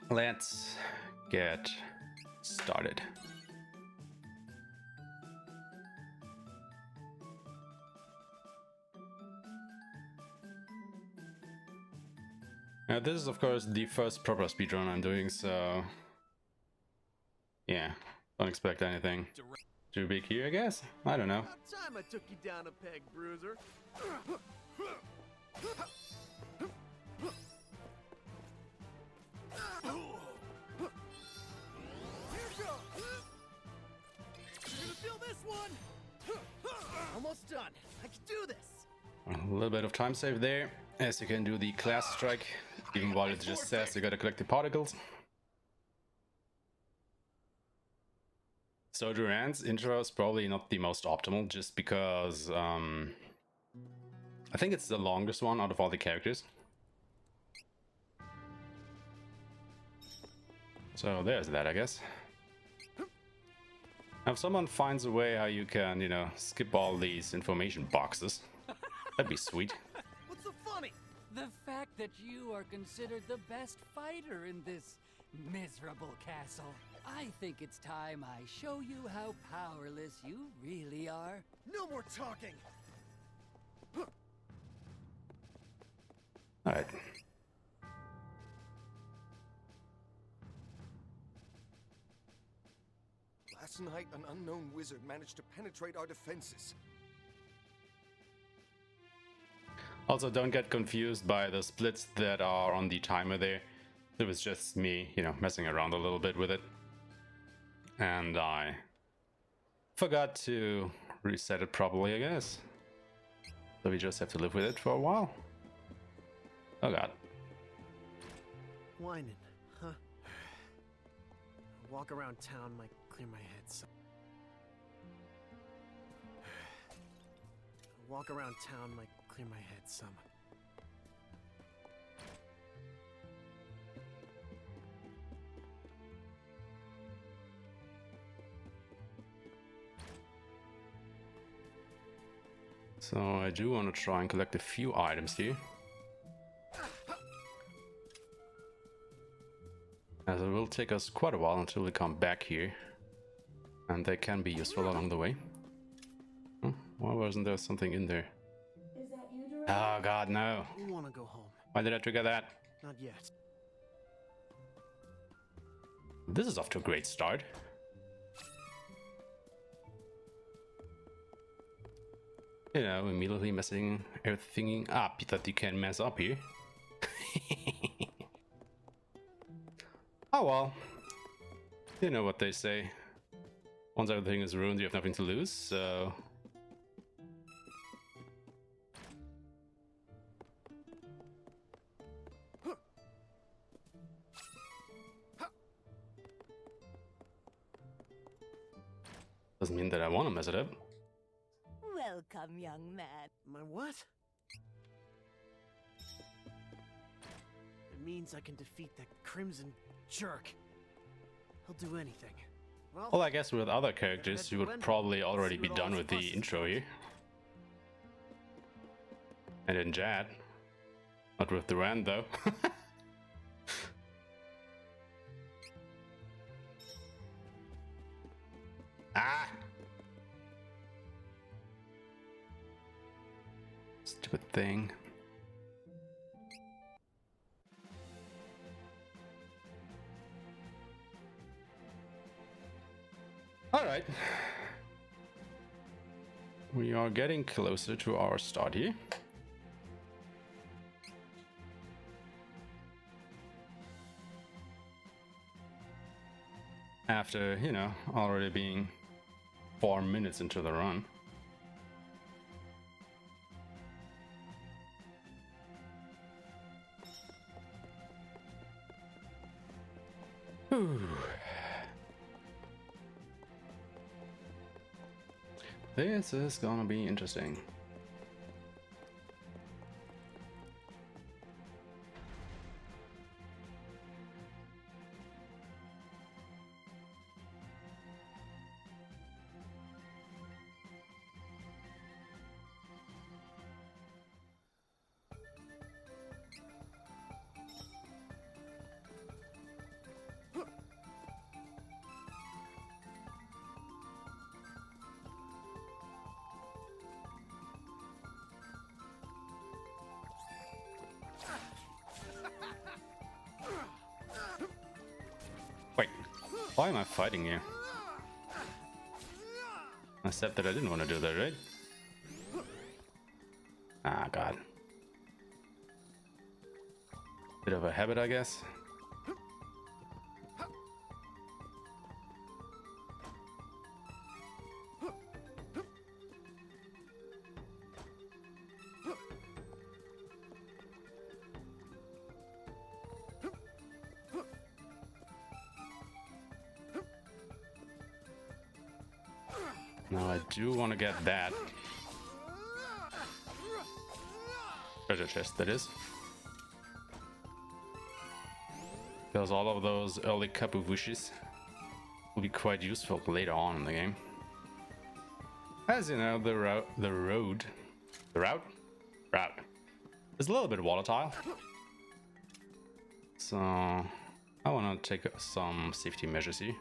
Let's get started. Now, this is of course the first proper speedrun I'm doing, so yeah, don't expect anything too big here, I guess. I don't know. About time I took you down a peg, bruiser. Here goes. You're gonna feel this one. Almost done. I can do this. A little bit of time save there, as you can do the class strike, even while it just says you gotta collect the particles. So Duran's intro is probably not the most optimal, just because I think it's the longest one out of all the characters. So there's that, I guess. Now, if someone finds a way how you can, you know, skip all these information boxes, that'd be sweet. What's so funny? The fact that you are considered the best fighter in this miserable castle. I think it's time I show you how powerless you really are. No more talking. Alright. Last night, an unknown wizard managed to penetrate our defenses. Also, don't get confused by the splits that are on the timer there. It was just me, you know, messing around a little bit with it. And I forgot to reset it properly, I guess. So we just have to live with it for a while. Oh god. Whining, huh? Walk around town might clear my head some. Walk around town might clear my head some. So I do want to try and collect a few items here. As it will take us quite a while until we come back here. And they can be useful along the way. Oh, why wasn't there something in there? Is that you, Duran? Oh god, no. I want to go home. Why did I trigger that? Not yet. This is off to a great start. You know, immediately messing everything up that you can mess up here. Oh well. You know what they say. Once everything is ruined, you have nothing to lose, so... Doesn't mean that I want to mess it up. Welcome, young man. My what? It means I can defeat that crimson jerk. He'll do anything. Well, I guess with other characters, you would probably already be done with the intro here. And in Jad. Not with Duran, though. Ah! Stupid thing. Alright. We are getting closer to our start here. After, you know, already being 4 minutes into the run. Whew. This is gonna be interesting. Why am I fighting you? I said that I didn't want to do that, right? Ah, God. Bit of a habit, I guess. Now I do want to get that treasure chest, that is. Because all of those early cup of wishes will be quite useful later on in the game. As you know, the route is a little bit volatile. So I want to take some safety measures here.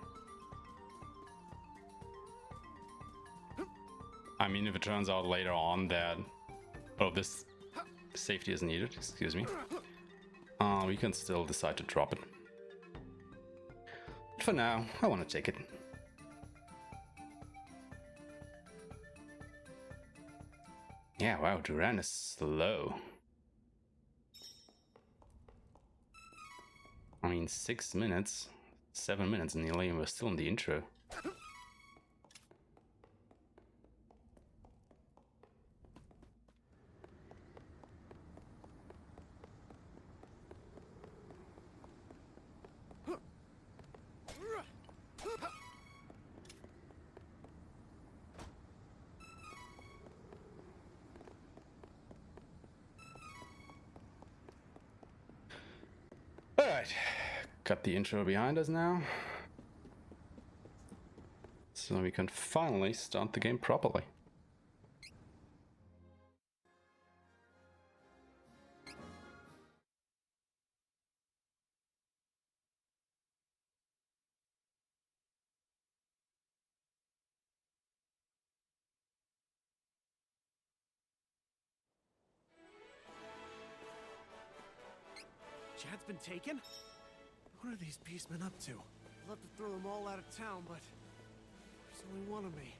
I mean, if it turns out later on that, oh, this safety is needed, excuse me, we can still decide to drop it. But for now, I want to take it. Yeah, wow, Duran is slow. I mean, 6 minutes, 7 minutes nearly, and we're still in the intro. Alright, got the intro behind us now. So we can finally start the game properly. Chad's been taken? What are these beastmen up to? I'd love to throw them all out of town, but there's only one of me.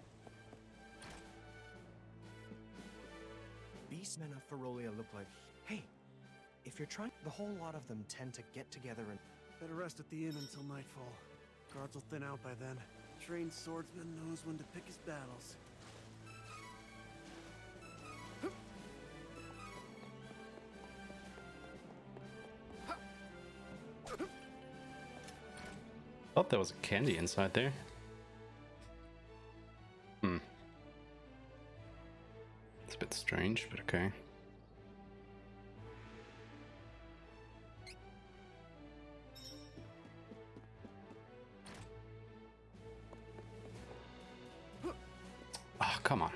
Beastmen of Ferolia look like... Hey, if you're trying... The whole lot of them tend to get together and... Better rest at the inn until nightfall. Guards will thin out by then. Trained swordsman knows when to pick his battles. Thought there was a candy inside there. It's a bit strange, but okay. Ah, come on.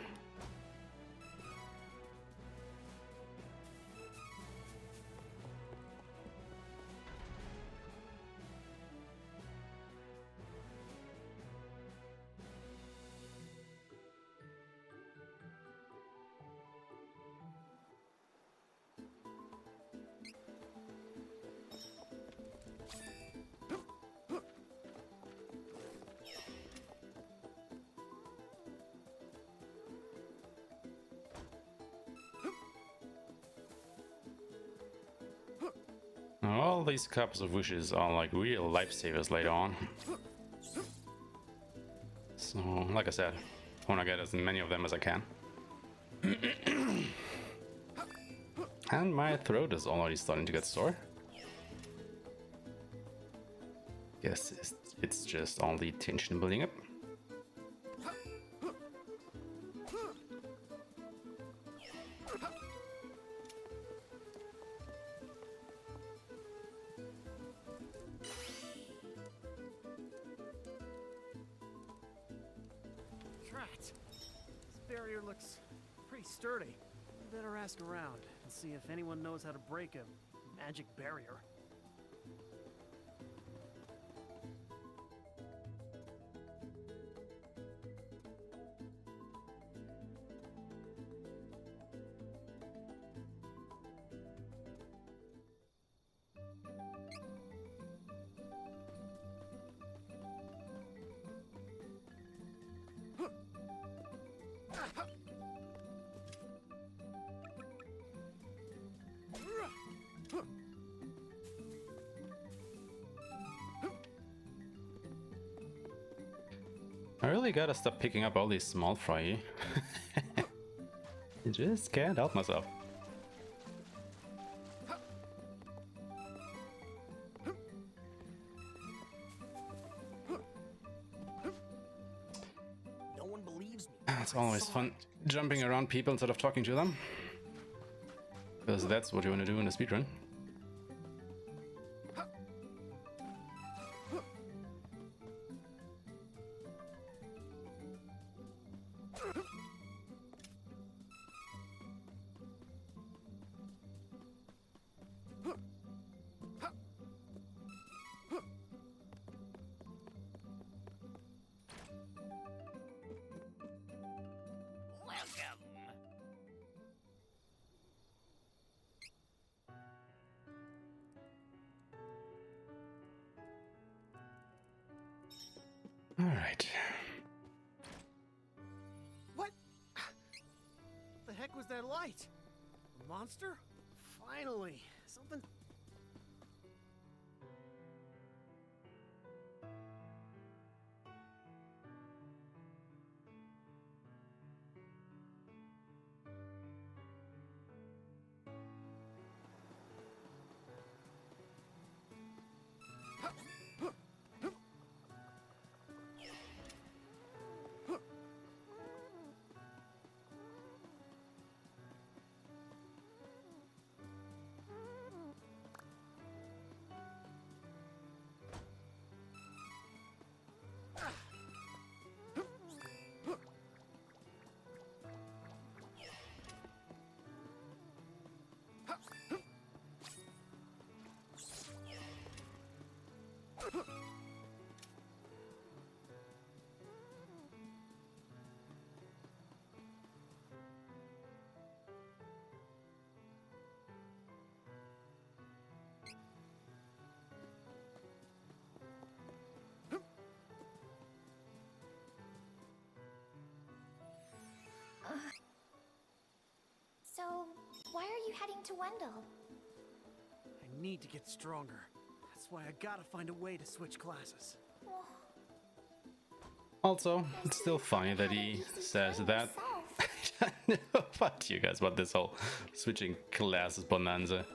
Now, all these cups of wishes are like real lifesavers later on. So, like I said, I want to get as many of them as I can. And my throat is already starting to get sore. Guess it's just all the tension building up. Drat! This barrier looks pretty sturdy. Better ask around and see if anyone knows how to break a magic barrier. really gotta stop picking up all these small fry. I just can't help myself. No one believes me. It's always fun jumping around people instead of talking to them. Because that's what you want to do in a speedrun. All right. What? What the heck was that light? A monster? Finally, something. So, why are you heading to Wendell? I need to get stronger. That's why I gotta find a way to switch classes. Also, it's still funny that he says that. I don't know about you guys, but this whole switching classes bonanza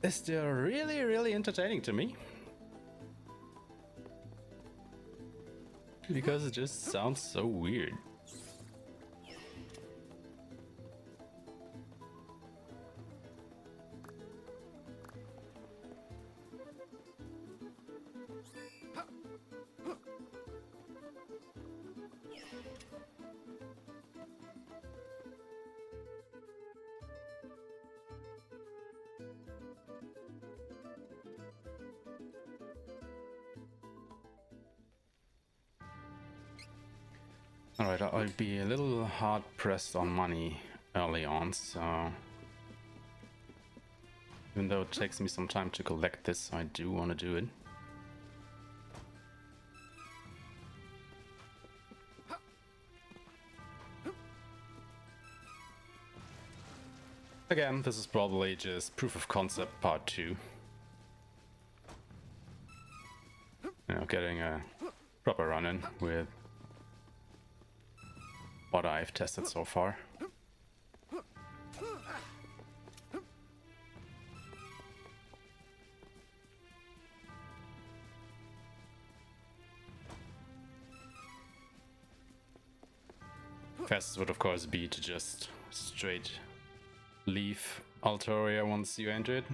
is still really, really entertaining to me. Because it just sounds so weird. Alright, I'll be a little hard pressed on money early on, so even though it takes me some time to collect this, I do want to do it. Again, this is probably just proof of concept part 2. You know, getting a proper run in with what I've tested so far. Fastest would of course be to just straight leave Altoria once you enter it.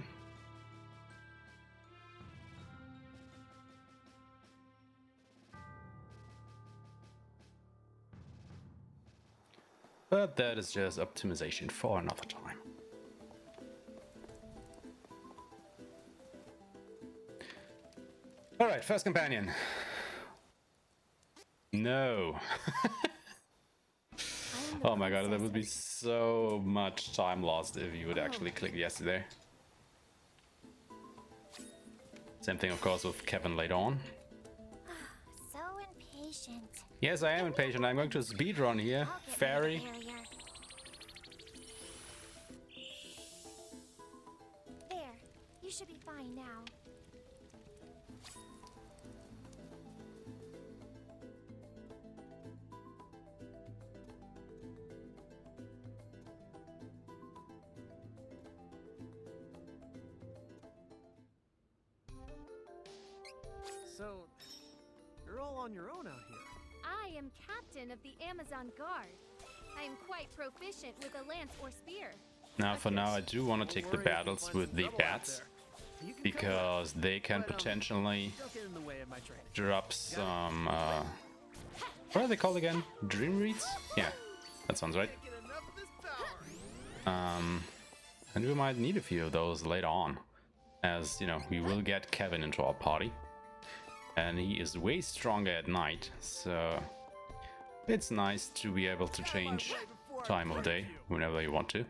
But that is just optimization for another time. Alright, first companion. No. Oh my god, that would be so much time lost if you would actually click yes there. Same thing of course with Kevin later on. So impatient. Yes, I am impatient. I'm going to speedrun here. Fairy. There, you should be fine now. So, you're all on your own out here. I am captain of the Amazon Guard. I am quite proficient with a lance or spear. Now, for now, I do want to take the battles with the bats, because they can potentially drop some, what are they called again? Dream reads? Yeah, that sounds right. And we might need a few of those later on, as, you know, we will get Kevin into our party. And he is way stronger at night, so it's nice to be able to change time of day whenever you want to.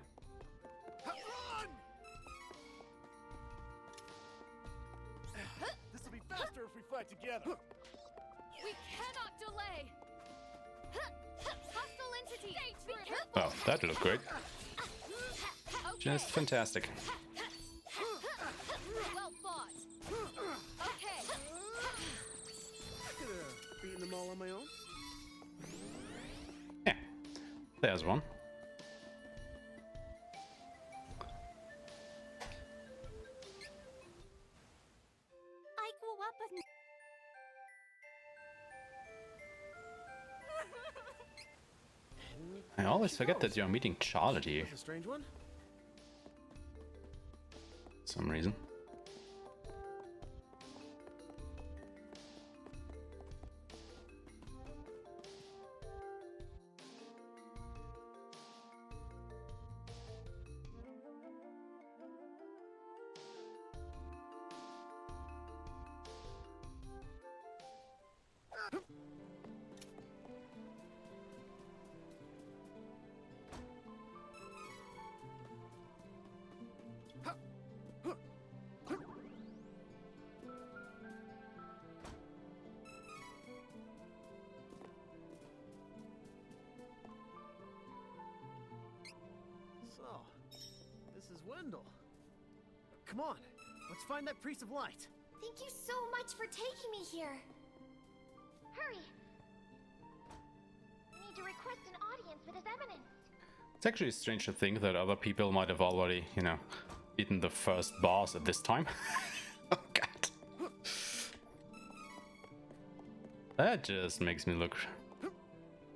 This'll be faster if we fight together. We cannot delay. Hostile entity. Oh, that looked great. Just fantastic. Well fought. Okay. Could have beaten them all on my own. Yeah, there's one. I grew up with. I always forget that you're meeting Charlotte here. That's a strange one. For some reason. So, this is Wendell. Come on, let's find that priest of light. Thank you so much for taking me here. Hurry! I need to request an audience with His Eminence. It's actually strange to think that other people might have already, you know, beaten the first boss at this time. Oh god. That just makes me look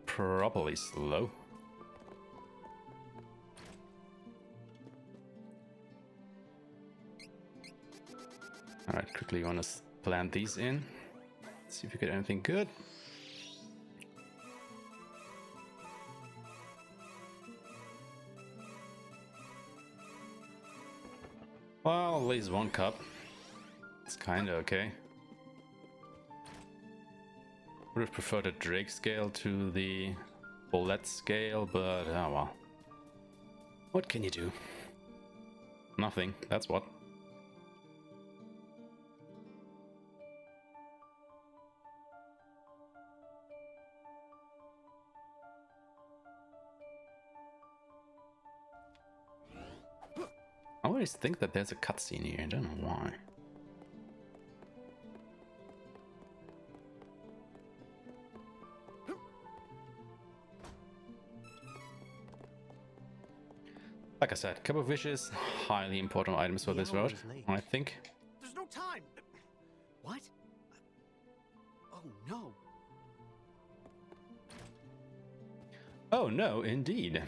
properly slow. Alright, quickly want to plant these in. See if we get anything good. Well, at least one cup. It's kinda okay. Would have preferred a Drake scale to the bullet scale, but oh well. What can you do? Nothing, that's what. I always think that there's a cutscene here, I don't know why. Like I said, Cup of Wishes, highly important items for this road, I think. There's no time. What? Oh no. Oh no, indeed.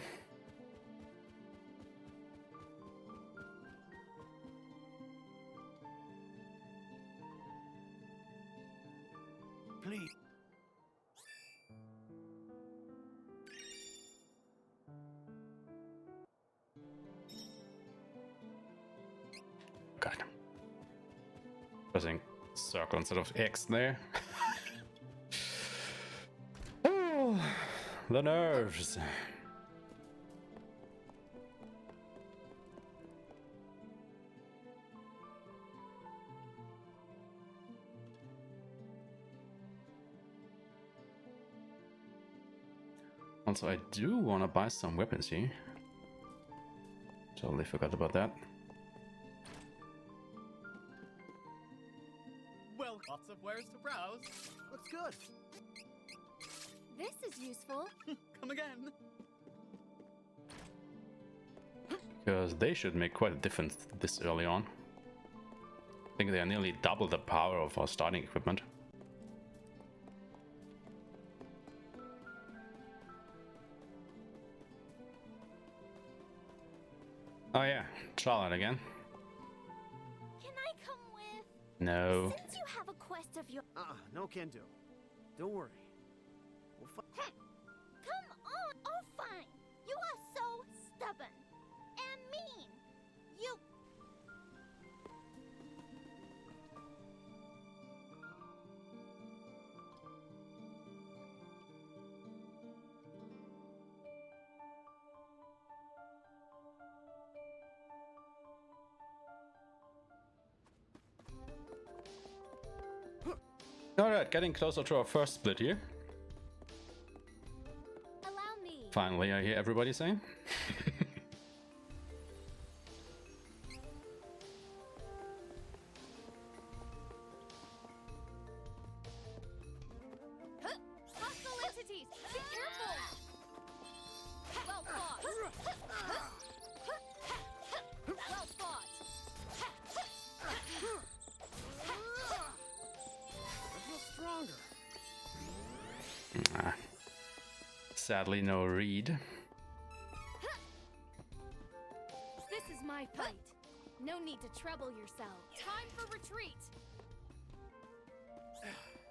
Please. God. Pressing circle instead of X there. Oh, the nerves. Also, I do want to buy some weapons here. Totally forgot about that. Well, lots of wares to browse. Looks good. This is useful. Come again. Because they should make quite a difference this early on. I think they are nearly double the power of our starting equipment. try that again. Can I come with? No. Since you have a quest of your... No can do. Don't worry. We'll Come on! Oh, fine! You are so stubborn and mean! You... Alright, getting closer to our first split here. Allow me. Finally, I hear everybody saying. Hostile entities! Be careful! Well fought! Well fought! I feel stronger. Sadly, no read. This is my fight. No need to trouble yourself. Time for retreat.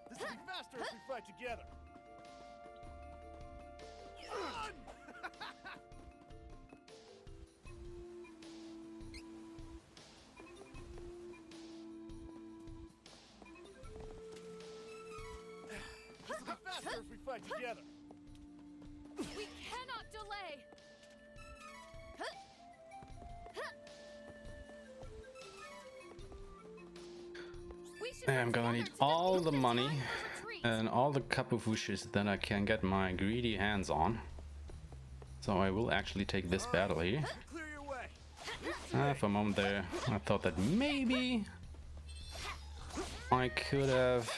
This will be faster if we fight together. Run! This will be faster if we fight together. We cannot delay. We should I'm gonna work need together to all defeat the this money giant retreat. and all the kapuvushes that I can get my greedy hands on. So I will actually take this battle here. Clear your way. For a moment there, I thought that maybe I could have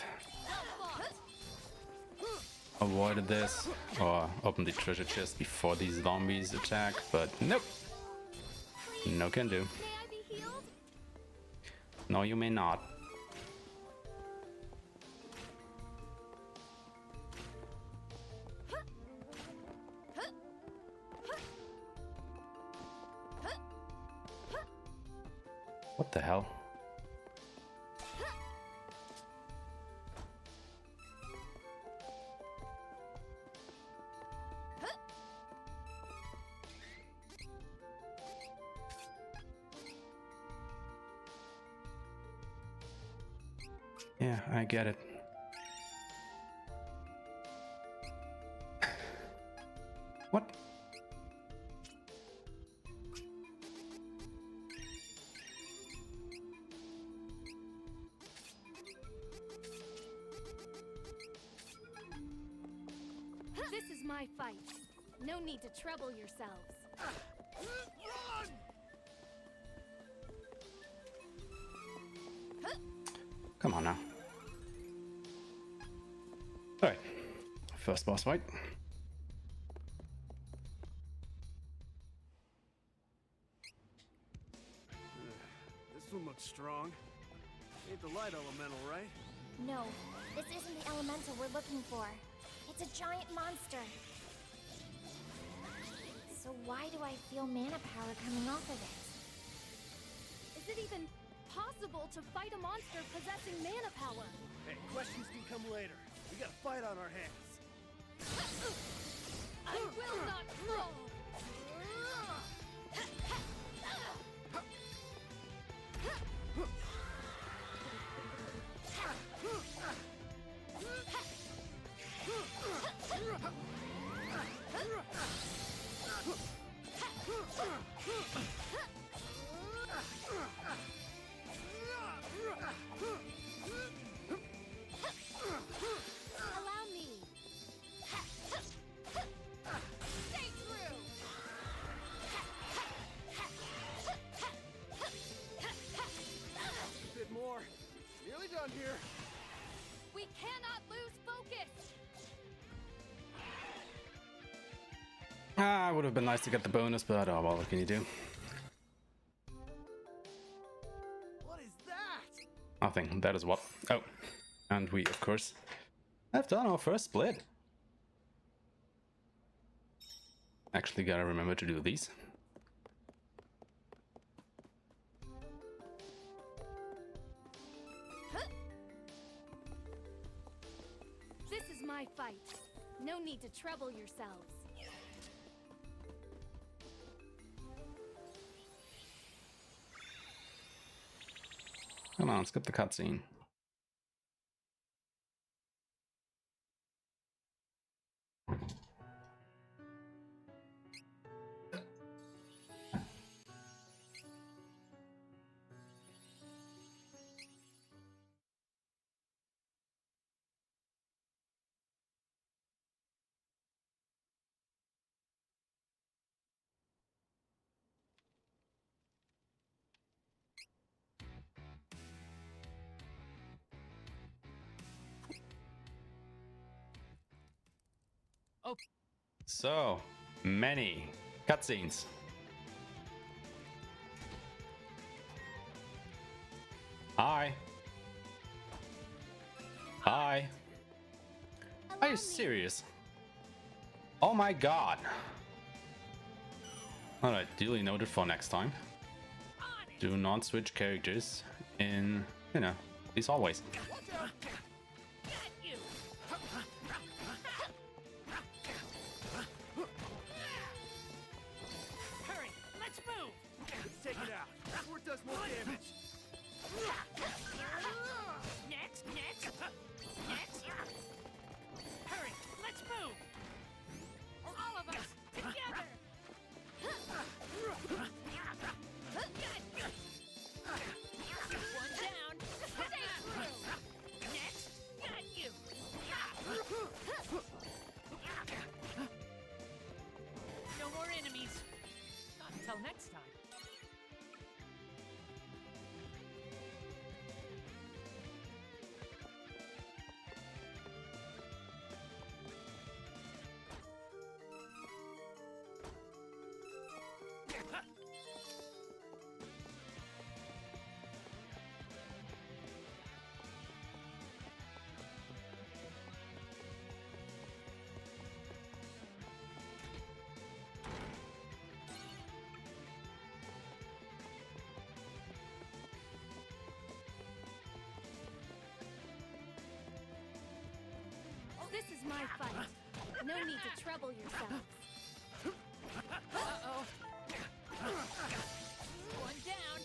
avoided this or opened the treasure chest before these zombies attack, but nope. No can do. May I be healed? No, you may not. What the hell? Yeah, I get it. What? This is my fight. No need to trouble yourselves. Run! Come on now. Alright, first boss fight. This one looks strong. Ain't the light elemental, right? No, this isn't the elemental we're looking for. It's a giant monster. So why do I feel mana power coming off of it? Is it even possible to fight a monster possessing mana power? Hey, questions can come later. We got a fight on our hands. I will not fall! Allow me. Stay true. A bit more. Nearly done here. We cannot lose focus. Ah, would have been nice to get the bonus, but oh well, what can you do? What is that? Nothing. That is what. Oh, and we, of course, have done our first split. Actually, gotta remember to do these. my fight. No need to trouble yourselves. Come on, skip the cutscene. Oh. So many cutscenes. Hi. Hi. Are you serious? Oh my god. Alright, duly noted for next time. Do not switch characters in, you know, these hallways. Hurry, let's move. Let's take it out before it does more damage. Next. Hurry, let's move. All of us together. One down. Stay through. Next, got you. No more enemies. Not until next time. This is my fight. No need to trouble yourselves. Uh-oh. One down.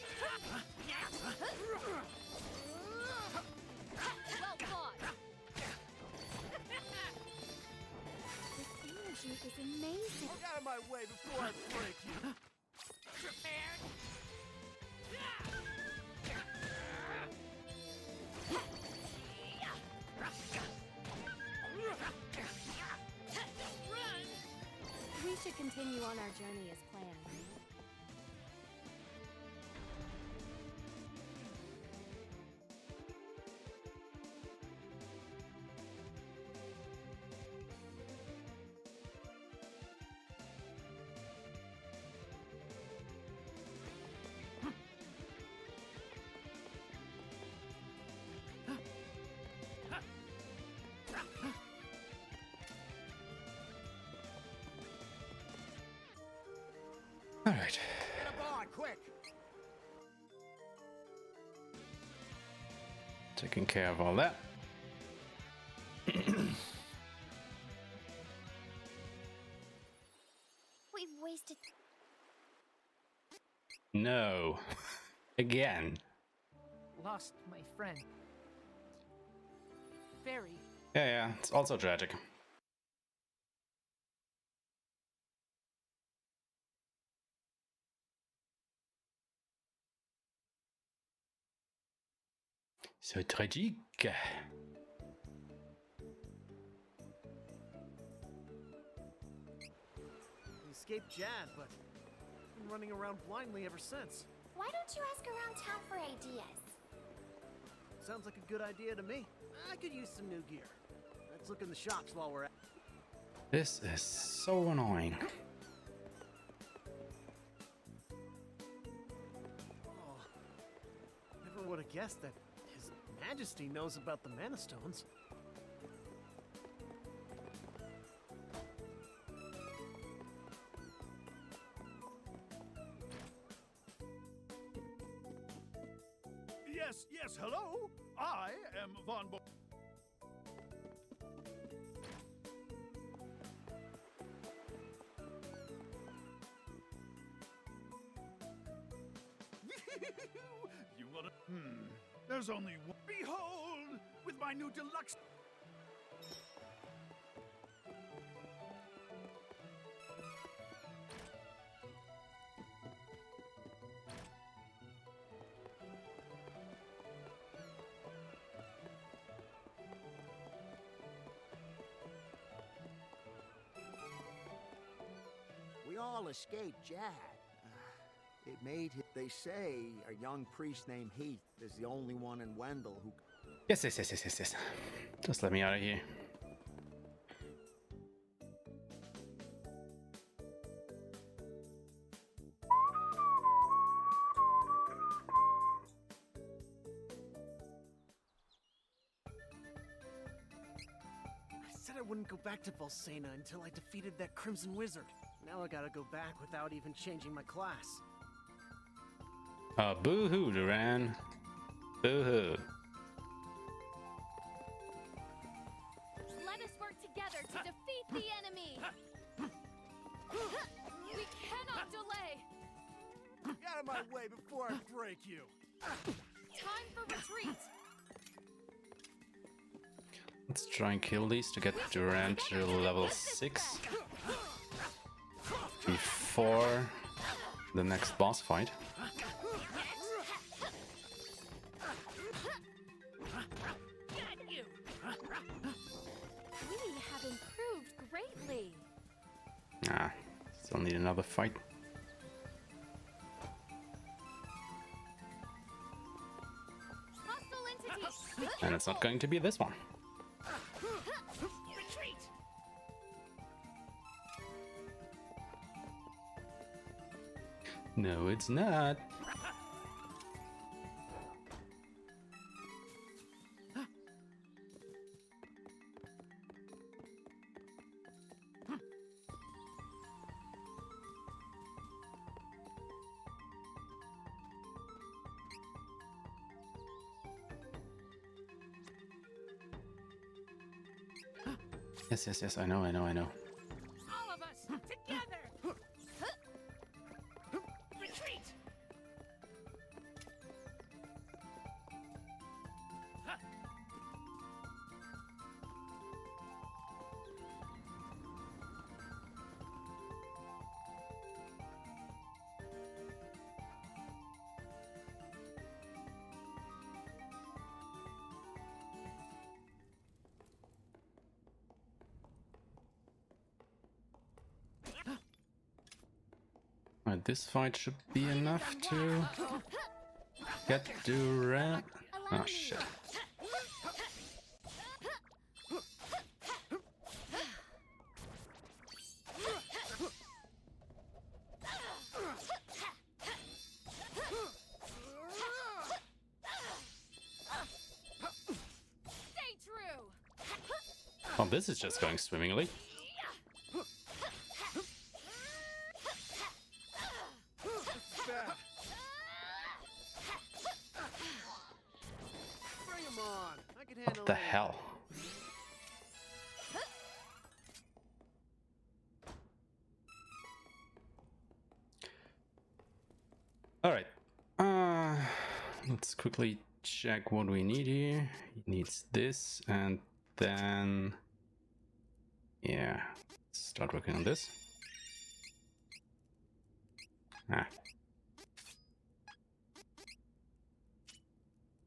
Well fought. This energy is amazing. Get out of my way before I break you. Prepared? We should continue on our journey as planned. All right. Get a bar, quick. Taking care of all that. We've wasted. No. Again. Lost my friend. Very. Yeah, it's also tragic. So tragique. He escaped Jad, but been running around blindly ever since. Why don't you ask around town for ideas? Sounds like a good idea to me. I could use some new gear. Let's look in the shops while we're at. This is so annoying. Oh, never would have guessed that His Majesty knows about the Mana Stones. Yes, hello? I am Von Bo... You wanna? There's only one. Behold, with my new deluxe. We all escaped Jad. It made him. They say a young priest named Heath is the only one in Wendell who. Yes. Just let me out of here. I said I wouldn't go back to Volsena until I defeated that Crimson Wizard. Now I gotta go back without even changing my class. Boo-hoo, Duran. Boo-hoo. Let us work together to defeat the enemy! We cannot delay! Get out of my way before I break you! Time for retreat! Let's try and kill these to get Duran to level 6 before the next boss fight. We have improved greatly. Ah, still need another fight. Hostile entities! And it's not going to be this one. Retreat! No, it's not. Yes, I know. All of us, together! Retreat! Alright, this fight should be enough to get Duran. Oh shit. Stay true! Oh, this is just going swimmingly. Bring him on! I can handle What the it. hell? Alright. Let's quickly check what we need here. It needs this, and then... yeah. Start working on this. Ah.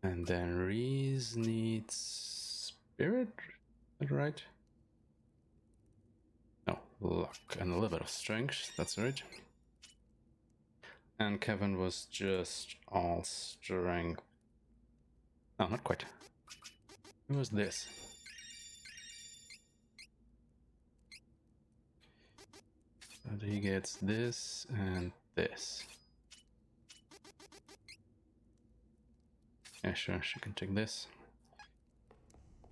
And then Reese needs spirit, is that right? No, luck and a little bit of strength, that's right. And Kevin was just all strength. No, not quite. Who was this? So he gets this and this. Yeah, sure, she can take this.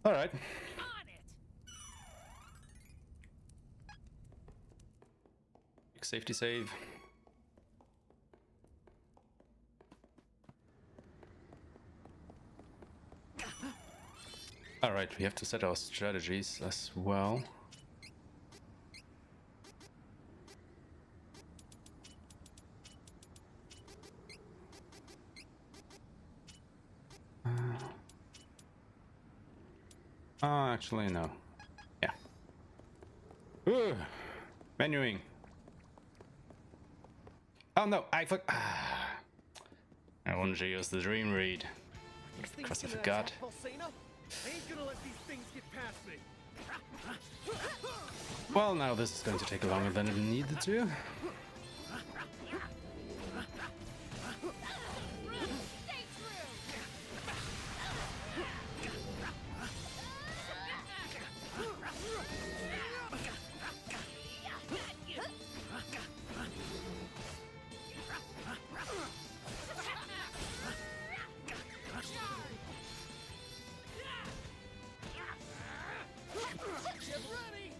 Alright. On it! Big safety save. Alright, we have to set our strategies as well. Actually, no. Yeah. Ooh, menuing. Oh no, I wanted to use the dream read. These things Because I gonna forgot. attack Volcano? I ain't gonna let these things get past me. Well, now this is going to take longer than it needed to. Get ready!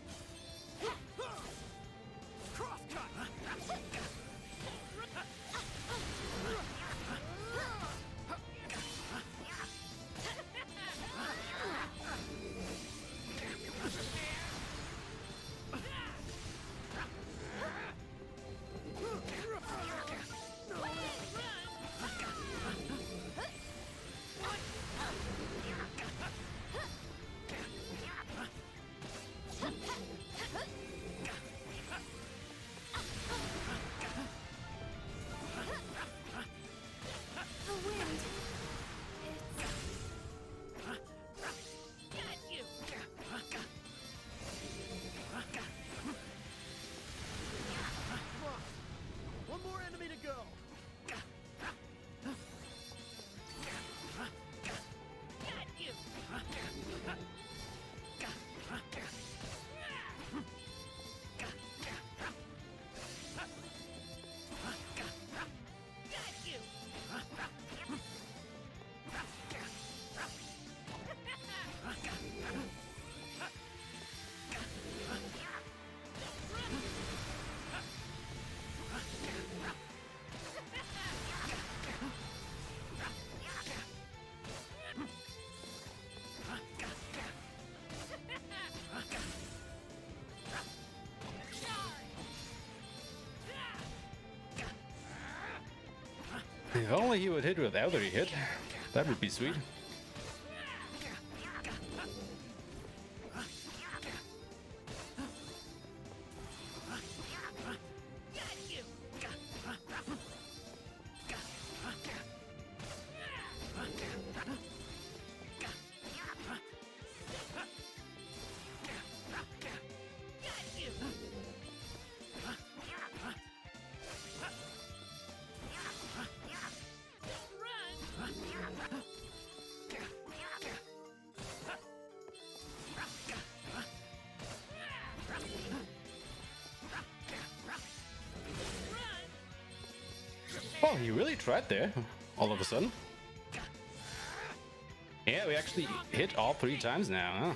If only he would hit without a hit, that would be sweet. Oh, he really tried there, all of a sudden. Yeah, we actually hit all 3 times now, huh?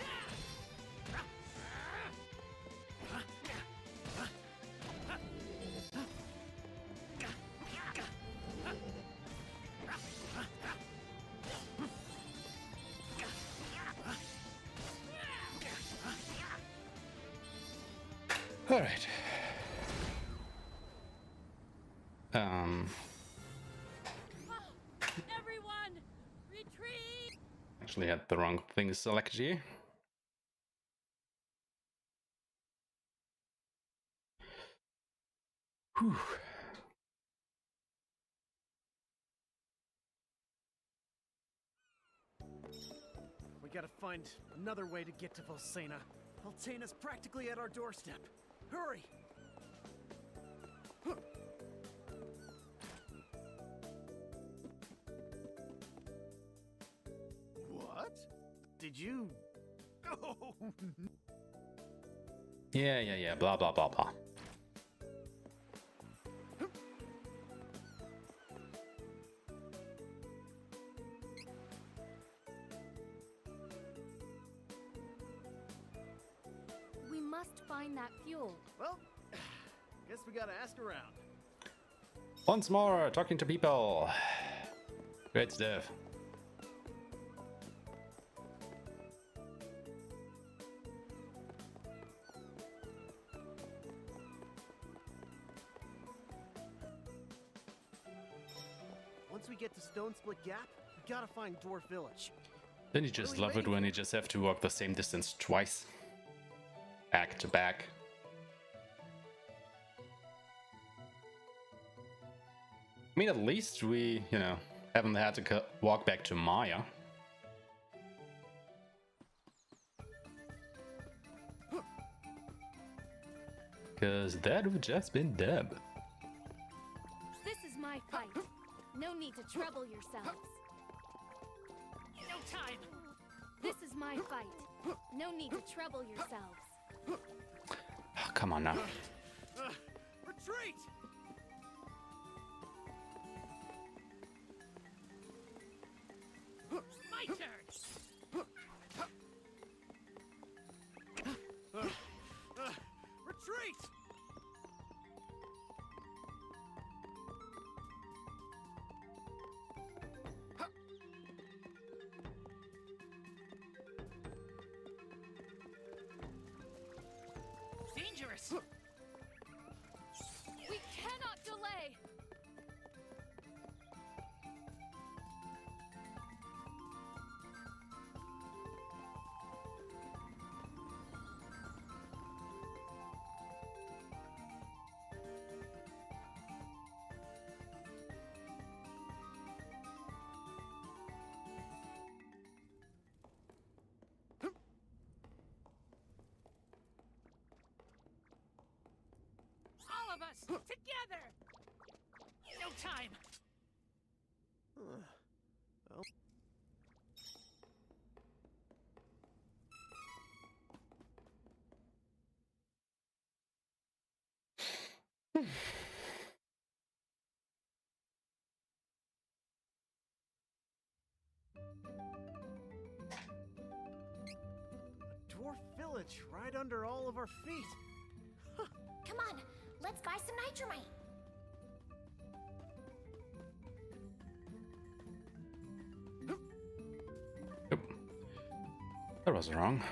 All right. Everyone, retreat! Actually had the wrong thing selected here. Whew. We gotta find another way to get to Volcana. Volcana's practically at our doorstep. Hurry! What? Did you... Oh, Yeah, blah, blah, blah, blah. We must find that fuel. well, guess we gotta ask around. Once more, talking to people. Great stuff. Once we get to Stone Split Gap, we gotta find Dwarf Village. Then you just love it when you just have to walk the same distance twice. Back to back. I mean, at least we, you know, haven't had to walk back to Maya. Because that would just been dumb. This is my fight. No need to trouble yourselves. No time. This is my fight. No need to trouble yourselves. Oh, come on now. Retreat! My turn. Retreat! Dangerous! We cannot delay. All of us together! No time! A dwarf village right under all of our feet. Come on, let's buy some nitramite. That was wrong.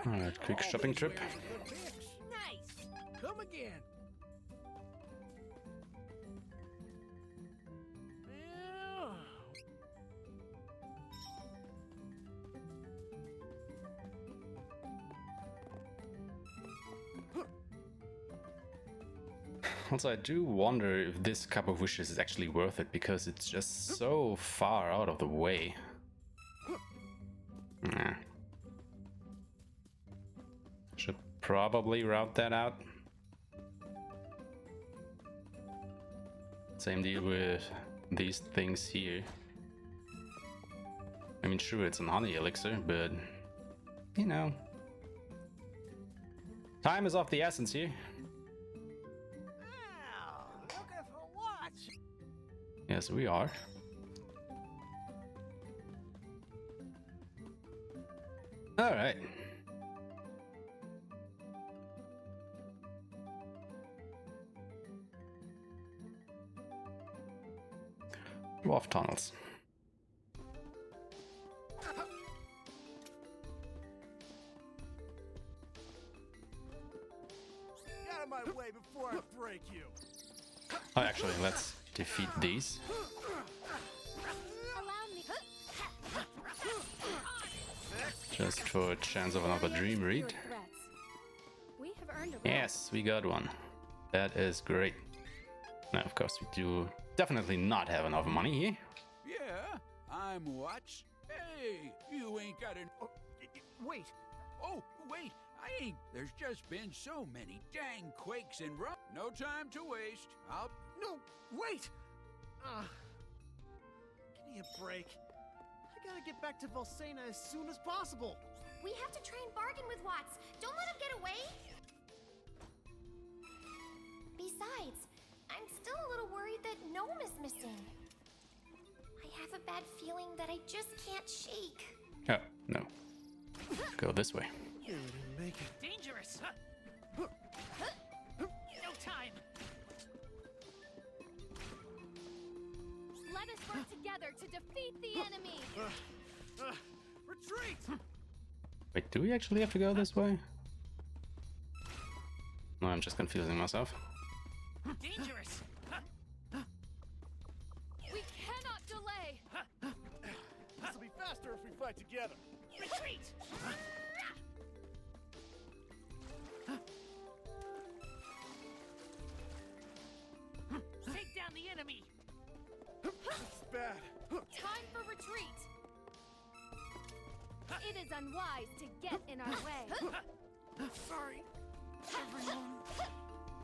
Alright, quick shopping trip. Nice! Come again! Yeah. Also, I do wonder if this Cup of Wishes is actually worth it, because it's just so far out of the way. Nah. Should probably route that out. Same deal with these things here. I mean, sure, it's an honey elixir, but you know, time is of the essence here. Wow, looking for what? Yes, we are. All right. Dwarf tunnels. Get out of my way before I break you. Oh, actually, let's defeat these. Allow me. Just for a chance of another dream read. Your threats. We have earned a Yes, we got one. That is great. Now, of course, we do definitely not have enough money here. Yeah, I'm what? Hey, you ain't got an... Oh, wait. Oh, wait, I ain't... There's just been so many dang quakes and run. No time to waste. I'll... No, wait! Give me a break. I gotta get back to Volsena as soon as possible. We have to try and bargain with Watts. Don't let him get away. Besides, I'm still a little worried that Gnome is missing. I have a bad feeling that I just can't shake. Oh, no. Go this way. You didn't make it. Dangerous! No time! Let us work together to defeat the enemy. Retreat! Wait, do we actually have to go this way? No, I'm just confusing myself. Dangerous. We cannot delay. This'll be faster if we fight together. Retreat. Take down the enemy. It's bad. Time for retreat. It is unwise to get in our way. Sorry, everyone.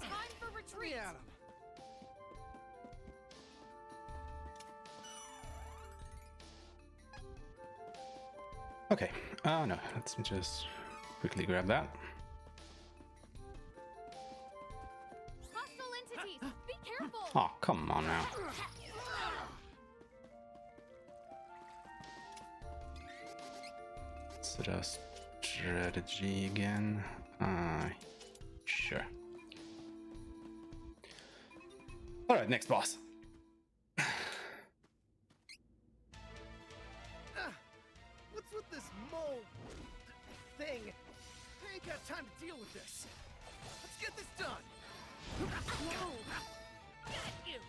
Time for retreat. At 'em. Okay. Oh no, let's just quickly grab that. Hostile entities, be careful. Oh, come on now. Is it a strategy again? Sure. Alright, next boss. What's with this mole thing? I ain't got time to deal with this. Let's get this done. Whoa. Got you.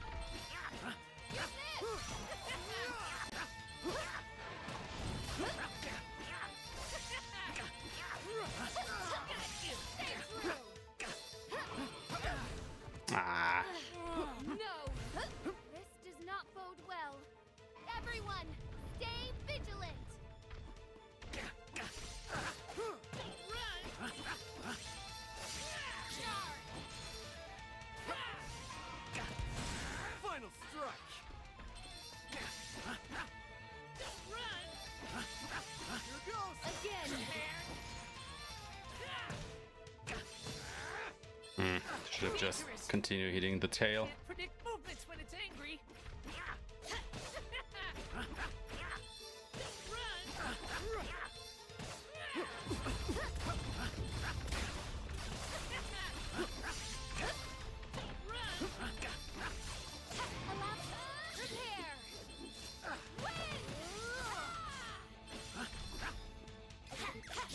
Ah. No. This does not bode well. Everyone, stay vigilant. Final strike. Here goes. Again. Should have just continued hitting the tail. Can't predict movements when it's angry.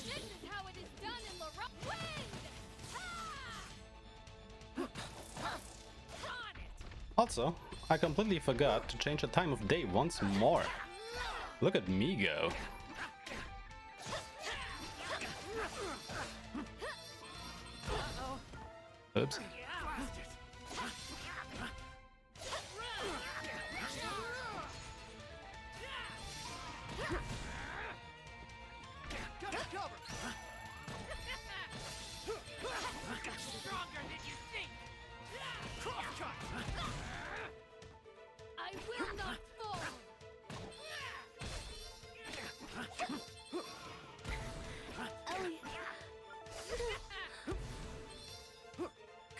This is how it is done in Laurel. Also, I completely forgot to change the time of day once more. Look at me go. Oops. Stronger than you think. I will not fall.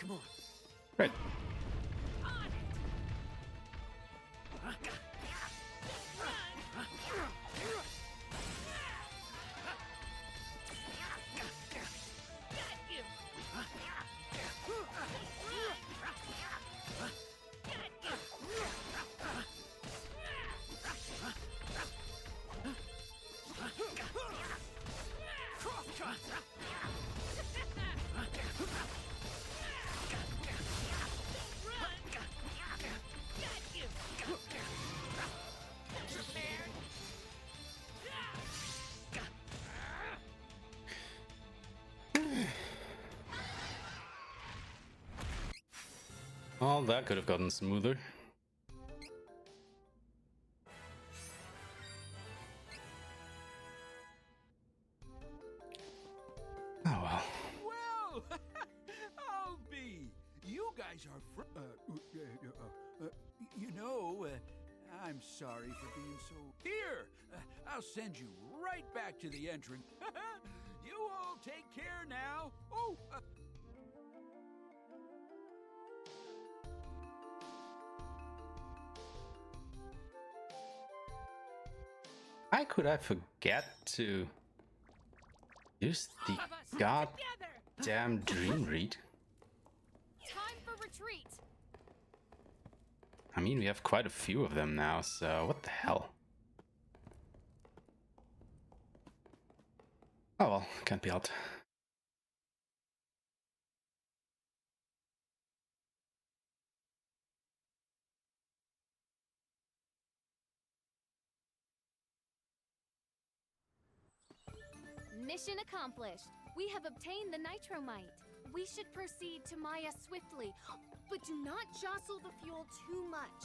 Come on. Great. Well, that could have gotten smoother. Oh well. Well, I'll be. You guys are you know, I'm sorry for being so... Here, I'll send you right back to the entrance. You all take care now. Oh, Why could I forget to use the goddamn dream read? Time for retreat. I mean, we have quite a few of them now, so what the hell? Oh well, can't be helped. Mission accomplished. We have obtained the nitromite. We should proceed to Maya swiftly, but do not jostle the fuel too much.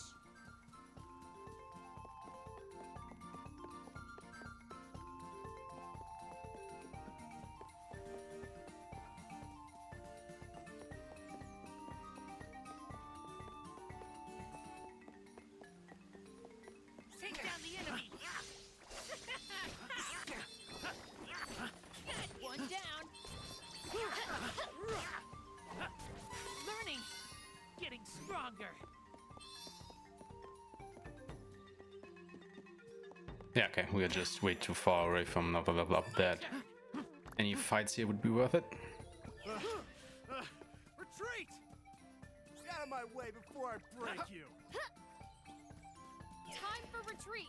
Take down the enemy. One down. Learning. Getting stronger. Yeah, okay, we are just way too far away from blah blah blah that any fights here would be worth it. Retreat! Get out of my way before I break you. Time for retreat.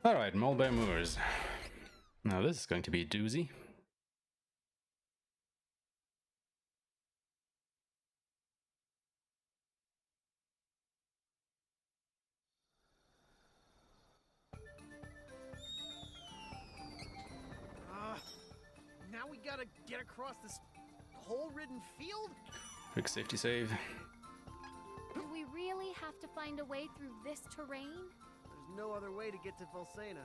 Alright, Mulberry Moors. Now this is going to be a doozy. Now we gotta get across this hole-ridden field? Quick safety save. Do we really have to find a way through this terrain? There's no other way to get to Volsena.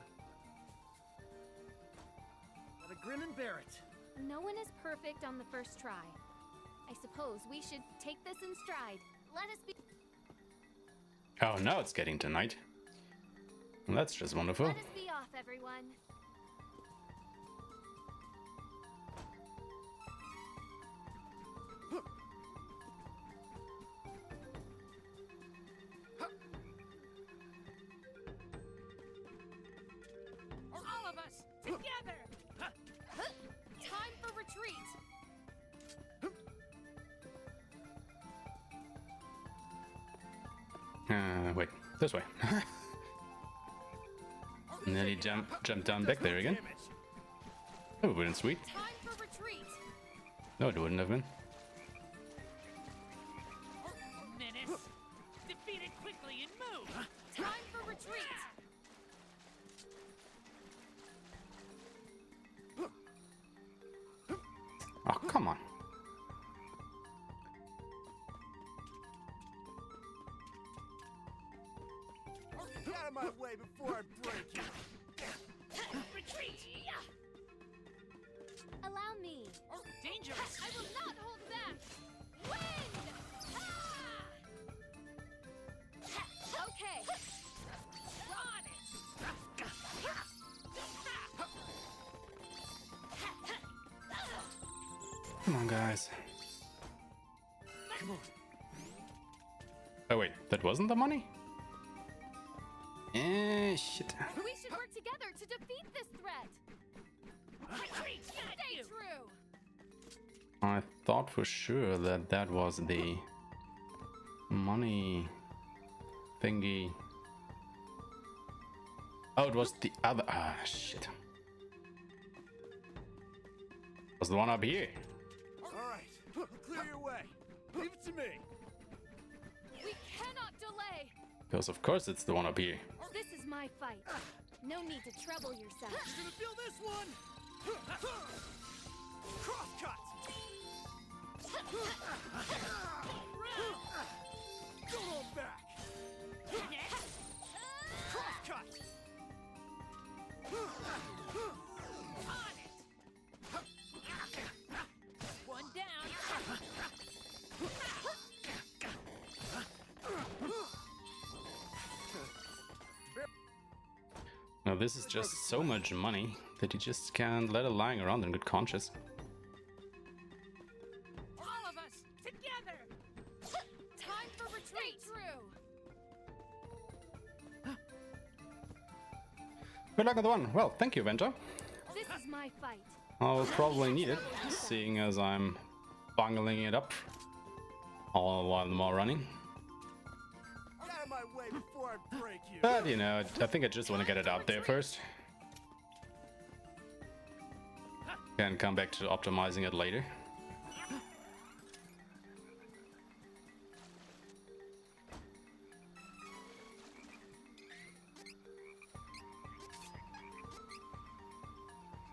Gotta grin and bear it. No one is perfect on the first try. I suppose we should take this in stride. Let us be. Oh, now it's getting to night. Well, that's just wonderful. Let us be off, everyone. All of us together. Time for retreat. Wait, this way. Nearly jumped down back there again. That would have been sweet. Time for retreat. No, it wouldn't have been. Menace. Defeat it quickly and move. Time for retreat. Oh, come on. Get out of my way before I break you. Retreat. Allow me. Dangerous. I will not hold back. Wind! Ah! Okay. On it. Come on, guys. Come on. Oh wait, that wasn't the money? Shit. We should work together to defeat this threat. Retreat. Got Stay you. true. I thought for sure that that was the money thingy. Oh, it was the other. Ah, shit. It was the one up here. All right, clear your way. Leave it to me. We cannot delay. Because of course it's the one up here. This is my fight. No need to trouble yourself. You're gonna feel this one. Cross cut. Don't hold back. Now this is just so much money that you just can't let it lying around in good conscience. All of us together. Time for retreat. Good luck on the one. Well, thank you, Venter. This is my fight. I'll probably need it, seeing as I'm bungling it up all while more running. Get out of my way before I break you. But you know, I think I just want to get it out there first. Can come back to optimizing it later.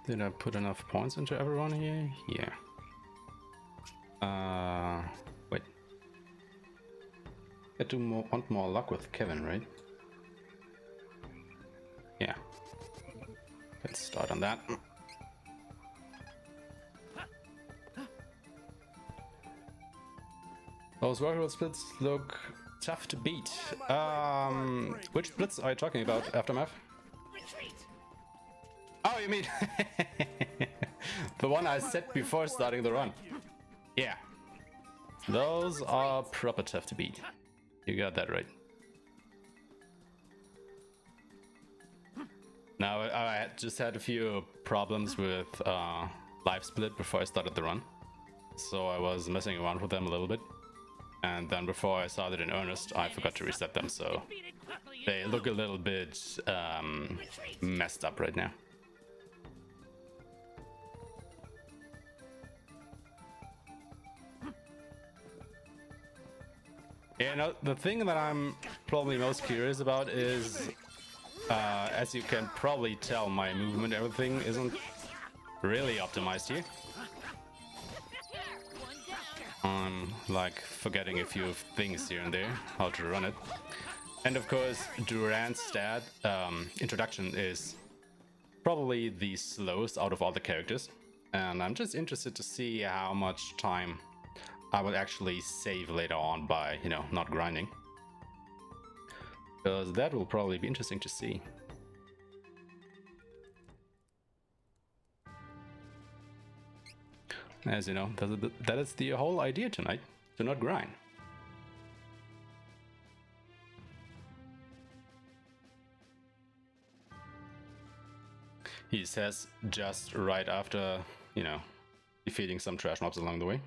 Did I put enough points into everyone here? Yeah. Wait. I do want more luck with Kevin, right? Yeah. Let's start on that. Those rival splits look tough to beat. Which splits are you talking about, Aftermath? Retreat. Oh, you mean the one I said before starting the run? Yeah. Those are proper tough to beat. You got that right. Now, I just had a few problems with live split before I started the run. So I was messing around with them a little bit. And then before I started in earnest, I forgot to reset them. So they look a little bit messed up right now. Yeah, no, the thing that I'm probably most curious about is, as you can probably tell, my movement, everything isn't really optimized here. I'm like forgetting a few things here and there, how to run it. And of course, Duran's stat introduction is probably the slowest out of all the characters. And I'm just interested to see how much time I will actually save later on by, you know, not grinding. Because that will probably be interesting to see. As you know, that is the whole idea tonight, to not grind. He says just right after, you know, defeating some trash mobs along the way.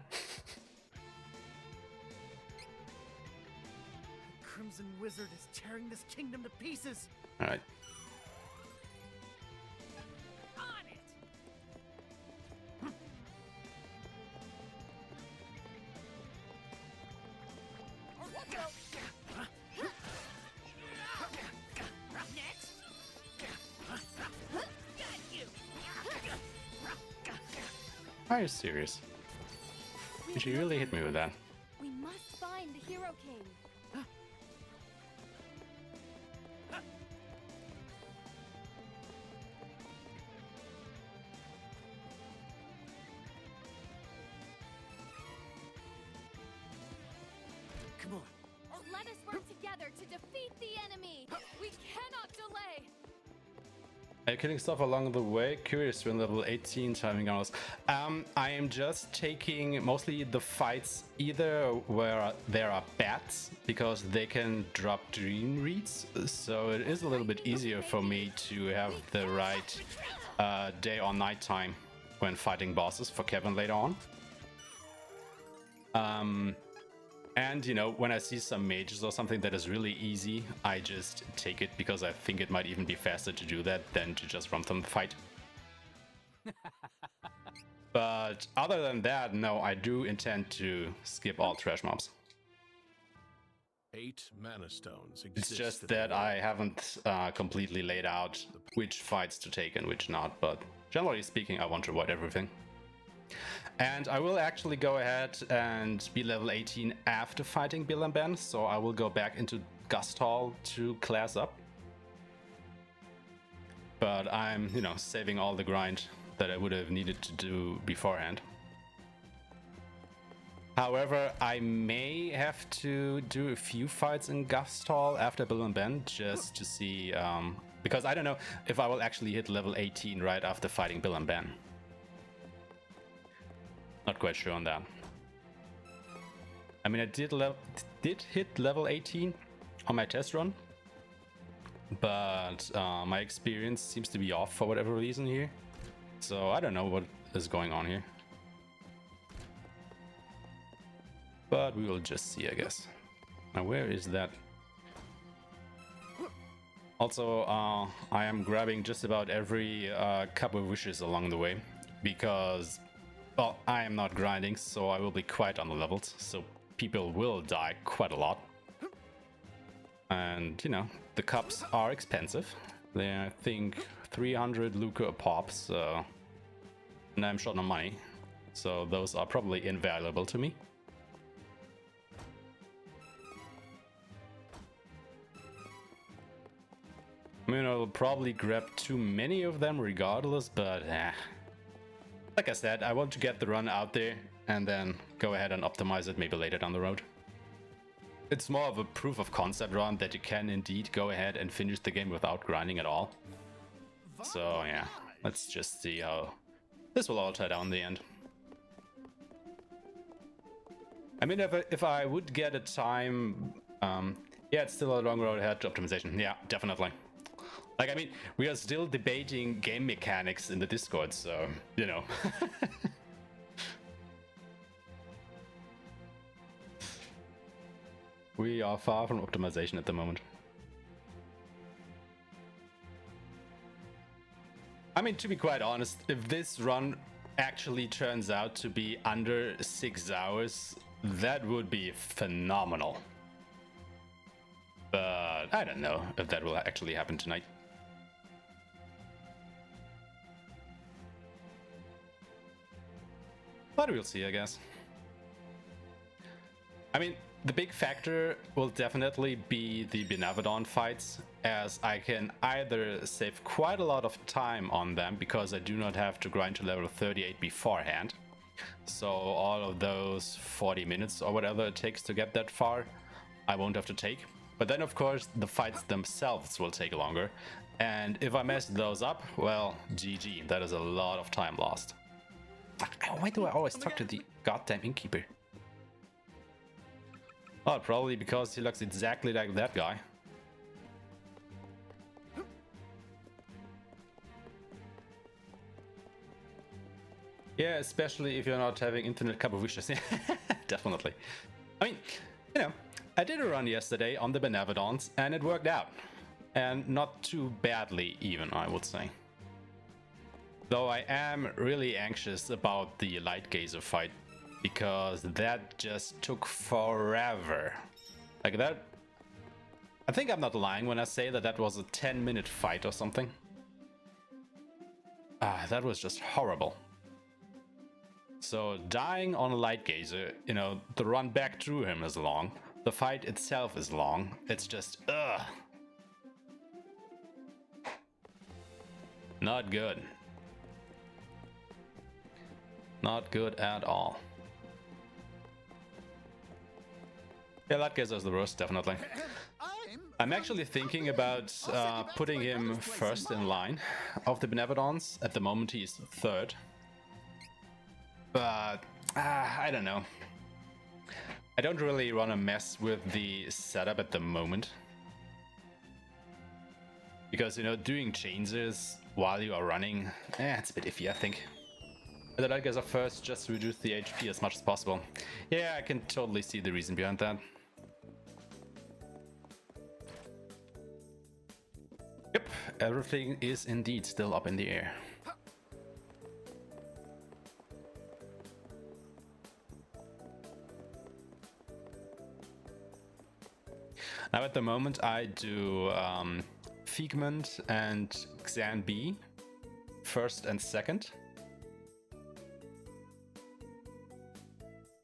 Crimson Wizard is tearing this kingdom to pieces. Alright. On it. Next. Got you. Are you serious? Did you really hit me with that? We must find the Hero King. Come on. Let us work together to defeat the enemy. We cannot delay. Are you killing stuff along the way? Curious when level 18 timing hours. I am just taking mostly the fights either where there are bats, because they can drop dream reads, so it is a little bit easier for me to have the right day or night time when fighting bosses for Kevin later on. And, you know, when I see some mages or something that is really easy, I just take it because I think it might even be faster to do that than to just run from the fight. But other than that, no, I do intend to skip all trash mobs. 8 mana stones exist. It's just that I haven't completely laid out which fights to take and which not, but generally speaking, I want to avoid everything. And I will actually go ahead and be level 18 after fighting Bill and Ben, so I will go back into Gust Hall to class up. But I'm, you know, saving all the grind that I would have needed to do beforehand. However, I may have to do a few fights in Gusthall after Bill and Ben just to see, because I don't know if I will actually hit level 18 right after fighting Bill and Ben. Not quite sure on that. I mean, I did hit level 18 on my test run, but my experience seems to be off for whatever reason here. So I don't know what is going on here. But we will just see, I guess. Now, where is that? Also, I am grabbing just about every cup of wishes along the way because, well, I am not grinding, so I will be quite on the levels. So people will die quite a lot. And, you know, the cups are expensive. They're, I think, 300 lucre a pop, so... And I'm short on money. So those are probably invaluable to me. I mean, I'll probably grab too many of them regardless, but like I said, I want to get the run out there and then go ahead and optimize it maybe later down the road. It's more of a proof of concept run that you can indeed go ahead and finish the game without grinding at all. So yeah, let's just see how this will all tie down in the end. I mean, if I would get a time, yeah, it's still a long road ahead to optimization. Yeah, definitely. Like, I mean, we are still debating game mechanics in the Discord, so, you know. We are far from optimization at the moment. I mean, to be quite honest, if this run actually turns out to be under 6 hours, that would be phenomenal. But I don't know if that will actually happen tonight. But we'll see, I guess. I mean, the big factor will definitely be the Benevodon fights, as I can either save quite a lot of time on them because I do not have to grind to level 38 beforehand. So all of those 40 minutes or whatever it takes to get that far, I won't have to take. But then, of course, the fights themselves will take longer. And if I mess those up, well, GG, that is a lot of time lost. Why do I always talk to the goddamn innkeeper? Oh, probably because he looks exactly like that guy. Yeah, especially if you're not having infinite cup of wishes. Definitely. I mean, you know, I did a run yesterday on the Benevodons and it worked out. And not too badly even, I would say. Though I am really anxious about the Light Gazer fight, because that just took forever. Like that... I think I'm not lying when I say that that was a 10-minute fight or something. That was just horrible. So dying on a Light Gazer, you know, the run back through him is long. The fight itself is long. It's just, ugh. Not good. Not good at all. Yeah, that gives us the worst, definitely. I'm actually thinking about putting him first in line of the Benevodons. At the moment he's third. But I don't know. I don't really want to mess with the setup at the moment. Because, you know, doing changes while you are running, it's a bit iffy, I think. The Light Gazer first, just to reduce the HP as much as possible. Yeah, I can totally see the reason behind that. Yep, everything is indeed still up in the air. Now at the moment I do Figment and Xan B first and second.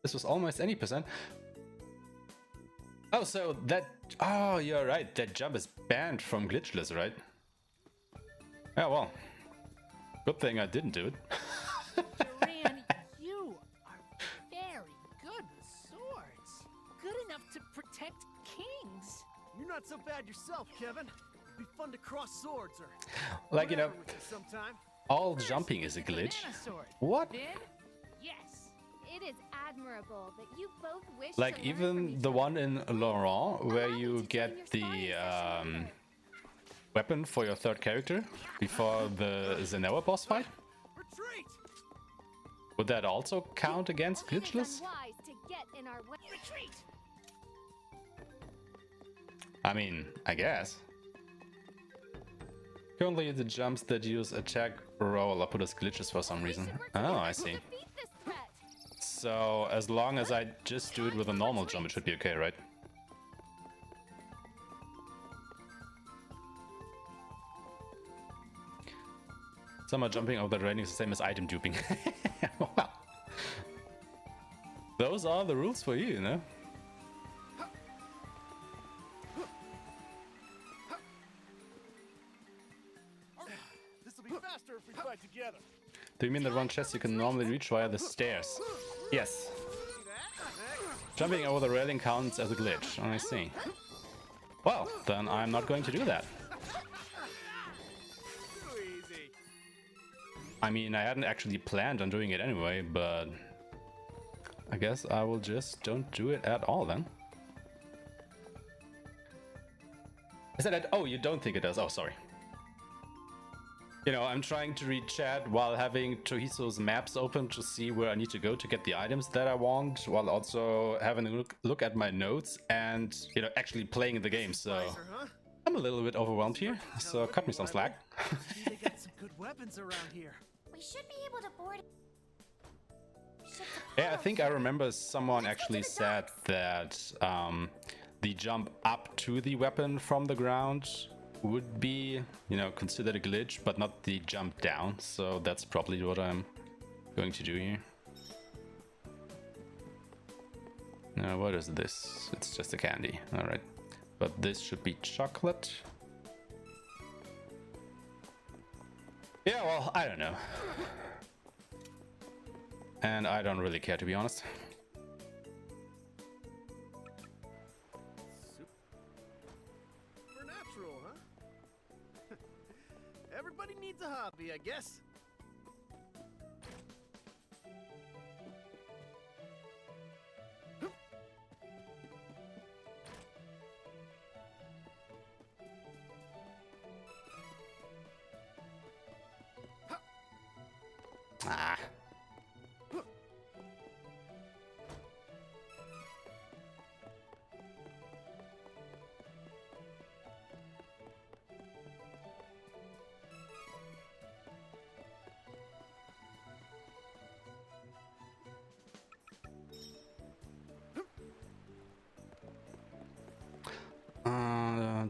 This was almost any percent. Oh, so that... Oh, you're right. That jump is banned from Glitchless, right? Yeah, well. Good thing I didn't do it. Duran, you are very good with You're not so bad yourself, Kevin. It'd be fun to cross swords or Like, you know, whatever with you sometime. all jumping is a glitch. Banana sword. What? Then, yes. It is admirable that you both wish Like to learn from even each the other. one in Laurent, where Allow me you to join get your the sparring session later. weapon for your third character before the Zenoa boss fight. Retreat! Would that also count against It is Glitchless? unwise to get in our way. Retreat. I mean, I guess. Currently, the jumps that use attack, roll, are put as glitches for some reason. Oh, I see. Defeat this threat. So, as long as I just do it with a normal jump, it should be okay, right? Some are jumping over the railing is the same as item duping. Wow. Those are the rules for you, you know? This'll be faster if we fight together. Do you mean that one chest you can normally reach via the stairs? Yes. Jumping over the railing counts as a glitch. I see. Well, then I'm not going to do that. Too easy. I mean, I hadn't actually planned on doing it anyway, but I guess I will just don't do it at all then. I said that. Oh, you don't think it does? Oh, sorry. You know, I'm trying to read chat while having Tohiso's maps open to see where I need to go to get the items that I want, while also having a look at my notes and, you know, actually playing the game. So Wiser, huh? I'm a little bit overwhelmed here, so cut me some slack. See, they got some good weapons around here. We should be able to board. Yeah, I think I remember someone actually said that the jump up to the weapon from the ground would be, you know, considered a glitch, but not the jump down. So that's probably what I'm going to do here. Now, what is this? It's just a candy. All right, but this should be chocolate. Yeah, well, I don't know. And I don't really care, to be honest. Supernatural, huh? Everybody needs a hobby, I guess. Ah.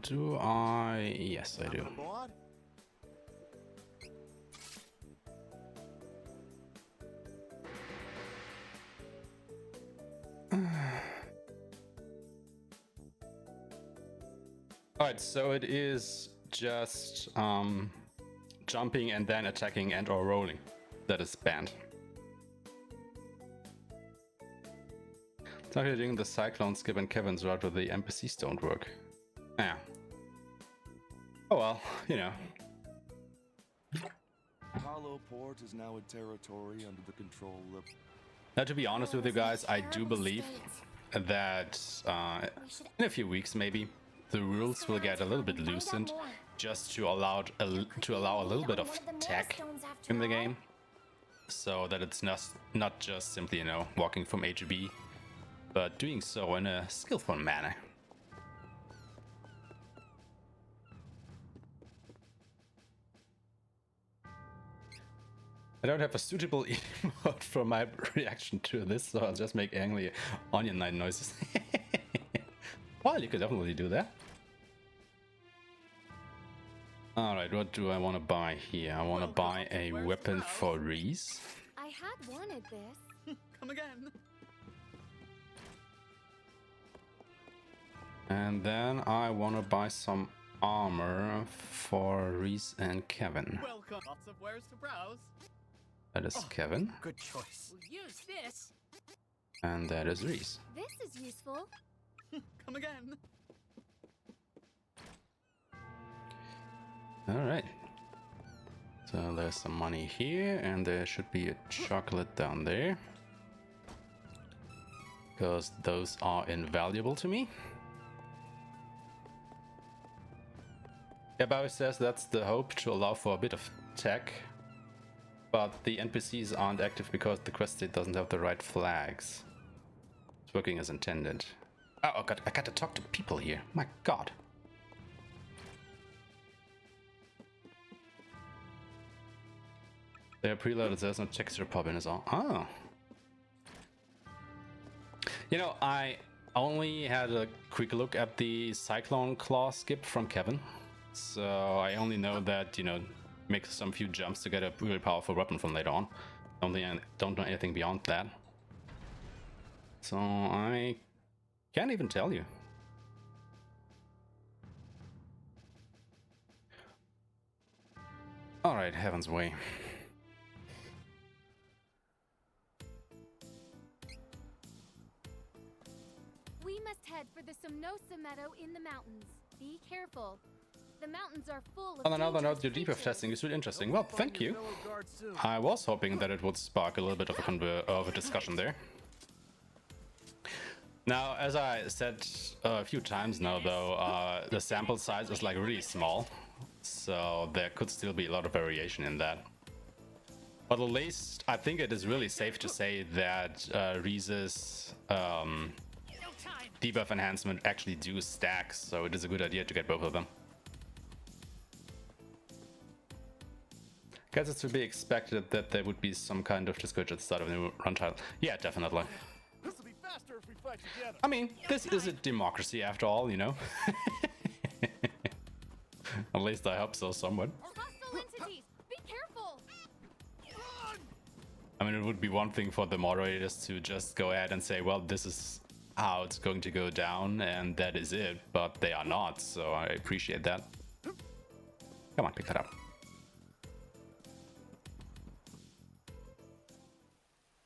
Do I? Yes, I do. Board? Alright, so it is just jumping and then attacking and or rolling that is banned. Targeting the Cyclone, Skip and Kevin's route with the NPCs don't work. Yeah. Oh well, you know. Hollow Port is now a territory under the control of... Now, to be honest with you guys, I do believe that in a few weeks maybe the rules will get a little bit loosened, just to allow a little bit of tech in the game, so that it's not just simply, you know, walking from A to B, but doing so in a skillful manner. I don't have a suitable emote for my reaction to this, so I'll just make angry onion knife noises. Well, you could definitely do that. Alright, what do I want to buy here? I want to buy a weapon for Reese. I had wanted this. Come again. And then I want to buy some armor for Reese and Kevin. Welcome. Lots of wares to browse. That is Kevin. Good choice. We'll use this. And that is Reese. This is useful. Come again. Alright. So there's some money here, and there should be a chocolate down there. Because those are invaluable to me. Yabao says that's the hope, to allow for a bit of tech. But the NPCs aren't active because the quest state doesn't have the right flags. It's working as intended. Oh god, I gotta talk to people here. My god. They're preloaded, there's no texture pop in as well. Oh. You know, I only had a quick look at the Cyclone Claw skip from Kevin. So I only know that, you know, make some few jumps to get a really powerful weapon from later on. Don't know anything beyond that. So I can't even tell you. Alright, Heaven's Way. We must head for the Somnosa Meadow in the mountains. Be careful. The mountains are full of On another note, your debuff testing is really interesting. Well, thank you. I was hoping that it would spark a little bit of a discussion there. Now, as I said a few times now, though, the sample size is like really small, so there could still be a lot of variation in that. But at least I think it is really safe to say that Reese's debuff enhancement actually do stack, so it is a good idea to get both of them. Guess it's to be expected that there would be some kind of discourage at the start of a new run title. Yeah, definitely. This'll be faster if we fight together. I mean, this is a democracy after all, you know? At least I hope so, somewhat. hostile entities. Be careful. I mean, it would be one thing for the moderators to just go ahead and say, well, this is how it's going to go down, and that is it. But they are not, so I appreciate that. Come on, pick that up.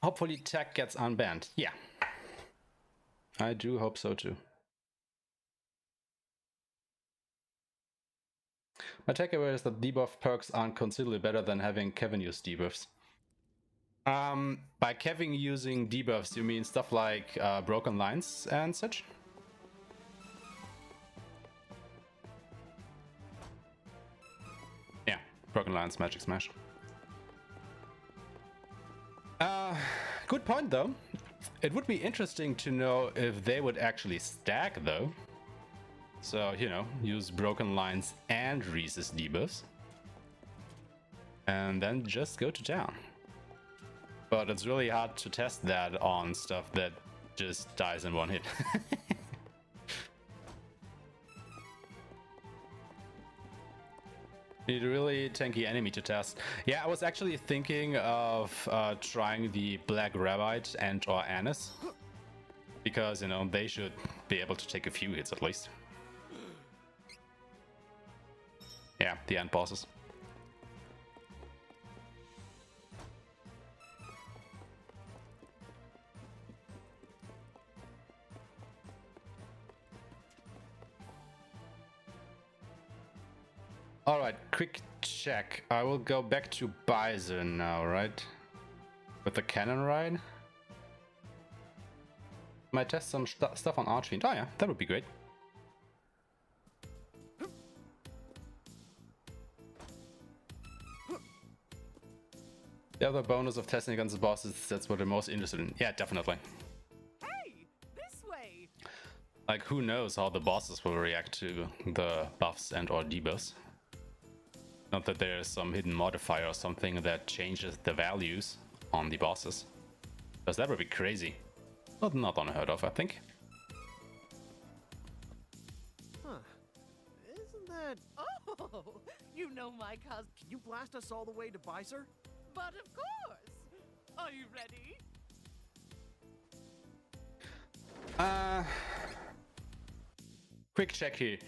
Hopefully tech gets unbanned. Yeah. I do hope so too. My takeaway is that debuff perks aren't considerably better than having Kevin use debuffs. By Kevin using debuffs, you mean stuff like broken lines and such? Yeah, broken lines, magic smash. Good point though. It would be interesting to know if they would actually stack though. So, you know, use broken lines and Reese's debuffs. And then just go to town. But it's really hard to test that on stuff that just dies in one hit. Need a really tanky enemy to test. Yeah, I was actually thinking of trying the Black Rabbite and or Anise. Because, you know, they should be able to take a few hits at least. Yeah, the end bosses. Alright, quick check. I will go back to Bison now, right? With the cannon ride? Might test some stuff on Archfiend. Oh yeah, that would be great. The other bonus of testing against the bosses, that's what I'm most interested in. Yeah, definitely. Hey, this way. Like, who knows how the bosses will react to the buffs and or debuffs. Not that there's some hidden modifier or something that changes the values on the bosses. Because that would be crazy. But not unheard of, I think. Huh. Isn't that... Oh, you know my cousin. Can you blast us all the way to Bison? But of course. Are you ready? Quick check here.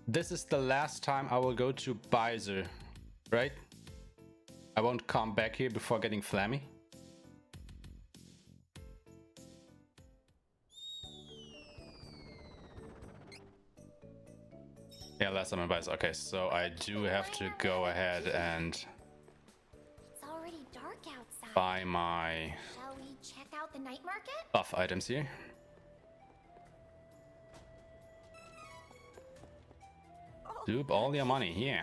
This is the last time I will go to Bison, right? I won't come back here before getting flammy. Yeah, last time I buy this. Okay, so I do have to go ahead and It's already dark outside. buy my Shall we check out the night market? buff items here. Dupe all your money here.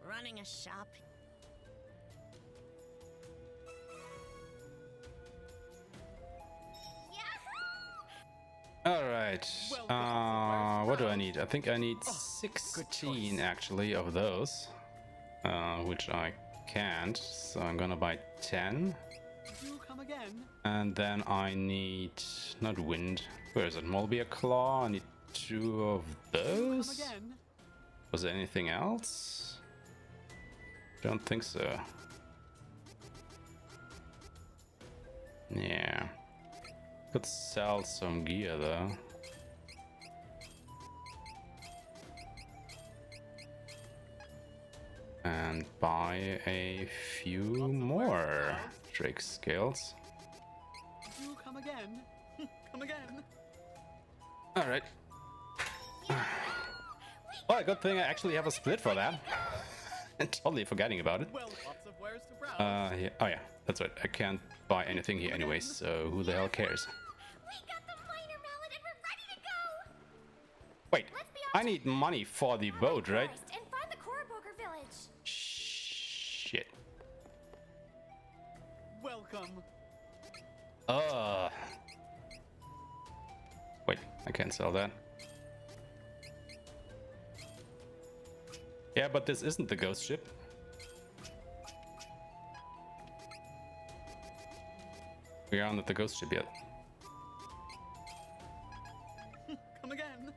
Running a shop. Alright, what do I need? I think I need 16 actually of those, which I can't, so I'm gonna buy 10. Do come again. And then I need, not wind, where is it? Molbear Claw, I need 2 of those? Was there anything else? Don't think so. Yeah. Could sell some gear though. And buy a few more Drake scales. Do come again. Come again. Alright. Well, good thing I actually have a split for that. And totally forgetting about it. Well, lots of wares to browse. Yeah. Oh yeah, that's right. I can't buy anything here anyway, so who the hell cares? We got the miner mallet and we're ready to go. Wait, I need money for the boat, right? And find the Koroboker village. Shit. Welcome. Wait, I can't sell that. Yeah, but this isn't the ghost ship. We aren't at the ghost ship yet. Come again.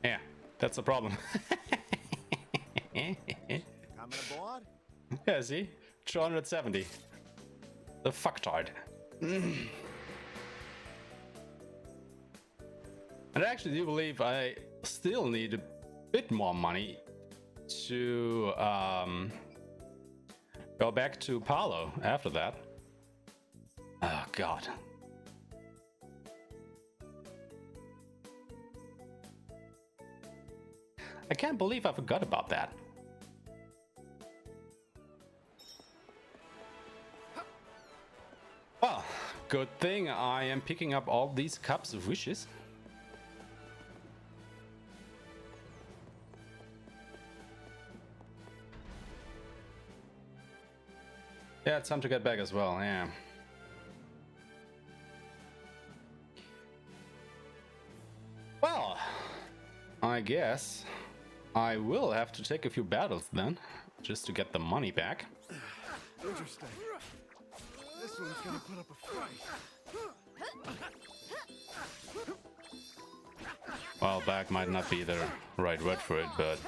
Yeah, that's the problem. Coming aboard? Yeah, see? 270. The fucktard. And I actually do believe I still need a bit more money to go back to Palo after that. Oh god. I can't believe I forgot about that. Well, good thing I am picking up all these cups of wishes. Yeah, it's time to get back as well, yeah. Well, I guess I will have to take a few battles then, just to get the money back. Interesting. This one's gonna put up a fight. Well, back might not be the right word for it, but...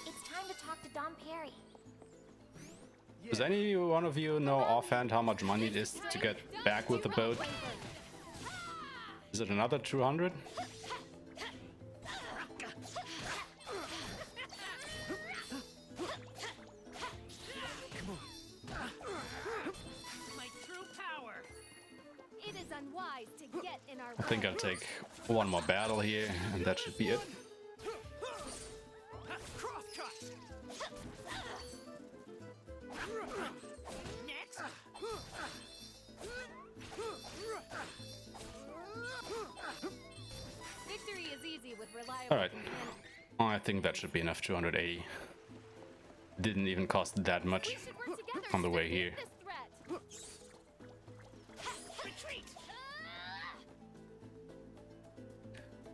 It's time to talk to Dom Perry. Does any one of you know offhand how much money it is to get back with the boat? Is it another 200? My true power. It is unwise to get in our I think I'll take one more battle here, and that should be it. Next. Victory is easy with reliable. Alright, I think that should be enough, 280. Didn't even cost that much on the way here.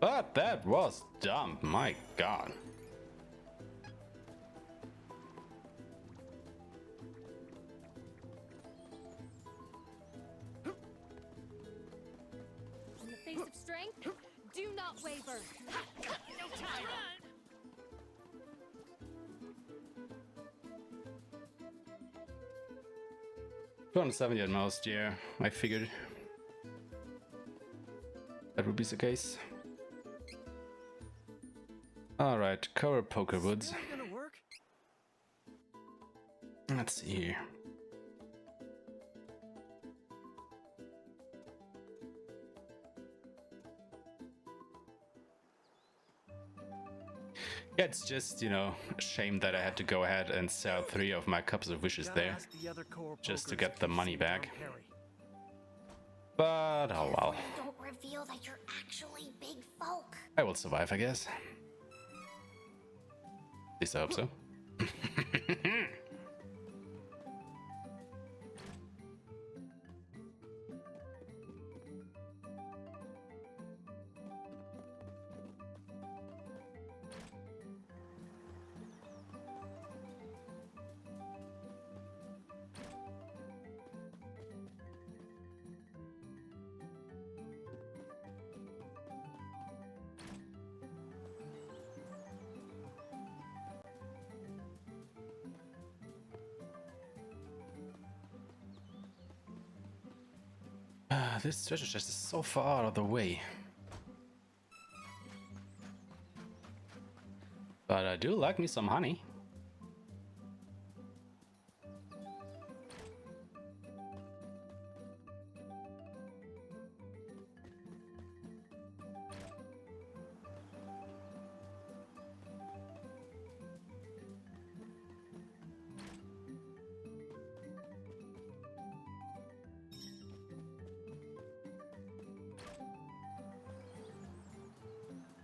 But that was dumb, my god. In the face of strength, do not waver. No time. Run. 270 at most, yeah, I figured that would be the case. Alright, cover poker woods. Let's see here. Yeah, it's just, you know, a shame that I had to go ahead and sell 3 of my Cups of Wishes there, just to get the money back. But, oh well. Don't reveal that you're actually big folk. I will survive, I guess. At least I hope so. This treasure chest is so far out of the way. But I do like me some honey.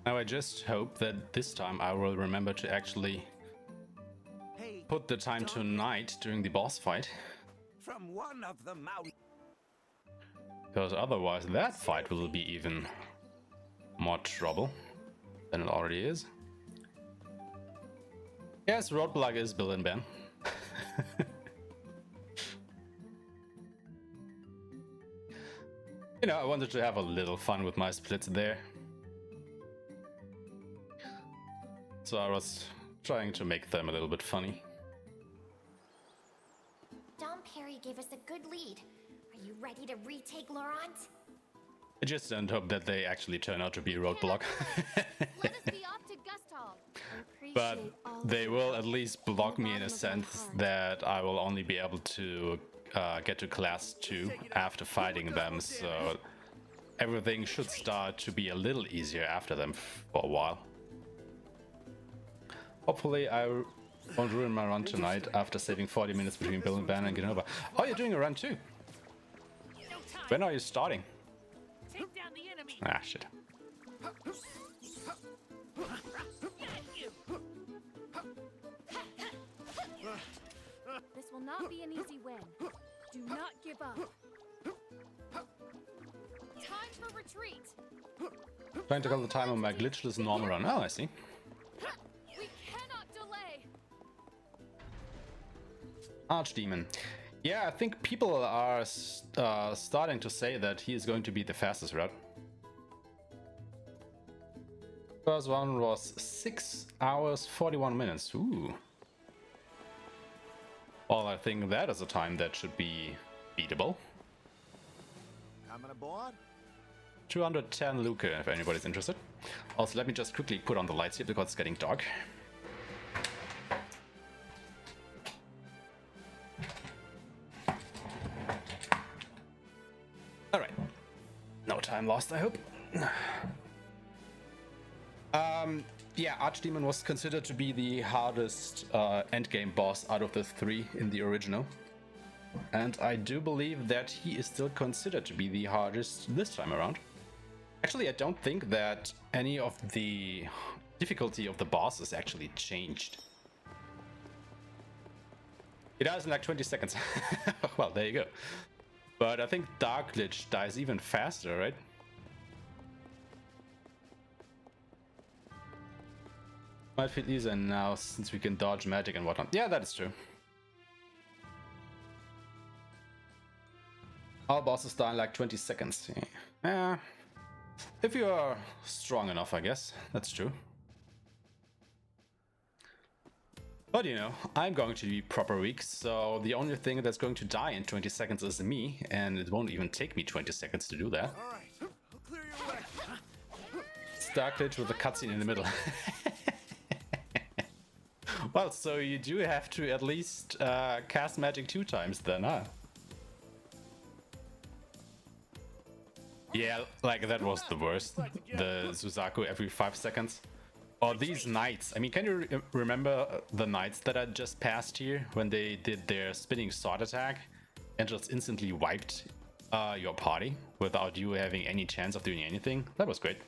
Now I just hope that this time I will remember to actually put the time to night during the boss fight. From one of the mountains. Because otherwise that fight will be even more trouble than it already is. Yes, roadblock is Bill and Ben. You know, I wanted to have a little fun with my splits there. So I was trying to make them a little bit funny. Dom Perry gave us a good lead. Are you ready to retake Laurent? I just don't hope that they actually turn out to be a roadblock. Let us be off to Gusthall. But they will at least block me in a sense that I will only be able to get to class 2 after fighting them, so everything should start to be a little easier after them for a while. Hopefully I won't ruin my run tonight after saving 40 minutes between Bill and Ben and Genova. Oh, you're doing a run too? When are you starting? Take down the enemy. Ah, shit. This will not be an easy win. Do not give up. Time for retreat. Trying to call the time on my glitchless normal run. Oh, I see. We cannot delay. Archdemon. Yeah, I think people are starting to say that he is going to be the fastest route. First one was 6 hours 41 minutes. Ooh. Well, I think that is a time that should be beatable. Coming aboard? 210 Luca, if anybody's interested. Also, let me just quickly put on the lights here because it's getting dark. Alright. No time lost, I hope. Yeah, Archdemon was considered to be the hardest endgame boss out of the 3 in the original. And I do believe that he is still considered to be the hardest this time around. Actually, I don't think that any of the difficulty of the bosses actually changed. It dies in like 20 seconds. Well, there you go. But I think Dark Glitch dies even faster, right? Might feel easier now since we can dodge magic and whatnot. Yeah, that is true. All bosses die in like 20 seconds. Yeah. If you are strong enough, I guess. That's true. But you know, I'm going to be proper weak, so the only thing that's going to die in 20 seconds is me, and it won't even take me 20 seconds to do that. Alright, I'll clear your way. It's Dark Glitch with a cutscene in the middle. Well, so you do have to at least cast magic 2 times then, huh? Yeah, like that was the worst. The Suzaku every 5 seconds. Oh, these knights. I mean, can you remember the knights that I just passed here when they did their spinning sword attack and just instantly wiped your party without you having any chance of doing anything? That was great.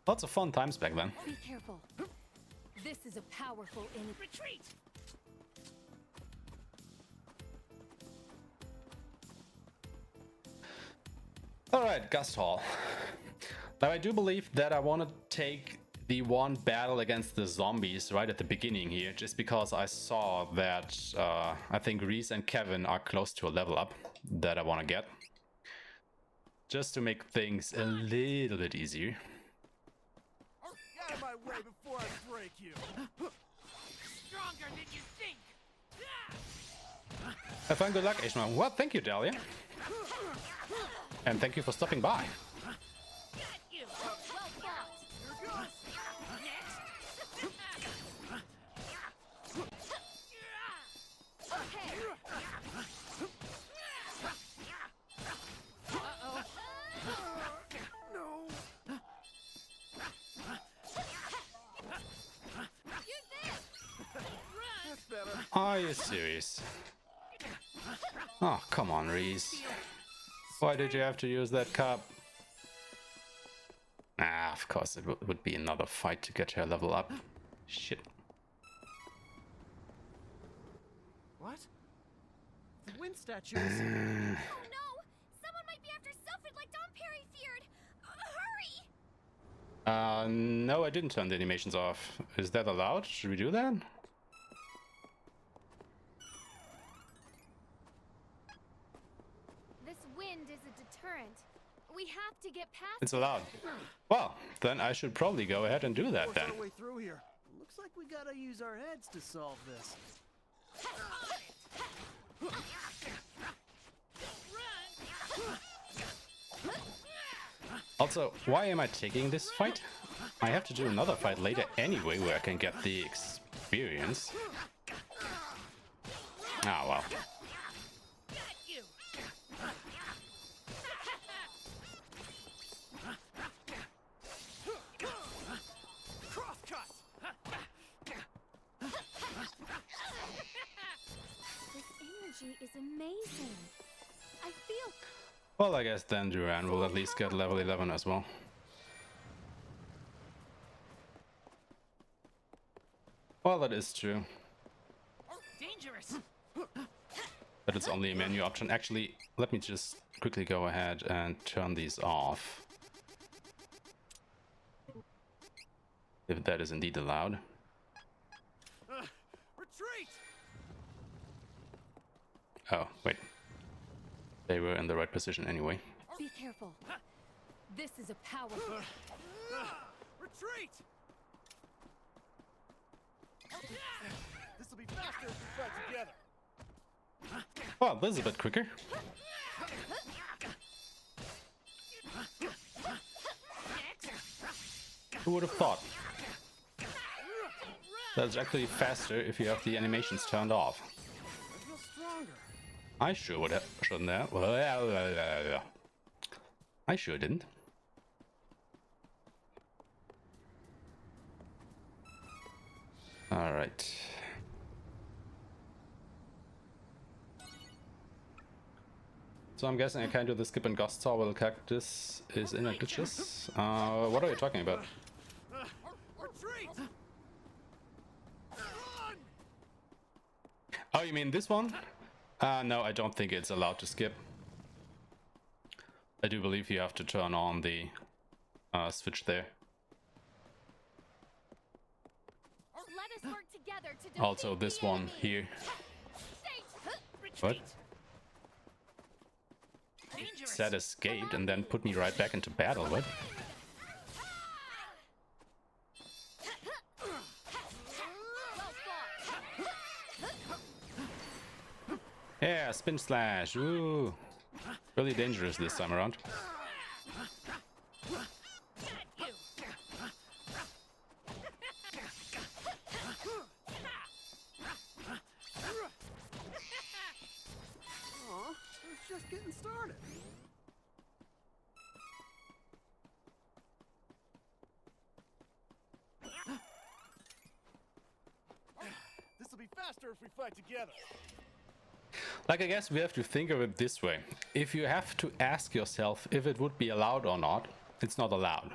Lots of fun times back then. Be careful. This is a powerful retreat. Alright, Gust Hall. Now I do believe that I want to take the one battle against the zombies right at the beginning here, just because I saw that I think Reese and Kevin are close to a level up that I want to get. Just to make things a little bit easier. Get out of my way before I break you! Stronger than you think! Have fun, good luck, Aeshmah. Well, thank you, Dahlia. And thank you for stopping by. Are you serious? Oh, come on, Reese. Why did you have to use that cup? Ah, of course it would be another fight to get her level up. Shit. What? The wind statue is... Oh no! Someone might be after Selfrid like Dom Perry feared! Hurry! No, I didn't turn the animations off. Is that allowed? Should we do that? This wind is a deterrent. We have to get past. It's allowed. Well, then I should probably go ahead and do that Force then. our way through here. Looks like we gotta use our heads to solve this. Also, why am I taking this fight? I have to do another fight later anyway where I can get the experience. Ah, well. Is amazing. I feel. Well, I guess then Duran will at least get level 11 as well. Well, that is true. Dangerous. But it's only a menu option. Actually, let me just quickly go ahead and turn these off. If that is indeed allowed. Retreat! Oh, wait. They were in the right position anyway. Be careful. This is a powerful. Retreat! This will be faster if we fight together. Well, this is a bit quicker. Who would have thought? That's actually faster if you have the animations turned off. I feel stronger. I sure would have, shouldn't have. I sure didn't. All right. So I'm guessing I can't do the skip and ghost saw while cactus is in a glitchless. What are you talking about? Retreat! Oh, you mean this one? No, I don't think it's allowed to skip. I do believe you have to turn on the switch there. Let us work together to defeat Also, this the one enemy. here. What? Said escaped and then put me right back into battle. What? Yeah, spin slash. Ooh. Really dangerous this time around. Aw, it's just getting started. faster if we fight together. Like, I guess we have to think of it this way. If you have to ask yourself if it would be allowed or not, it's not allowed.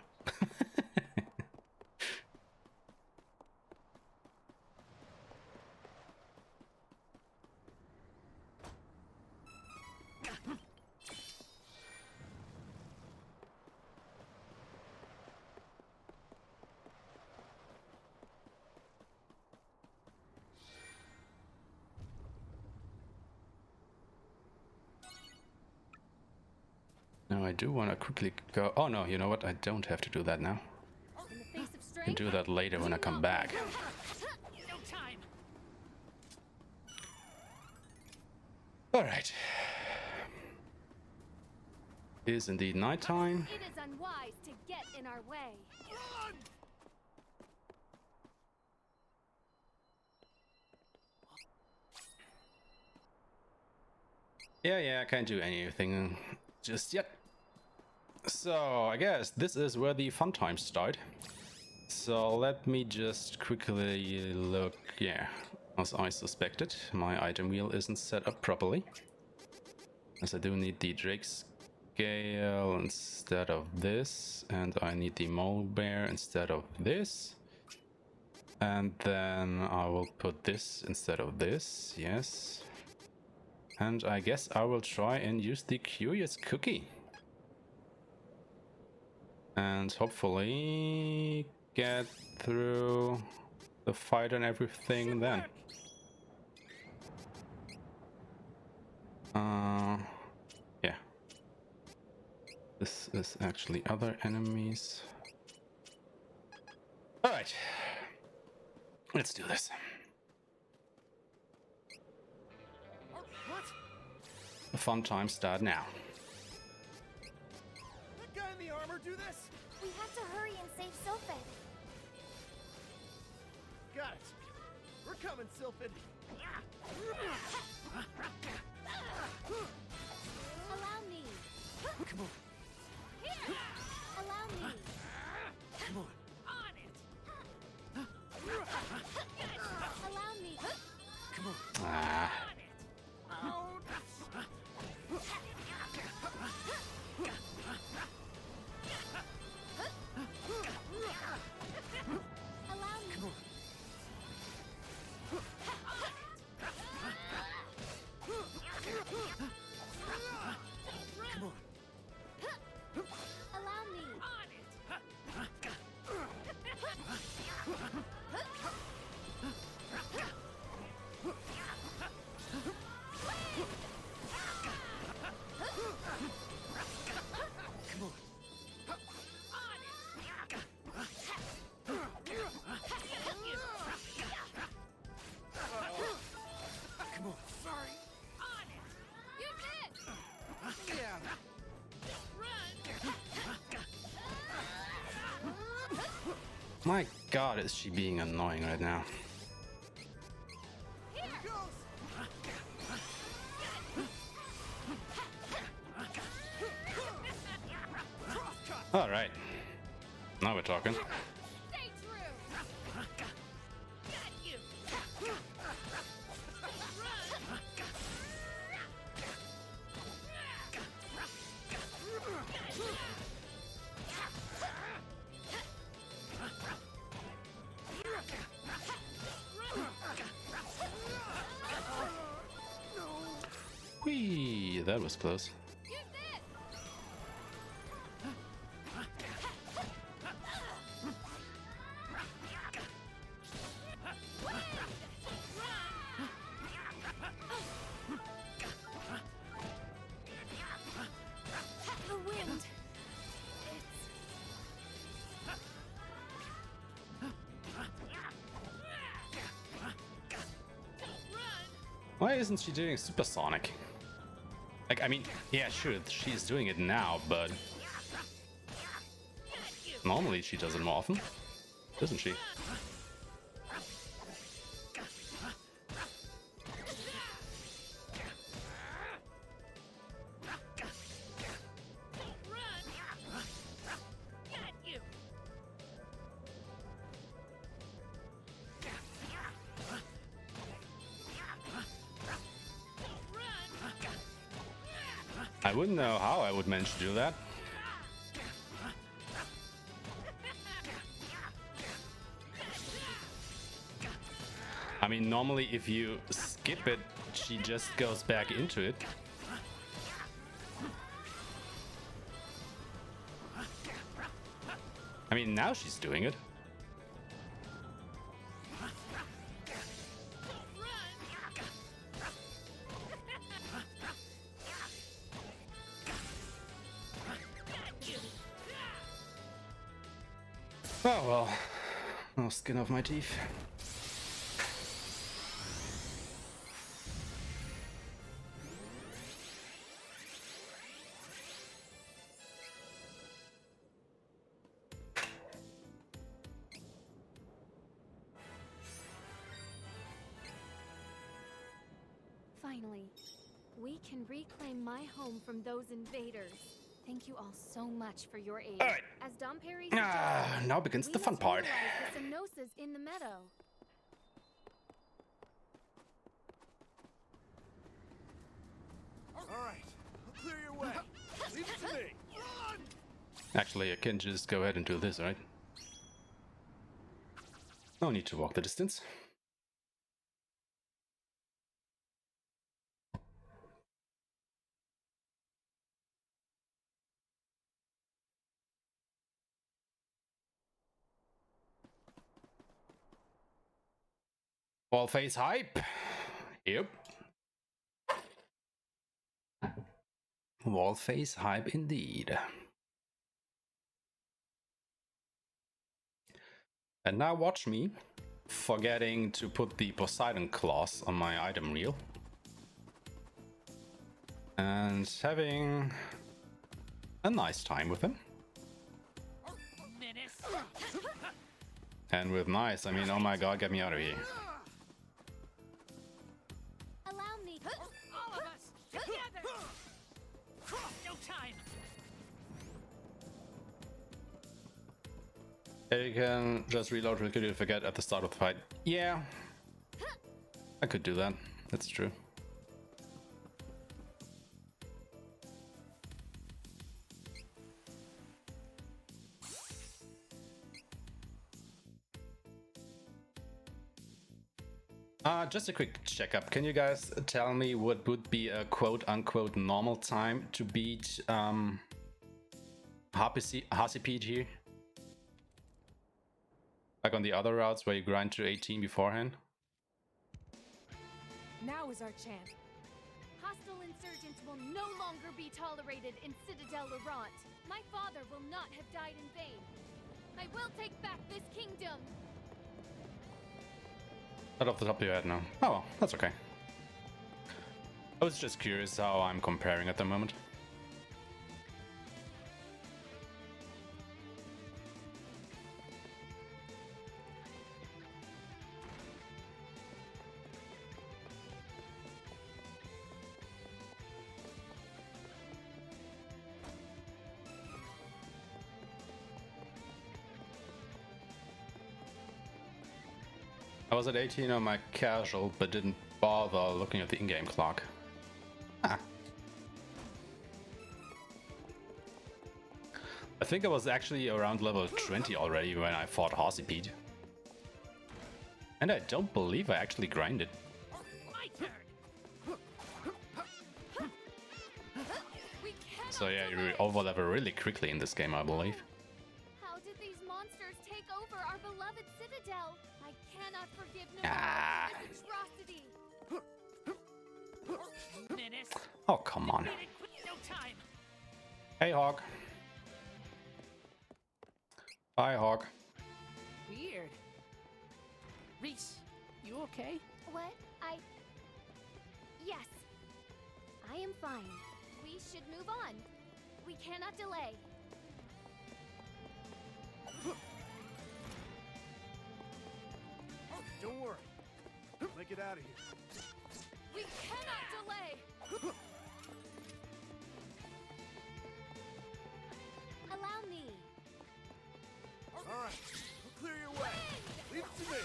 Now I do want to quickly go... Oh no, you know what? I don't have to do that now. In the face of I strength, can do that later when I come back. No time. Alright. It is indeed nighttime. it is unwise to get in our way. Yeah, I can't do anything just yet. So, I guess this is where the fun times start. So, let me just quickly look. Yeah, as I suspected, my item wheel isn't set up properly. As I do need the Drake scale instead of this, and I need the mole bear instead of this. And then I will put this instead of this, yes. And I guess I will try and use the curious cookie. And hopefully get through the fight and everything then. Yeah. This is actually other enemies. Alright. Let's do this. The fun times start now. That guy in the armor do this? We have to hurry and save Sylphid. Got it. We're coming, Sylphid. Allow me. Come on. Here. Allow me. Come on. On it. Allow me. Come on. Ah. Allow me. Come on. Come on. Allow me. On it. Come on. Come on. Sorry. On it. You missed. Yeah. My god, is she being annoying right now. Here it goes. Alright. Now we're talking. Stay true. Got you. Whee! That was close. Use this. The wind. Why isn't she doing supersonic? Like, I mean, yeah, sure, she's doing it now, but normally she does it more often, doesn't she? I wouldn't know how I would manage to do that. I mean, normally if you skip it, she just goes back into it. I mean, now she's doing it. Oh well, no skin off my teeth. Finally, we can reclaim my home from those invaders. Thank you all so much for your aid. All right. As Dom Perry Now begins the fun part. The Samnosas in the meadow. All right, I'll clear your way. Leave it to me. Run! Actually, I can just go ahead and do this, right? No need to walk the distance. Wall face hype. Yep. Wall face hype indeed. And now watch me forgetting to put the Poseidon claws on my item reel. And having a nice time with him. And with nice, I mean, oh my god, get me out of here. Allow me. All of us together. No time. You can just reload real quick if you forget at the start of the fight. Yeah, I could do that. That's true. Just a quick checkup. Can you guys tell me what would be a quote-unquote normal time to beat Hasipede here? Like on the other routes where you grind to 18 beforehand? Now is our chance. Hostile insurgents will no longer be tolerated in Citadel Laurent. My father will not have died in vain. I will take back this kingdom. Not off the top of your head now. Oh well, that's okay. I was just curious how I'm comparing at the moment. I was at 18 on my casual, but didn't bother looking at the in-game clock. Ah. I think I was actually around level 20 already when I fought Hasipede. And I don't believe I actually grinded. My turn. So yeah, you overlevel really quickly in this game, I believe. How did these monsters take over our beloved Citadel? I cannot forgive no Ah. more this atrocity. Menace. Oh, come on. No time. Hey, Hawk. Bye, Hawk. Weird. Reese, you okay? What? Yes. I am fine. We should move on. We cannot delay. Don't worry. Make it out of here. We cannot delay! Allow me. All right, I'll clear your way. Leave it to me.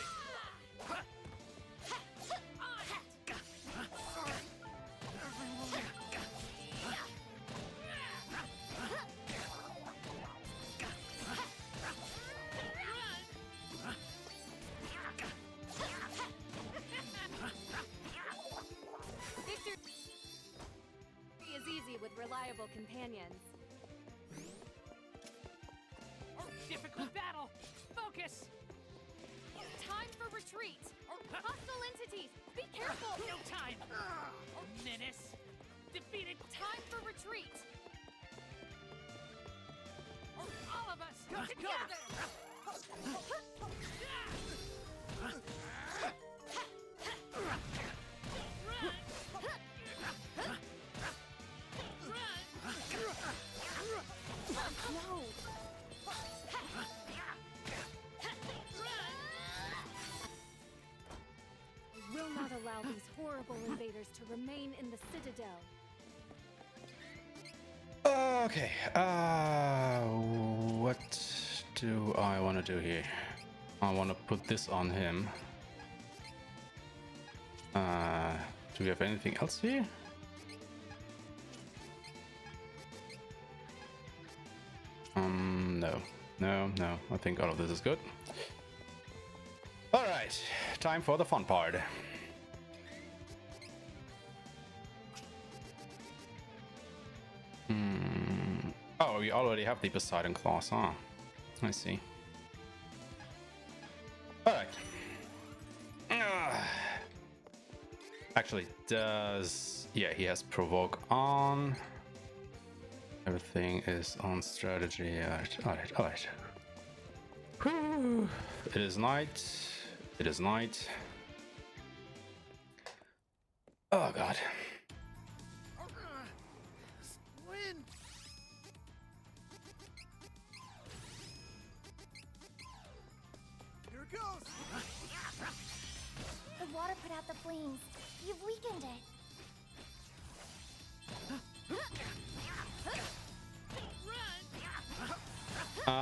reliable companions. Difficult battle! Focus! Time for retreat! Hostile entities! Be careful! No time! Menace! Defeated! Time for retreat! All of us! Together! No! I will not allow these horrible invaders to remain in the Citadel. Okay, what do I want to do here? I want to put this on him. Do we have anything else here? No. I think all of this is good. All right, time for the fun part. Oh, we already have the Poseidon class, huh? I see. All right. Actually, yeah, he has provoke on. Everything is on strategy. All right. Whew. It is night. Oh god. Win. Here it goes. The water put out the flames. You've weakened it.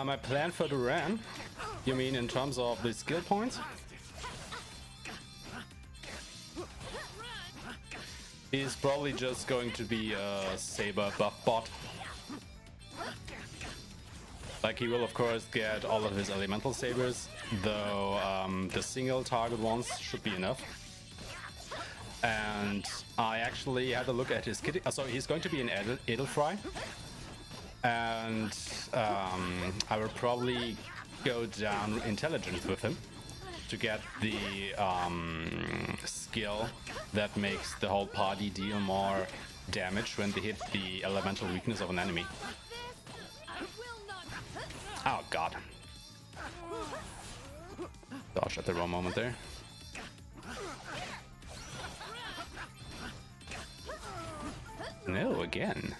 My plan for the run? You mean in terms of the skill points? He's probably just going to be a saber buff bot. Like, he will of course get all of his elemental sabers, though the single target ones should be enough. And I actually had a look at his kit. So he's going to be an Edelfry. And I will probably go down intelligence with him to get the skill that makes the whole party deal more damage when they hit the elemental weakness of an enemy. Oh god. Dodge at the wrong moment there. No, again.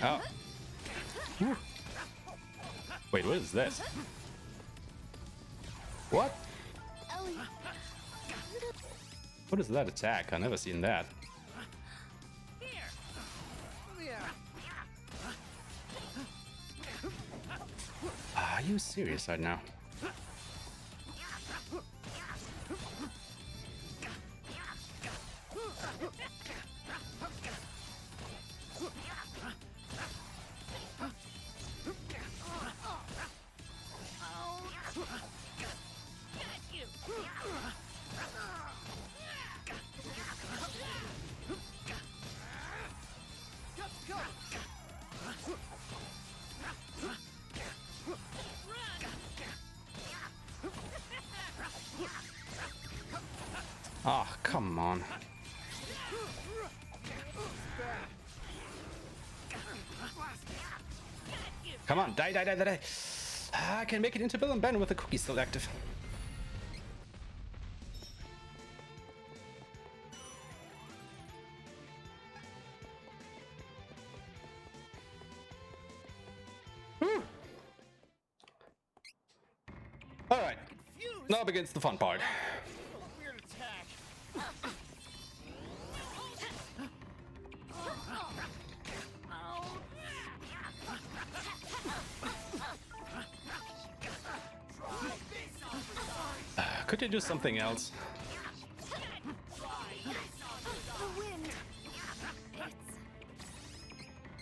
Oh. Whew. Wait, what is this? What? What is that attack? I've never seen that. Are you serious right now? Ah, oh, come on. Come on, die. I can make it into Bill and Ben with the cookie still active. Alright, now begins the fun part. Weird attack. Could you do something else? The wind. It's...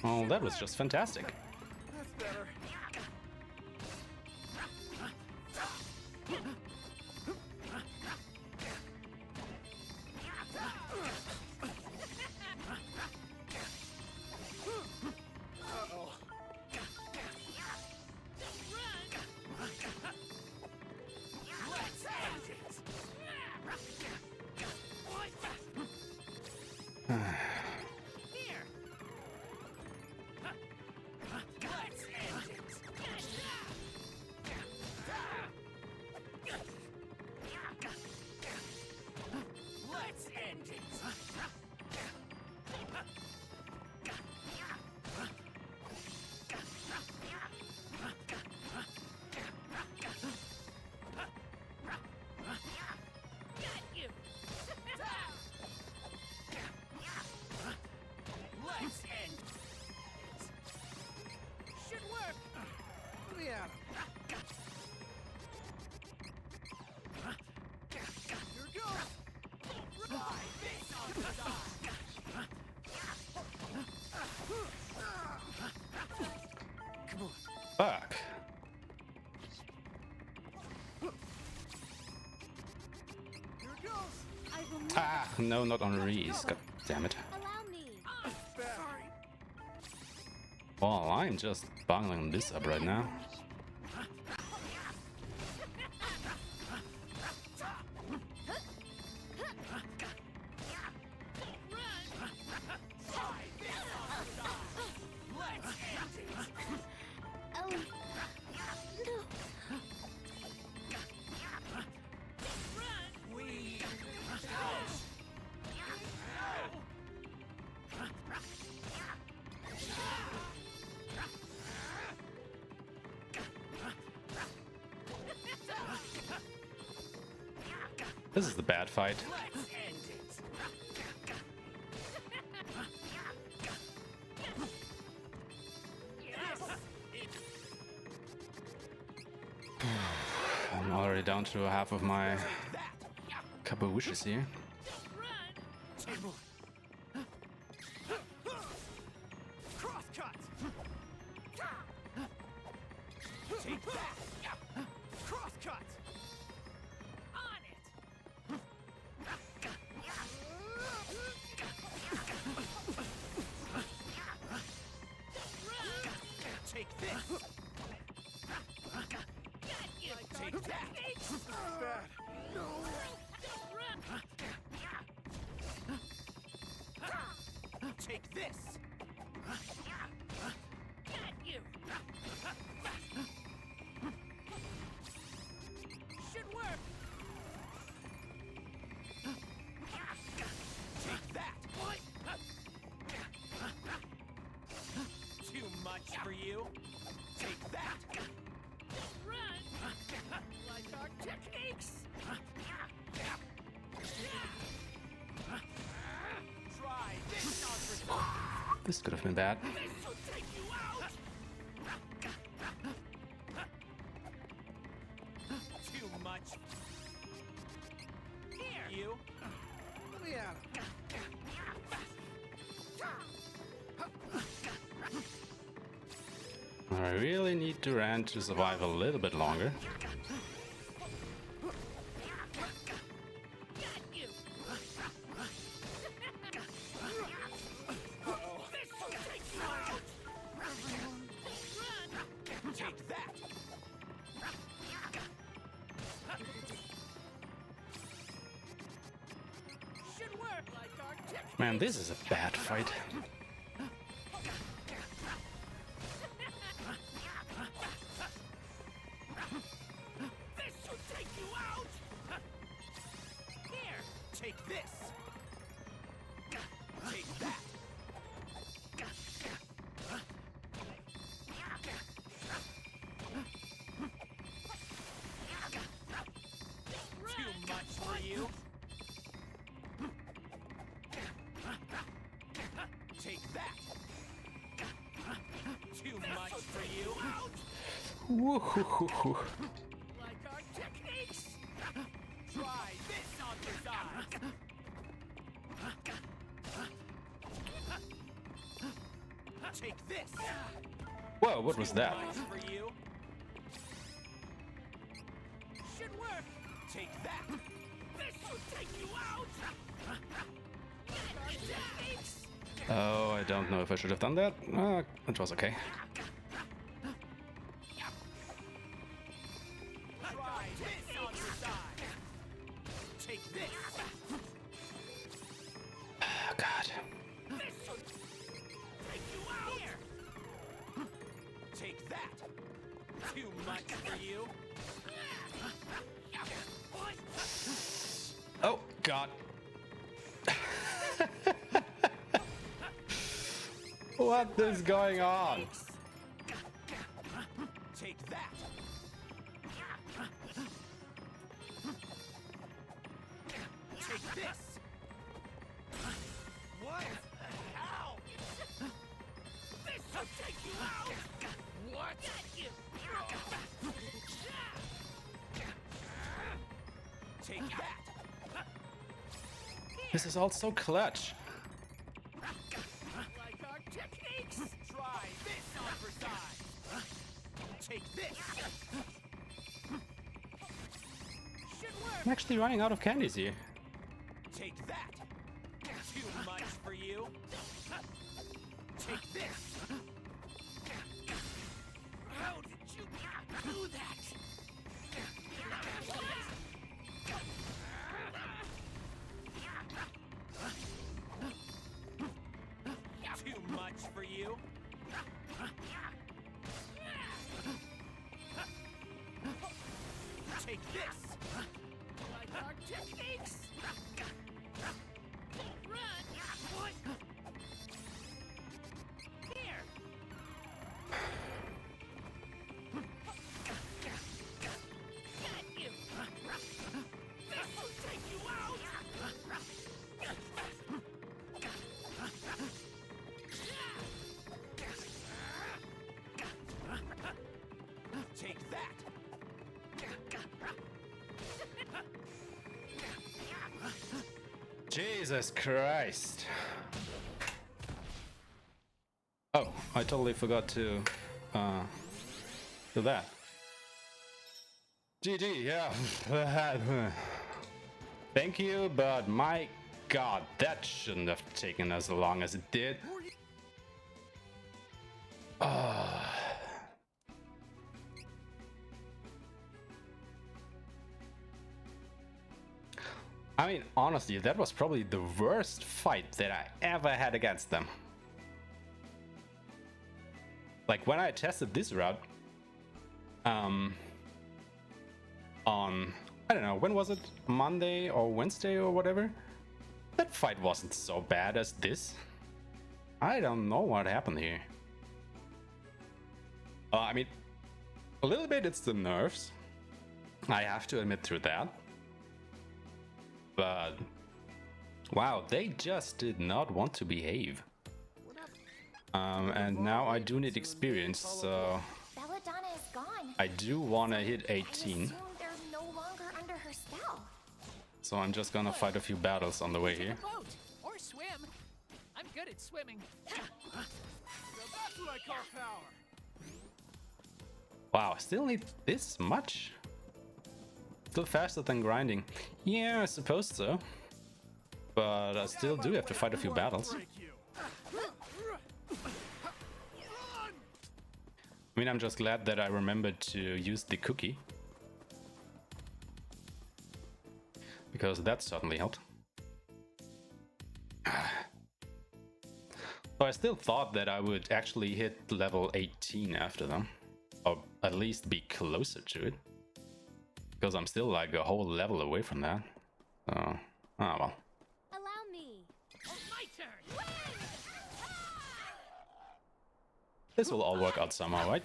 Oh, that was just fantastic. That's better. Fuck. Ah, no, not on Reese. God damn it. Well, I'm just bungling this up right now. This is the bad fight. I'm already down to half of my cup of wishes here. Take this! Got you! Should work! Take that! Too much for you? Take that! Run! Like our techniques! Try this on. This could have been bad. This'll take you out. Too much. Here, you. Let me at him. I really need Durant to survive a little bit longer. Man, this is a bad fight. This'll take you out. Here, take this. Take that. Too much for you. Take that. Too much for you. Woo-hoo-hoo-hoo. Like our techniques. Take this. Whoa, what was that? For you. Should work. Take that. This should take you out. Oh, I don't know if I should have done that. It was okay. Try this on your side. Take this. Oh, God. This should take you out. Here. Take that. Too much for you. Oh, God. What is going on? Take that. Take this. What? Ow! This should take you out. What? Got you. Take that. This is all so clutch. Like our techniques. Try this on for size. Take this. Should work. I'm actually running out of candies here. Take that. Too much for you. Take this. How did you do that? Too much for you. Take this. Like our techniques. Run. What? Here. Got you. This will take you out. Take that. Jesus Christ. Oh, I totally forgot to do that. GG, yeah. Thank you, but my God, that shouldn't have taken as long as it did. I mean, honestly, that was probably the worst fight that I ever had against them. Like, when I tested this route, on, I don't know, when was it? Monday or Wednesday or whatever? That fight wasn't so bad as this. I don't know what happened here. I mean, a little bit it's the nerfs. I have to admit to that. But wow, they just did not want to behave. And now I do need experience, so Belladonna is gone. I do want to hit 18. I assume they're no longer under her spell. So I'm just gonna fight a few battles on the way here. Boat or swim. I'm good at swimming. So that's what I call power. Wow, I still need this much? Still faster than grinding. Yeah, I suppose so. But I still do have to fight a few battles. I mean, I'm just glad that I remembered to use the cookie. Because that certainly helped. So I still thought that I would actually hit level 18 after them. Or at least be closer to it. Because I'm still like a whole level away from that. So, oh well. Allow me. My turn. This will all work out somehow, right?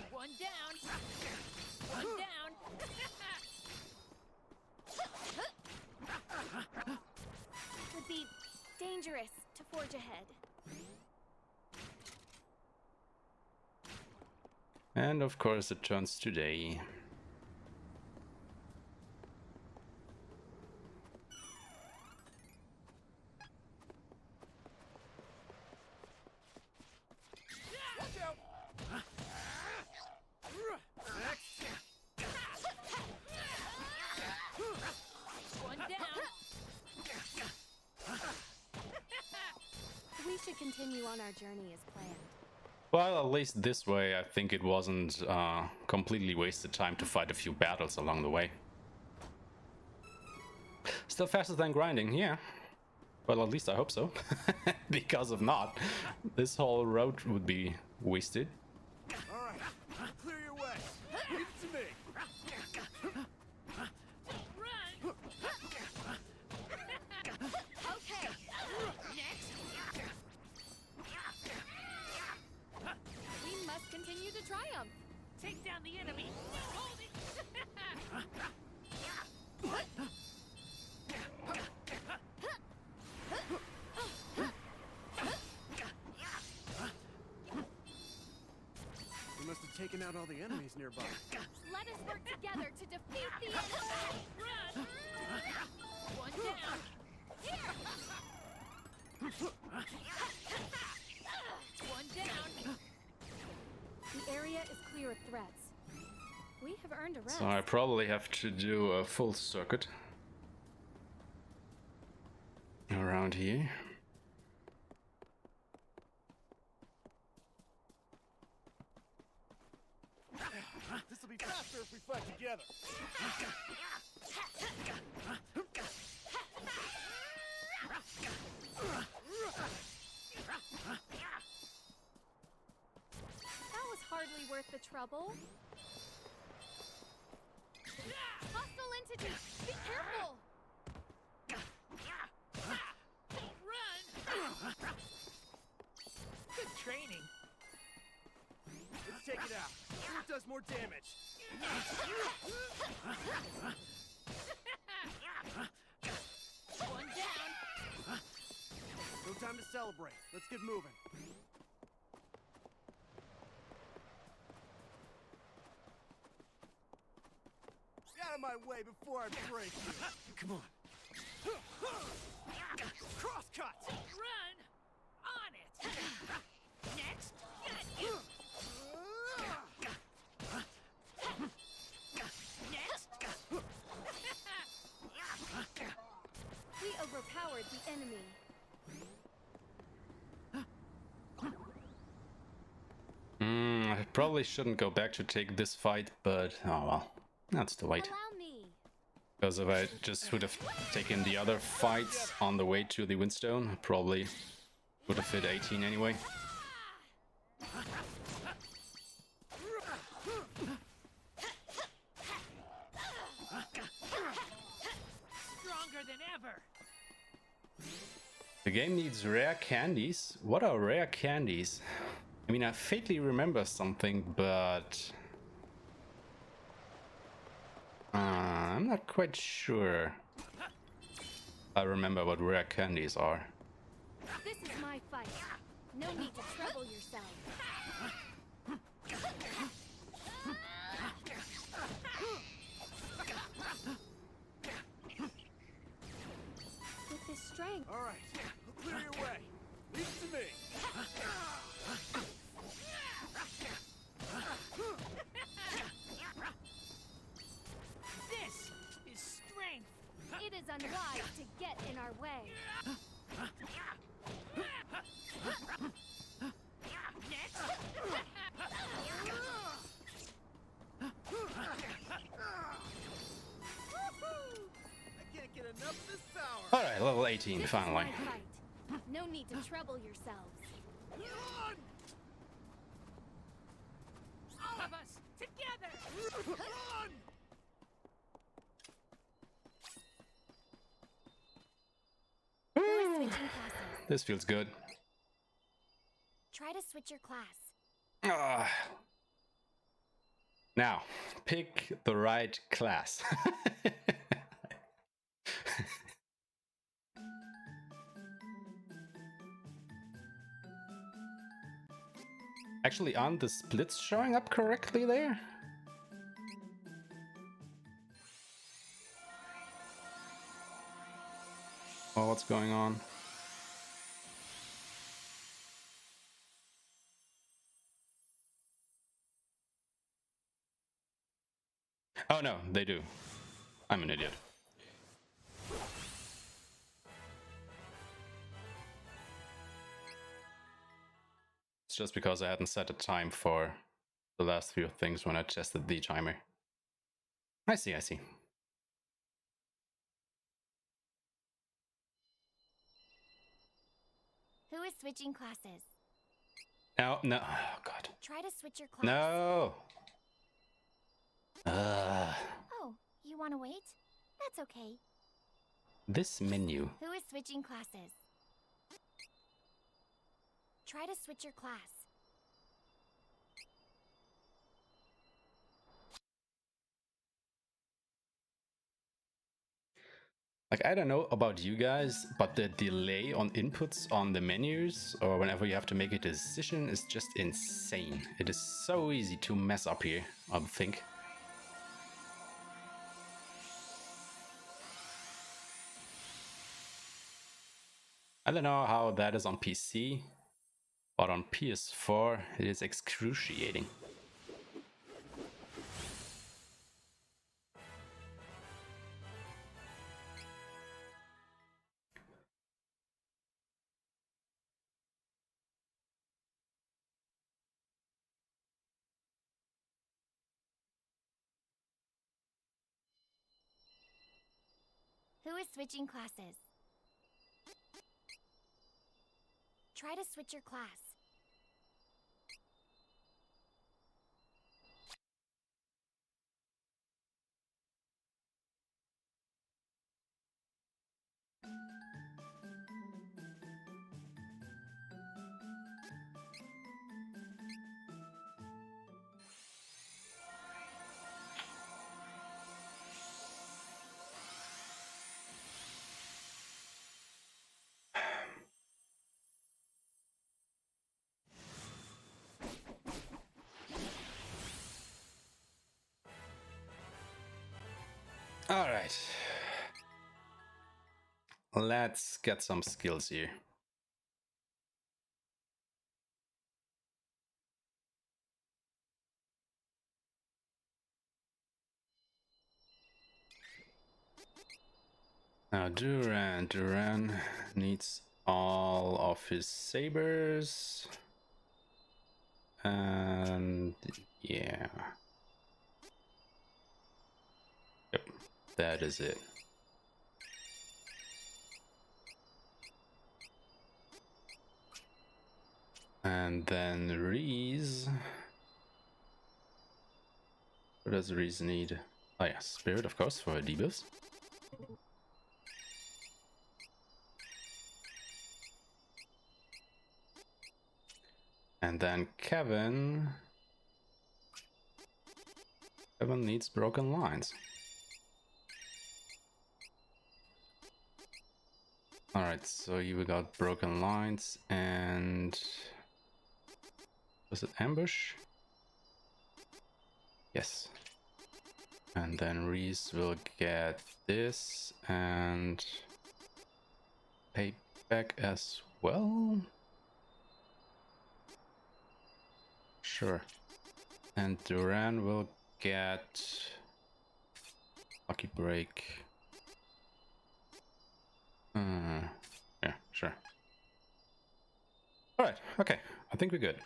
One down. One down. Would be dangerous to forge ahead. And of course it turns to day. One down. We should continue on our journey as planned. Well, at least this way I think it wasn't completely wasted time to fight a few battles along the way. Still faster than grinding, yeah. Well, at least I hope so. Because if not, this whole road would be wasted. Alright, clear your way. Leave it to me. Run. Okay. Next. We must continue to triumph. Take down the enemy. Hold it. We must have taken out all the enemies nearby. Let us work together to defeat the enemy. Run. One down. Here. One down. The area is clear of threats. We have earned a rest. So I probably have to do a full circuit around here. This'll be faster if we fight together. That was hardly worth the trouble. Hostile entity! Be careful! Run. Good training. Let's take it out. Who does more damage? One down. No time to celebrate. Let's get moving. Get out of my way before I break you. Come on. Cross cut. Run. On it. Next. Get you. Next. We overpowered the enemy. I probably shouldn't go back to take this fight, but oh well, that's too late. Allow me. Because if I just would have taken the other fights on the way to the Windstone, I probably would have hit 18 anyway. Stronger than ever. The game needs rare candies. What are rare candies? I mean, I vaguely remember something, but I'm not quite sure I remember what rare candies are. This is my fight. No need to trouble yourself. With this strength. All right, clear your way. Leave it to me. This is strength. It is unwise to get in our way. Next. I can't get enough of this power. Alright, level 18, This finally. is my fight. No need to trouble yourselves. Run! All of us together. Run! We're switching classes. This feels good. Try to switch your class. Now, pick the right class. Actually, aren't the splits showing up correctly there? Oh, what's going on? Oh no, they do. I'm an idiot. It's just because I hadn't set a time for the last few things when I tested the timer. I see, I see. Who is switching classes? No, no, oh god. Try to switch your class. No! Oh, you want to wait? That's okay. This menu. Who is switching classes? Try to switch your class. Like, I don't know about you guys, but the delay on inputs on the menus, or whenever you have to make a decision, is just insane. It is so easy to mess up here, I think. I don't know how that is on PC, but on PS4 it is excruciating. Who is switching classes? Try to switch your class. All right. Let's get some skills here. Now Duran needs all of his sabers. And yeah. Yep, that is it. And then Reese. What does Reese need? Oh yeah, Spirit, of course, for debuffs. And then Kevin needs broken lines. Alright, so you got broken lines and... was it ambush? Yes. And then Reese will get this and payback as well? Sure. And Duran will get lucky break. Yeah, sure. Alright, okay. I think we're good.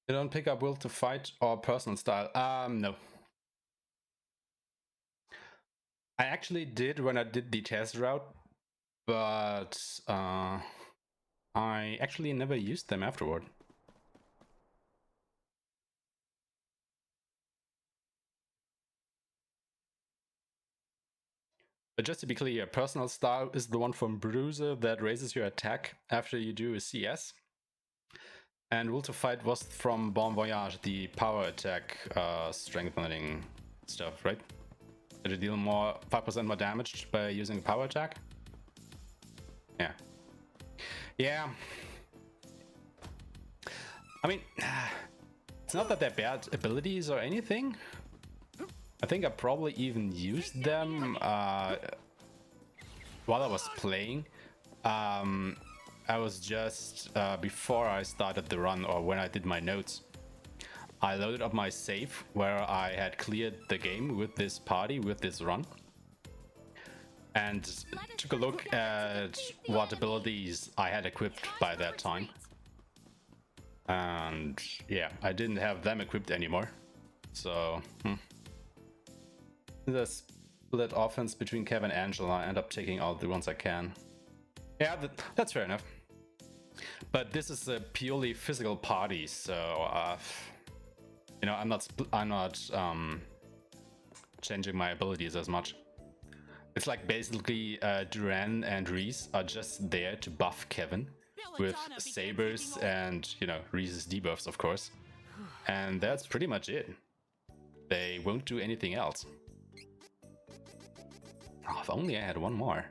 You don't pick up will to fight or personal style? No. I actually did when I did the test route, but I actually never used them afterward. But just to be clear, personal style is the one from Bruiser that raises your attack after you do a CS. And Will to Fight was from Bon Voyage, the power attack strengthening stuff, right? Did it deal more 5% more damage by using a power attack? Yeah. Yeah. I mean, it's not that they're bad abilities or anything. I think I probably even used them while I was playing. I was just before I started the run, or when I did my notes, I loaded up my save where I had cleared the game with this party, with this run, and took a look at what abilities I had equipped by that time. And yeah, I didn't have them equipped anymore. So the split offense between Kev and Angela, I end up taking all the ones I can. Yeah, that's fair enough. But this is a purely physical party, so you know, I'm not changing my abilities as much. It's like basically Duran and Reese are just there to buff Kevin with sabers and, you know, Reese's debuffs, of course. And that's pretty much it. They won't do anything else. Oh, if only I had one more.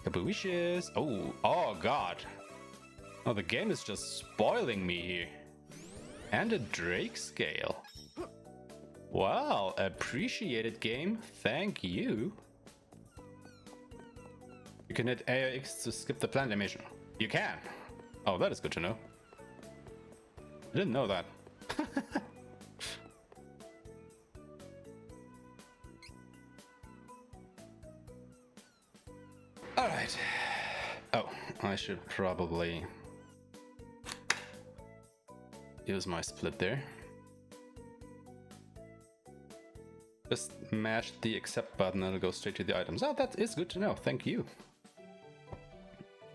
Caboocious. Oh god. Oh, the game is just spoiling me here. And a Drake scale. Well, appreciated, game. Thank you. You can hit AX to skip the plant animation. You can. Oh, that is good to know. I didn't know that. Alright. Oh, I should probably use my split there. Just mash the accept button and it'll go straight to the items. Oh, that is good to know. Thank you.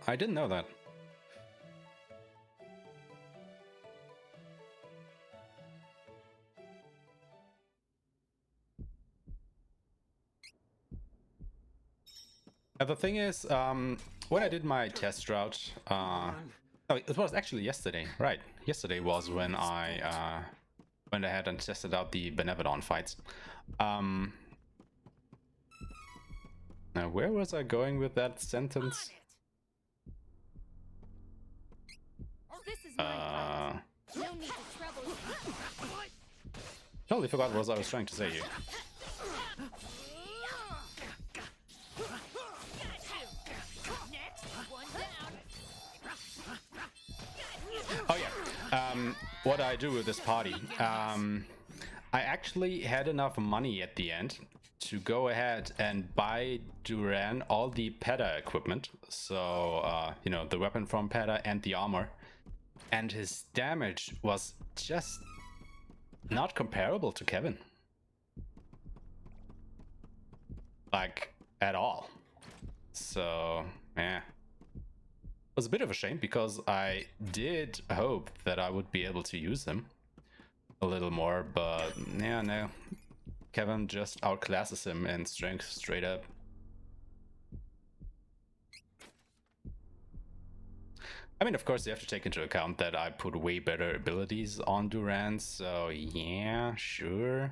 I didn't know that. The thing is, when I did my test route, oh, it was actually yesterday, right? Yesterday was when I went ahead and tested out the Benevodon fights. Now, where was I going with that sentence? This is my no need to trouble. Totally forgot what I was trying to say here. Oh yeah, what I do with this party, I actually had enough money at the end to go ahead and buy Duran all the Peta equipment, so you know, the weapon from Peta and the armor, and his damage was just not comparable to Kevin, like at all. So yeah, it was a bit of a shame because I did hope that I would be able to use him a little more, but yeah, no. Kevin just outclasses him in strength straight up. I mean, of course, you have to take into account that I put way better abilities on Duran, so yeah, sure.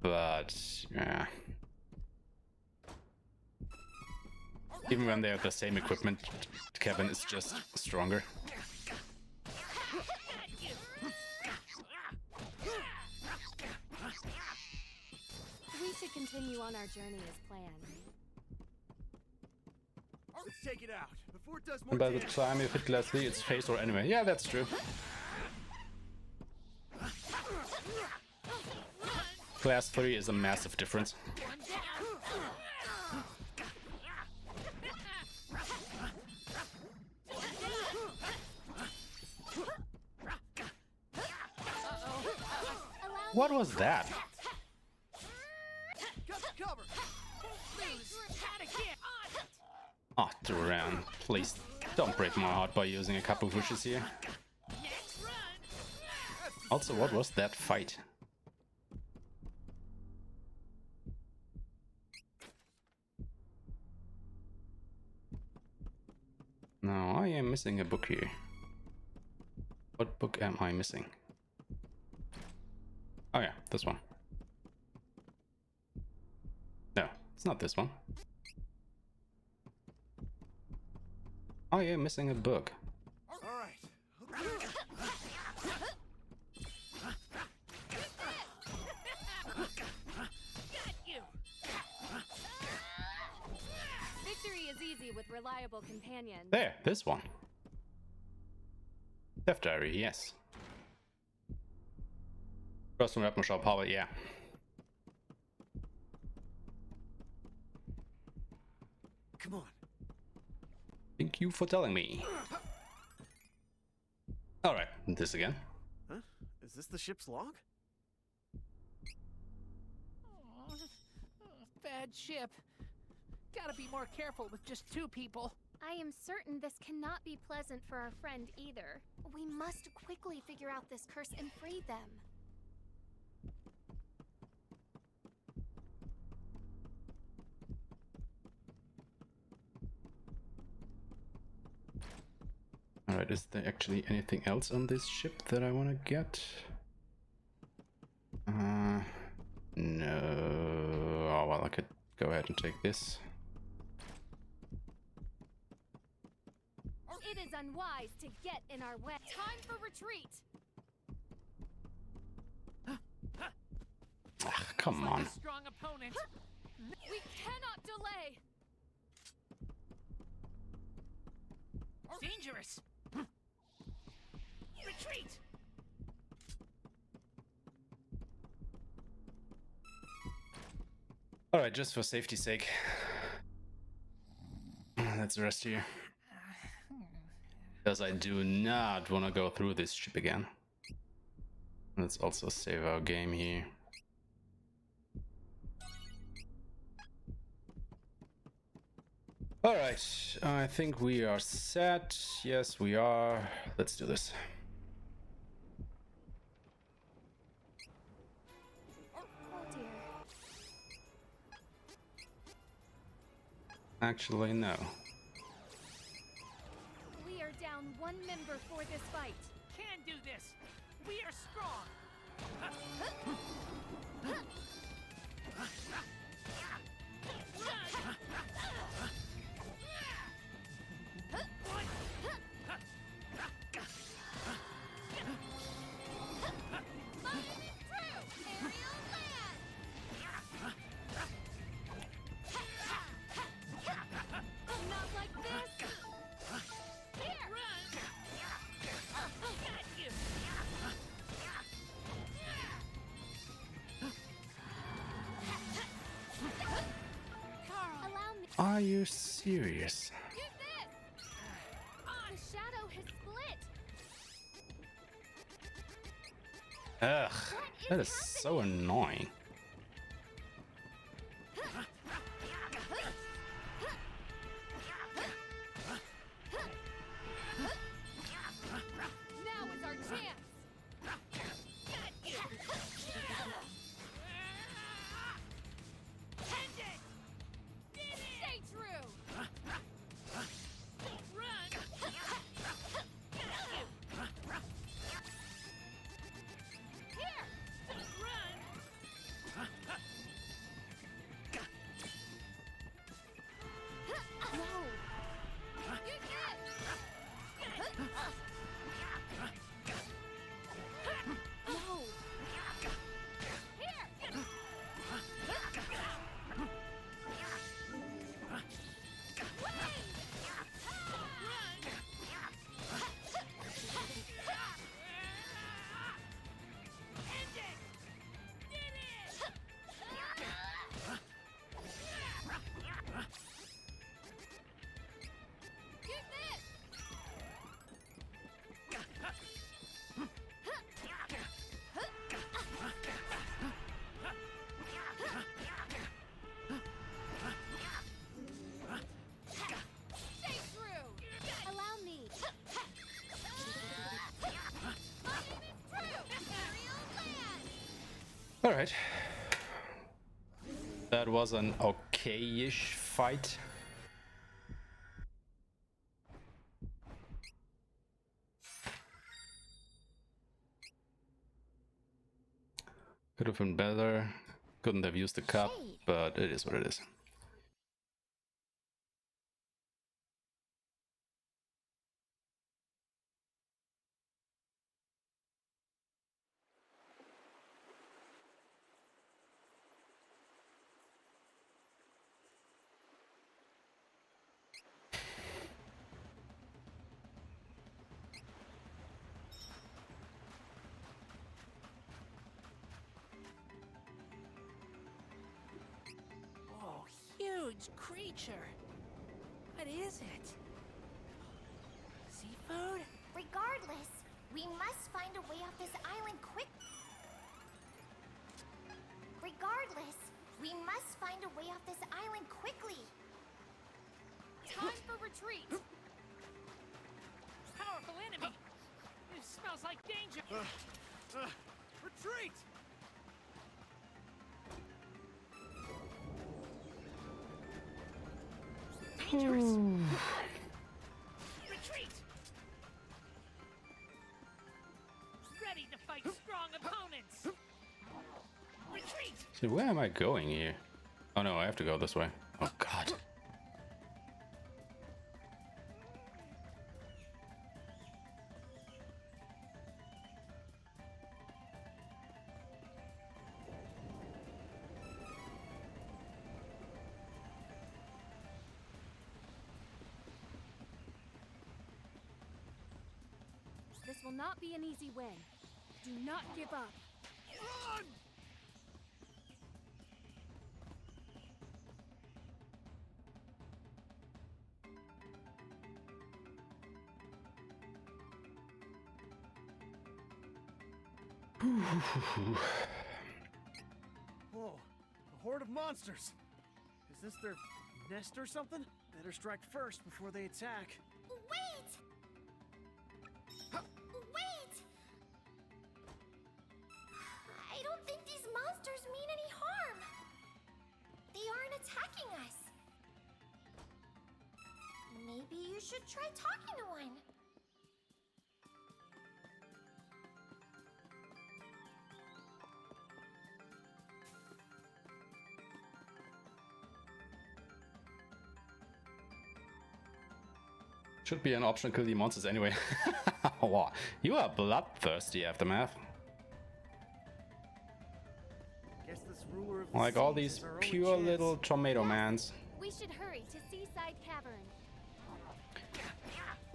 But yeah. Even when they have the same equipment, Kevin is just stronger. We should continue on our journey as planned. Let's take it out before it does more And by the damage. time you hit Leslie, it's face or enemy. Yeah, that's true. Class 3 is a massive difference. What was that? Oh, Duran, please don't break my heart by using a couple of wishes here. Also, what was that fight? No, I am missing a book here. What book am I missing? this one. No, it's not this one. Oh yeah, missing a book. All right. Got you. Victory is easy with reliable companions. There, this one. Theft diary, yes. Custom weapon shop, probably, yeah. Come on. Thank you for telling me. Alright, this again. Huh? Is this the ship's log? Bad ship. Gotta be more careful with just 2 people. I am certain this cannot be pleasant for our friend either. We must quickly figure out this curse and free them. Alright, is there actually anything else on this ship that I want to get? No. Oh, well, I could go ahead and take this. It is unwise to get in our way. Time for retreat. Ah, come on. A strong opponent. We cannot delay. Dangerous. Retreat. Alright, just for safety's sake. Let's rest here. Because I do not want to go through this ship again. Let's also save our game here. Alright, I think we are set. Yes, we are. Let's do this. Oh dear. Actually, no. We are down 1 member for this fight. Can do this. We are strong. Not like this. Here. Got you. Allow me. Are you serious? Use this. The shadow has split. Ugh, that is so annoying. Now is our chance. End it. Stay true. Run. Here. Run. No. Use this. No. Here. Use this. Stay true. Allow me. My name is True. Aerial land. Alright. That was an okay-ish fight. Could have been better. Couldn't have used the cup, but it is what it is. Oh, huge creature. What is it? Seafood? Regardless, we must find a way off this island quick. Regardless, we must find a way off this island quickly. Time for retreat. Powerful enemy. This smells like danger. Retreat! Dangerous. Retreat. Ready to fight strong opponents. Retreat. So where am I going here? Oh no, I have to go this way. Oh god. This will not be an easy win. Do not give up. Run! Whoa, a horde of monsters. Is this their nest or something? Better strike first before they attack. Wait! Wait! I don't think these monsters mean any harm. They aren't attacking us. Maybe you should try talking to one. Should be an option to kill the monsters anyway. Wow, you are bloodthirsty, Aftermath. Guess this ruler of the Like all seas these is our only pure chance. little tomato mans We should hurry to Seaside Cavern.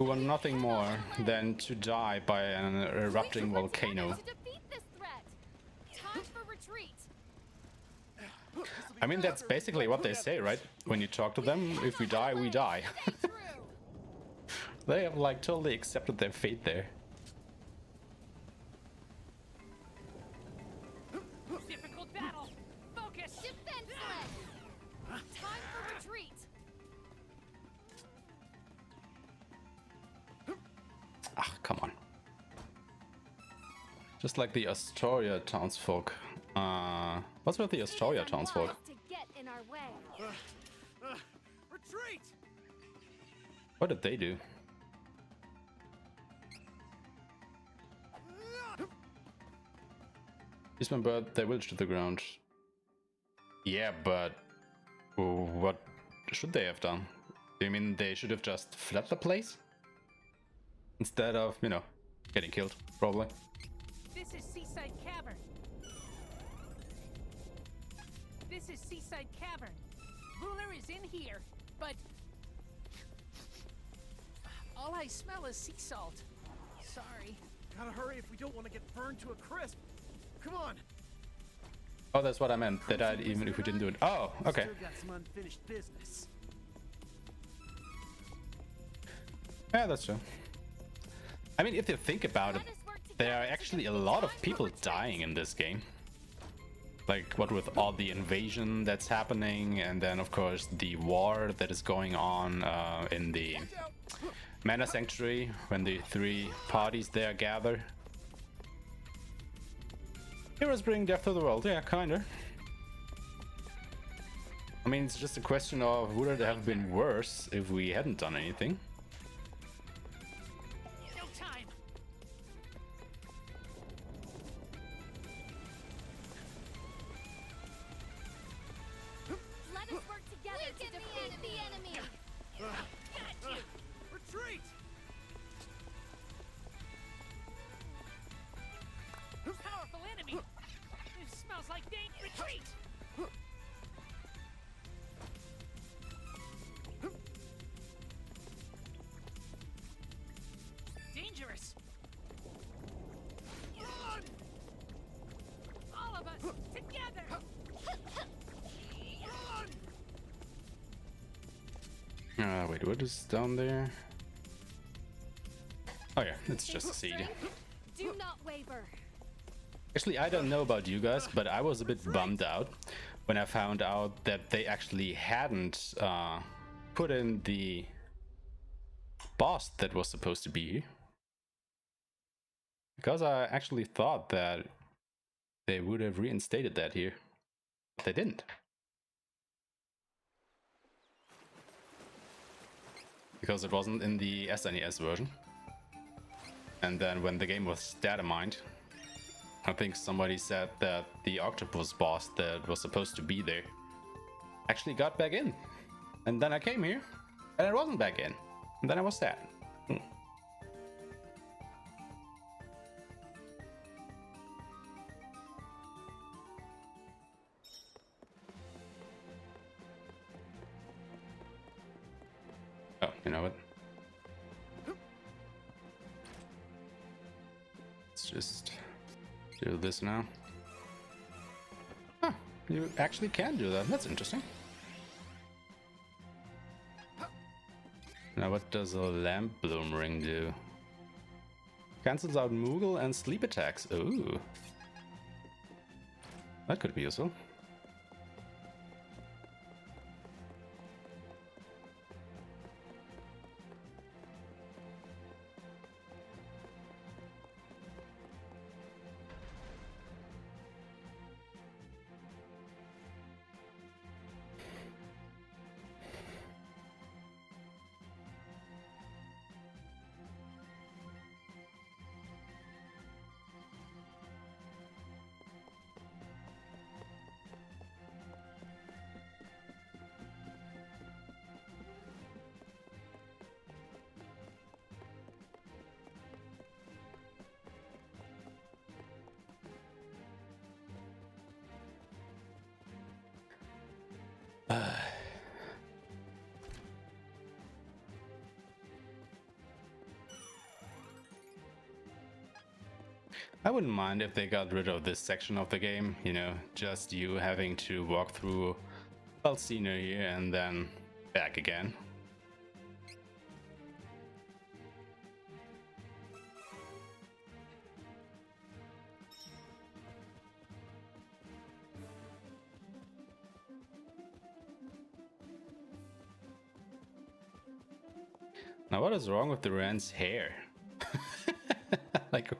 who want nothing more than to die by an erupting volcano. To defeat this threat. Time for retreat. I mean, that's basically what they say, right? When you talk to them, if we die, we die. They have like totally accepted their fate there. Difficult battle. Focus. Defenseless. Time for retreat. Ah, come on. Just like the Astoria townsfolk. What's with the Astoria townsfolk? To get in our way. Retreat! What did they do? Eastman burned their village to the ground. Yeah, but what should they have done? Do you mean they should have just fled the place? Instead of, you know, getting killed, probably. This is Seaside Cavern. This is Seaside Cavern. Ruler is in here, but all I smell is sea salt. Sorry. Gotta hurry if we don't want to get burned to a crisp. Come on. Oh, that's what I meant. They died even if we didn't do it. Oh, okay. Still got some unfinished business. Yeah, that's true. I mean, if you think about it, there are actually a lot of people dying in this game. Like, what with all the invasion that's happening, and then, of course, the war that is going on in the Mana Sanctuary, when the three parties there gather. Heroes bring death to the world, yeah, kinda. I mean, it's just a question of would it have been worse if we hadn't done anything? No time. Wait, what is down there? Oh yeah, it's just a seed. Do not waver. Actually, I don't know about you guys, but I was a bit bummed out when I found out that they actually hadn't put in the boss that was supposed to be here. Because I actually thought that they would have reinstated that here. But they didn't. Because it wasn't in the SNES version. And then when the game was data mined, I think somebody said that the octopus boss that was supposed to be there actually got back in. And then I came here and it wasn't back in. And then I was sad. Oh, you know what? Let's just do this now. Huh, you actually can do that. That's interesting. Now what does a lamp bloom ring do? Cancels out Moogle and sleep attacks. Ooh. That could be useful. I wouldn't mind if they got rid of this section of the game, you know, just you having to walk through Alcina here and then back again. Now what is wrong with the Rand's hair? Like,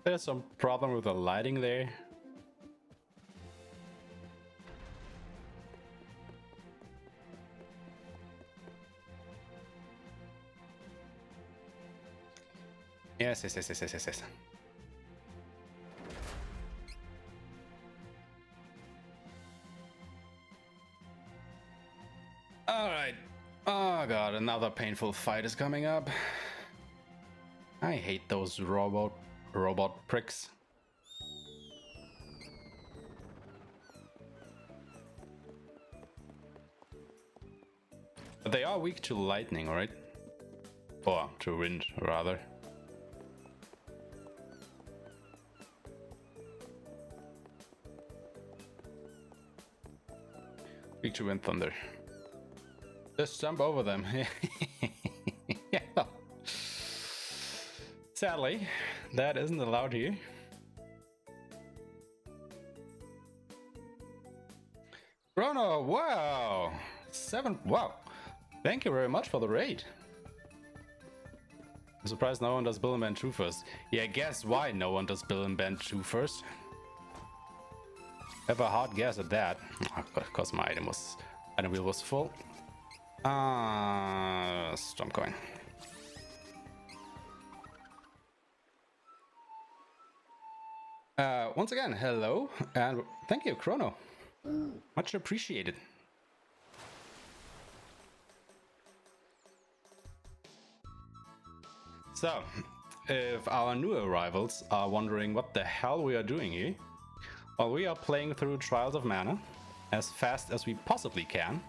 there's some problem with the lighting there. Yes. Alright. Oh god, another painful fight is coming up. I hate those robot pricks. But they are weak to lightning, right? Or to wind, rather. Weak to wind, thunder. Just jump over them. Yeah. Sadly, that isn't allowed here. Chrono, wow! 7, wow! Thank you very much for the raid. I'm surprised no one does Bill and Band 2 first. Yeah, guess why no one does Bill and Band 2 first? Have a hard guess at that. Of course my item wheel was full. Storm coin. Once again, hello, and thank you, Chrono. Much appreciated. So, if our new arrivals are wondering what the hell we are doing here, well, we are playing through Trials of Mana as fast as we possibly can.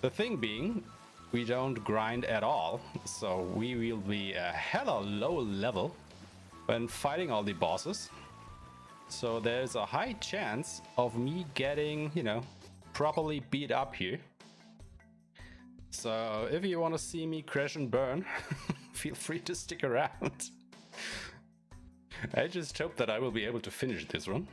The thing being, we don't grind at all, so we will be a hella low level when fighting all the bosses. So there's a high chance of me getting, you know, properly beat up here So if you want to see me crash and burn, feel free to stick around. I just hope that I will be able to finish this one.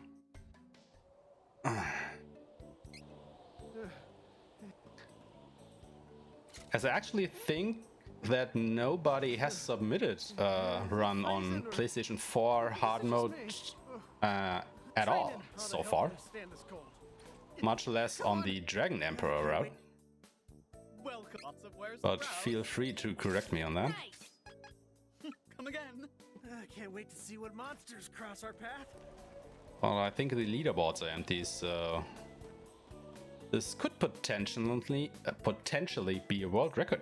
As I actually think that nobody has submitted a run on PlayStation 4 hard mode at all so far. Much less on the Dragon Emperor route. But feel free to correct me on that. Come again. I can't wait to see what monsters cross our path. Well, I think the leaderboards are empty, so this could potentially be a world record.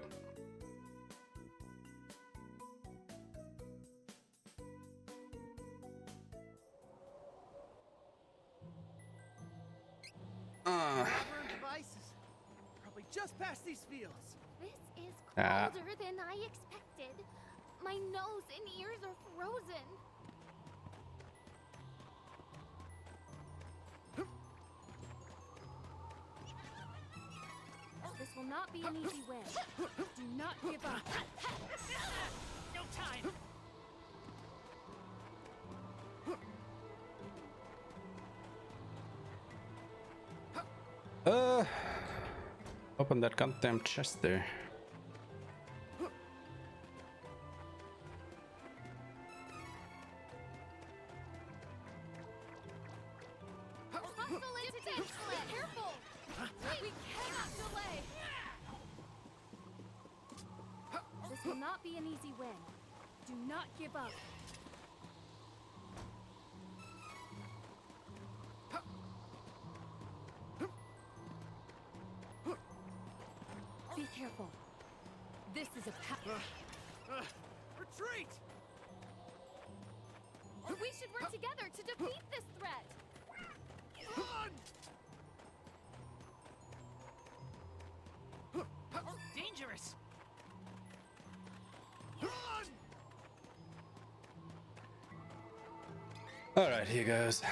Devices. Probably just past these fields. This is colder than I expected. My nose and ears are frozen. This will not be an easy win. Do not give up. No time. Open that goddamn chest there. Careful! We cannot delay! This will not be an easy win. Do not give up. Be careful. This is a retreat! We should work together to defeat this threat! Dangerous! Alright, here goes.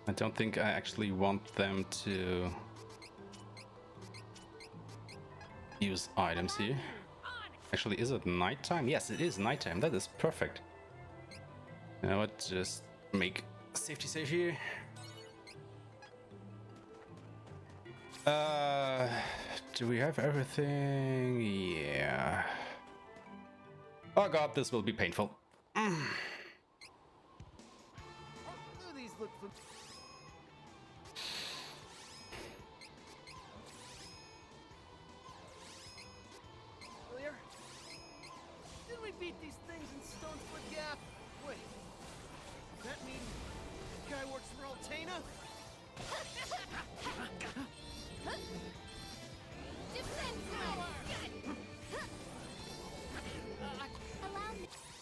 I don't think I actually want them to use items here. Actually, is it nighttime? Yes, it is nighttime. That is perfect. You know what? Just make safety save here. Do we have everything? Yeah. Oh god, this will be painful. These look familiar. Didn't we beat these things in Stonefoot Gap? Wait, does that mean the guy works for Altana?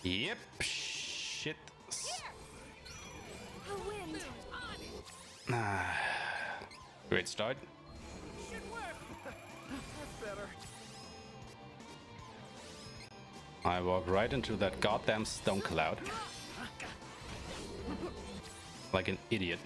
Yep. Shit. The wind. Great start. Should work. That's better. I walk right into that goddamn stone cloud. Like an idiot.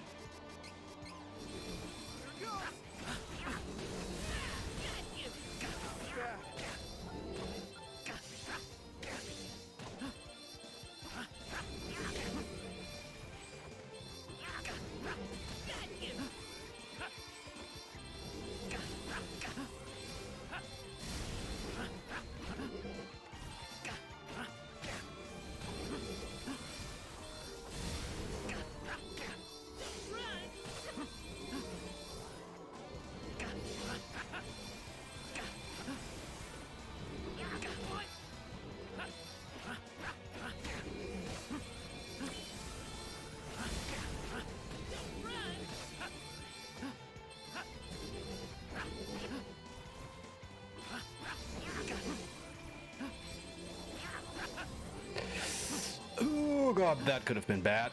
Oh god, that could have been bad.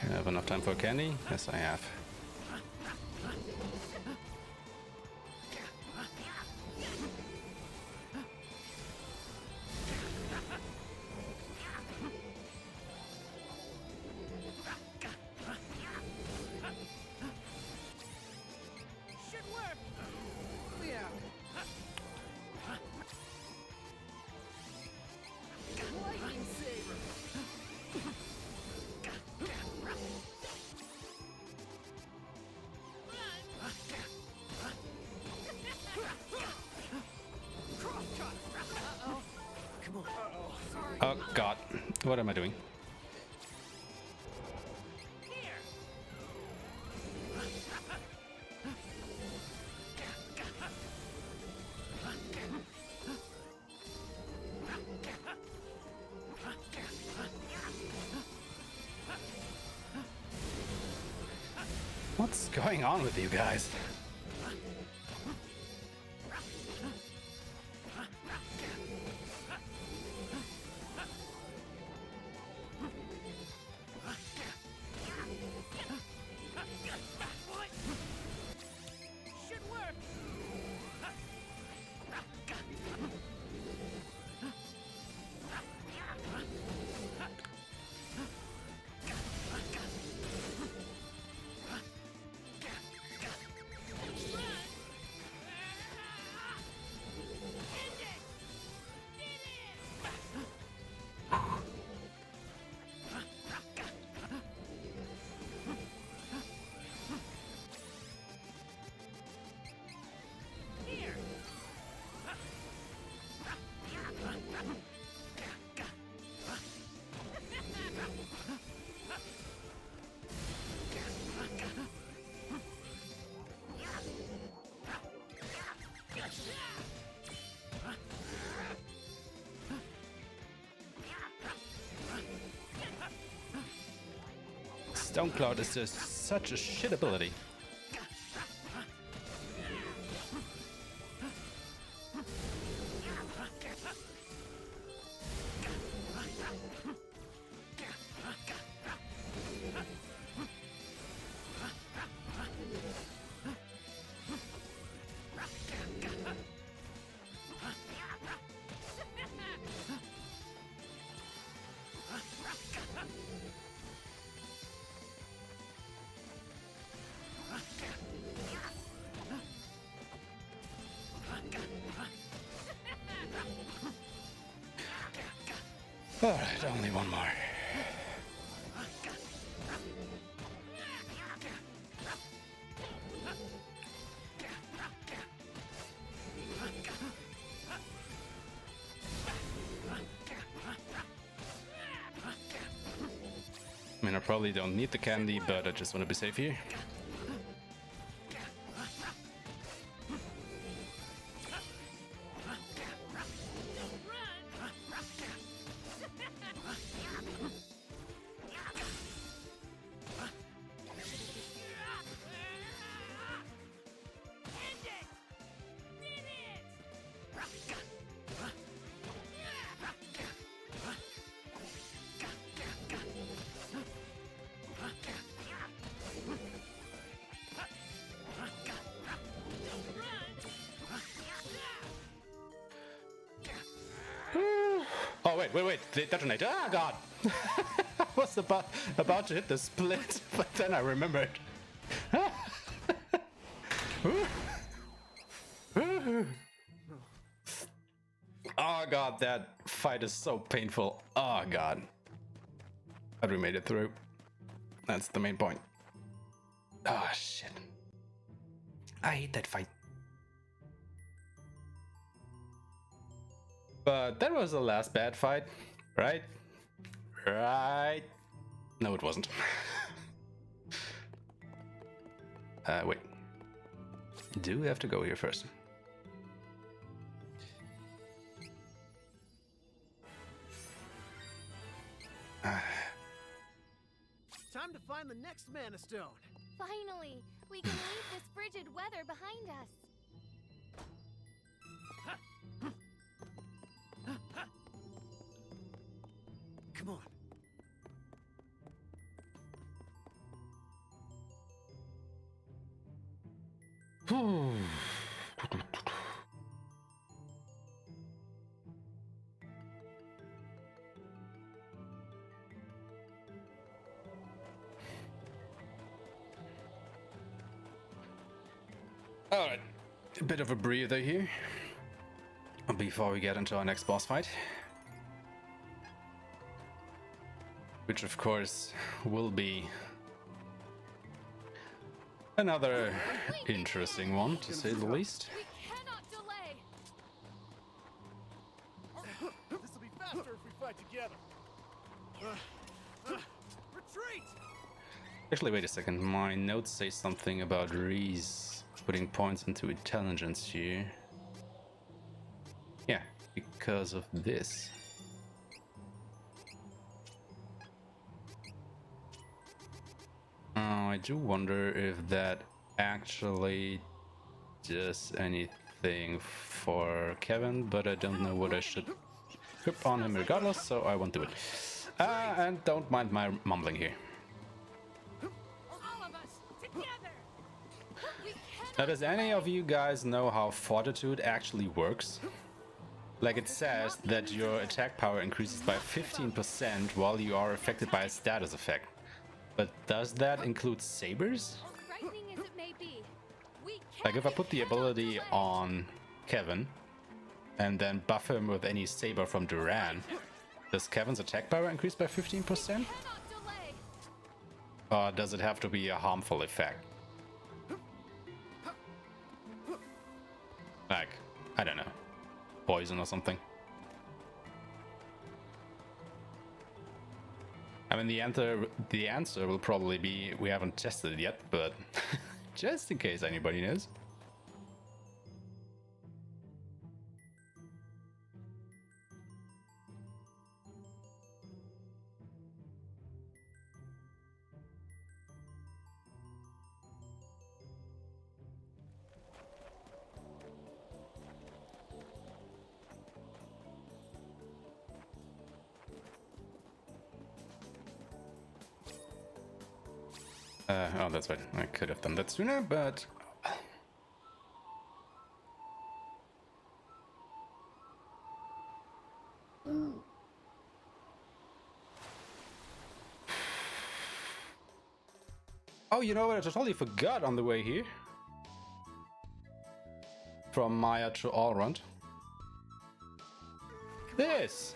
I have enough time for candy? Yes, I have. Oh god, what am I doing? What's going on with you guys? Stone Cloud is just such a shit ability. Alright, only one more. I mean, I probably don't need the candy, but I just want to be safe here. Oh wait, they detonate. Ah, god! I was about to hit the split, but then I remembered. Oh god, that fight is so painful. Oh god. But we made it through. That's the main point. Oh shit. I hate that fight. But that was the last bad fight, right? Right? No, it wasn't. Wait. Do we have to go here first? Time to find the next Mana Stone. Finally, we can leave this frigid weather behind us. Come on. Alright, a bit of a breather here before we get into our next boss fight. Which of course will be another interesting one, to say the least. This'll be faster. faster if we fight together. Retreat! Actually, wait a second. My notes say something about Reese putting points into intelligence here. Yeah, because of this. I do wonder if that actually does anything for Kevin, but I don't know what I should equip on him regardless, so I won't do it. And don't mind my mumbling here. All of us together. Now, does any of you guys know how Fortitude actually works? Like, it says that your attack power increases by 15% while you are affected by a status effect. But does that include sabers? Frightening as it may be, we Like, if I put the ability on Kevin and then buff him with any saber from Duran, does Kevin's attack power increase by 15%? Or does it have to be a harmful effect? Like, I don't know, poison or something? I mean, the answer will probably be we haven't tested it yet, but just in case anybody knows. Oh, that's right. I could have done that sooner, but... Oh, you know what? I totally forgot on the way here. From Maya to Allround. This!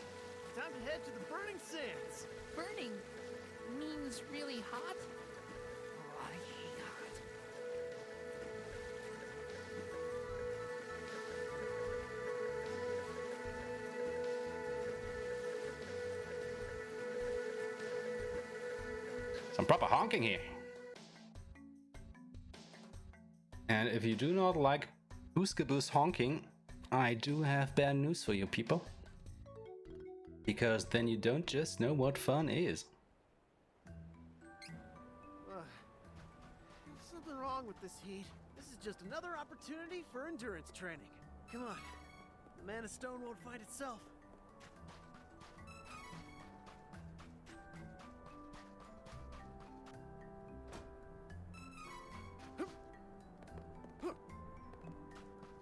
Time to head to the burning sands. Burning means really hot? Oh, I hate hot. Some proper honking here. And if you do not like Booskaboos honking, I do have bad news for you people. Because then you don't just know what fun is. Something wrong with this heat. This is just another opportunity for endurance training. Come on. The Man of Stone won't fight itself.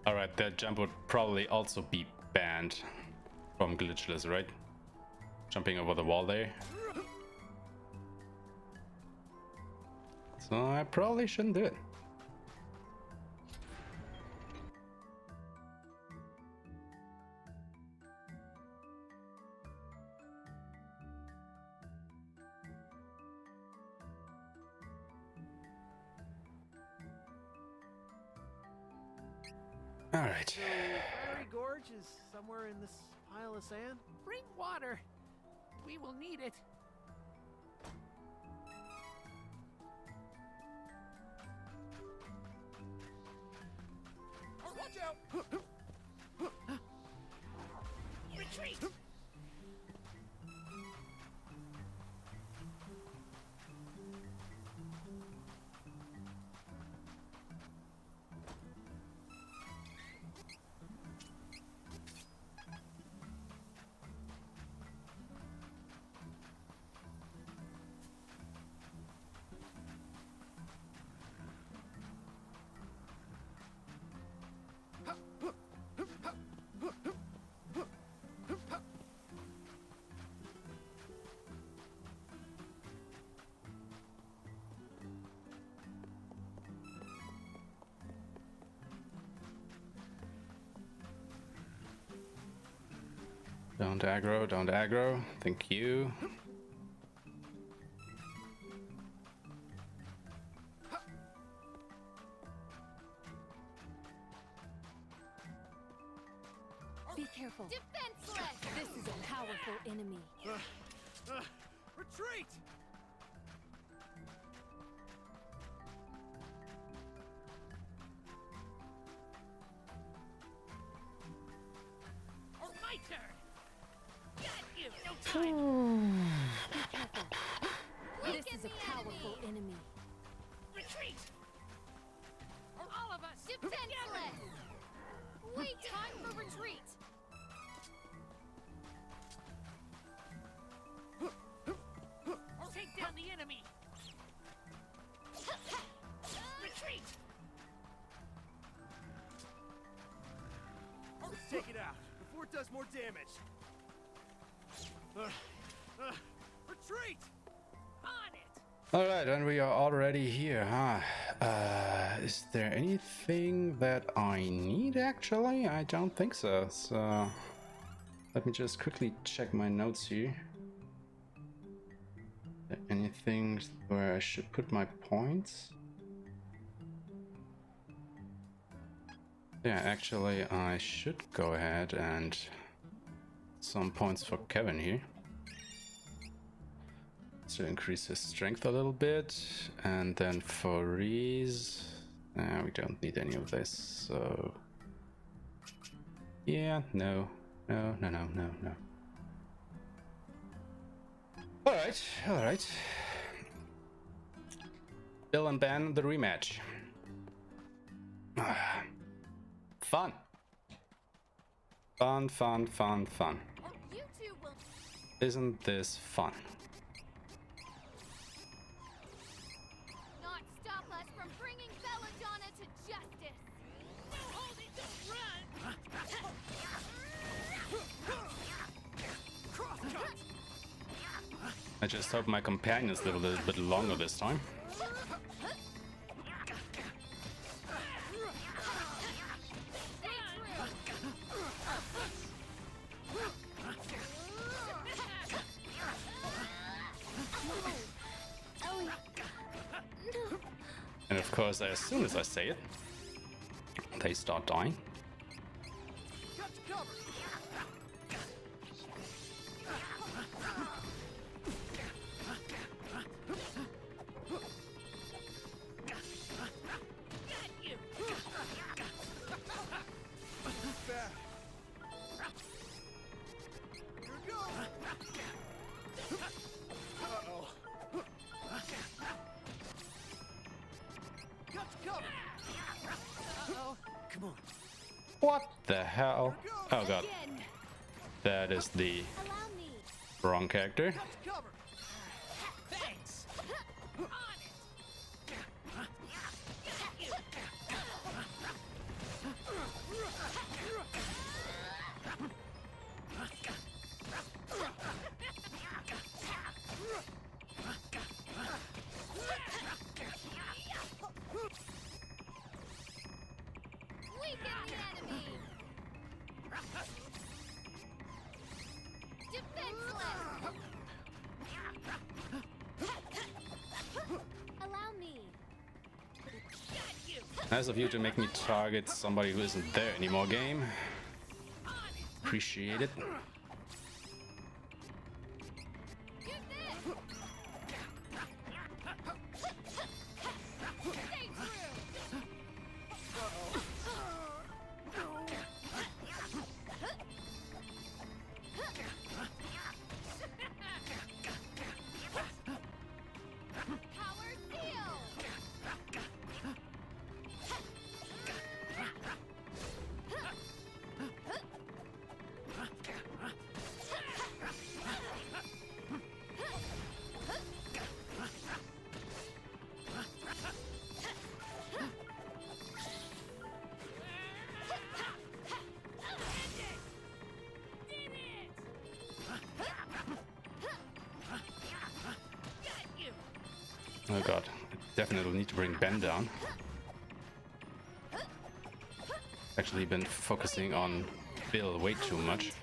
Alright, that jump would probably also be banned from Glitchless, right? Jumping over the wall there. So I probably shouldn't do it. All right. So, Fiery Gorge is somewhere in this pile of sand? Bring water. We will need it. Watch out! Retreat! Don't aggro, don't aggro. Thank you. Be careful. Careful. Defenseless. This is a powerful enemy. Retreat! My turn. Got you. No time. This is a powerful enemy. Retreat. All of us. Defenseless. Wait, time for retreat. Take down the enemy. Retreat. Let's take it out before it does more damage. Retreat! On it. Alright, and we are already here, huh? Is there anything that I need actually? I don't think so. So let me just quickly check my notes here. Anything where I should put my points? Yeah, actually I should go ahead and some points for Kevin here. To increase his strength a little bit, and then for Reese, we don't need any of this, so yeah, no. Alright. Bill and Ben, the rematch. Fun. Fun. You two will Isn't this fun? not stop us from bringing Belladonna to justice. No, hold it. Don't run. I just hope my companions live a little bit longer this time. And of course, as soon as I say it, they start dying. What the hell? Oh god. That is the wrong character. Thanks. weaken the enemy. Defenseless. Allow me. Nice of you to make me target somebody who isn't there anymore, game. Appreciate it. Oh god, I definitely need to bring Ben down. Actually been focusing on Bill way too much.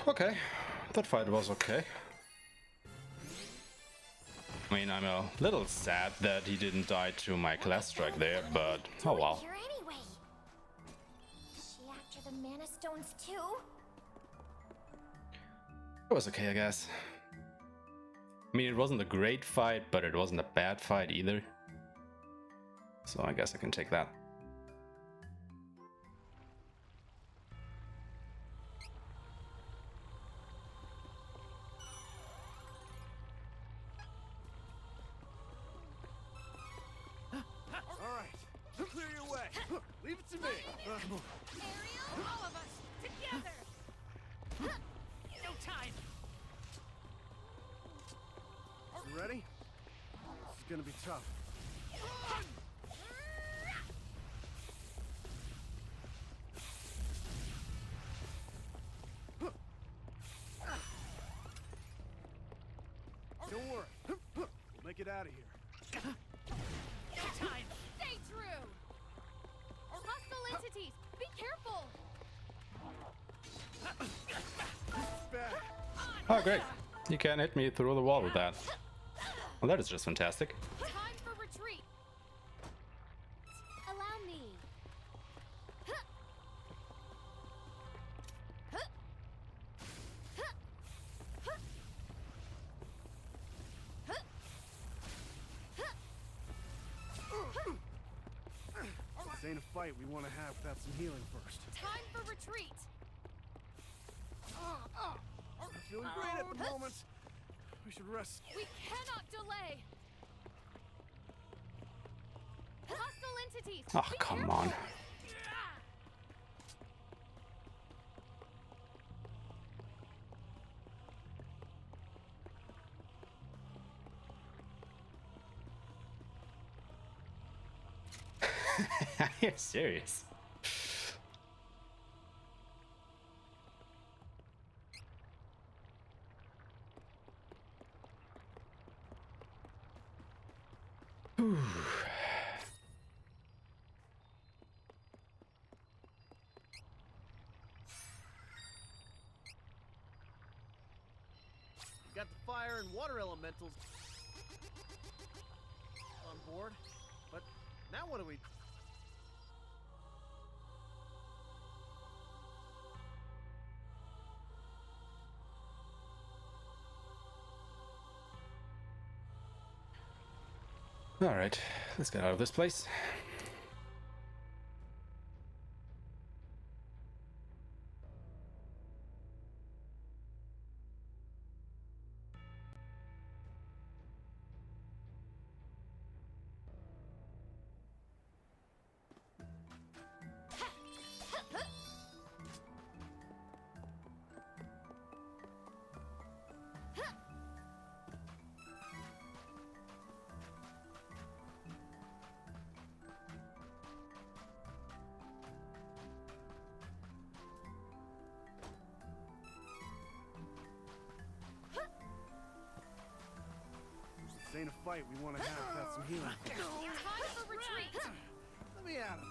Okay, that fight was okay. I mean, I'm a little sad that he didn't die to my class strike there, but oh well. Here anyway. Is she after the mana stones too? It was okay, I guess. I mean, it wasn't a great fight, but it wasn't a bad fight either. So I guess I can take that. Alright, clear your way. Leave it to me. Ariel, all of us, together! No time! You ready? This is gonna be tough. Don't worry. We'll make it out of here. No time! Stay true! Hostile entities, be careful! Bad. Oh, great. You can hit me through the wall with that. Well, that is just fantastic. Time for retreat! Allow me. This ain't a fight we want to have without some healing first. Time for retreat! I'm feeling great at the moment. We should rest. We cannot delay! Hostile entities! Oh, be come careful. on. You're serious? You got the fire and water elementals on board, but now what do we... Alright, let's get out of this place. This ain't a fight we want to have without some healing first. Time for retreat! Let me at him.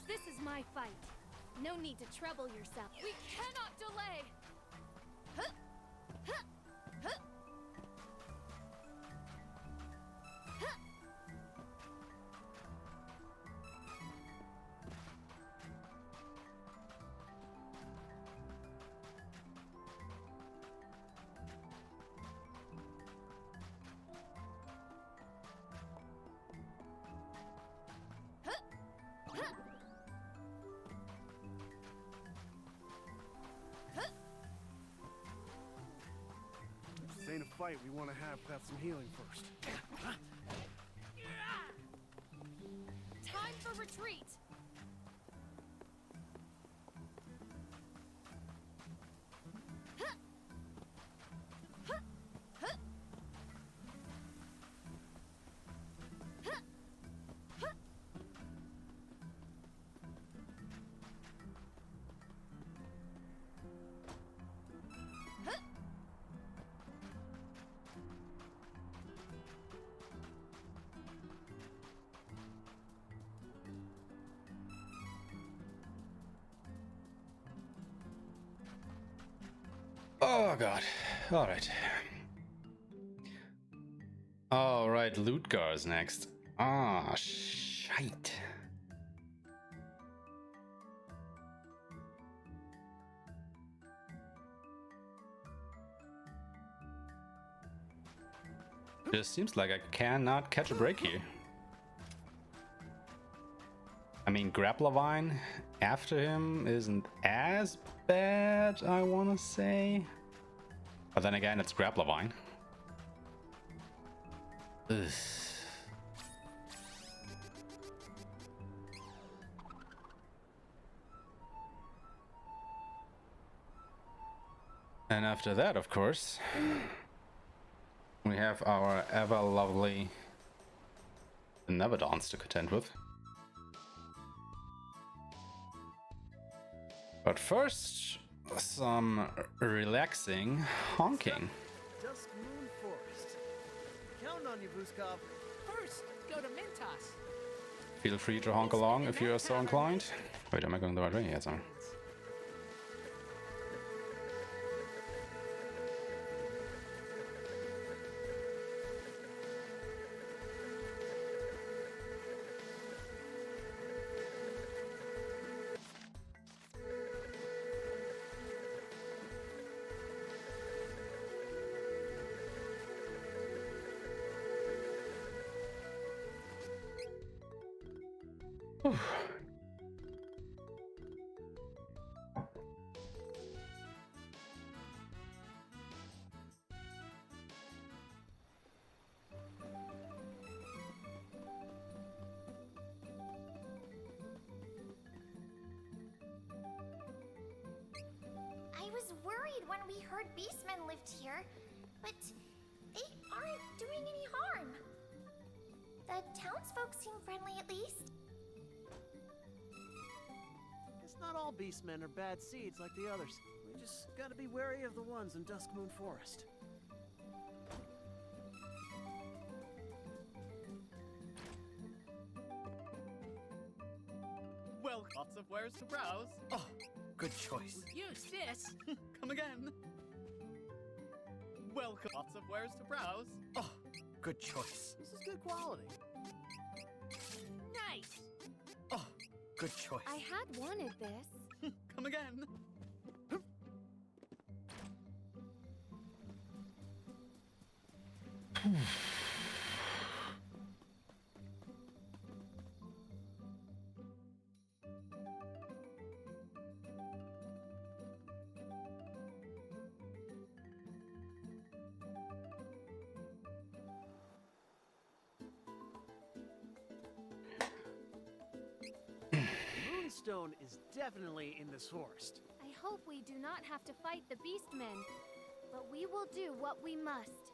This is my fight. No need to trouble yourself. We cannot delay! This ain't a fight we want to have without some healing first. Time for retreat! god. Alright. Alright, Ludgar's next. Ah, shite. Just seems like I cannot catch a break here. I mean, Grapplavine after him isn't as bad, I want to say. But then again, it's Grapplavine. Ugh. And after that, of course, we have our ever lovely Benevodons to contend with. But first, some relaxing honking. Dusk Moon Forest. Counting on you, Vuskov. First, go to Mintos. Feel free to honk along if you are so inclined. Wait, am I going the right way? Yes, I'm. I was worried when we heard beastmen lived here, but they aren't doing any harm. The townsfolk seem friendly at least. It's not all beastmen are bad seeds like the others. We just gotta be wary of the ones in Dusk Moon Forest. Well, lots of wares to browse. Oh, good choice. Use this. Come again. Welcome. Lots of wares to browse. Oh, good choice. This is good quality. Nice. Oh, good choice. I had wanted this. Come again. Moonstone is definitely in this forest. I hope we do not have to fight the beastmen, but we will do what we must.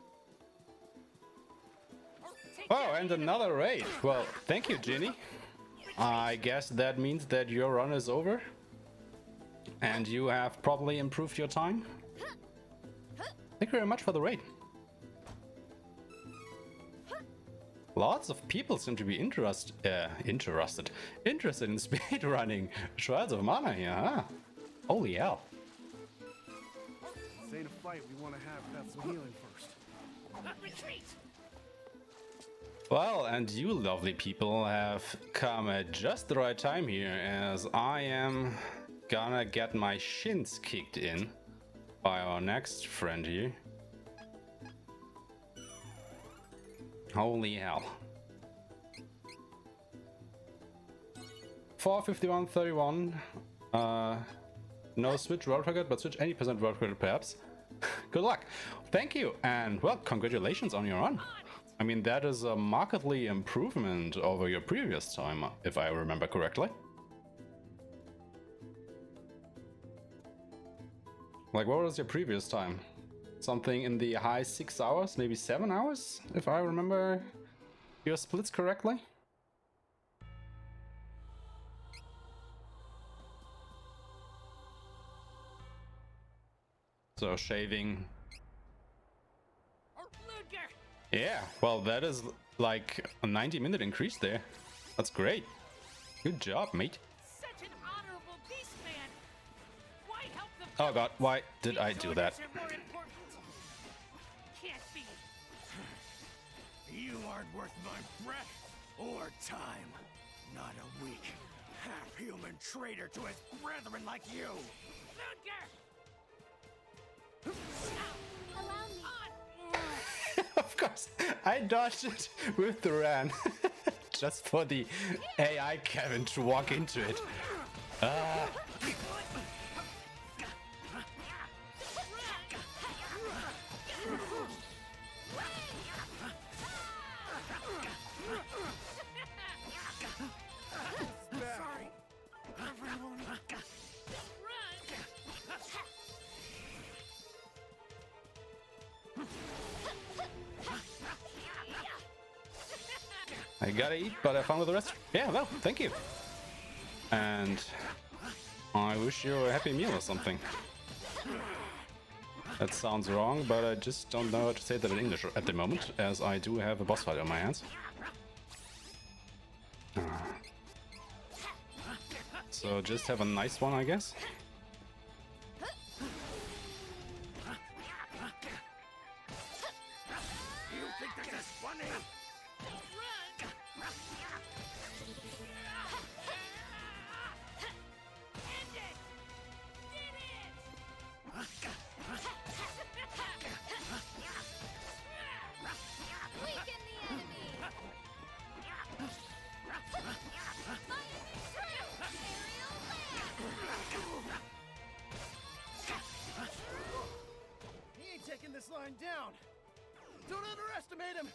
Oh, and another raid. Well, thank you, Ginny. I guess that means that your run is over. And you have probably improved your time. Thank you very much for the raid. Lots of people seem to be interested in speedrunning Shards of Mana here, huh? Holy hell. This ain't a fight we want to have without some healing first. Retreat. Well, and you lovely people have come at just the right time here, as I am gonna get my shins kicked in by our next friend here. Holy hell. 451.31. No switch world record, but switch any percent world record perhaps. Good luck. Thank you, and well, congratulations on your run. I mean, that is a markedly improvement over your previous time, if I remember correctly. Like, what was your previous time? Something in the high 6 hours, maybe 7 hours, if I remember your splits correctly? So shaving. Yeah, well, that is like a 90-minute increase there. That's great. Good job, mate. Such an honorable beast man. Why help the Oh god, why did I do that? More important reward worth my breath or time. Not a weak, half-human traitor to his brethren like you. Allow me. Of course, I dodged it with the ran. Just for the AI Kevin to walk into it. Sorry, everyone. I gotta eat, but I found the rest. Yeah, well, thank you. And I wish you a happy meal or something. That sounds wrong, but I just don't know how to say that in English at the moment, as I do have a boss fight on my hands. So just have a nice one, I guess. You think this is funny? Weaken the enemy! He ain't taking this line down. Don't underestimate him.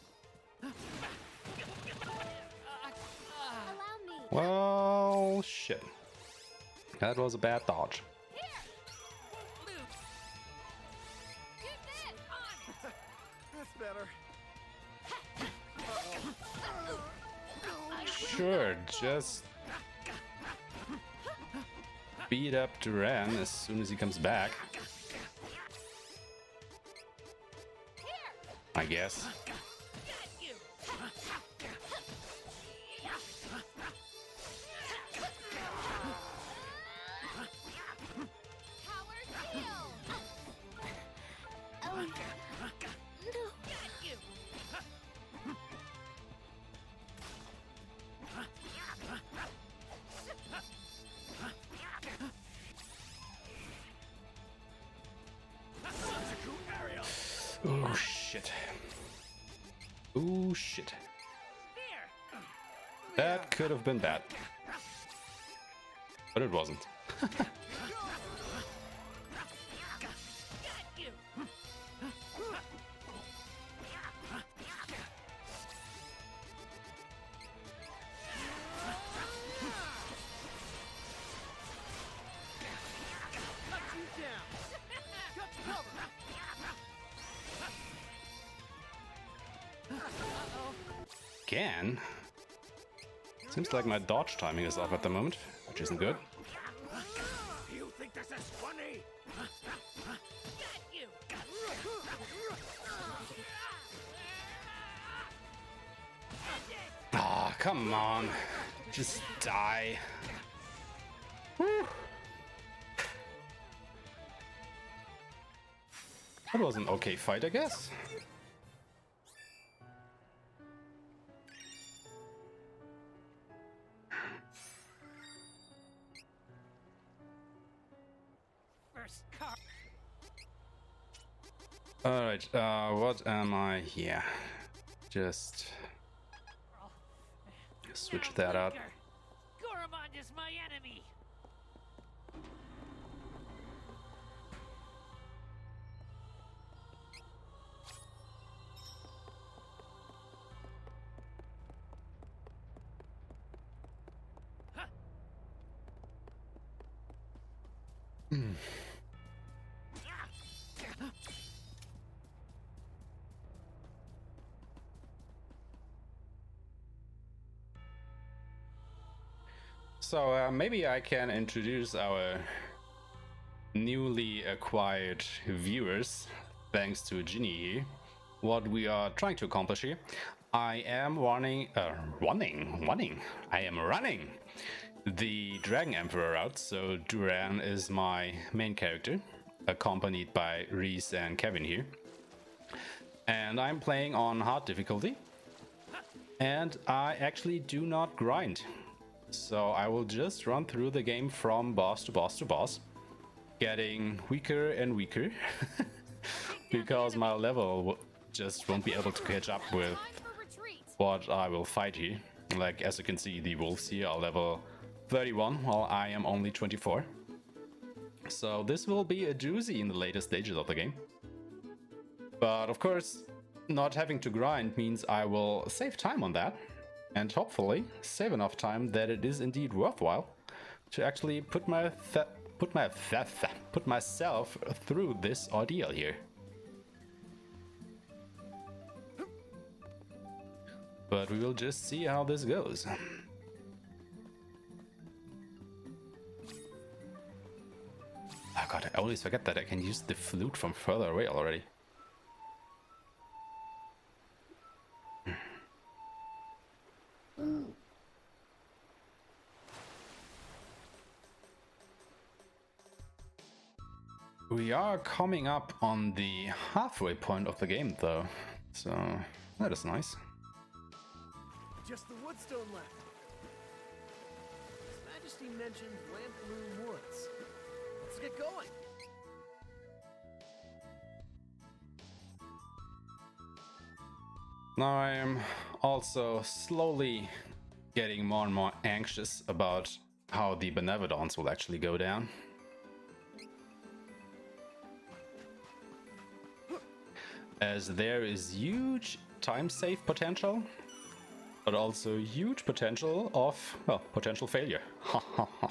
Allow me. Well, shit. That was a bad dodge. That's better. Sure, just beat up Duran as soon as he comes back. I guess. Oh shit. Oh shit. That could have been bad. But it wasn't. Again? Seems like my dodge timing is off at the moment, which isn't good. You think this is funny? Ah, come on. Just die. Whew. That was an okay fight, I guess. Alright, what am I here? Just switch that out. Goromon is my enemy. So maybe I can introduce our newly acquired viewers, thanks to Ginny here, what we are trying to accomplish here. I am running the Dragon Emperor route, so Duran is my main character, accompanied by Reese and Kevin here. And I'm playing on hard difficulty. And I actually do not grind. So I will just run through the game from boss to boss to boss, getting weaker and weaker because my level just won't be able to catch up with what I will fight here. Like, as you can see, the wolves here are level 31 while I am only 24. So this will be a doozy in the later stages of the game. But of course, not having to grind means I will save time on that, and hopefully save enough time that it is indeed worthwhile to actually put myself through this ordeal here. But we will just see how this goes. Oh god, I always forget that I can use the flute from further away already. We are coming up on the halfway point of the game though, so that is nice. Just the woodstone left. His Majesty mentioned Lamploon Woods. Let's get going. Now I am also slowly getting more and more anxious about how the Benevodons will actually go down. As there is huge time save potential, but also huge potential of, well, potential failure. Ha ha ha.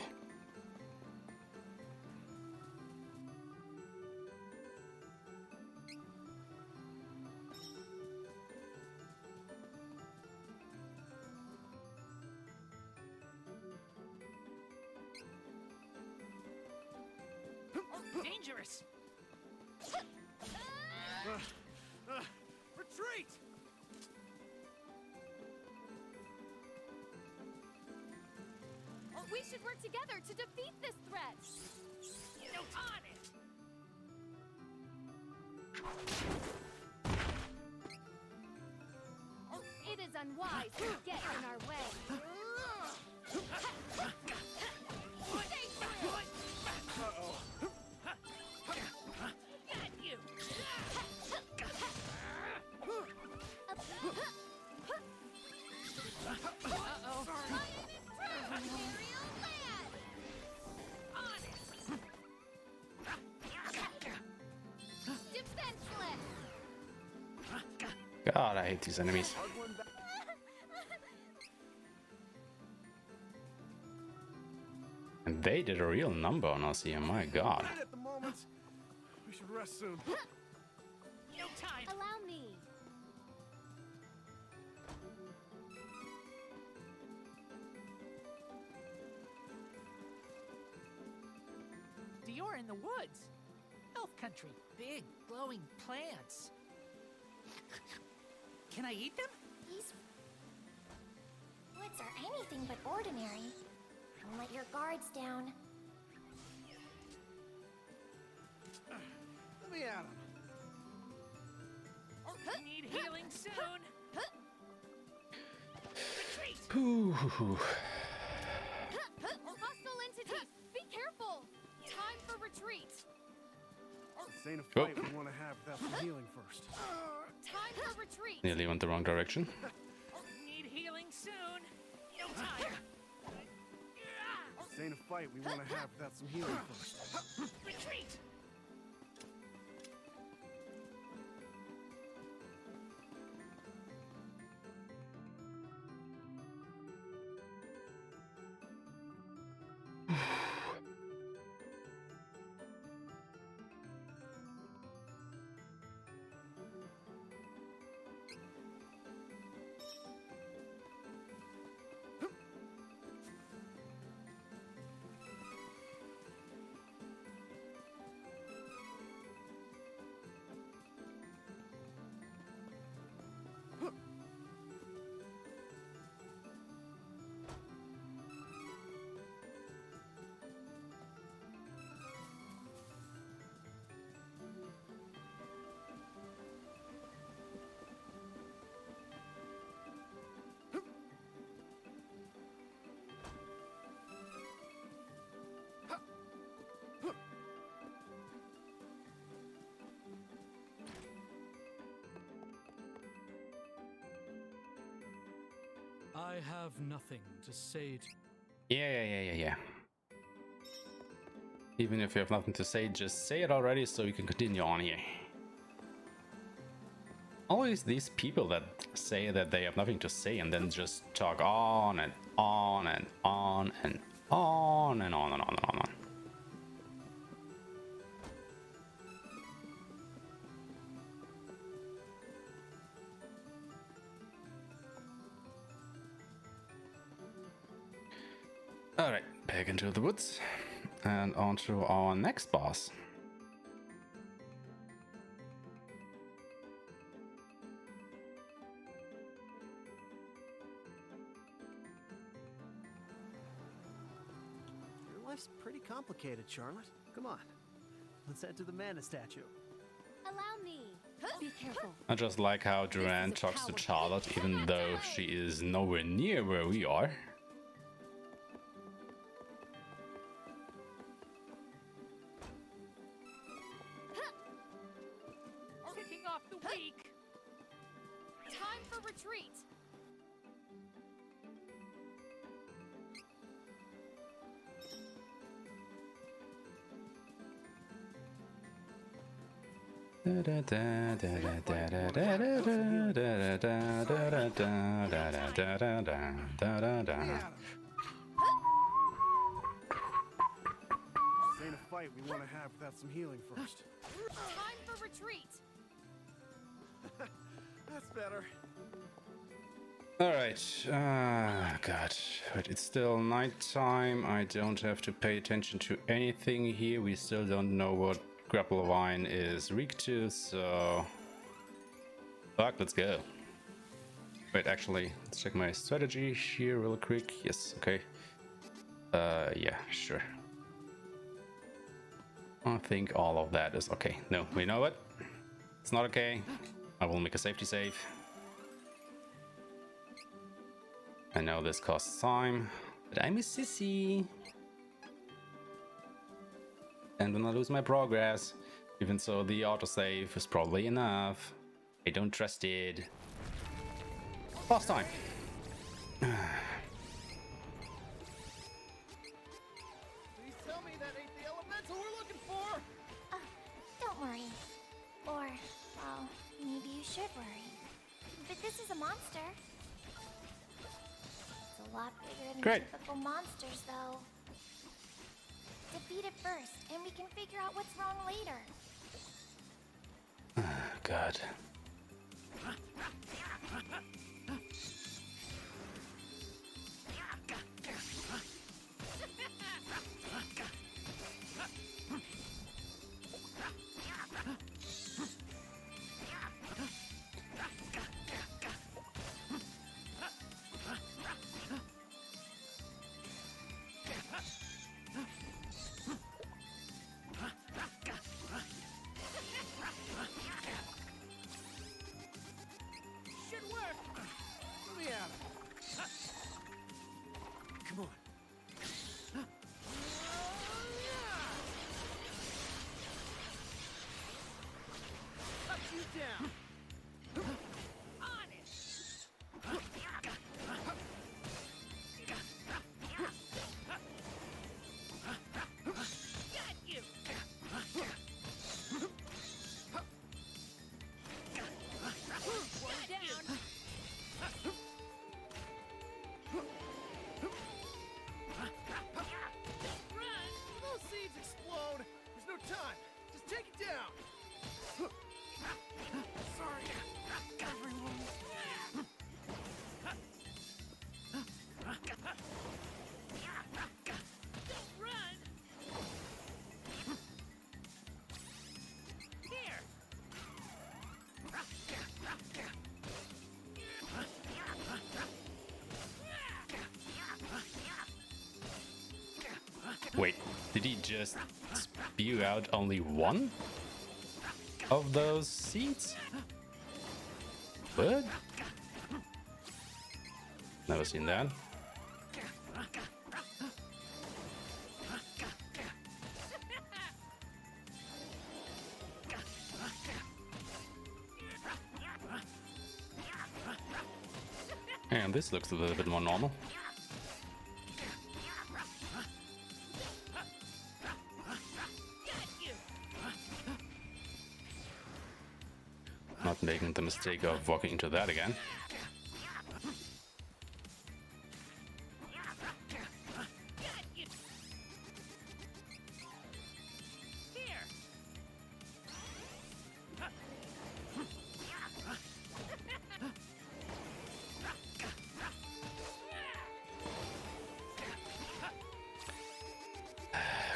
Dangerous! Retreat! We should work together to defeat this threat! No on it! It is unwise to get in our way. Got you! God, I hate these enemies. And they did a real number on us here, my god. Right at the moment. We should rest soon. No time! Allow me. You're in the woods. Elf country. Big, glowing plants. Can I eat them? These woods are anything but ordinary. Don't let your guards down. Let me at him. Need healing soon! Retreat! Hostile entities! Be careful! Time for retreat! This ain't a fight we want to have without some healing first. Time for retreat! Nearly went the wrong direction. Need healing soon! No time! This ain't a fight we want to have without some healing first. Retreat! I have nothing to say to... Yeah. Even if you have nothing to say, just say it already so we can continue on here. Always these people that say that they have nothing to say and then just talk on and on and on and on and on and on and on. Alright, back into the woods and on to our next boss. Your life's pretty complicated, Charlotte. Come on, let's head to the mana statue. Allow me. Be careful. I just like how Duran talks to Charlotte even though she is nowhere near where we are. Ticking off the week. Time for retreat. This ain't a fight we want to have without some healing first. Time for retreat. That's better. Alright, god, but it's still nighttime. I don't have to pay attention to anything here. We still don't know what grapple vine is weak to, so fuck, let's go. Wait, actually, let's check my strategy here real quick. Yes, okay. Yeah, sure. I think all of that is okay. No, we know what? It's not okay. I will make a safety save. I know this costs time, but I'm a sissy. And when I lose my progress, even so the autosave is probably enough. I don't trust it. Last time. Please tell me that ain't the elemental we're looking for! Don't worry. Or, well, maybe you should worry. But this is a monster. It's a lot bigger than Great. typical monsters, though. Defeat it first, and we can figure out what's wrong later. God. Should work! Let me at it. Come on. Cut you down! On it. Got you. One down. Run! Those seeds explode! There's no time! Just take it down! Sorry, everyone. Don't run. Here. Wait, did he just spew out only one of those seeds? What? Never seen that. And this looks a little bit more normal. Not making the mistake of walking into that again.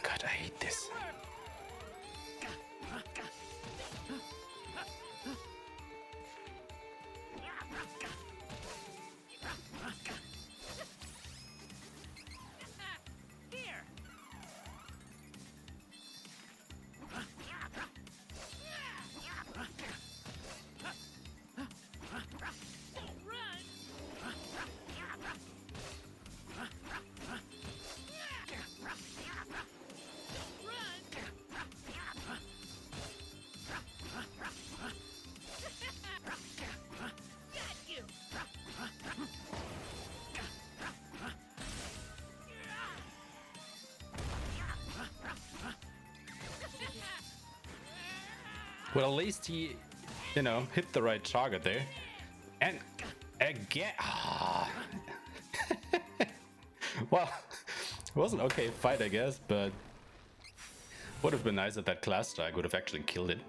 God, I hate this. Well, at least he, you know, hit the right target there. And again, well, it was an okay fight, I guess, but would have been nice if that class strike would have actually killed it.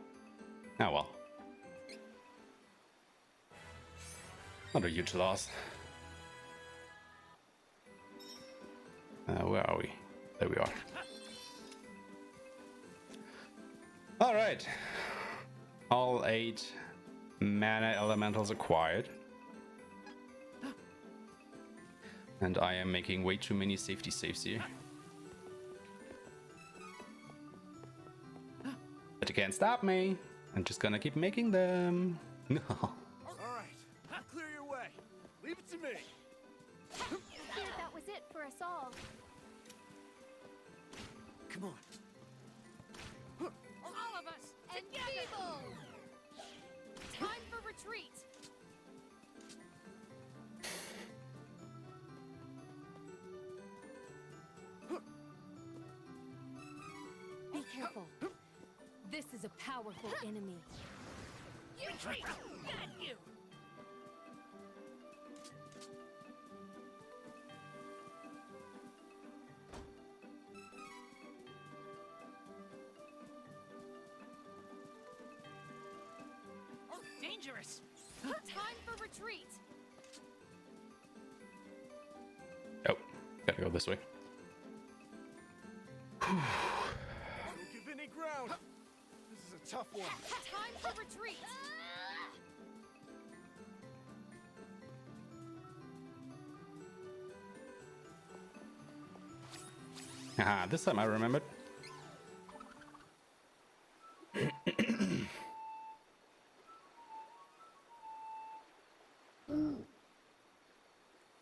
Oh well. Not a huge loss. Where are we? There we are. All right. All 8 mana elementals acquired. And I am making way too many safety saves here. But you can't stop me. I'm just gonna keep making them. No. Alright, clear your way. Leave it to me. Feared that was it for us all. Come on. All of us together. Time for retreat. Be careful. This is a powerful enemy. Retreat! Got you! Dangerous! Time for retreat. Oh, gotta go this way. Don't give any ground. This is a tough one. Time for retreat. Haha, this time I remembered.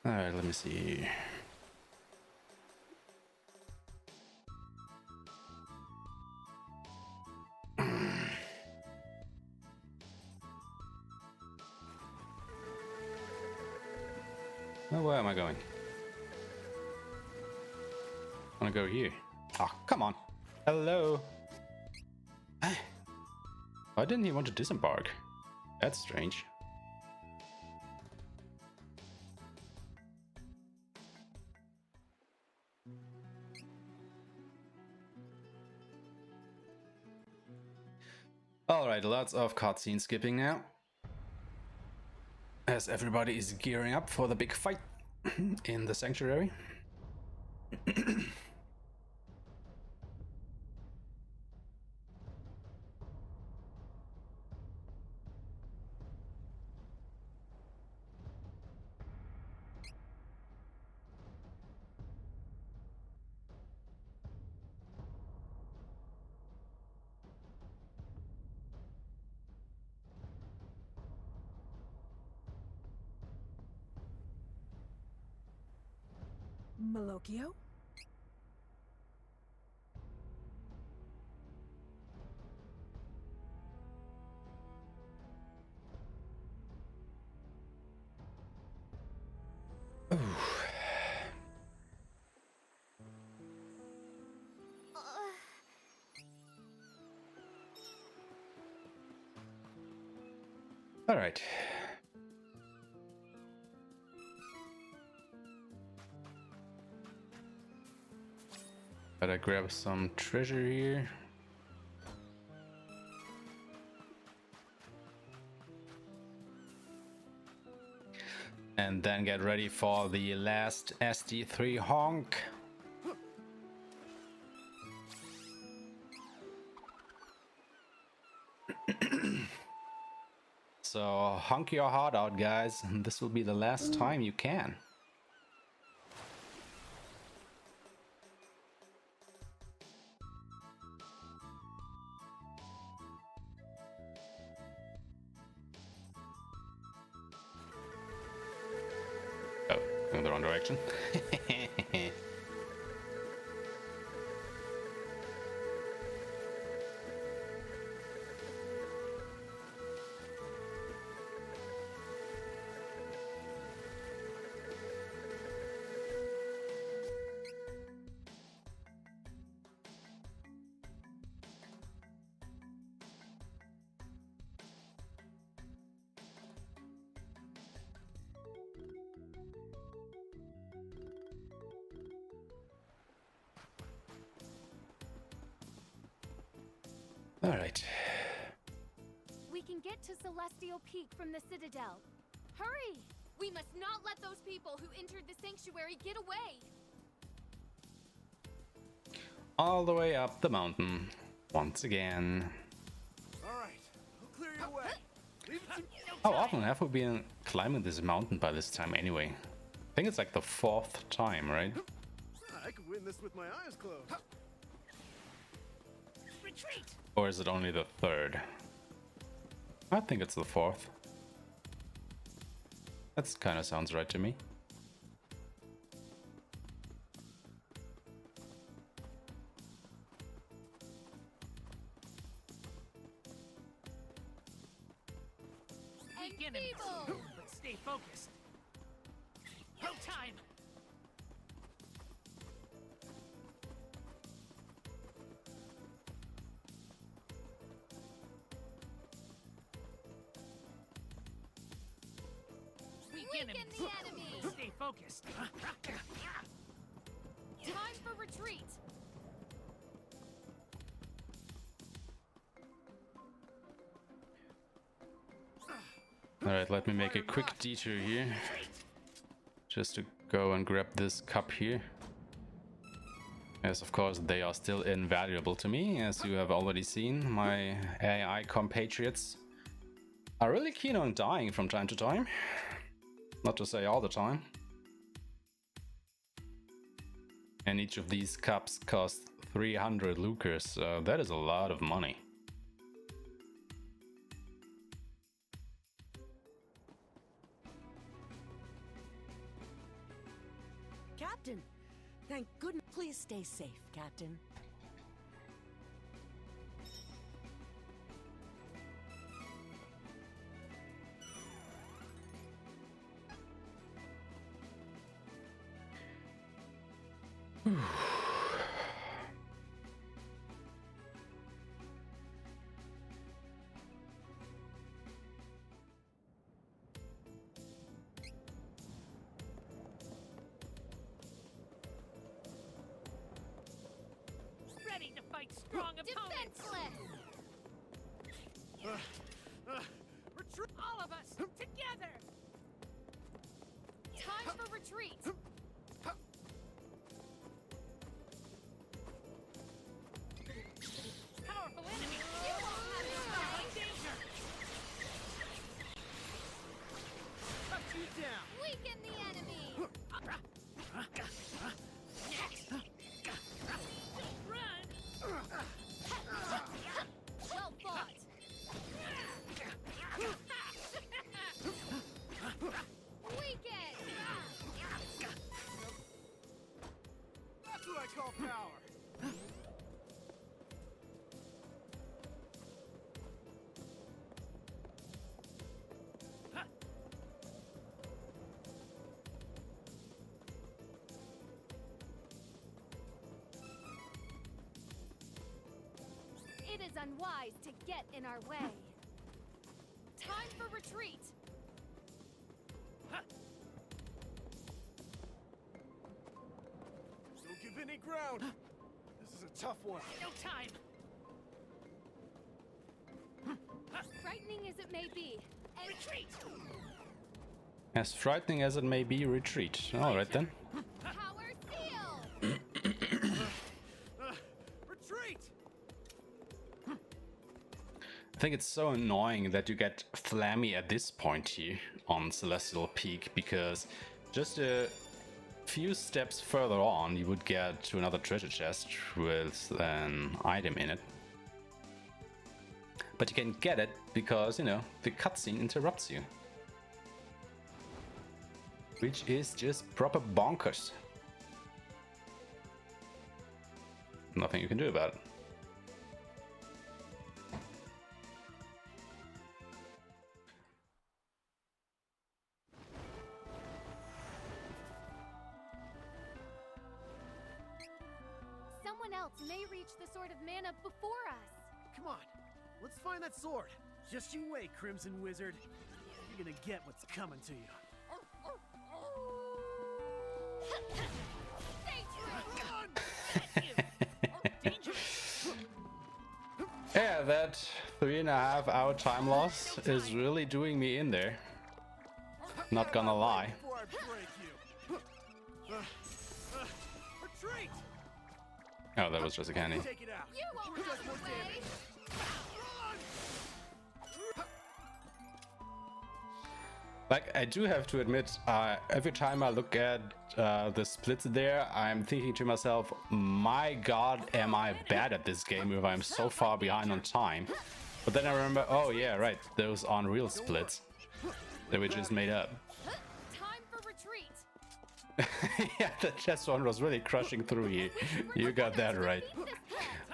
Alright, let me see. Well, where am I going? I want to go here. Ah, come on. Hello. Why didn't he want to disembark? That's strange. Alright, lots of cutscene skipping now. As everybody is gearing up for the big fight in the sanctuary. Malokio? All right. Gotta grab some treasure here. And then get ready for the last SD3 honk. So honk your heart out, guys. This will be the last time you can. Oh, in the wrong direction. All right. We can get to Celestial Peak from the Citadel. Hurry! We must not let those people who entered the sanctuary get away. All the way up the mountain once again. All right, I'll clear your way. Leave it to How often have we been climbing this mountain by this time anyway? I think it's like the 4th time, right? I could win this with my eyes closed. Retreat! Or is it only the 3rd? I think it's the 4th. That kind of sounds right to me. Weak enemies, but stay focused. No time! Weaken the enemy! Stay focused. Time for retreat. Alright, let me make a quick detour here. Just to go and grab this cup here. Yes, of course, they are still invaluable to me, as you have already seen. My AI compatriots are really keen on dying from time to time. Not to say all the time. And each of these cups cost 300 lucres, so that is a lot of money. Captain, thank goodness. Please stay safe, Captain. Ready to fight strong opponents! Retreat! All of us! Together! Time for retreat! Powerful enemy! You won't have your way! Danger! Cut you down! Weaken the enemy! Run! Well fought! Weaken! That's what I call power! It is unwise to get in our way. Time for retreat. Don't give any ground. This is a tough one. No time. Frightening as it may be. Retreat. As frightening as it may be, retreat. Alright then. Power seal. Retreat. I think it's so annoying that you get Flammy at this point here on Celestial Peak, because just a few steps further on you would get to another treasure chest with an item in it. But you can get it because, you know, the cutscene interrupts you. Which is just proper bonkers. Nothing you can do about it. Someone else may reach the Sword of Mana before us. Come on, let's find that sword. Just you wait, Crimson Wizard. You're gonna get what's coming to you. Yeah, that 3.5 hour time loss is really doing me in there. Not gonna lie. Before I break you. Retreat. Oh, that was just a candy. Take it out. You won't have the way. Like, I do have to admit, every time I look at the splits there, I'm thinking to myself, my god, am I bad at this game if I'm so far behind on time. But then I remember, oh yeah, right, those aren't real splits. They were just made up. Time for retreat. Yeah, the chest one was really crushing through you. You got that right.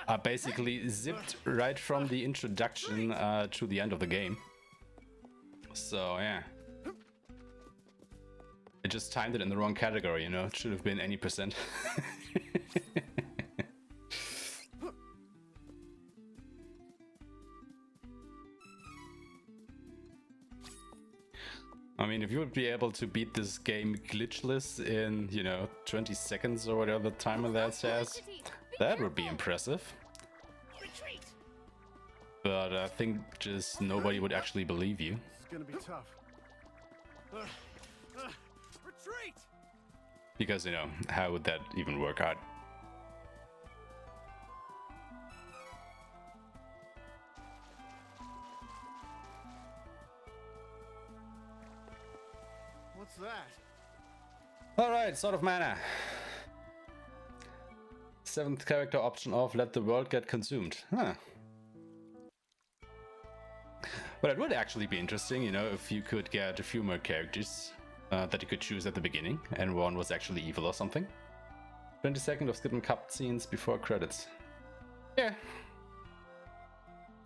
I basically zipped right from the introduction to the end of the game. So, yeah. I just timed it in the wrong category, you know? It should have been any percent. I mean, if you would be able to beat this game glitchless in, you know, 20 seconds or whatever the timer that says, that would be impressive. But I think just nobody would actually believe you. It's gonna be tough. Retreat! Because, you know, how would that even work out? What's that? Alright, Sword of Mana. 7th character option off, let the world get consumed. Huh. But it would actually be interesting, you know, if you could get a few more characters that you could choose at the beginning, and one was actually evil or something. 20 seconds of skipping cutscenes before credits. Yeah.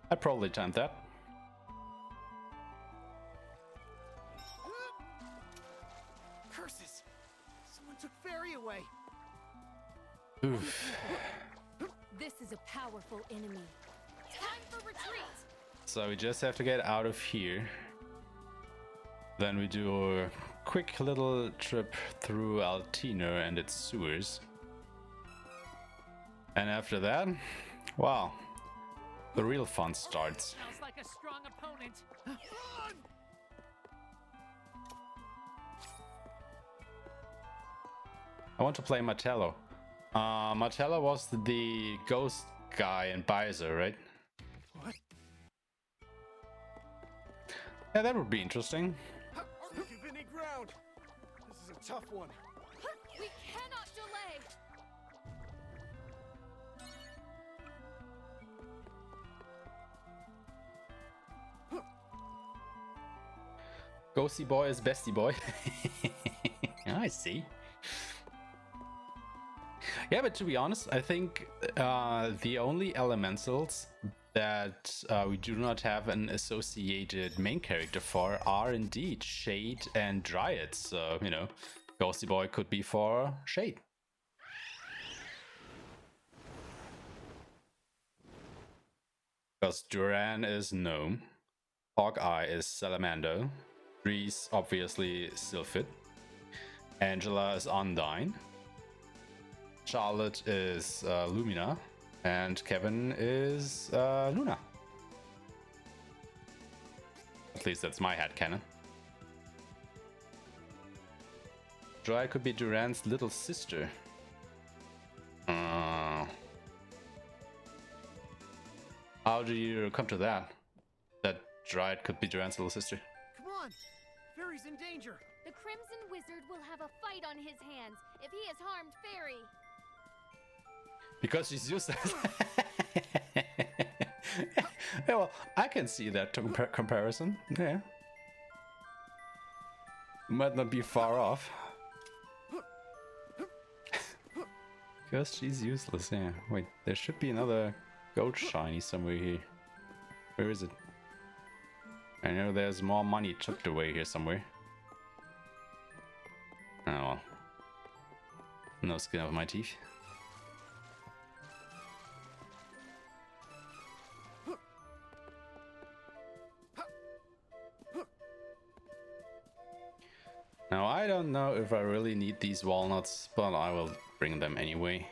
I'd probably time that. Curses! Someone took Fairy away. Oof. This is a powerful enemy. Time for retreat. So we just have to get out of here. Then we do a quick little trip through Altino and its sewers. And after that, wow, the real fun starts. Sounds like a strong opponent. I want to play Martello. Martello was the ghost guy in Baiser, right? What? Yeah, that would be interesting. Don't give any ground. This is a tough one. We cannot delay. Ghosty boy is bestie boy. I see. Yeah, but to be honest, I think the only elementals that we do not have an associated main character for are indeed Shade and Dryad. So, you know, Ghosty Boy could be for Shade. Because Duran is Gnome. Hawkeye is Salamander. Reese, obviously, Sylphid. Angela is Undyne. Charlotte is Lumina. And Kevin is Luna. At least that's my headcanon. Joy could be Duran's little sister. How do you come to that? That Dryad could be Duran's little sister? Come on! Fairy's in danger! The Crimson Wizard will have a fight on his hands if he has harmed Fairy. Because she's useless. Yeah, well, I can see that comparison. Yeah. Might not be far off. Because she's useless, yeah. Wait, there should be another gold shiny somewhere here. Where is it? I know there's more money tucked away here somewhere. Oh well. No skin of my teeth. Now I don't know if I really need these walnuts, but I will bring them anyway.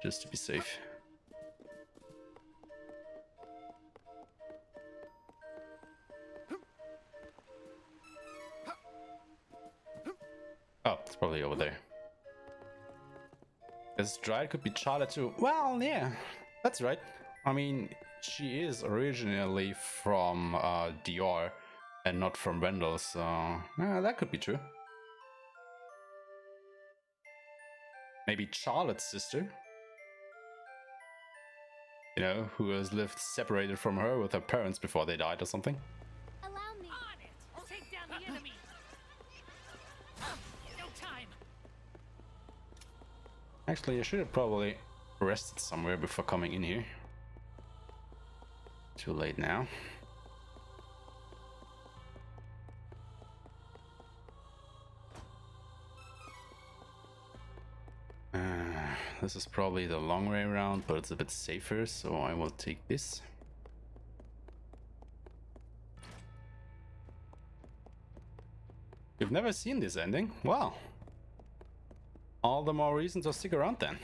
Just to be safe. Oh, it's probably over there. This Dryad could be Charlotte too. Well, yeah, that's right. I mean, she is originally from Dior and not from Wendell, so that could be true. Maybe Charlotte's sister. You know, who has lived separated from her with her parents before they died or something. Allow me. On it! Take down the enemy! No time! Actually, I should have probably rested somewhere before coming in here. Too late now. This is probably the long way around, but it's a bit safer, so I will take this. You've never seen this ending? Well, all the more reason to stick around then.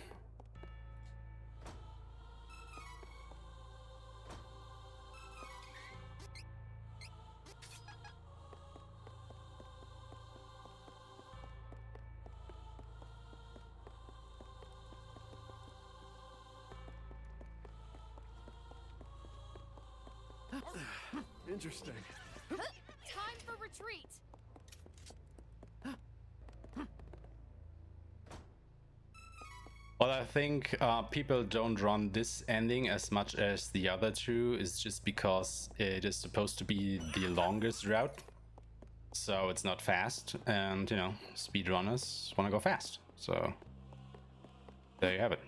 Interesting. Time for retreat. Well, I think people don't run this ending as much as the other two is just because it is supposed to be the longest route. So it's not fast, and you know, speedrunners want to go fast. So there you have it.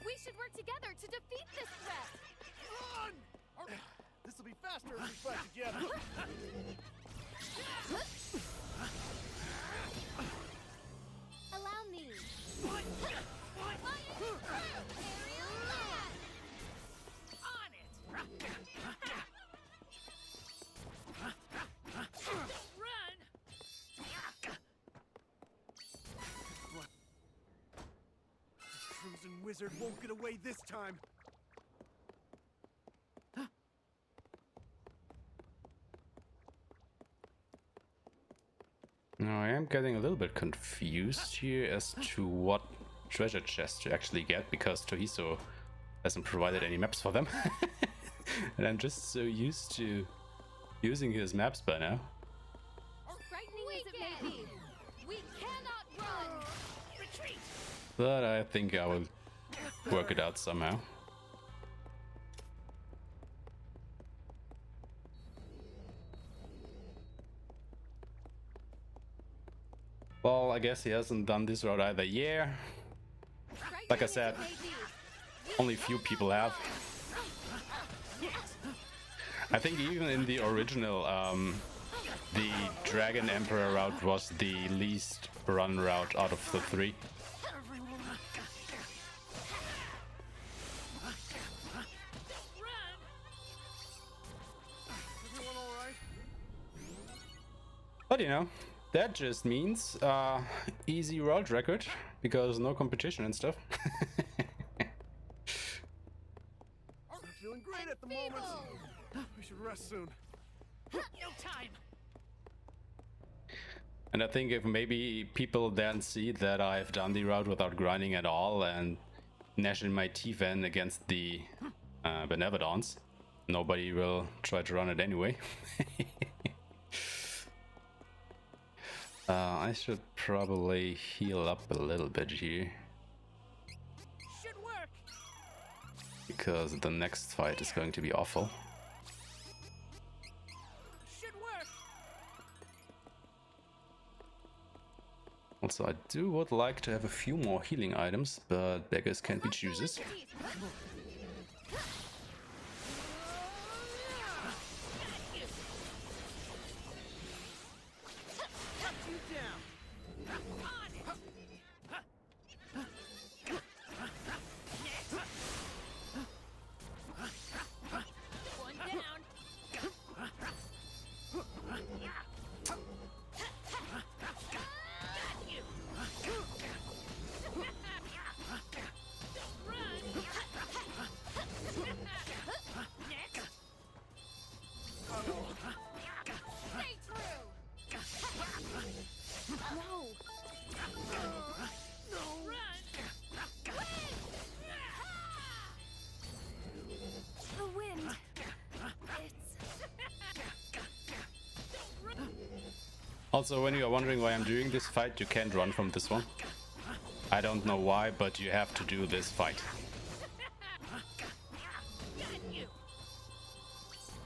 We should work together to defeat this threat. Run! This'll be faster if we fight together. Allow me. Crimson Wizard won't get away this time. Now I am getting a little bit confused here as to what treasure chest to actually get, because Tohiso hasn't provided any maps for them. And I'm just so used to using his maps by now. Frightening as it may be, we cannot run. Retreat. But I think I will work it out somehow. Well, I guess he hasn't done this route either. Yeah. Like I said, only few people have. I think even in the original, the Dragon Emperor route was the least run route out of the three. But you know, that just means easy world record because no competition and stuff. I'm feeling great at the moment. We should rest soon. No time. And I think if maybe people then see that I've done the route without grinding at all and gnashing my teeth in against the Benevodons, nobody will try to run it anyway. I should probably heal up a little bit here. Should work. Because the next fight is going to be awful. Should work. Also, I would like to have a few more healing items, but beggars can't be choosers. Also, when you are wondering why I'm doing this fight, you can't run from this one. I don't know why, but you have to do this fight.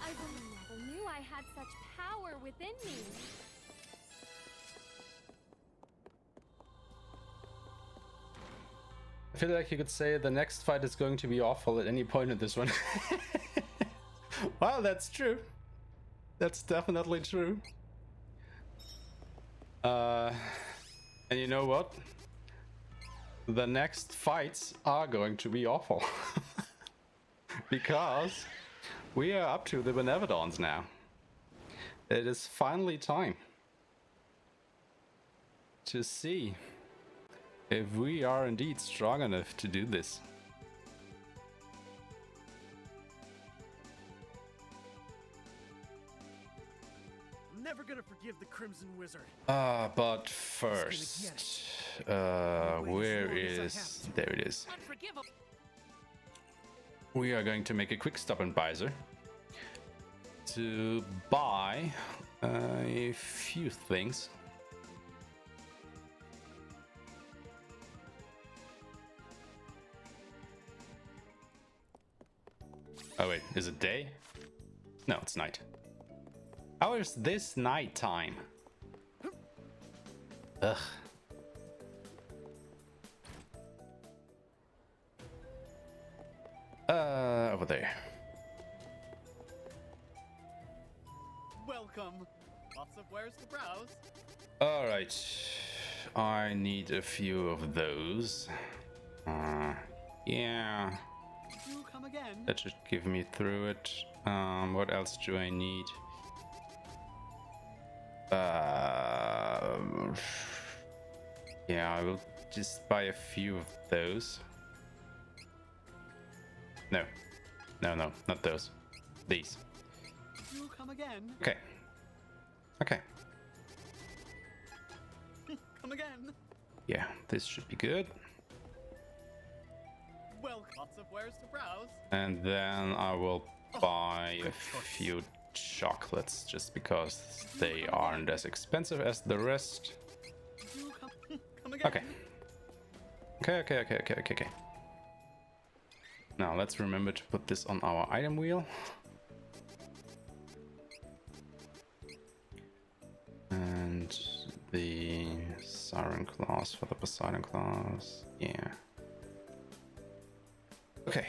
I never knew I had such power within me. I feel like you could say the next fight is going to be awful at any point in this one. Well, that's true. That's definitely true. And you know what? The next fights are going to be awful. Because we are up to the Benevodons now. It is finally time to see if we are indeed strong enough to do this. I'm never gonna forgive the Crimson Wizard. But first, where is... There it is. We are going to make a quick stop in Bizer to buy a few things. Oh wait, is it day? No, it's night. How is this night time? Ugh. Over there. Welcome. Lots of wares to browse. Alright. I need a few of those. Yeah. Do come again. That should give me through it. What else do I need? Yeah, I will just buy a few of those. No, not those. These. Do come again. Okay. Okay. Come again. Yeah, this should be good. Well, lots of wares to browse. And then I will buy a few chocolates just because they aren't as expensive as the rest. Come again. Okay. Now let's remember to put this on our item wheel. And the Siren class for the Poseidon class. Yeah. Okay.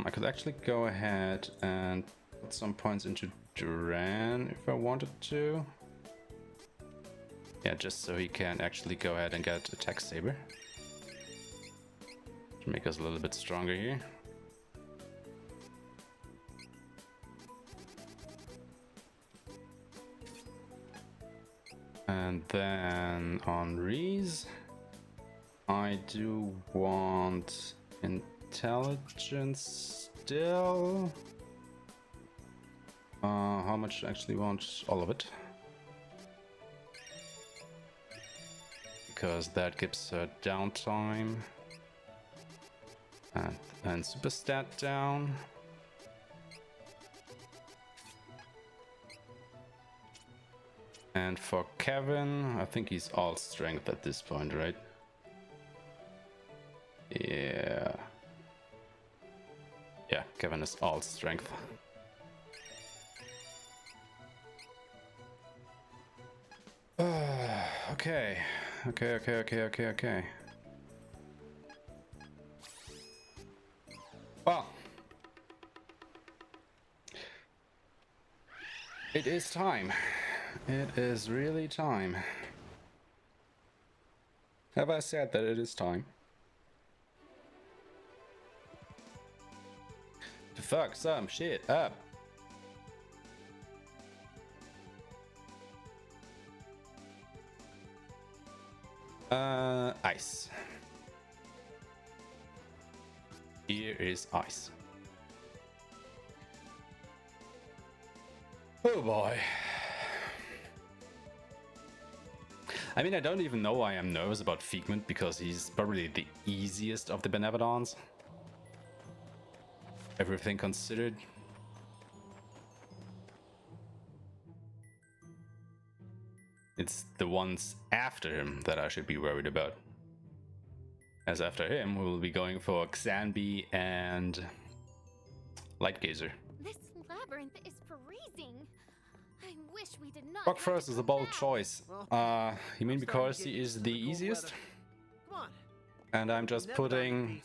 I could actually go ahead and put some points into Duran if I wanted to. Yeah, just so he can actually go ahead and get attack saber to make us a little bit stronger here. And then on Reese, I do want intelligence still. How much I actually want? All of it. Because that gives her downtime. And super stat down. And for Kevin, I think he's all strength at this point, right? Yeah. Yeah, Kevin is all strength. Okay. Okay. Well. It is time. It is really time. Have I said that it is time? To fuck some shit up. Ice. Here is ice. Oh boy. I mean, I don't even know why I'm nervous about Figment, because he's probably the easiest of the Benevodons. Everything considered. It's the ones after him that I should be worried about. As after him, we will be going for Xanbi and Lightgazer. This labyrinth is freezing. I wish we did not. Rock first is a bold choice. You mean because he is the easiest? And I'm just putting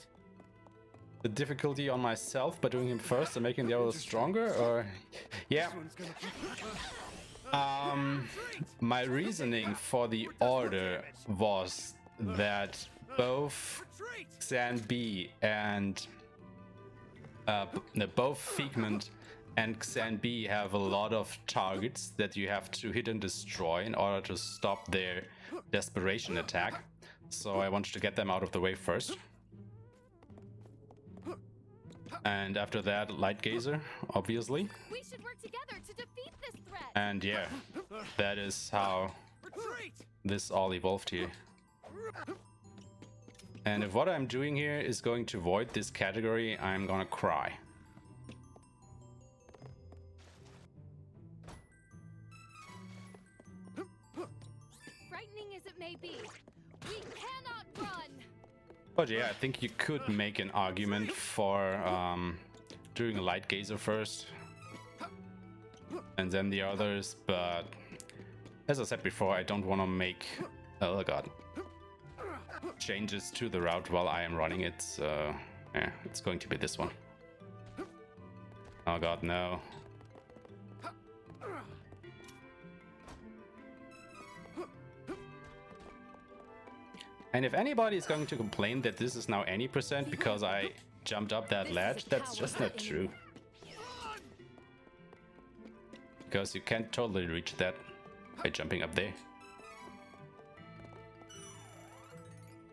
the difficulty on myself by doing him first and making the others stronger, or yeah. My reasoning for the order was that both Xanbi and both Figment and Xanbi have a lot of targets that you have to hit and destroy in order to stop their desperation attack. So I wanted to get them out of the way first. And after that, Lightgazer, obviously. We should work together to defeat this threat. And yeah, that is how this all evolved here. And if what I'm doing here is going to void this category, I'm gonna cry. Frightening as it may be, we cannot run. But yeah, I think you could make an argument for doing a Lightgazer first and then the others, but as I said before, I don't want to make changes to the route while I am running it, so yeah, it's going to be this one. Oh god, no. And if anybody is going to complain that this is now any percent because I jumped up that ledge, that's just not true. Because you can't totally reach that by jumping up there.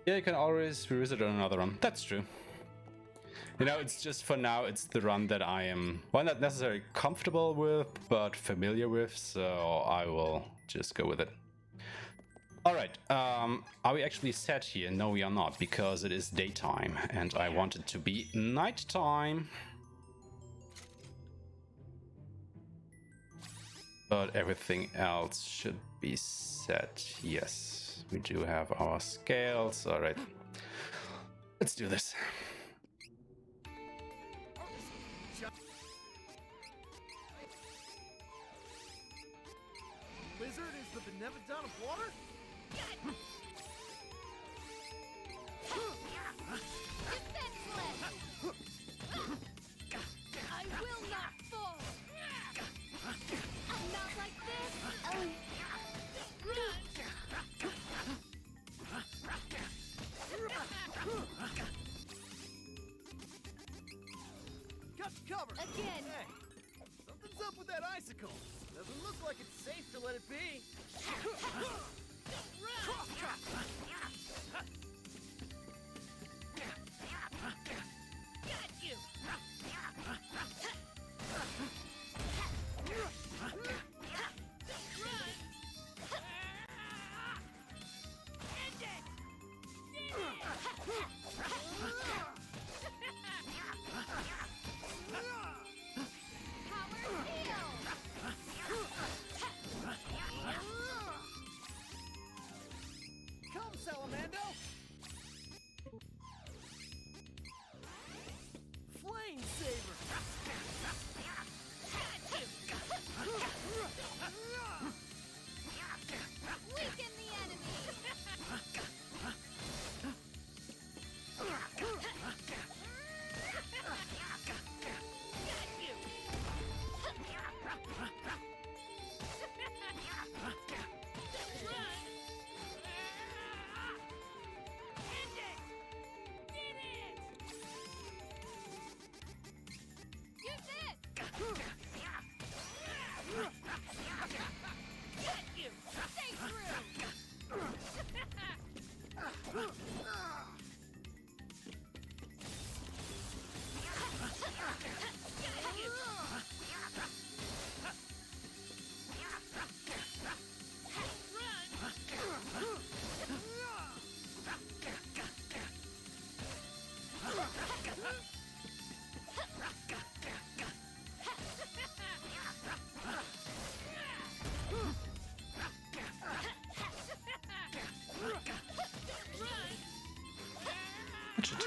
Yeah, you can always revisit on another run. That's true. You know, it's just for now, it's the run that I am, well, not necessarily comfortable with, but familiar with, so I will just go with it. Alright, are we actually set here? No, we are not, because it is daytime, and I want it to be nighttime. But everything else should be set. Yes, we do have our scales. Alright, let's do this. Lizard is the Benevodon of water? I will not fall. I'm not like this. Got you covered. Again. Hey, something's up with that icicle. Doesn't look like it's safe to let it be.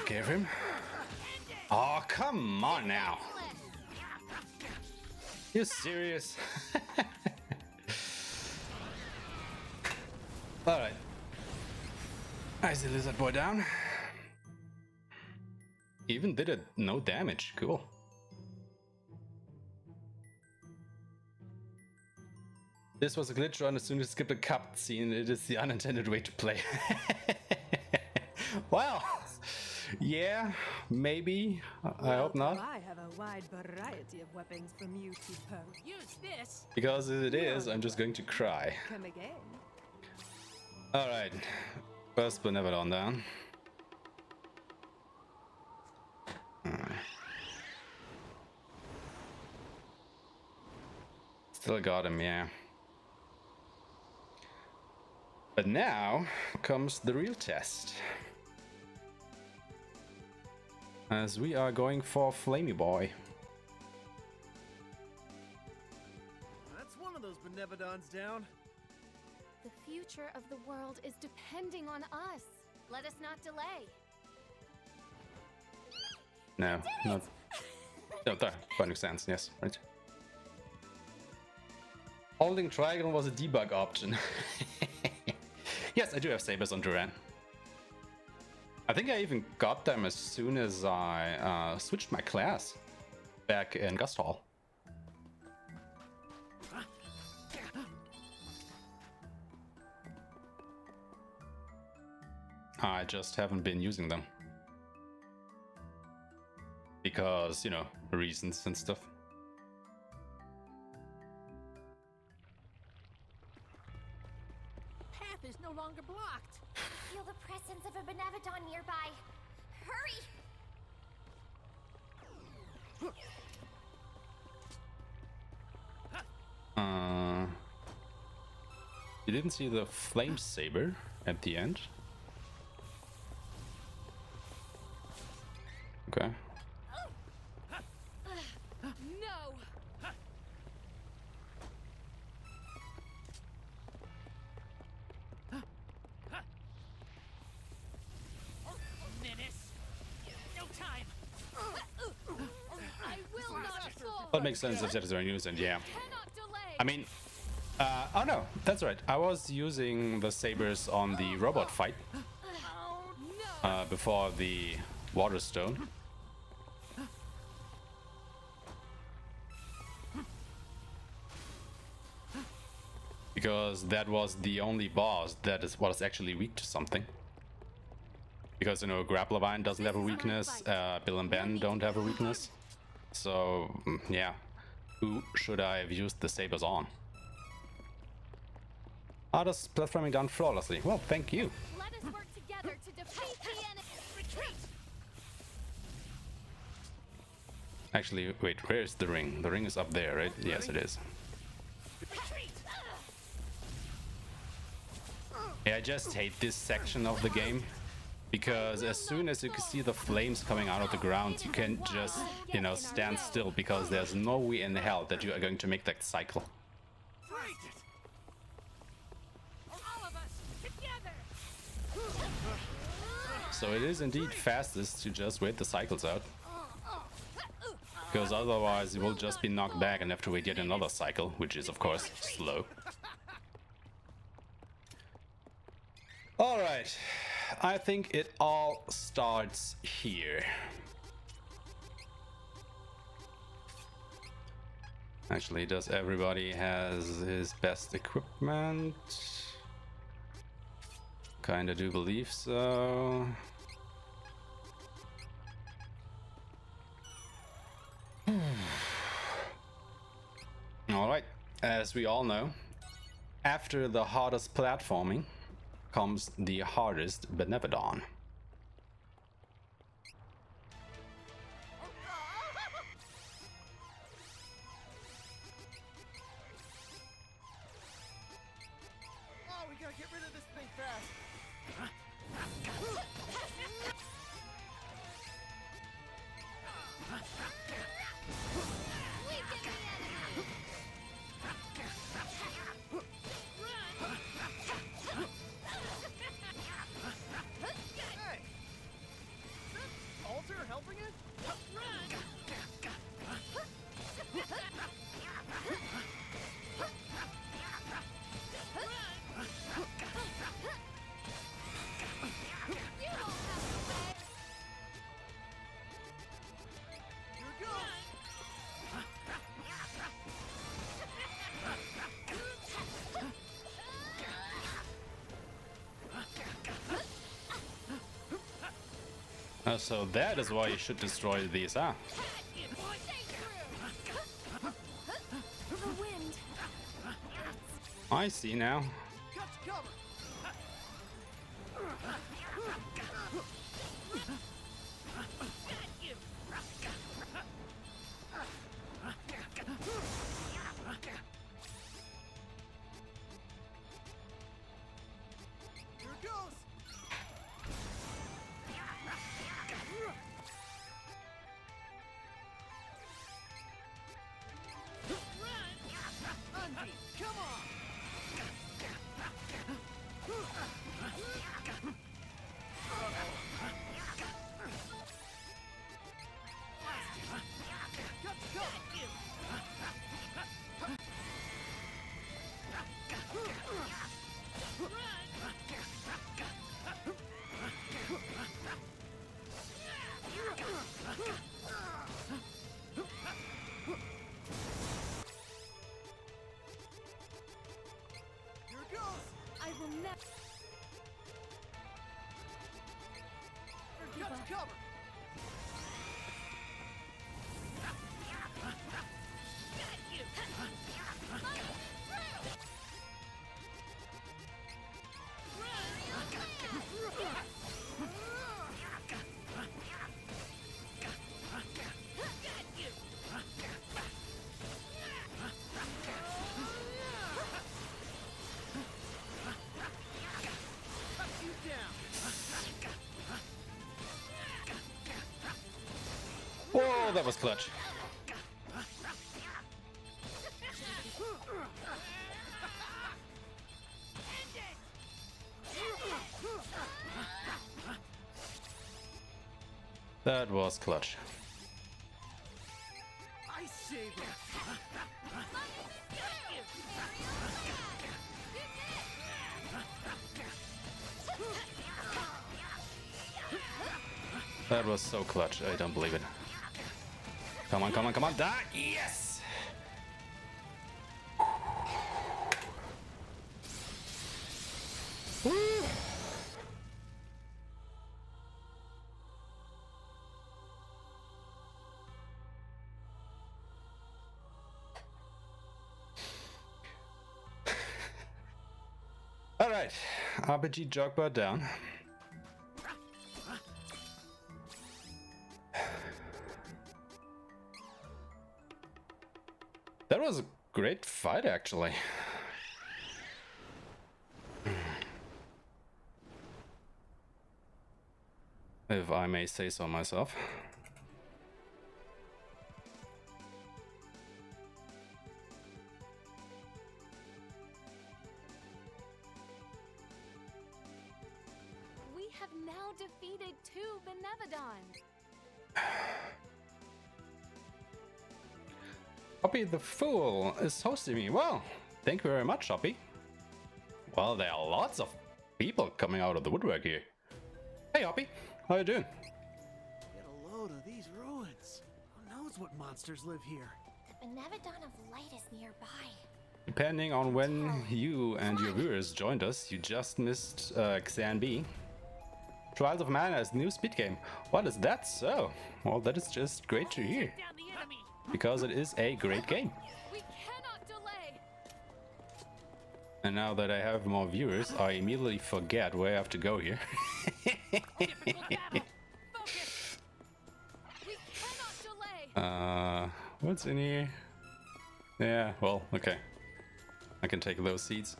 forgive him. Oh, come on now. You serious? Alright. Icy lizard boy down. Even did it no damage. Cool. This was a glitch run. As soon as you skip a cutscene, it is the unintended way to play. Well, yeah, maybe. I hope not. I have a wide variety of weapons from you to pose. Use this. Because if it is, I'm just going to cry. Come again. Alright. First Benevodon down. Still got him, yeah. But now comes the real test. As we are going for Flamey Boy. That's one of those Benevodons down. The future of the world is depending on us. Let us not delay. No, not. No, that makes sense. Yes, right. Holding triangle was a debug option. Yes, I do have sabers on Duran. I think I even got them as soon as I switched my class back in Gust Hall. I just haven't been using them. Because, you know, reasons and stuff. Path is no longer blocked. Feel the presence of a Benevodon nearby. Hurry! You didn't see the flame saber at the end? Okay. No! Menace. No time. I will not fall. That makes sense if that is our news, and yeah. Cannot delay. I mean, oh no, that's right. I was using the sabers on the robot fight before the water stone. Because that was the only boss that was actually weak to something. Because, you know, Grapplervine doesn't have a weakness, Bill and Ben don't have a weakness. So, yeah. Who should I have used the sabers on? Does platforming done flawlessly. Well, thank you. Let us work together to defeat the enemy. Retreat! Actually, wait, where's the ring? The ring is up there, right? Yes, it is. Yeah, I just hate this section of the game. Because as soon as you can see the flames coming out of the ground, you can just, you know, stand still. Because there's no way in hell that you are going to make that cycle. So it is indeed fastest to just wait the cycles out. Because otherwise you will just be knocked back and have to wait yet another cycle, which is of course slow. Alright, I think it all starts here. Actually, does everybody has his best equipment? Kinda do believe so. Alright, as we all know, after the hardest platforming comes the hardest Benevodon. Oh, we gotta get rid of this thing fast. So that is why you should destroy these, huh? The wind. I see now. I will never give up. Cover. Whoa, that was clutch. That was clutch. I saved it. That was so clutch, I don't believe it. Come on, come on, come on, die! Yes! Woo! Alright, RPG Jogbot down. That was a great fight, actually. If I may say so myself. We have now defeated 2 Benevodons. Hoppy the Fool is hosting me. Well, thank you very much, Hoppy. Well, there are lots of people coming out of the woodwork here. Hey, Hoppy, how you doing? Get a load of these ruins. Who knows what monsters live here? The Benevodon of Light is nearby. Depending on when you and your viewers joined us, you just missed Xan B. Trials of Mana is new speed game. What is that so? Well, that is just great to hear. Because it is a great game. We cannot delay. And now that I have more viewers, I immediately forget where I have to go here. We cannot delay. What's in here? Yeah, well, okay. I can take those seeds.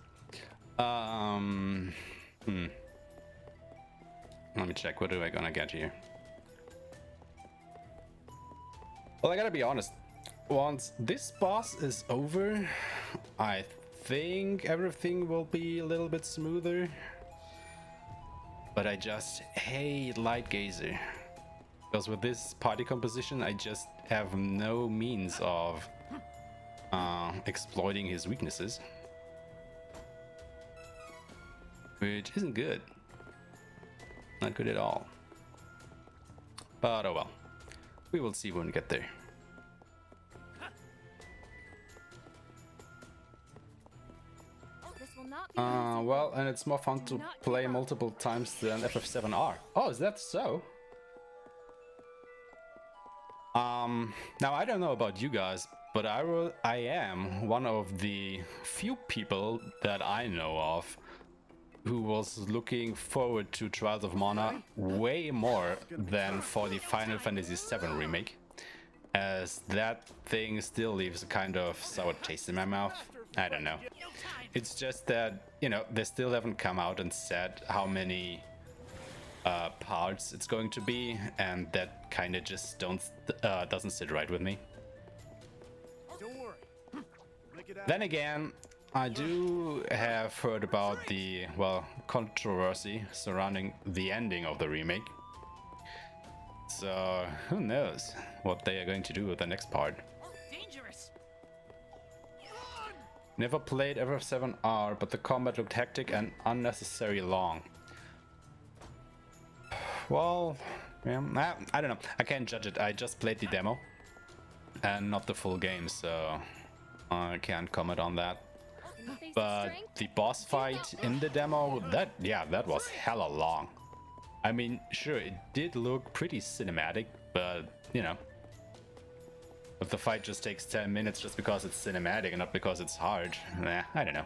Let me check, what do I gonna get here? Well, I gotta be honest, once this boss is over, I think everything will be a little bit smoother. But I just hate Light Gazer. Because with this party composition, I just have no means of exploiting his weaknesses. Which isn't good. Not good at all. But oh well. We will see when we get there. This will not be Well, and it's more fun to play multiple times than FF7R. Oh, is that so? Now I don't know about you guys, but I am one of the few people that I know of who was looking forward to Trials of Mana way more than for the Final Fantasy VII remake, as that thing still leaves a kind of sour taste in my mouth. I don't know. It's just that, you know, they still haven't come out and said how many parts it's going to be, and that kind of just doesn't sit right with me. Don't worry. Then again, I do have heard about the, well, controversy surrounding the ending of the remake. So who knows what they are going to do with the next part. Dangerous. Never played FF7R, but the combat looked hectic and unnecessarily long. Well, yeah, I don't know. I can't judge it. I just played the demo and not the full game, so I can't comment on that. But the boss fight in the demo, that was hella long. I mean, sure, it did look pretty cinematic, but, you know, if the fight just takes 10 minutes just because it's cinematic and not because it's hard, I don't know.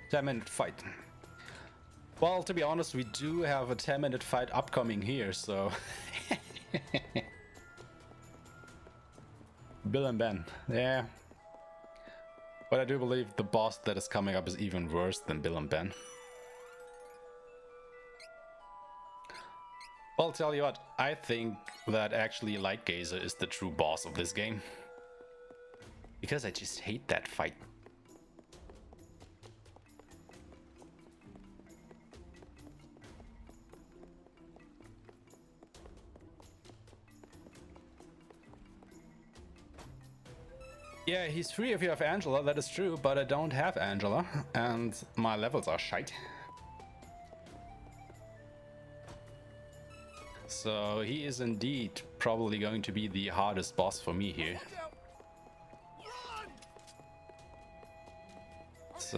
Ten-minute fight. Well, to be honest, we do have a 10-minute fight upcoming here, so... Bill and Ben, yeah. But I do believe the boss that is coming up is even worse than Bill and Ben. Well, I'll tell you what, I think that actually Lightgazer is the true boss of this game. Because I just hate that fight. Yeah, he's free if you have Angela, that is true, but I don't have Angela, and my levels are shite. So he is indeed probably going to be the hardest boss for me here. So,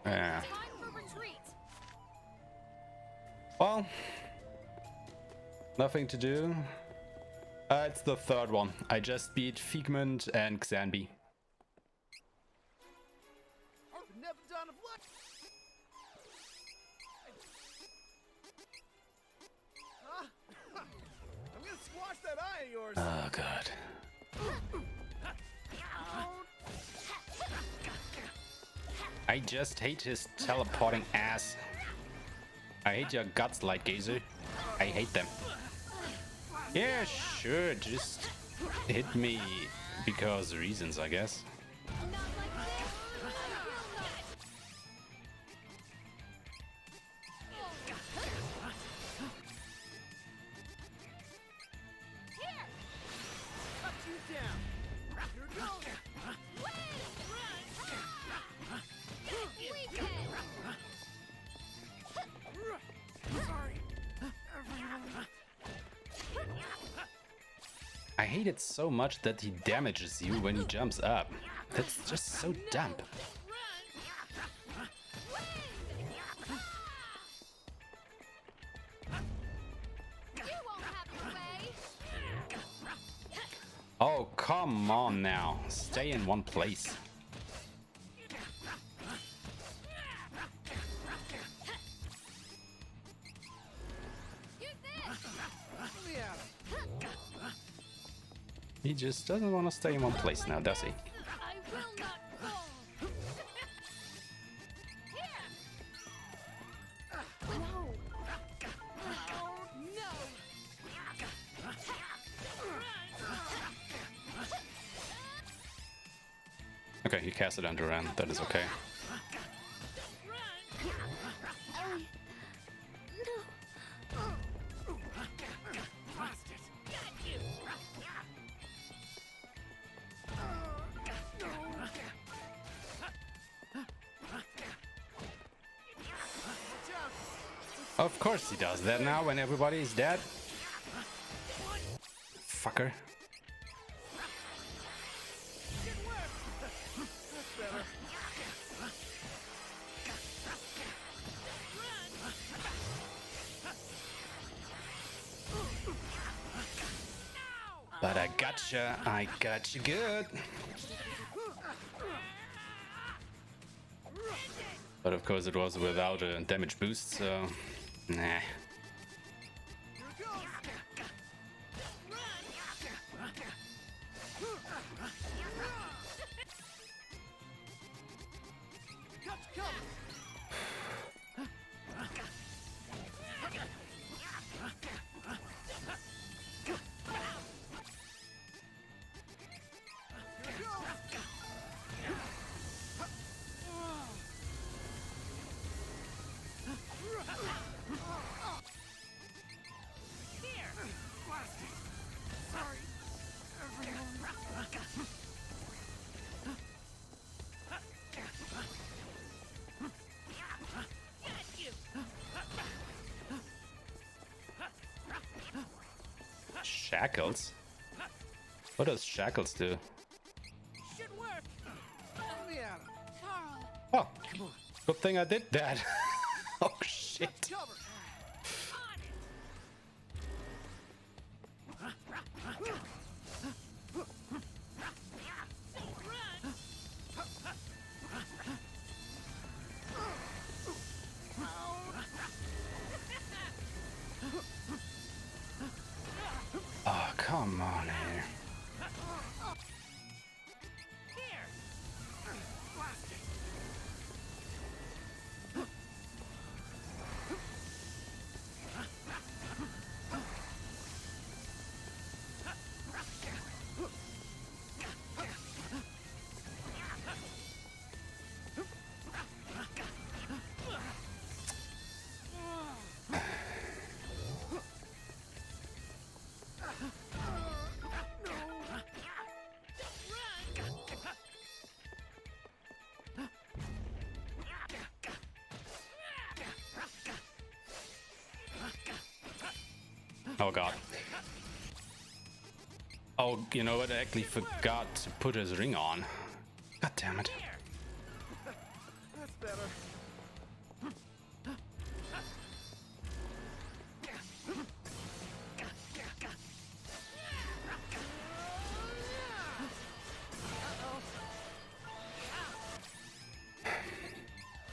yeah. Well, nothing to do. It's the third one. I just beat Figment and Xanbi. Benevodon of light. I'm gonna squash that eye of yours. Oh god. I just hate his teleporting ass. I hate your guts, Lightgazer. I hate them. Yeah, sure, just hit me because reasons, I guess. I hate it so much that he damages you when he jumps up. That's just so dumb. Oh, come on now. Stay in one place. He just doesn't want to stay in one place now, does he? Okay, he cast it under Ran. That is okay. Of course he does that now when everybody is dead. Fucker. But I gotcha good. But of course it was without a damage boost, so nah. Shackles? What does shackles do? Should work. Let me at him. Oh, Carl. good thing I did that. Oh shit. Cover. Oh, come on here. Oh god. Oh, you know what? I actually forgot to put his ring on. God damn it. That's better.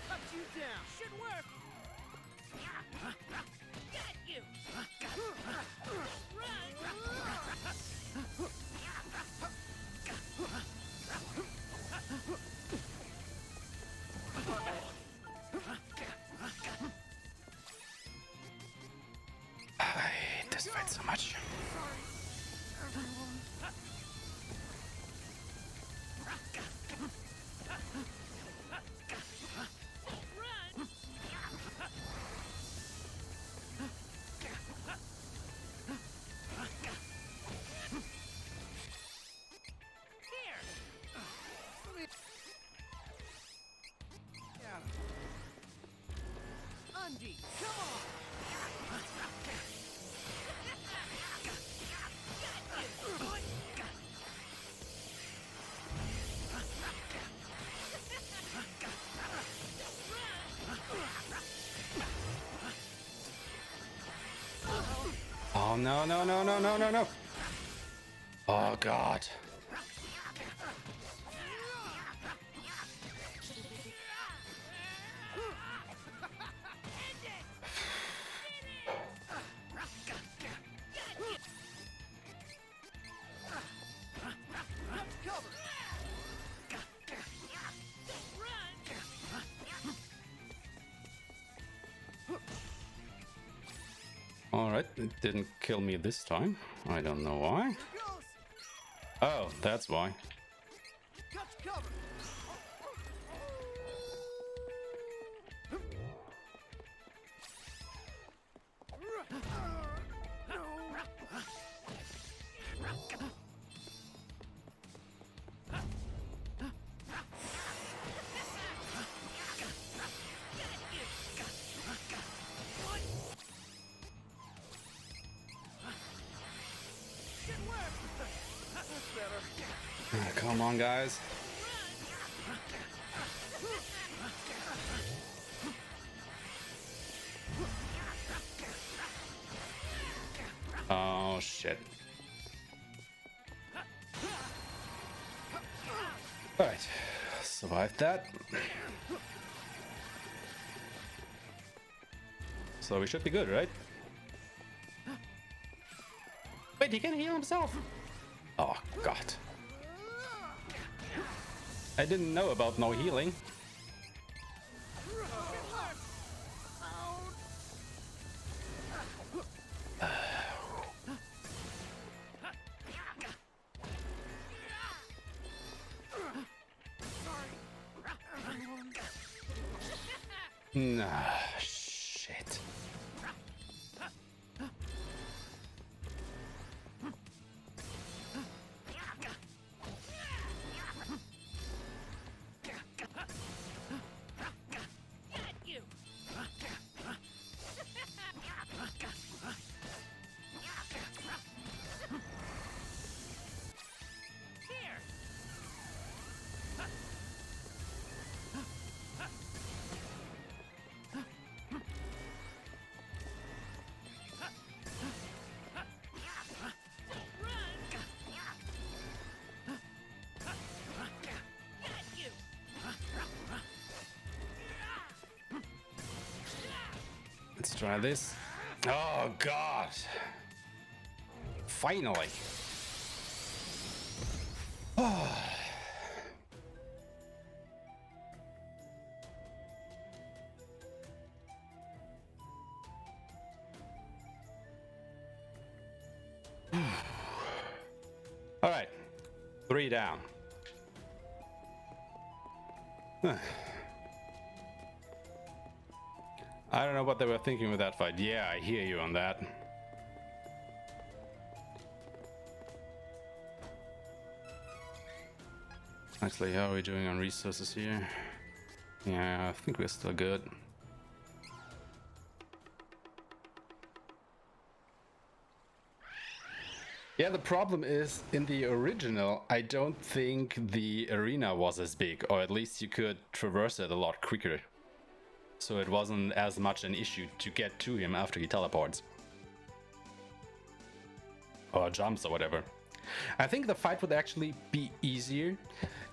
Cut you down. Should work. Got you. I hate this fight so much. Undy, come on! Oh no no no no no no no. Oh god. Alright, it didn't kill me this time. I don't know why. Oh, that's why. Come on, guys. Oh, shit. Survived that. So we should be good, right? Wait, he can heal himself! Oh, God. I didn't know about no healing. Nah, shit. Let's try this. Oh, God. Finally. Oh. All right. 3 down. I don't know what they were thinking with that fight. Yeah, I hear you on that. Actually, how are we doing on resources here? Yeah, I think we're still good. Yeah, the problem is, in the original, I don't think the arena was as big, or at least you could traverse it a lot quicker. So it wasn't as much an issue to get to him after he teleports. Or jumps or whatever. I think the fight would actually be easier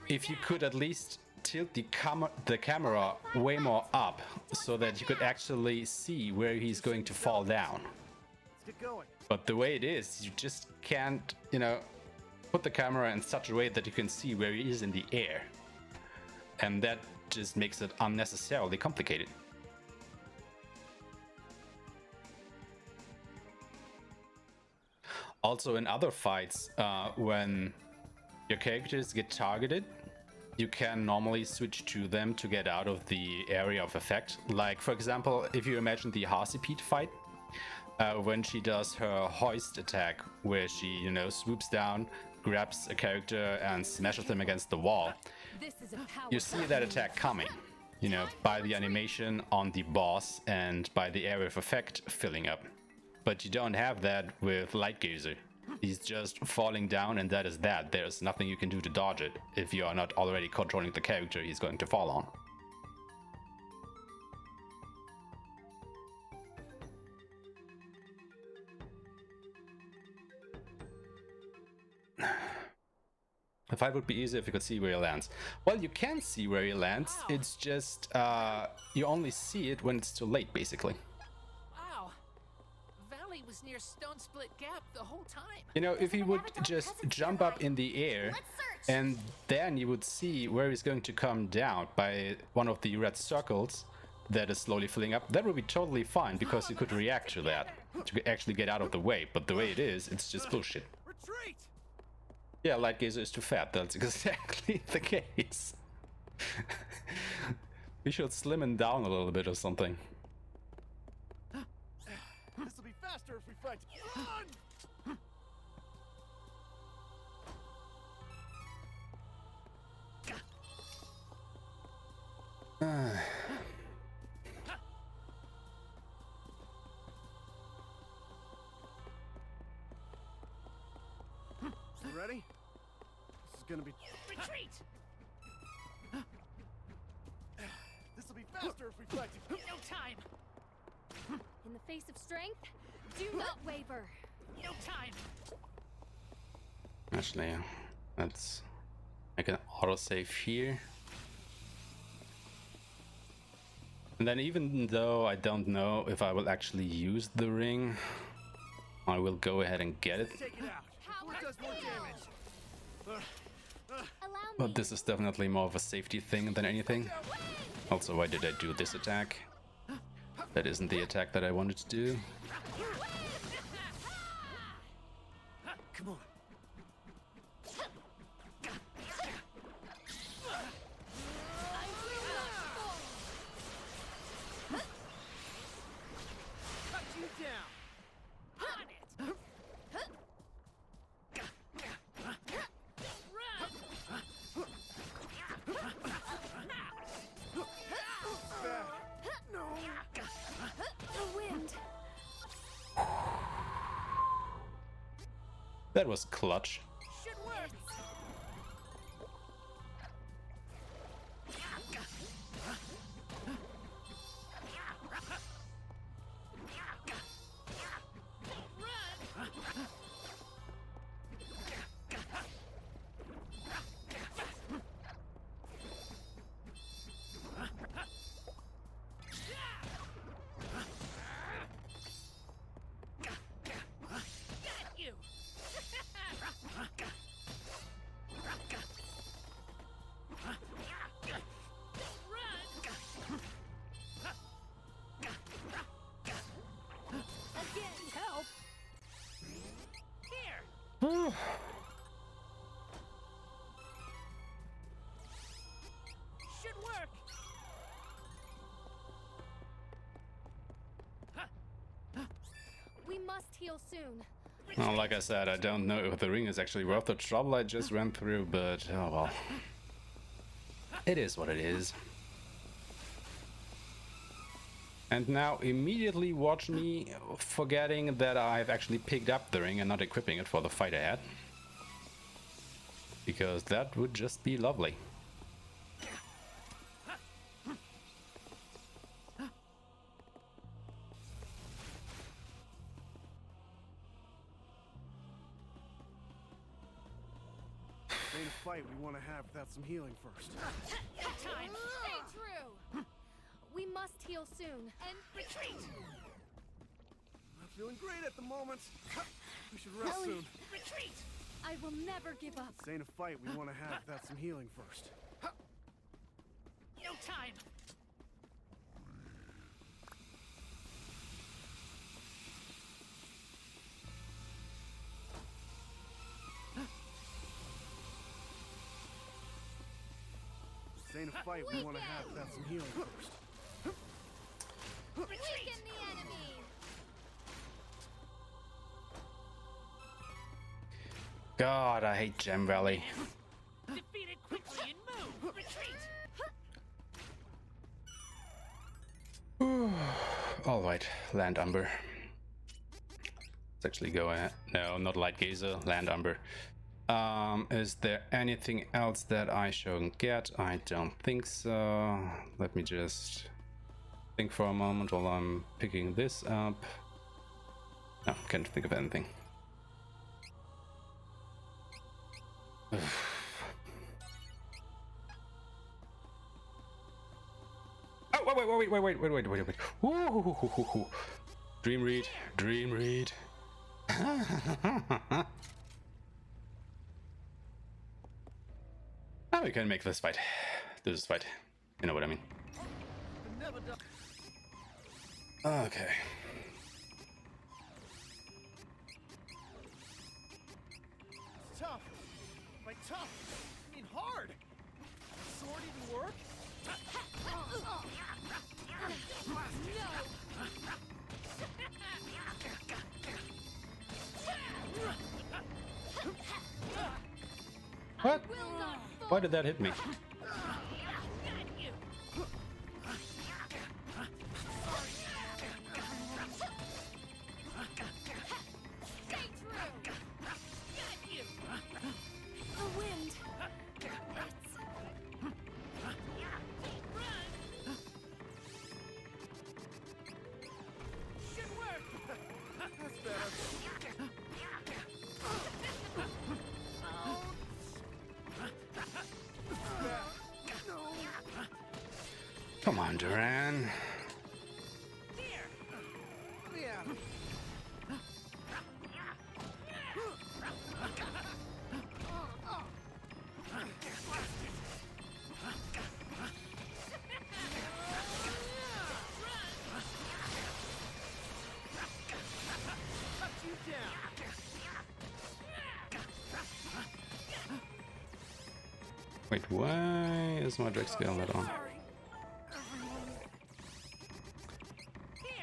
if you could at least tilt the camera way more up, so that you could actually see where he's going to fall down. Let's get going. But the way it is, you just can't, you know, put the camera in such a way that you can see where he is in the air. And that just makes it unnecessarily complicated. Also, in other fights, when your characters get targeted, you can normally switch to them to get out of the area of effect. Like, for example, if you imagine the Harsipede fight, when she does her hoist attack, where she, you know, swoops down, grabs a character and smashes them against the wall, you see that attack coming, you know, by the animation on the boss and by the area of effect filling up. But you don't have that with Lightgazer. He's just falling down, and that is that. There's nothing you can do to dodge it if you are not already controlling the character he's going to fall on. The fight would be easier if you could see where he lands. Well, you can see where he lands, it's just you only see it when it's too late, basically. Wow, Valley was near Stone Split Gap the whole time. You know, if he would just jump up in the air, and then you would see where he's going to come down by one of the red circles that is slowly filling up, that would be totally fine, because you could react to that, to actually get out of the way. But the way it is, it's just bullshit. Retreat! Yeah, Lightgazer is too fat, that's exactly the case. We should slim him down a little bit or something. This will be faster if we fight. Run! Ready? This is gonna be... Retreat! This will be faster if we fight. No time! In the face of strength, do not waver. No time! Actually, let's make an autosave here. And then even though I don't know if I will actually use the ring, I will go ahead and get it. Take it out. Before it does more damage. But this is definitely more of a safety thing than anything. Also, why did I do this attack? That isn't the attack that I wanted to do. Come on. Cut you down. On it. The wind. That was clutch. Should work. Should work. We must heal soon. Well, like I said, I don't know if the ring is actually worth the trouble I just went through, but oh well. It is what it is. And now immediately watch me forgetting that I've actually picked up the ring and not equipping it for the fight ahead. Because that would just be lovely. Ain't a fight we want to have without some healing first. Time. Stay true. We must heal soon and retreat. Not feeling great at the moment. We should rest soon. Retreat. I will never give up. This ain't a fight we want to have without some healing first. No time. This ain't a fight we want to have without some healing first. Weaken the enemy. God, I hate Gem Valley. Defeat it quickly and move. Retreat. Alright, Land Umber. Let's actually go ahead. No, not Light Gazer, Land Umber. Is there anything else that I shouldn't get? I don't think so. Let me just think for a moment while I'm picking this up. No, can't think of anything. Oh, wait. Ooh. Dream read. Now we can make this fight. This fight. You know what I mean. Okay. It's tough. By tough, I mean hard. Does sword even work? What? Why did that hit me? The wind. Should work. That's better. Come on, Duran. Wait, why is my drag scale not on?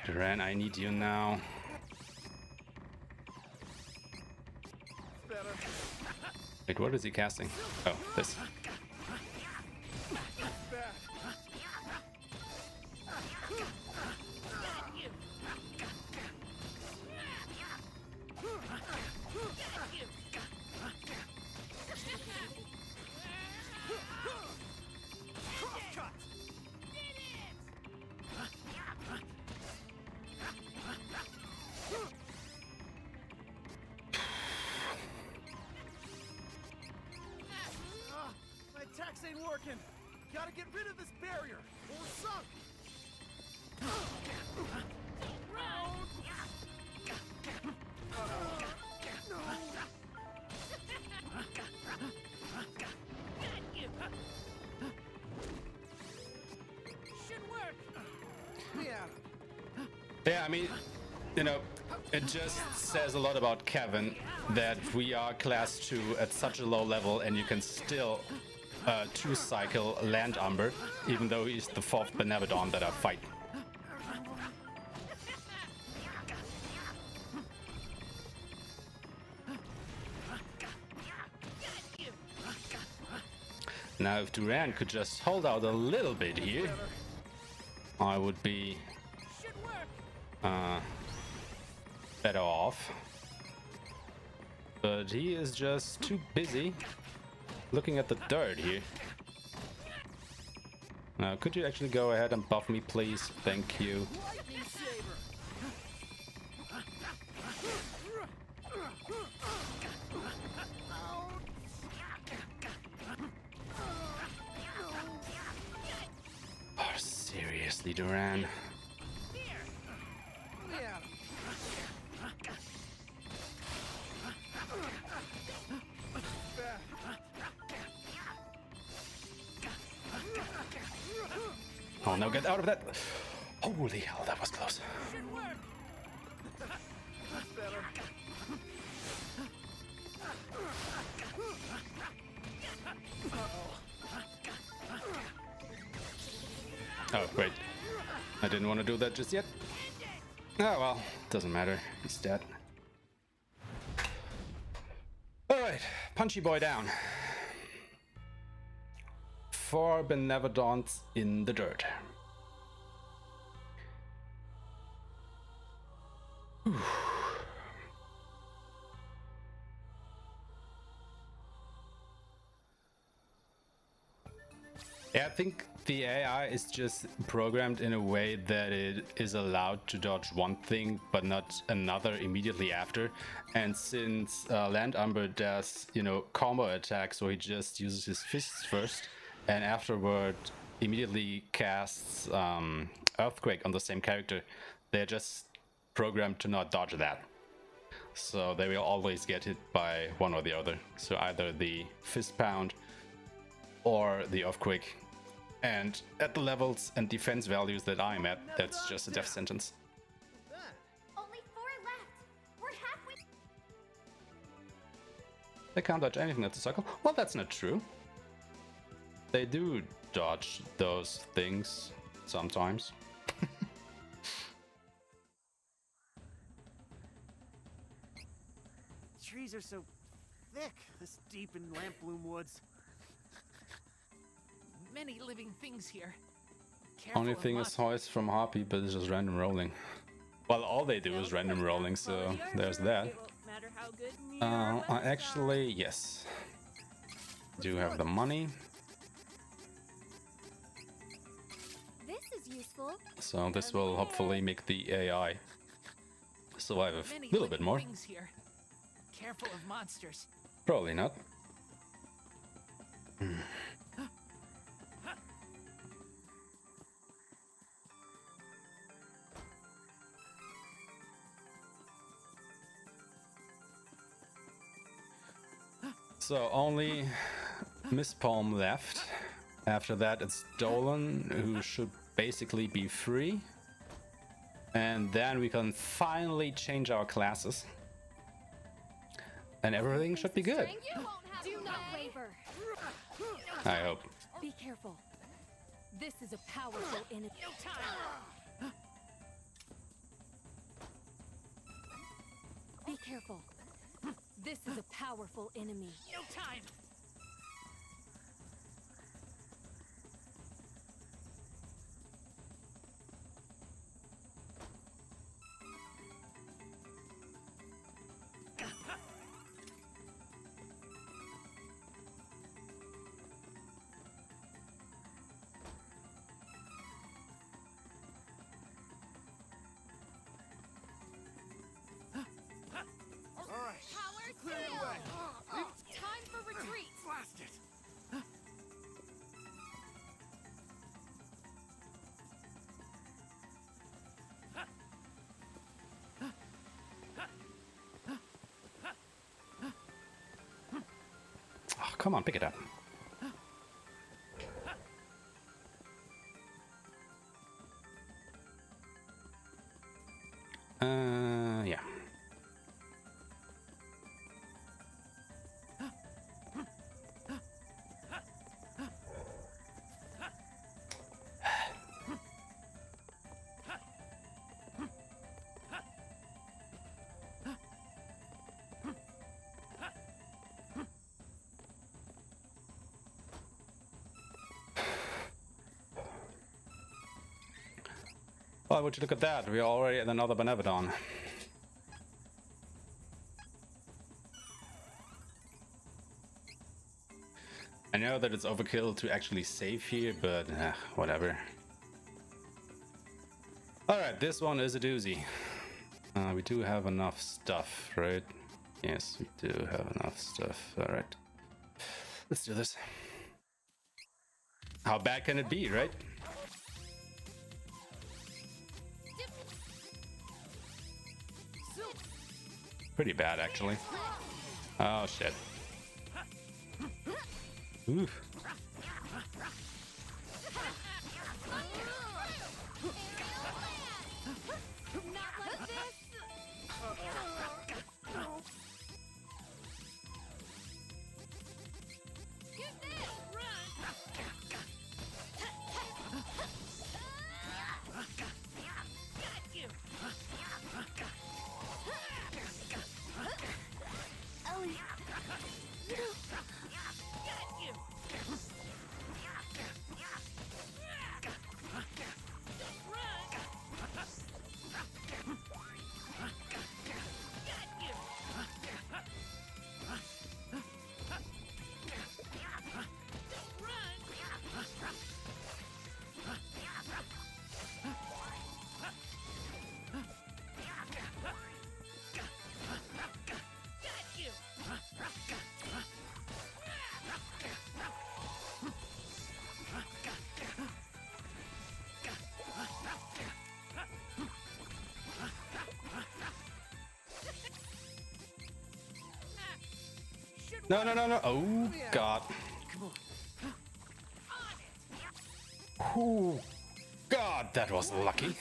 Duran, I need you now. Wait, what is he casting? Oh, this. My attacks ain't working. Gotta get rid of this barrier, or we're sunk. Should work. Yeah, I mean, you know, it just says a lot about Kevin that we are class 2 at such a low level and you can still 2-cycle Land Umber, even though he's the 4th Benevodon that I fight. Now, if Duran could just hold out a little bit here, I would be better off. But he is just too busy looking at the dirt here. Now, could you actually go ahead and buff me, please? Thank you. Oh, seriously, Duran. Oh no, get out of that! Holy hell, that was close. Oh, great. I didn't want to do that just yet. Oh well, doesn't matter. He's dead. Alright, Punchy Boy down. 4 Benevodons in the dirt. Whew. Yeah, I think the AI is just programmed in a way that it is allowed to dodge one thing but not another immediately after. And since Land Umber does, you know, combo attacks, so he just uses his fists first and afterward immediately casts Earthquake on the same character, they're just programmed to not dodge that. So they will always get hit by one or the other. So either the Fist Pound or the Earthquake. And at the levels and defense values that I'm at, that's just a death sentence. Only 4 left. We're halfway. They can't dodge anything at the circle. Well, that's not true. They do dodge those things sometimes. Trees are so thick, this deep in Lampbloom Woods. Many living things here. Careful Only of thing is Hoist from Harpy, but it's just random rolling. Well, all they do is random rolling, so there's that. I actually, yes, do have the money. This is useful. So this will hopefully make the AI survive a little bit more. Here. Careful of monsters. Probably not. So only Miss Palm left. After that it's Dolan, who should basically be free. And then we can finally change our classes. And everything should be good. Do not waver. I hope. Be careful. This is a powerful enemy. No time. Be careful. This is a powerful enemy. No time. Time for retreat. Blast it. Oh, come on, pick it up. Yeah. Well, would you look at that? We're already at another Benevodon. I know that it's overkill to actually save here, but whatever. Alright, this one is a doozy. We do have enough stuff, right? Yes, we do have enough stuff. Alright. Let's do this. How bad can it be, right? Pretty bad, actually. Oh, shit. Oof. No, no, no, no. Oh, God. Oh, God, that was lucky.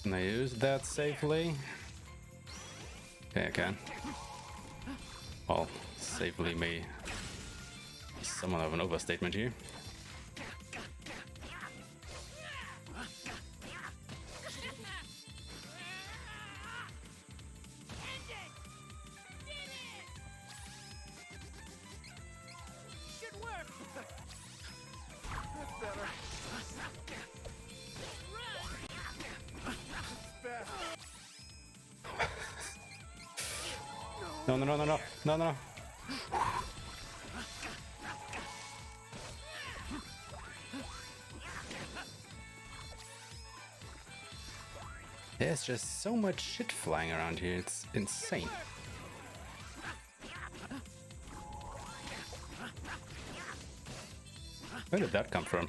Can I use that safely? Okay, I can. Well, safely may be somewhat of an overstatement here. No, no, no, no, no, no, no, no. There's just so much shit flying around here, it's insane. Where did that come from?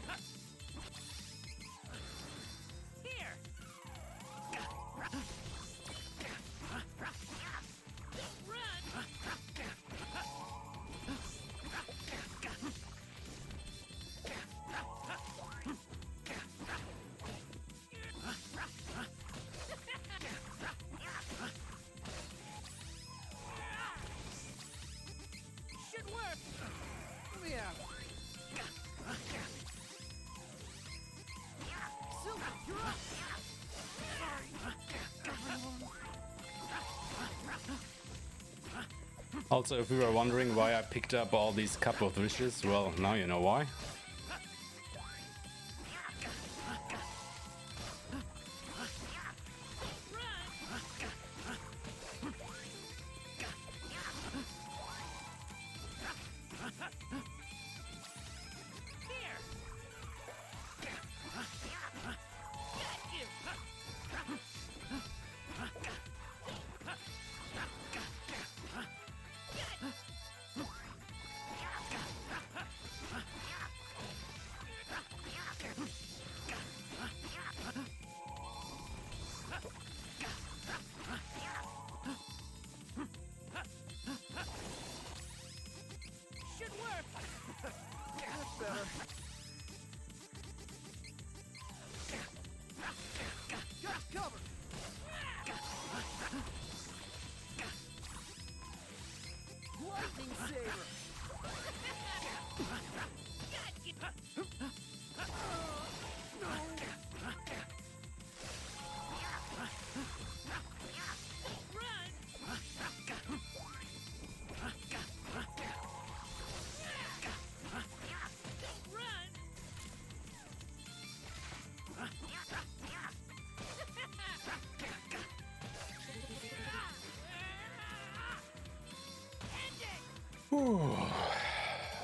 Also, if you were wondering why I picked up all these Cup of Wishes, well, now you know why.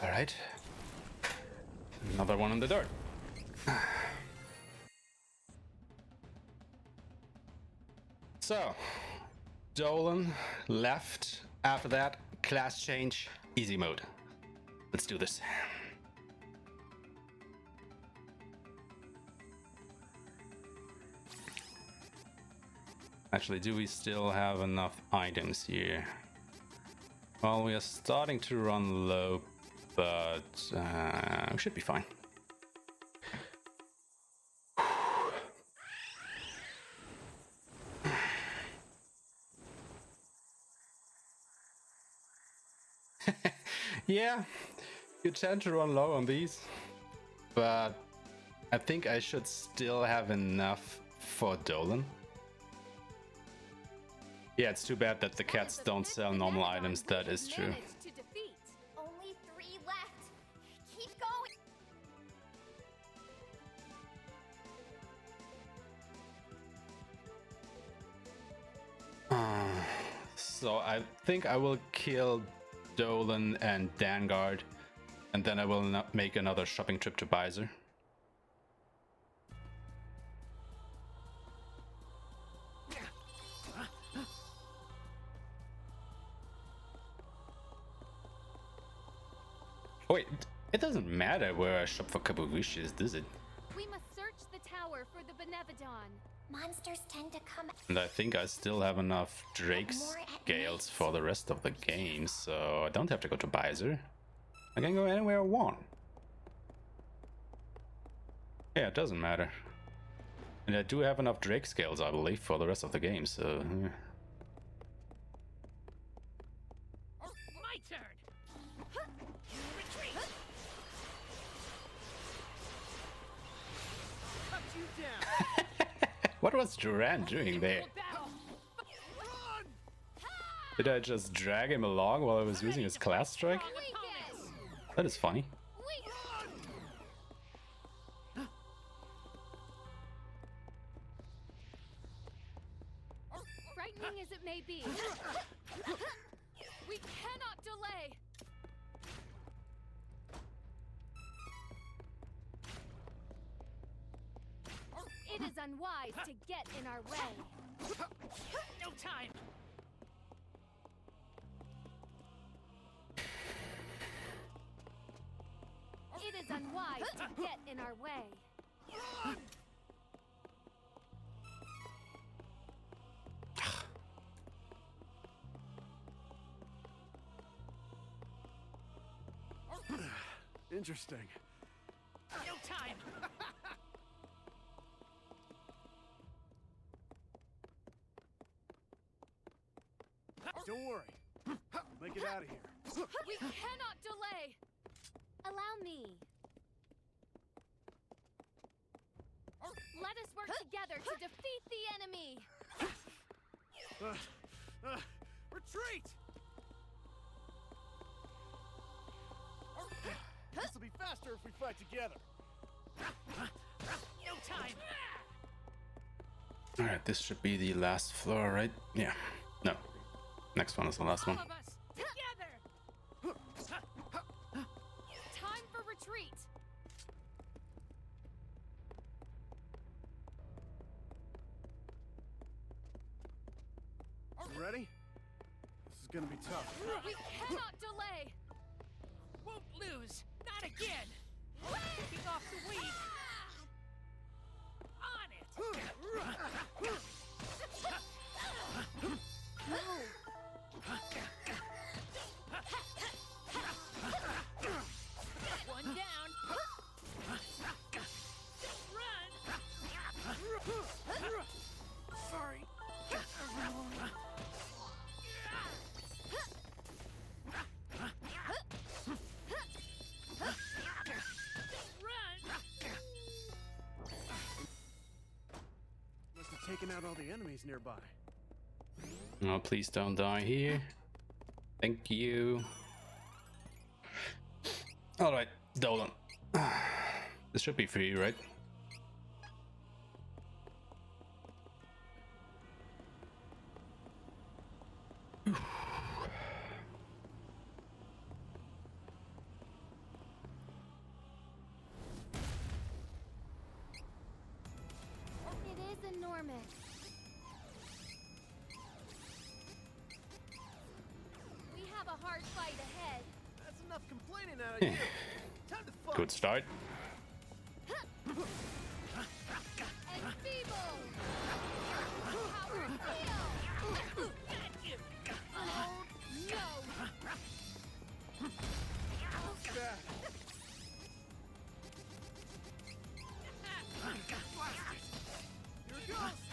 Alright. Another one in the dirt. So, Dolan left. After that, class change, easy mode. Let's do this. Actually, do we still have enough items here? Well, we are starting to run low, but we should be fine. Yeah, you tend to run low on these, but I think I should still have enough for Dolan. Yeah, it's too bad that the cats don't sell normal items, that is true. Only 3 left. Keep going. So I think I will kill Dolan and Vanguard, and then I will not make another shopping trip to Baiser. Wait, it doesn't matter where I shop for Cup of Wishes, does it? We must search the tower for the Benevodon. Monsters tend to come. And I think I still have enough Drake scales for the rest of the game, so I don't have to go to Baiser. I can go anywhere I want. Yeah, it doesn't matter. And I do have enough Drake scales, I believe, for the rest of the game, so... My turn! Retreat! Cut you down! What was Duran doing there? Did I just drag him along while I was using his class strike? That is funny. Frightening as it may be, we cannot delay. It is unwise to get in our way. No time. It is unwise to get in our way. Interesting. No time. Don't worry. Make it out of here. We cannot delay. Allow me. Let us work together to defeat the enemy. Retreat! This'll be faster if we fight together. No time. Alright, this should be the last floor, right? Yeah. No. Next one is the last one. All of us together. Time for retreat. You ready? This is gonna be tough. We cannot delay. Won't lose. Not again. Kicking off the week. On it. One down. Run. Sorry. Must have taken out all the enemies nearby. Oh, please don't die here. Thank you. Alright, Dolan. This should be free, right? It is enormous. We have a hard fight ahead. That's enough complaining out of you. Time to fight. Good start. And feeble. Power steel. Oh no. Bad. Here it goes.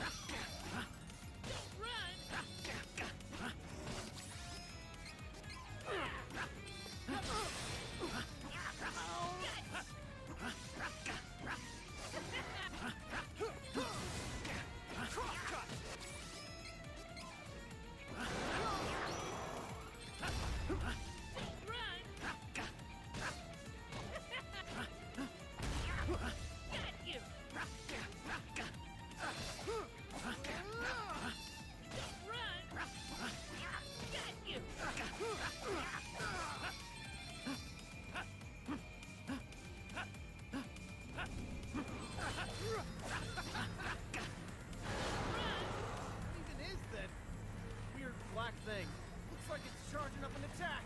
Thing. Looks like it's charging up an attack.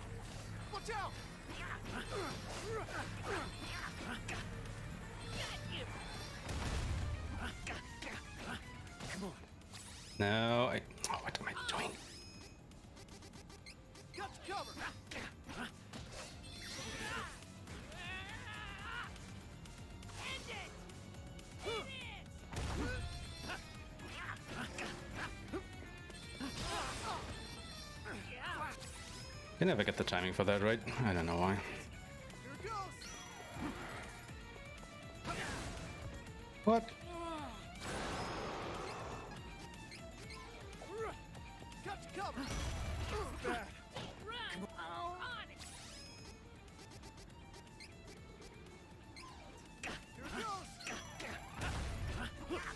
Watch out! Come on. No, what am I doing? Got you covered. End it. You never get the timing for that, right? I don't know why. Here it goes. What? Got you covered. Bad. Run. On it. Here it goes. Got you.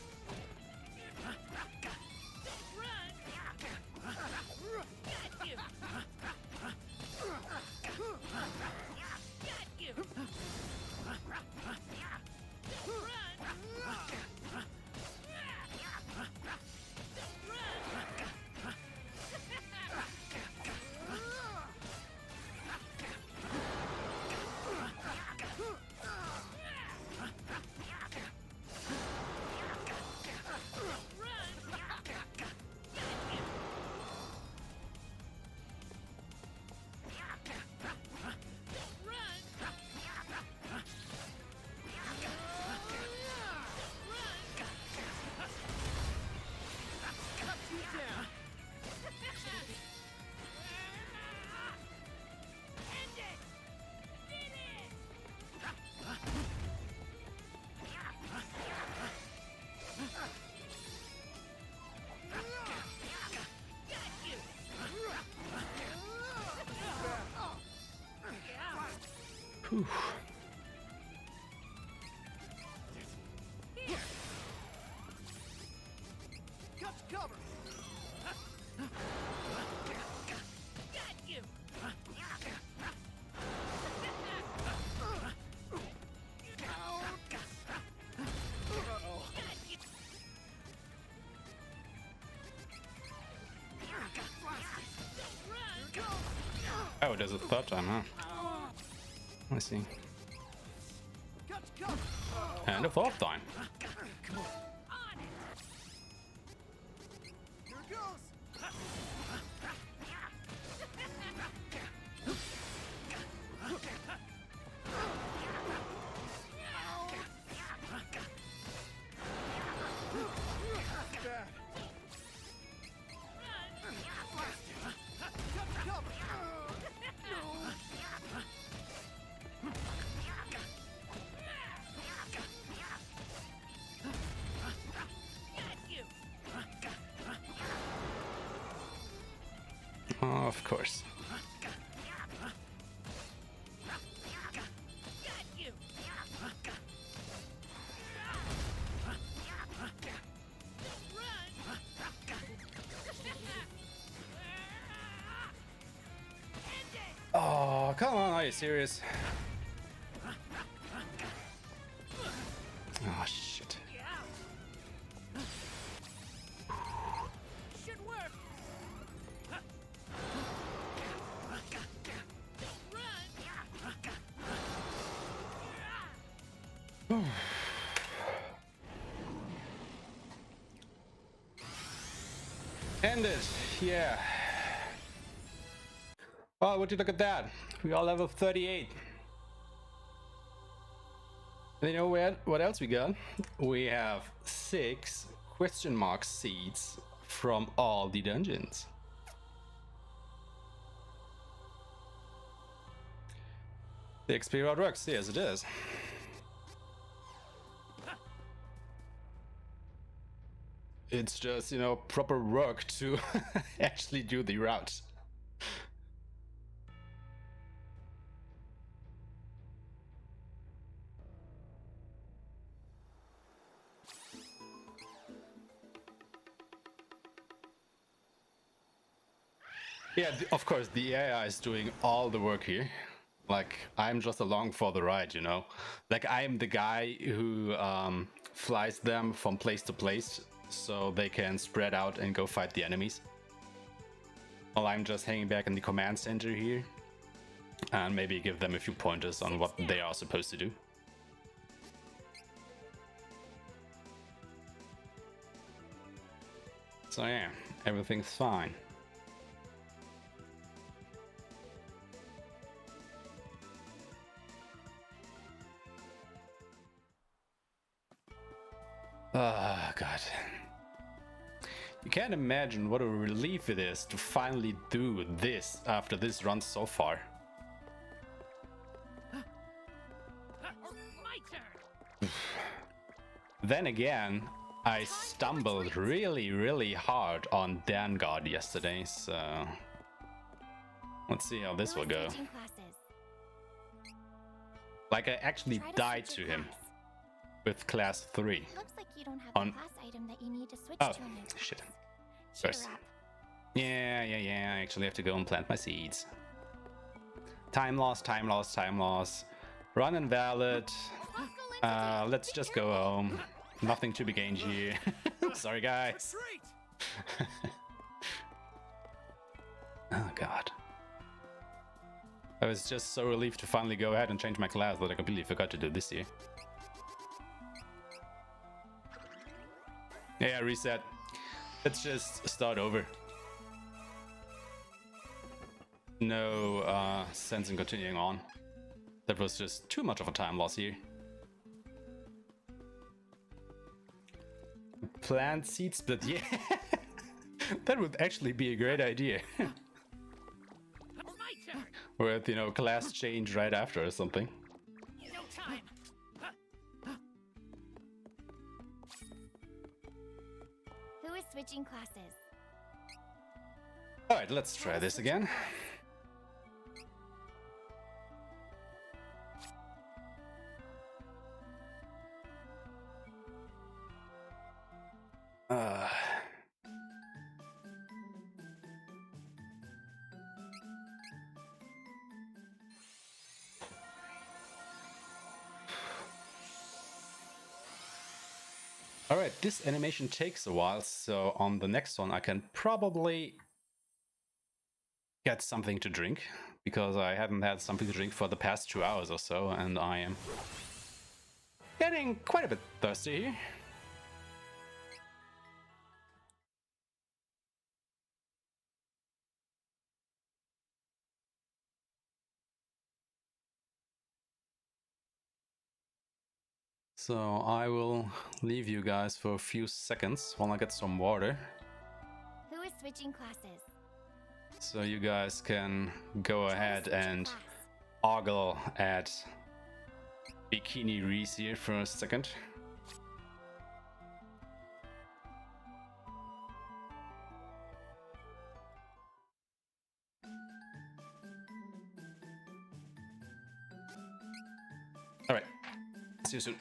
Whew. Got cover. Got you. Oh, it does a third time, huh? I see. And a fourth time. Here it goes. Oh, of course. Oh, come on, are you serious? Oh, shit. Should work. End it, yeah. Oh, would you look at that? We are level 38. And you know what else we got? We have 6 question mark seeds from all the dungeons. The XP route works, yes it is. It's just, you know, proper work to actually do the route. Yeah, of course, the AI is doing all the work here. Like, I'm just along for the ride, you know? Like, I'm the guy who flies them from place to place so they can spread out and go fight the enemies. While I'm just hanging back in the command center here and maybe give them a few pointers on what they are supposed to do. So yeah, everything's fine. Oh, God. You can't imagine what a relief it is to finally do this after this run so far. My turn. Then again, I stumbled really hard on Vanguard yesterday, so let's see how this will go. Like, I actually died to him with class 3. Looks like you don't have on... the class item that you need to switch Oh, to in your shit. Cheer First. up. Yeah, I actually have to go and plant my seeds. Time loss. Run invalid. Let's just go home. Nothing to be gained here. Sorry, guys. Oh, God. I was just so relieved to finally go ahead and change my class that I completely forgot to do this here. Yeah, reset. Let's just start over. No sense in continuing on. That was just too much of a time loss here. Plant seed split, yeah. That would actually be a great idea. With, you know, class change right after or something. No time. Who is switching classes? Alright, let's try this again. Alright, this animation takes a while, so on the next one I can probably get something to drink, because I haven't had something to drink for the past 2 hours or so, and I am getting quite a bit thirsty here. So I will leave you guys for a few seconds while I get some water. Who is switching classes? So you guys can go ahead and ogle at Bikini Reese here for a second. Alright, see you soon.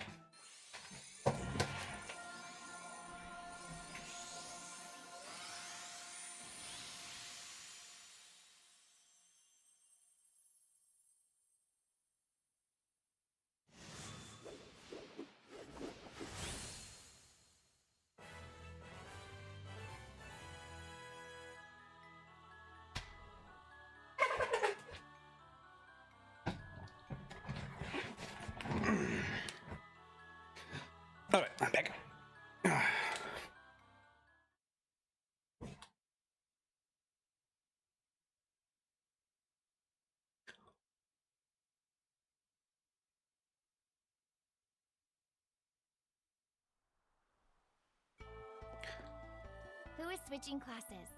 Alright, I'm back. Who is switching classes?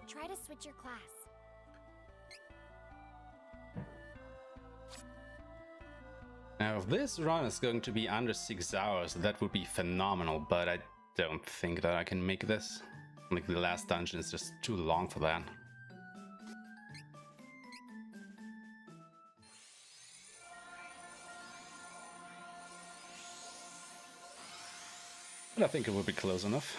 Try to switch your class. Now, if this run is going to be under 6 hours, that would be phenomenal, but I don't think that I can make this. Like, the last dungeon is just too long for that. But I think it would be close enough.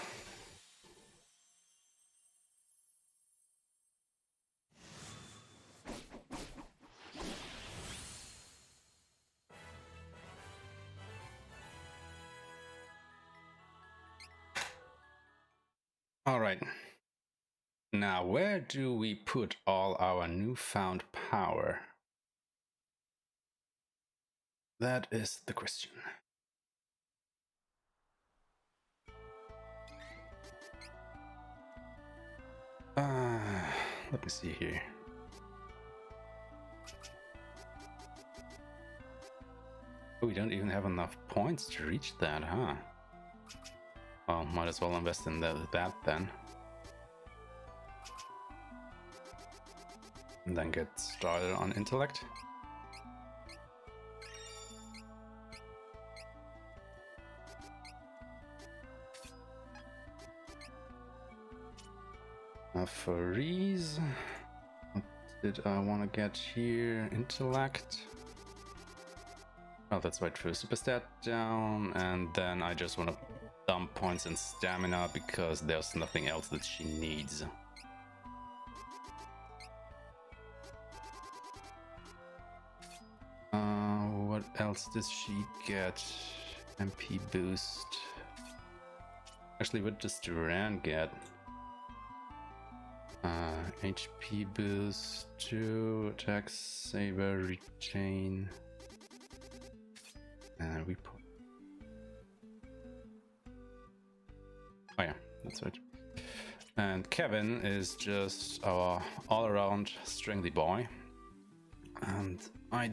Alright. Now, where do we put all our newfound power? That is the question. Let me see here. Oh, we don't even have enough points to reach that, huh? Well, might as well invest in that then. And then get started on intellect. For Reese, what did I want to get here? Intellect. Oh, that's right, for super stat down, and then I just want to dump points in stamina because there's nothing else that she needs. What else does she get? MP boost. Actually, what does Duran get? HP boost, 2 attack, saber, retain, and we put. Oh yeah, that's right. And Kevin is just our all-around strengthy boy, and I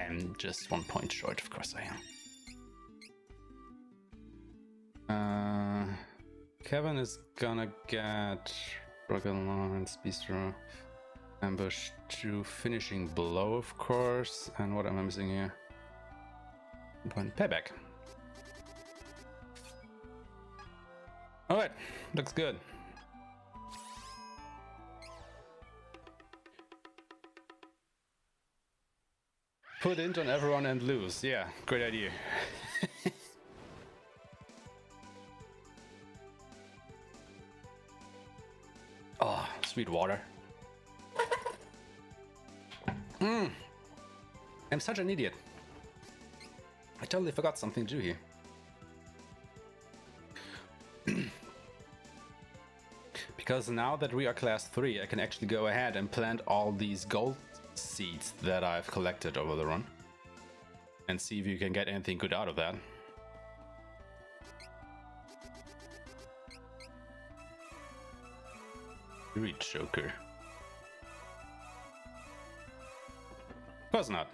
am just 1 point short. Of course I am. Kevin is gonna get Rocket Lance, Bistro, Ambush to Finishing Blow, of course. And what am I missing here? 1 point payback. Alright, looks good. Put int on everyone and lose. Yeah, great idea. Oh, sweet water. I'm such an idiot. I totally forgot something to do here. Because now that we are class 3, I can actually go ahead and plant all these gold seeds that I've collected over the run. And see if you can get anything good out of that. Reed Joker. Of course not.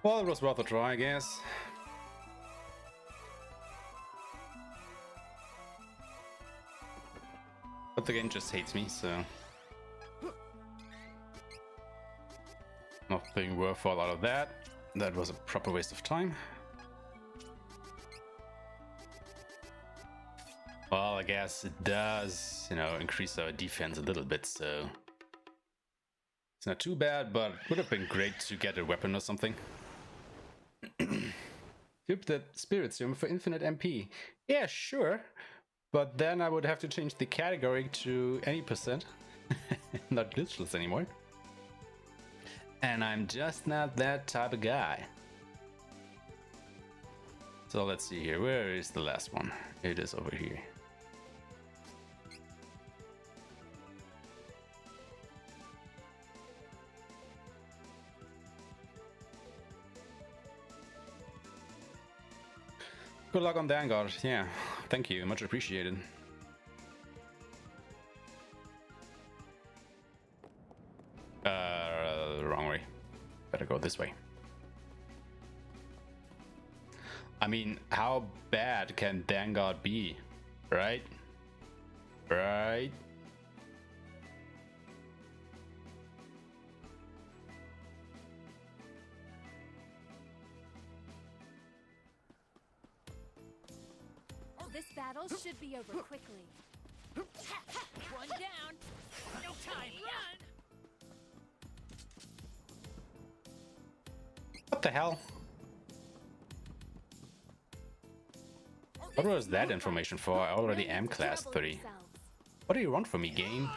Well, it was worth a try, I guess. But the game just hates me, so... nothing worthwhile out of that. That was a proper waste of time. Well, I guess it does, you know, increase our defense a little bit, so... it's not too bad, but it would have been great to get a weapon or something. Flip the spirit serum for infinite MP. Yeah, sure. But then I would have to change the category to any percent. Not glitchless anymore. And I'm just not that type of guy. So let's see here. Where is the last one? It is over here. Good luck on Vanguard. Yeah, thank you. Much appreciated. Wrong way. Better go this way. I mean, how bad can Vanguard be? Right? Right? This battle should be over quickly. One down. No time. Run. What the hell? What was that information for? I already am class 3. What do you want from me, game?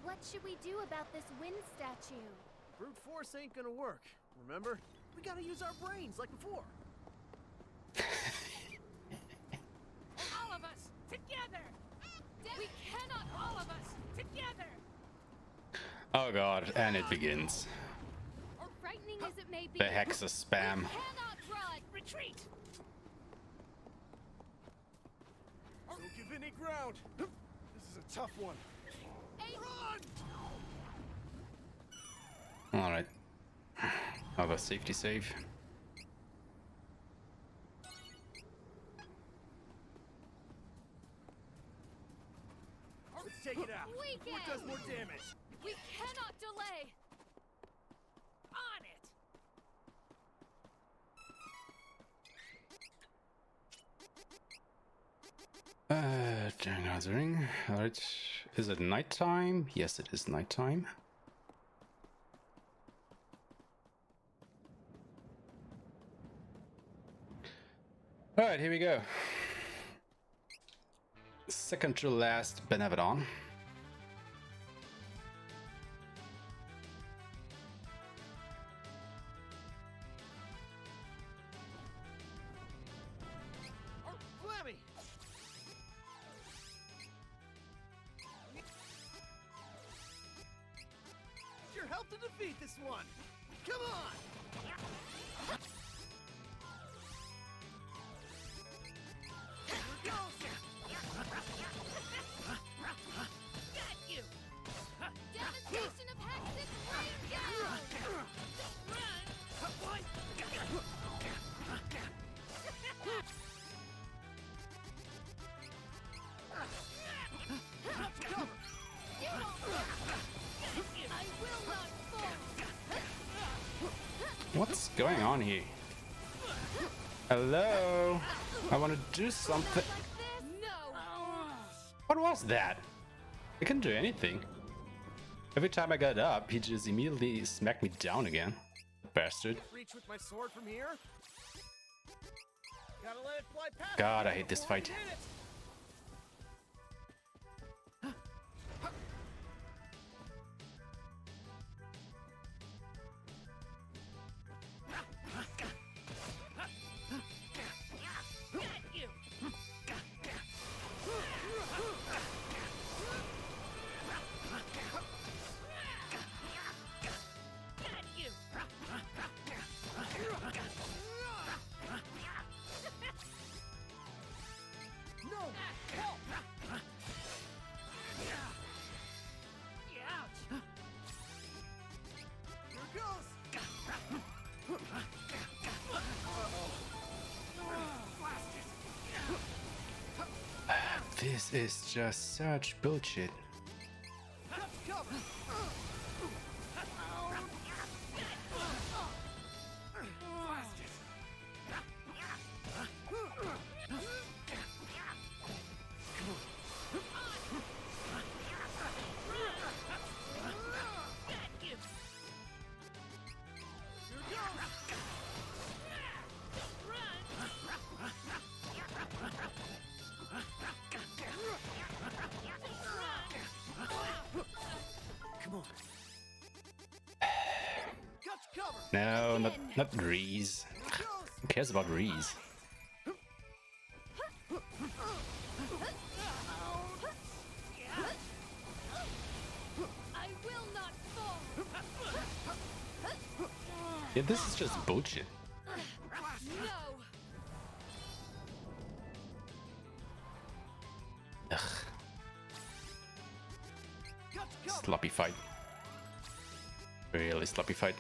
What should we do about this wind statue? Brute force ain't gonna work, remember? We gotta use our brains like before. All of us together. We cannot all of us together. Oh god, and it begins. Frightening as it may be, The Hexa spam. we cannot run. Retreat. Don't give any ground. This is a tough one. Alright. Another safety save. Let's take it out. Weekend. What does more damage? We cannot delay. On it. Gathering. Alright. Is it nighttime? Yes, it is nighttime. Alright, here we go. Second to last Benevodon. Flammy! It's your help to defeat this one! Come on! Got you. Devastation of Hex's rain down. I will not fall. What's going on here? Hello? I want to do something. What was that? I couldn't do anything. Every time I got up, he just immediately smacked me down again. Bastard. Reach with my sword from here. Gotta let it fly past. God, I hate this fight. This is just such bullshit. No, not Reese. Who cares about Reese? I will not fall. Yeah, this is just bullshit. No. Ugh. Sloppy fight. Really sloppy fight.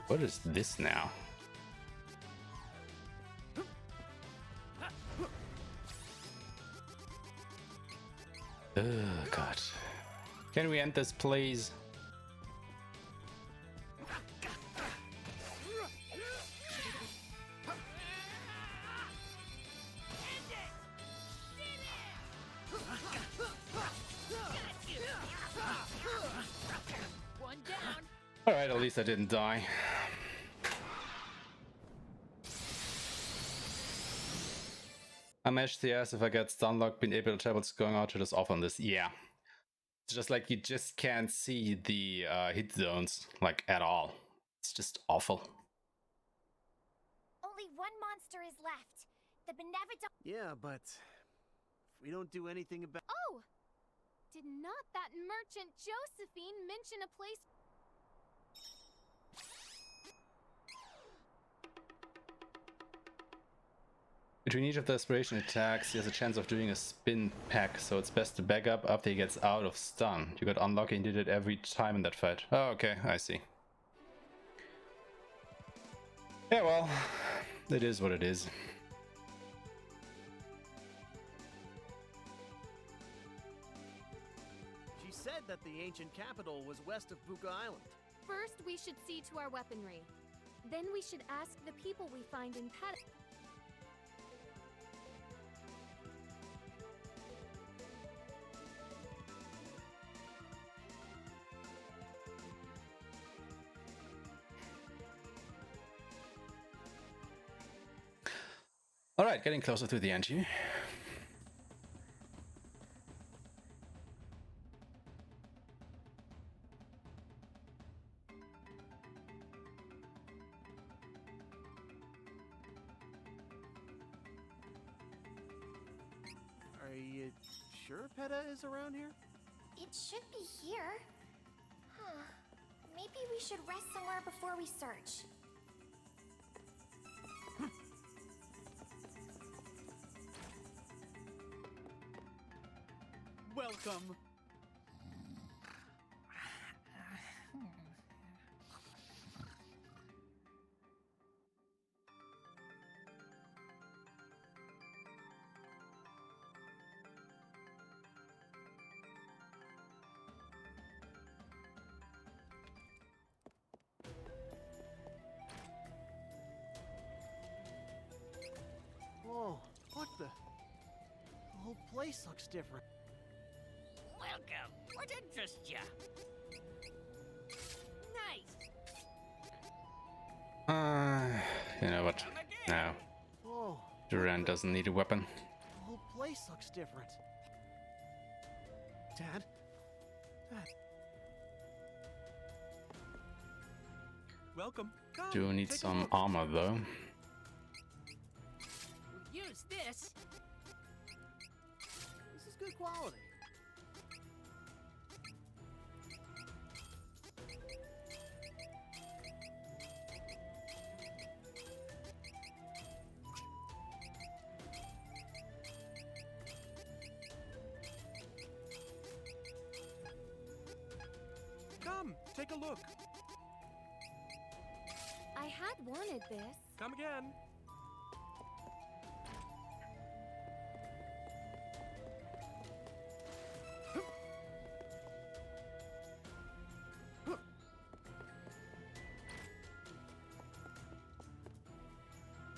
What is this now? Oh god. Can we end this, please? Alright, at least I didn't die. I'm HTS if I get stun locked, being able to travel going out to this off on this. Yeah. It's just like you just can't see the hit zones like at all. It's just awful. Only one monster is left. The Benevodons. Yeah, but if we don't do anything about. Oh! Did not that merchant Josephine mention a place? Between each of the aspiration attacks, he has a chance of doing a spin pack, so it's best to back up after he gets out of stun. You got unlucky and did it every time in that fight. Oh, okay, I see. Yeah, well, it is what it is. She said that the ancient capital was west of Buka Island. First, we should see to our weaponry. Then we should ask the people we find in Pad. Alright, getting closer to the end here. Are you sure Peta is around here? It should be here. Huh. Maybe we should rest somewhere before we search. Welcome. place looks different. Welcome. What interests ya? Nice. You know what? No. Whoa. Duran doesn't need a weapon. The whole place looks different. Dad? Dad. Welcome. Come, Do need take a some look. armor though. Use this. This is good quality. Come, take a look. I had wanted this. Come again.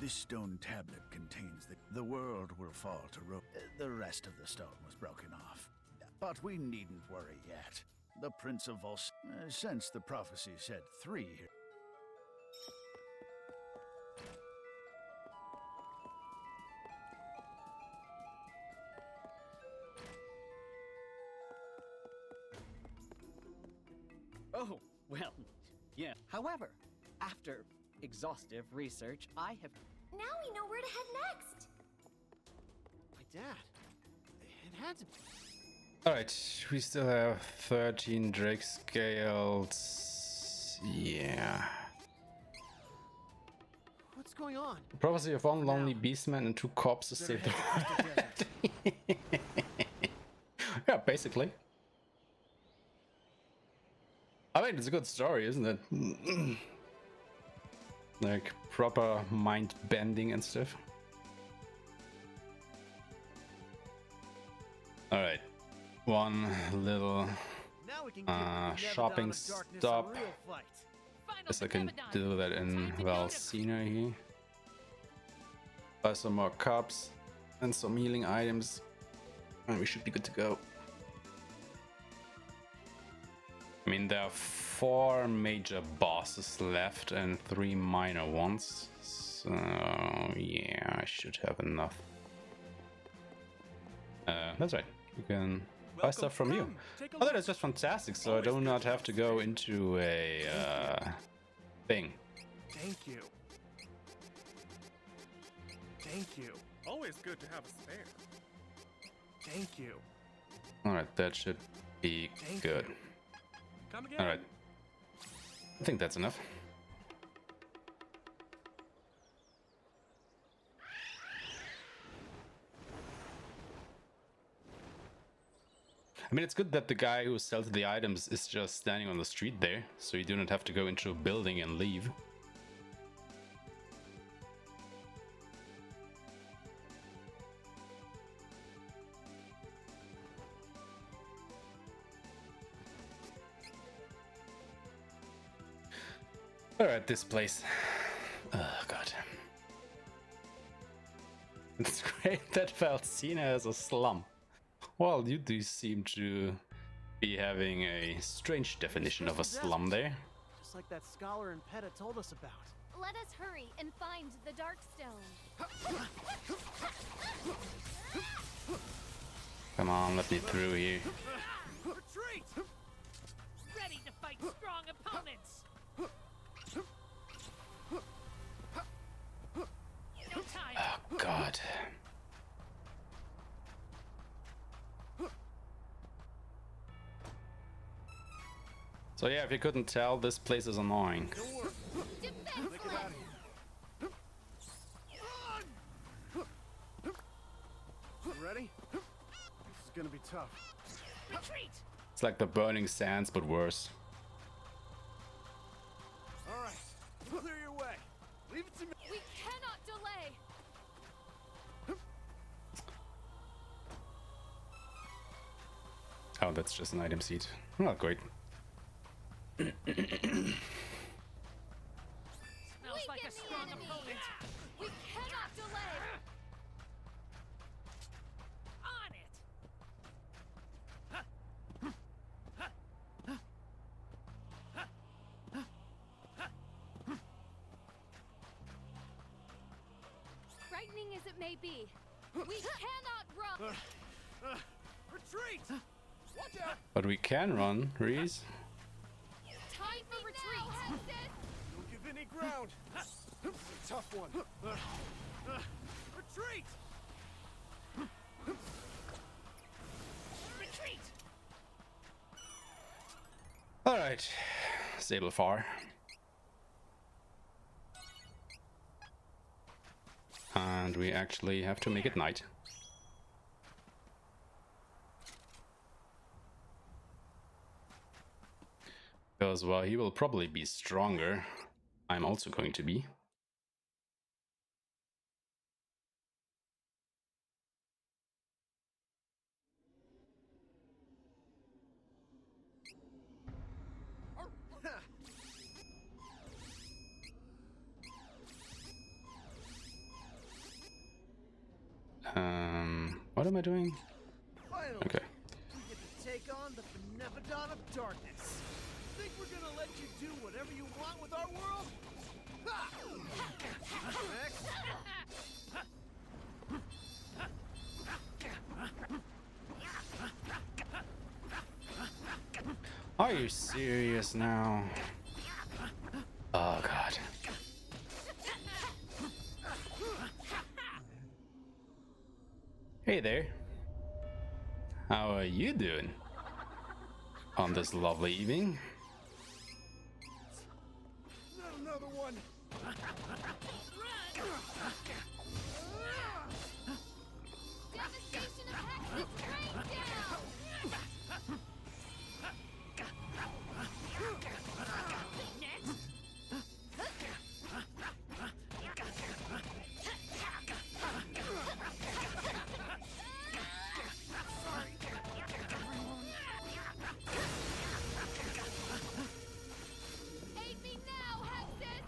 This stone tablet contains the world will fall to ruin. The rest of the stone was broken off. But we needn't worry yet. The Prince of Vos, since the prophecy said 3 here. Oh, well, yeah. However, after exhaustive research, I have... Now we know where to head next. My dad. It had to be. Alright, we still have 13 Drake scales. Yeah. What's going on? Prophecy of one lonely beastman and 2 corpses saved the world. Yeah, basically. I mean, it's a good story, isn't it? Like, proper mind bending and stuff. Alright. One little Now we can give the Benevodon shopping of darkness a stop. real fight. Guess I can do that in Valsina here. Buy some more cups and some healing items, and we should be good to go. I mean, there are 4 major bosses left and 3 minor ones, so yeah, I should have enough. That's right, you can buy stuff from you. Oh, that is just fantastic, so I do not have to go into a thing. Thank you. Thank you. Always good to have a spare. Thank you. Alright, that should be good. Come again. Alright. I think that's enough. I mean, it's good that the guy who sells the items is just standing on the street there, so you do not have to go into a building and leave. Alright, this place. Oh god. It's great that Valsina has a slum. Well, you do seem to be having a strange definition of a slum there. Just like that scholar and Peta told us about. Let us hurry and find the Darkstone. Come on, let me through here. Retreat! Ready to fight strong opponents! No time! Oh god. So yeah, if you couldn't tell, this place is annoying. You ready? This is gonna be tough. Retreat! It's like the Burning Sands, but worse. All right, clear your way. Leave it to me. We cannot delay. Oh, that's just an item seed. Not great. Smells like a strong opponent. We cannot delay. On it! frightening as it may be, we cannot run. Retreat! Watch out! But we can run, Reese. Time for retreat. Don't give any ground. It's a tough one. Retreat! Retreat! Alright, stable far. And we actually have to make it night. Because, well, he will probably be stronger. I'm also going to be. What am I doing? Finally, Okay. we get to take on the Benevodon of Darkness. Think we're gonna let you do whatever you want with our world? Ha! Next. Are you serious now? Oh god. Hey there. How are you doing on this lovely evening? Not another one. Devastation attacks its brain down. Aid me now, Hexus!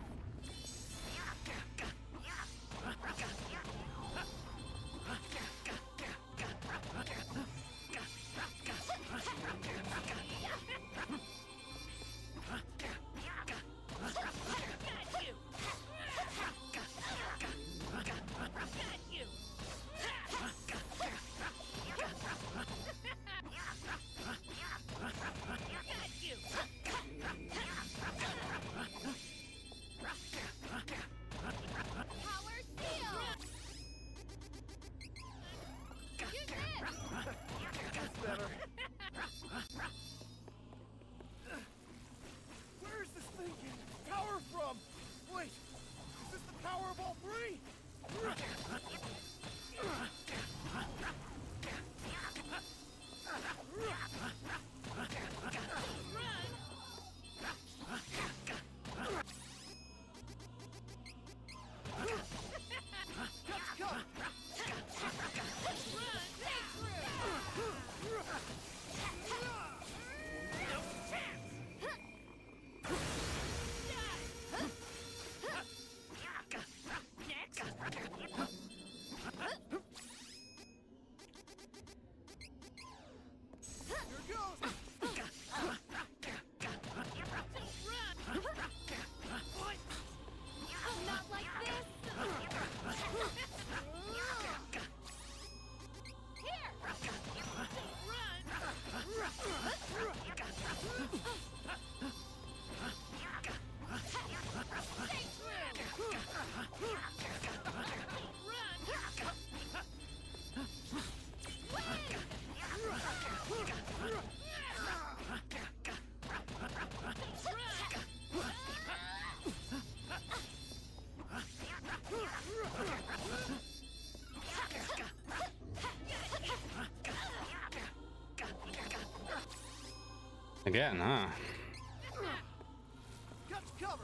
Power seal! Use this! That's better. Where's this thing getting power from? Wait, is this the power of all three? Not like this! Here! Stay Again, huh? Got cover.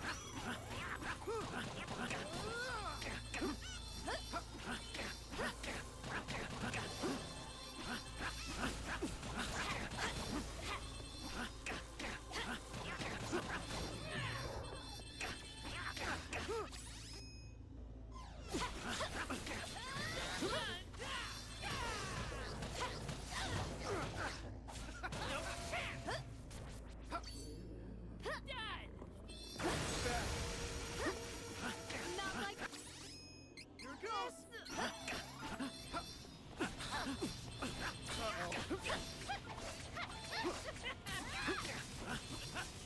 Not like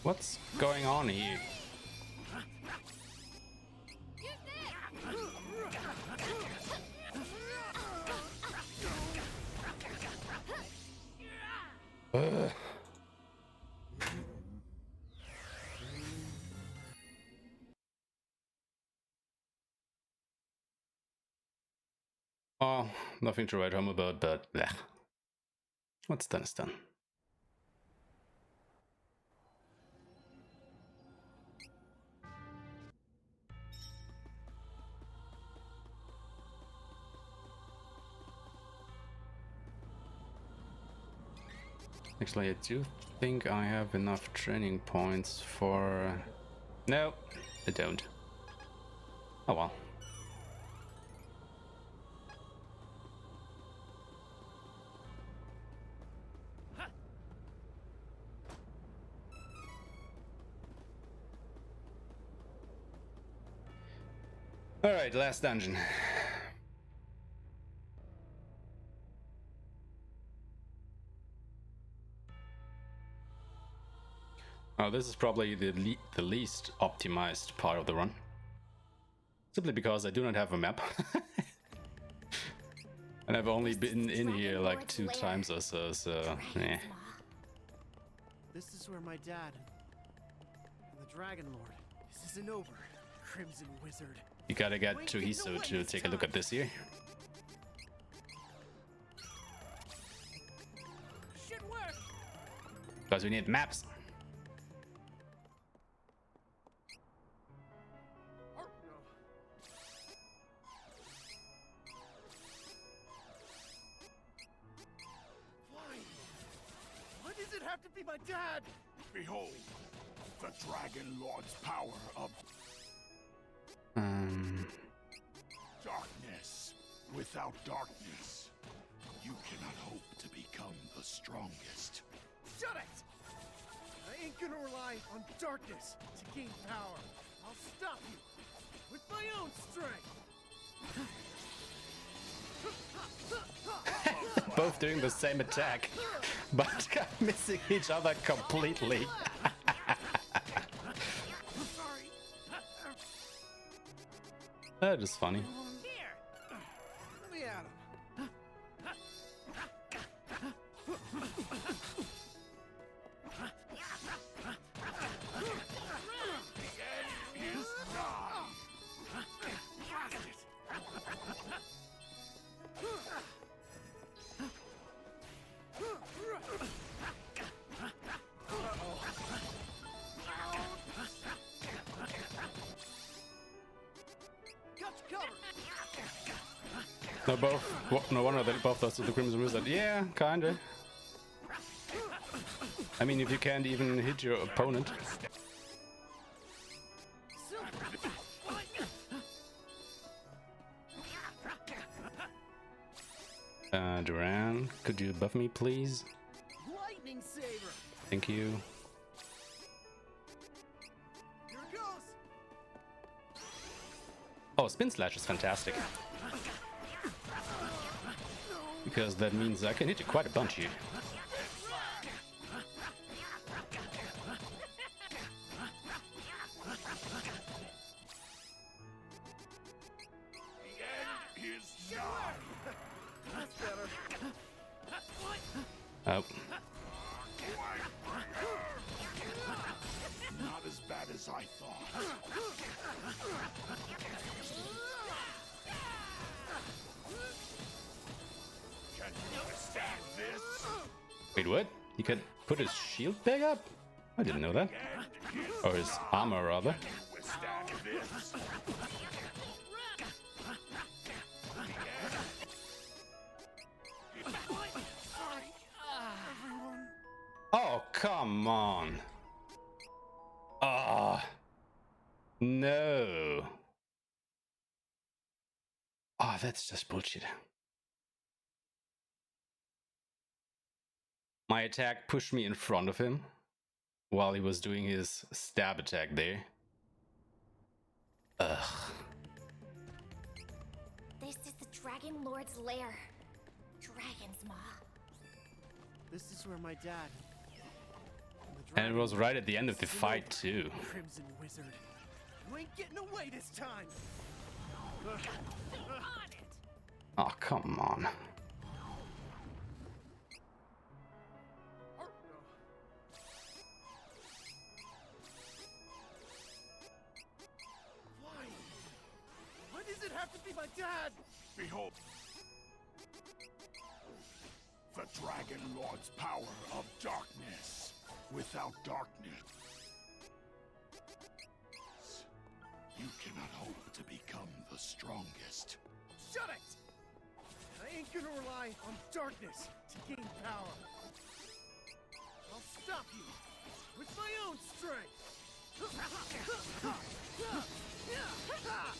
What's going on here? Ugh. Oh, nothing to write home about, but bleh. What's done is done. Actually, I do think I have enough training points for... No, I don't. Oh well. Alright, last dungeon. Oh, this is probably the least optimized part of the run. Simply because I do not have a map. And I've only been in here like 2 times or so eh. This is where my dad and the Dragon Lord. This isn't over, Crimson Wizard. You gotta get to Hiso to take a look at this here. Should work. Because we need maps. Why does it have to be my dad? Behold, the Dragon Lord's power of darkness. Without darkness, you cannot hope to become the strongest. Shut it! I ain't gonna rely on darkness to gain power. I'll stop you with my own strength. Both doing the same attack, but missing each other completely. That is funny. Let me at him. No, both. No wonder that both those are the Crimson Wizard. Yeah, kinda. I mean, if you can't even hit your opponent. Duran, could you buff me, please? Lightning saber. Thank you. Here it goes. Oh, Spin Slash is fantastic. Because that means I can hit you quite a bunch here. That's better. Oh. Not as bad as I thought. Can you withstand this? Wait, what? He can put his shield back up? I didn't know that. Or his armor, rather. Withstand this? Oh, come on. Ah. No. Oh, that's just bullshit. My attack pushed me in front of him while he was doing his stab attack there. Ugh. This is the Dragon Lord's lair. Dragon's Maw. This is where my dad and And it was right at the end of the fight too. Crimson Wizard. You ain't getting away this time. Oh, come on. Why does it have to be my dad? Behold. The Dragon Lord's power of darkness. Without darkness, you cannot hope to become the strongest. Shut it! I ain't gonna rely on darkness to gain power. I'll stop you with my own strength.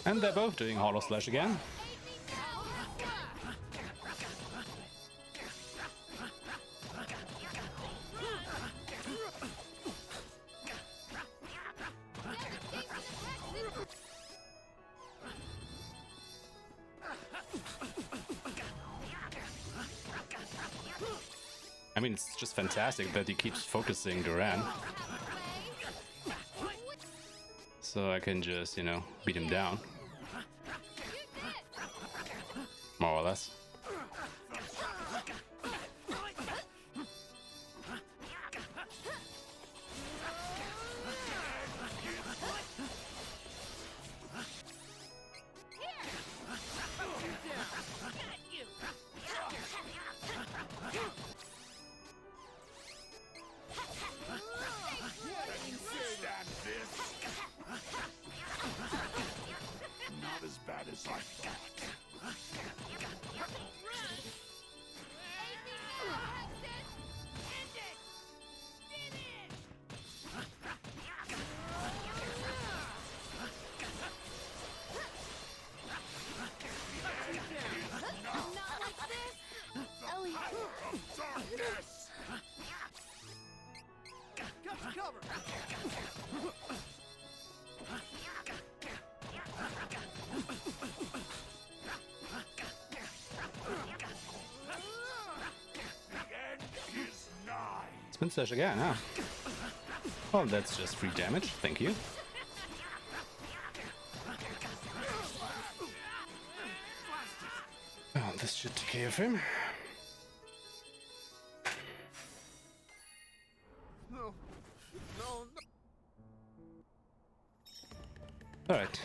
And they're both doing Hollow Slash again. I mean, it's just fantastic that he keeps focusing Duran. So I can just, you know, beat him down. More or less. Not as bad as I thought. Spin Slash again, huh? Oh, that's just free damage. Thank you. Oh, this should take care of him. No. No, no. Alright.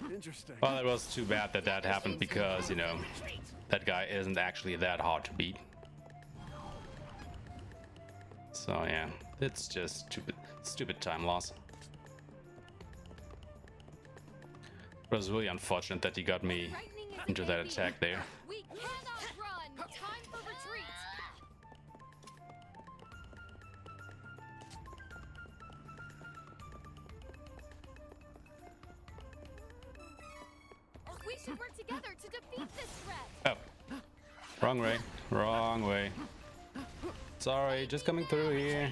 Interesting. Well, it was too bad that that happened because, you know, that guy isn't actually that hard to beat. So yeah, it's just stupid time loss. It was really unfortunate that he got me into that attack there. We cannot run. Time for retreat. We should work together to defeat this threat. Oh, wrong way, wrong way. Sorry, just coming through here.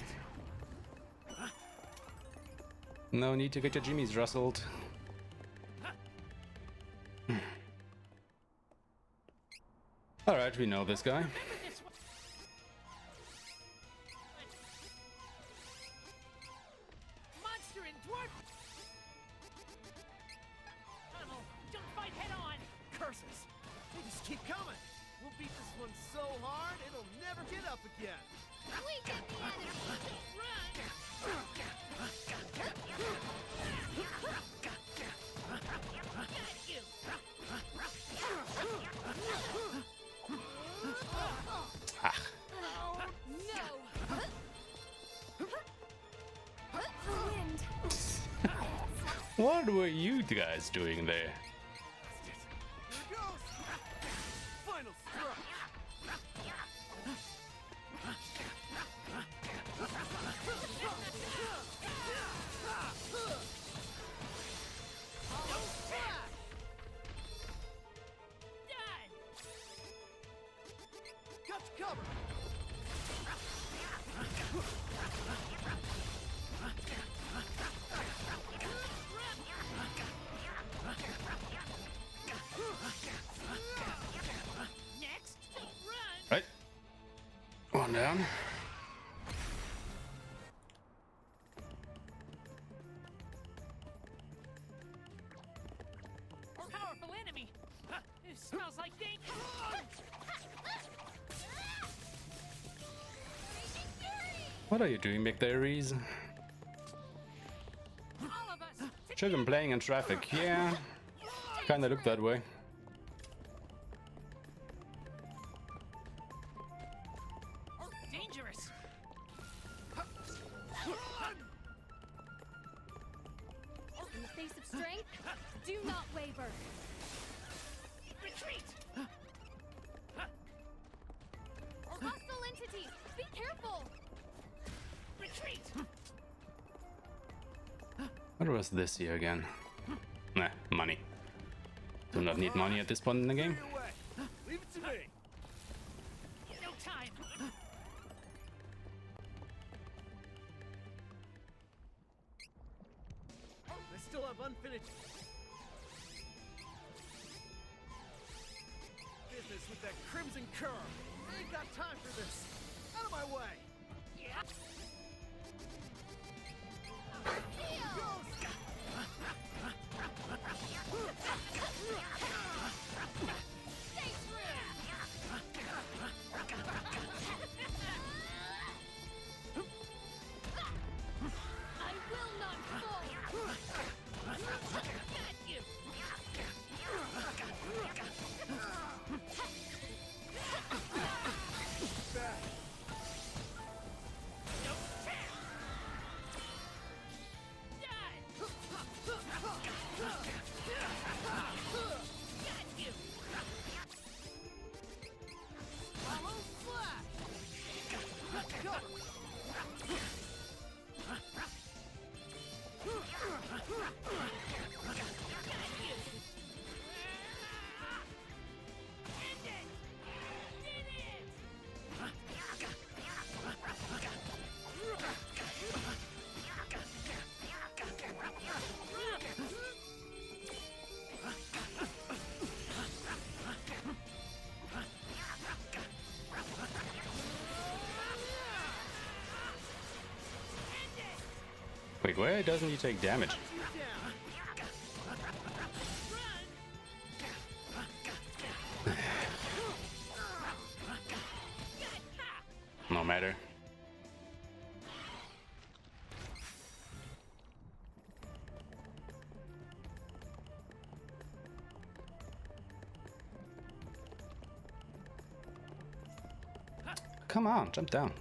No need to get your jimmies rustled. Alright, we know this guy. Monster and dwarf. Tunnel, don't fight head on. Curses! They just keep coming. We'll beat this one so hard it'll never get up again. We get the enemy. Ah. What were you guys doing there? Here goes. Final stroke. Got you covered. Next, run. Right. 1, one down. Powerful enemy. It smells like danger. What are you doing back there, Reese? All of us. Children playing in traffic. Yeah, kinda look that way. Dangerous. In the face of strength, do not waver. Retreat. Hostile entities, be careful. Retreat. What was this here again? Nah, money. Do not need money at this point in the game. Leave it to me. No time. I still have unfinished business with that crimson curve. I ain't got time for this. Out of my way. Yeah. I will not fall. Got you. No chance. Die. Got you. Follow flash. Go. End it. Did it. Wait, where doesn't he take damage? No matter. Come on, jump down.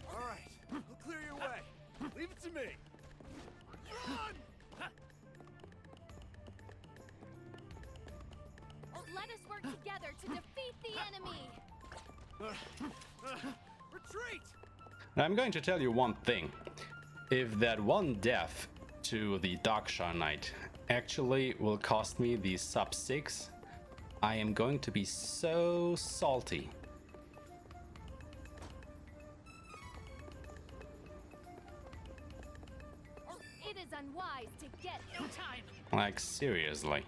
All right, I'll clear your way. Leave it to me. Run! Let us work together to defeat the enemy. Retreat! Now, I'm going to tell you one thing. If that one death to the Darkshire Knight actually will cost me the sub 6, I am going to be so salty. It is unwise to get No time. Like, seriously.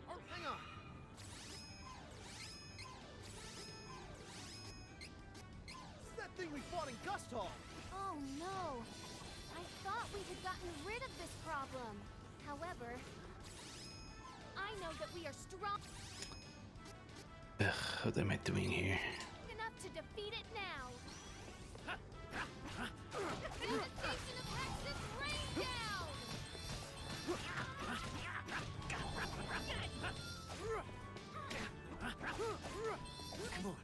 Hang on. It's that thing we fought in Gust Hall. Oh no! I thought we had gotten rid of this problem. However, I know that we are strong Ugh, what am I doing here? enough to defeat it now. Devastation of Hexus rain down! Come on.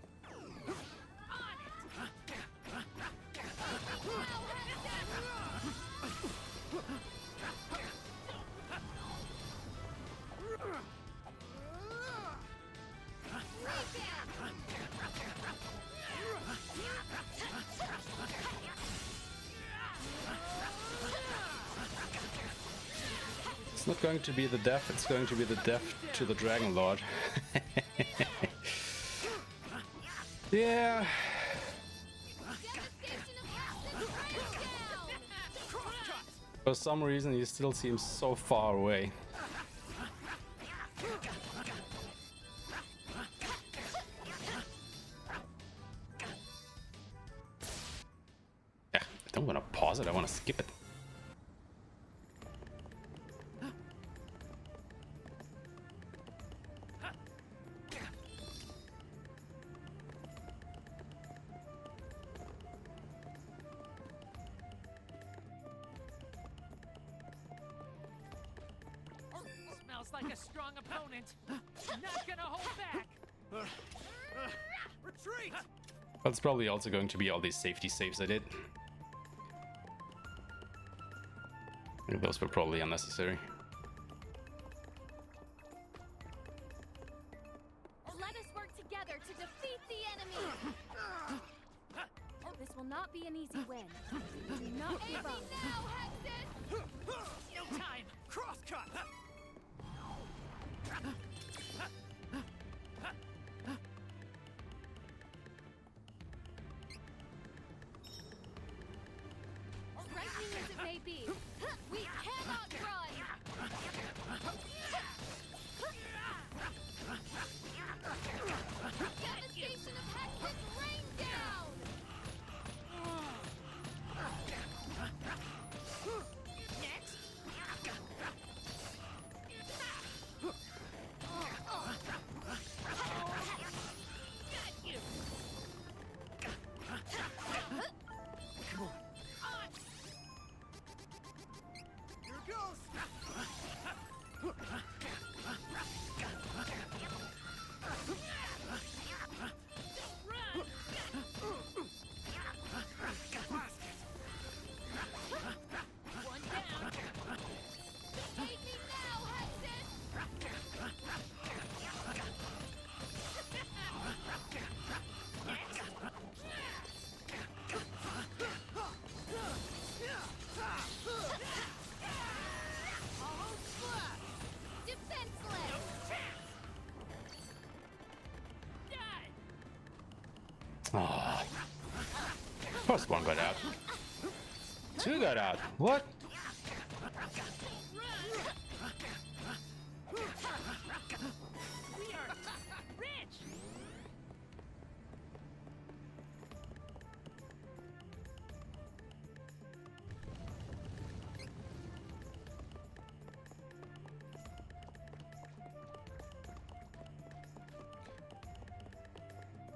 It's not going to be the death, it's going to be the death to the Dragon Lord. Yeah. Devastation of Hexus rain down! For some reason, he still seems so far away. Yeah, I don't want to pause it, I want to skip it. Smells like a strong opponent. Not gonna hold back. Retreat! That's probably also going to be all these safety saves I did. I think those were probably unnecessary. Let us work together to defeat the enemy. This will not be an easy win. Do not give up. Now, Hexus! No time. Crosscut! Frightening as it may be, we cannot run! Devastation of Hexus rain down! Next. Got you. Here goes! One down. Aid me now, Hexus! Defenseless! Ah, first one got out. Two got out. What? We are rich.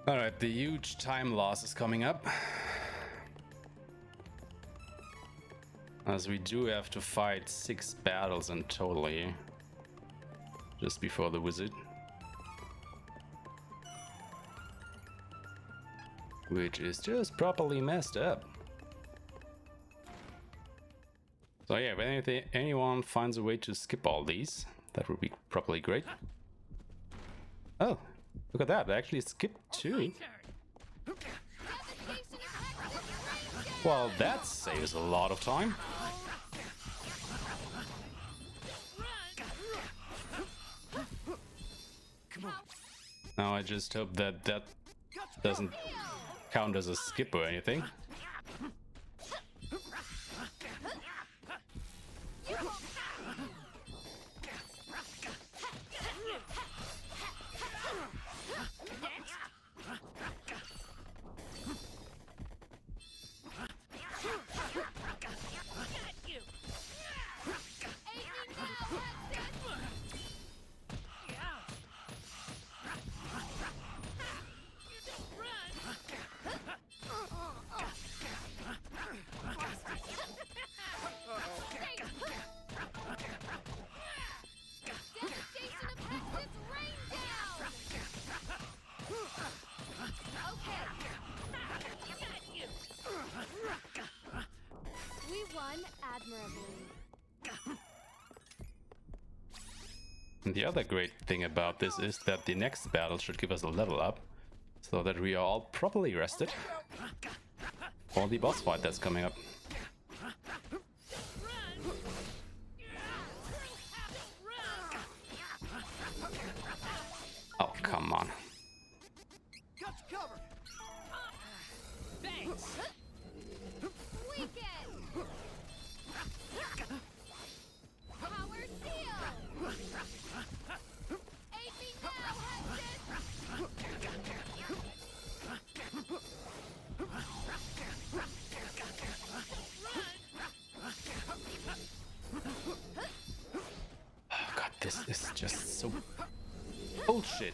Alright, the huge time loss is coming up. As we do have to fight 6 battles in total here. Just before the wizard. Which is just properly messed up. So yeah, if anyone finds a way to skip all these, that would be probably great. Oh, look at that, I actually skipped 2. Well, that saves a lot of time. Now I just hope that that doesn't count as a skip or anything. And the other great thing about this is that the next battle should give us a level up, so that we are all properly rested for the boss fight that's coming up. Oh, come on. Got you covered. Thanks. Weekend. This is just so bullshit.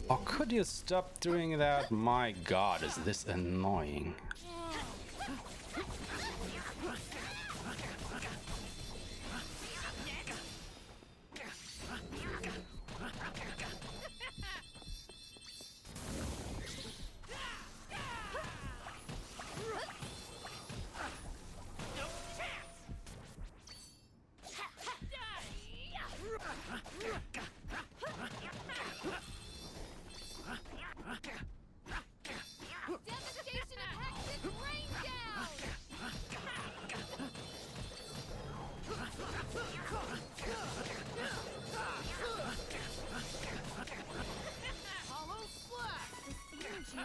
Oh, could you stop doing that? My god, is this annoying.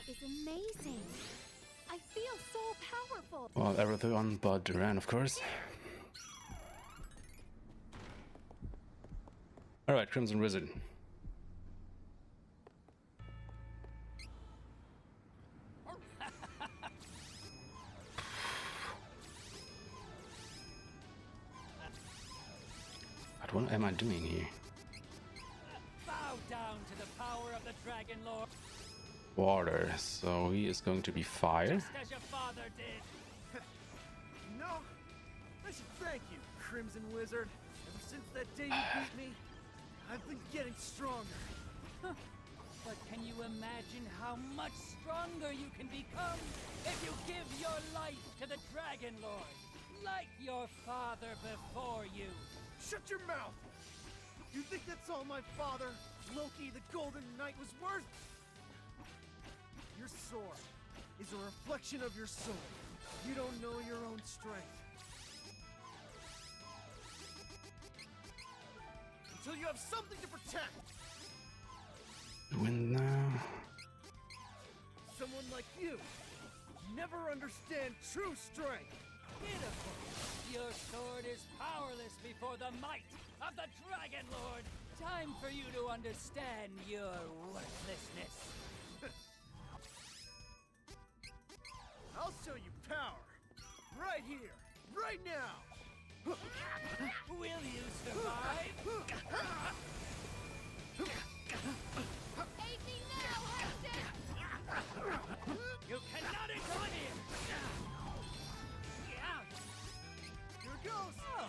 Is amazing. I feel so powerful. Well, everything but Duran, of course. Alright, Crimson Wizard. But what am I doing here? Bow down to the power of the Dragon Lord. Water, so he is going to be fire. Just as your father did. No, I should thank you, Crimson Wizard. Ever since that day you beat me, I've been getting stronger. But can you imagine how much stronger you can become if you give your life to the Dragon Lord, like your father before you? Shut your mouth! You think that's all my father, Loki the Golden Knight, was worth? Your sword is a reflection of your soul. You don't know your own strength. Until you have something to protect. Win now. Someone like you never understand true strength. Pitiful. Your sword is powerless before the might of the Dragon Lord. Time for you to understand your worthlessness. I'll show you power. Right here. Right now. Will you survive? Aid me now, Hudson! You cannot ignore him! Here goes! Oh,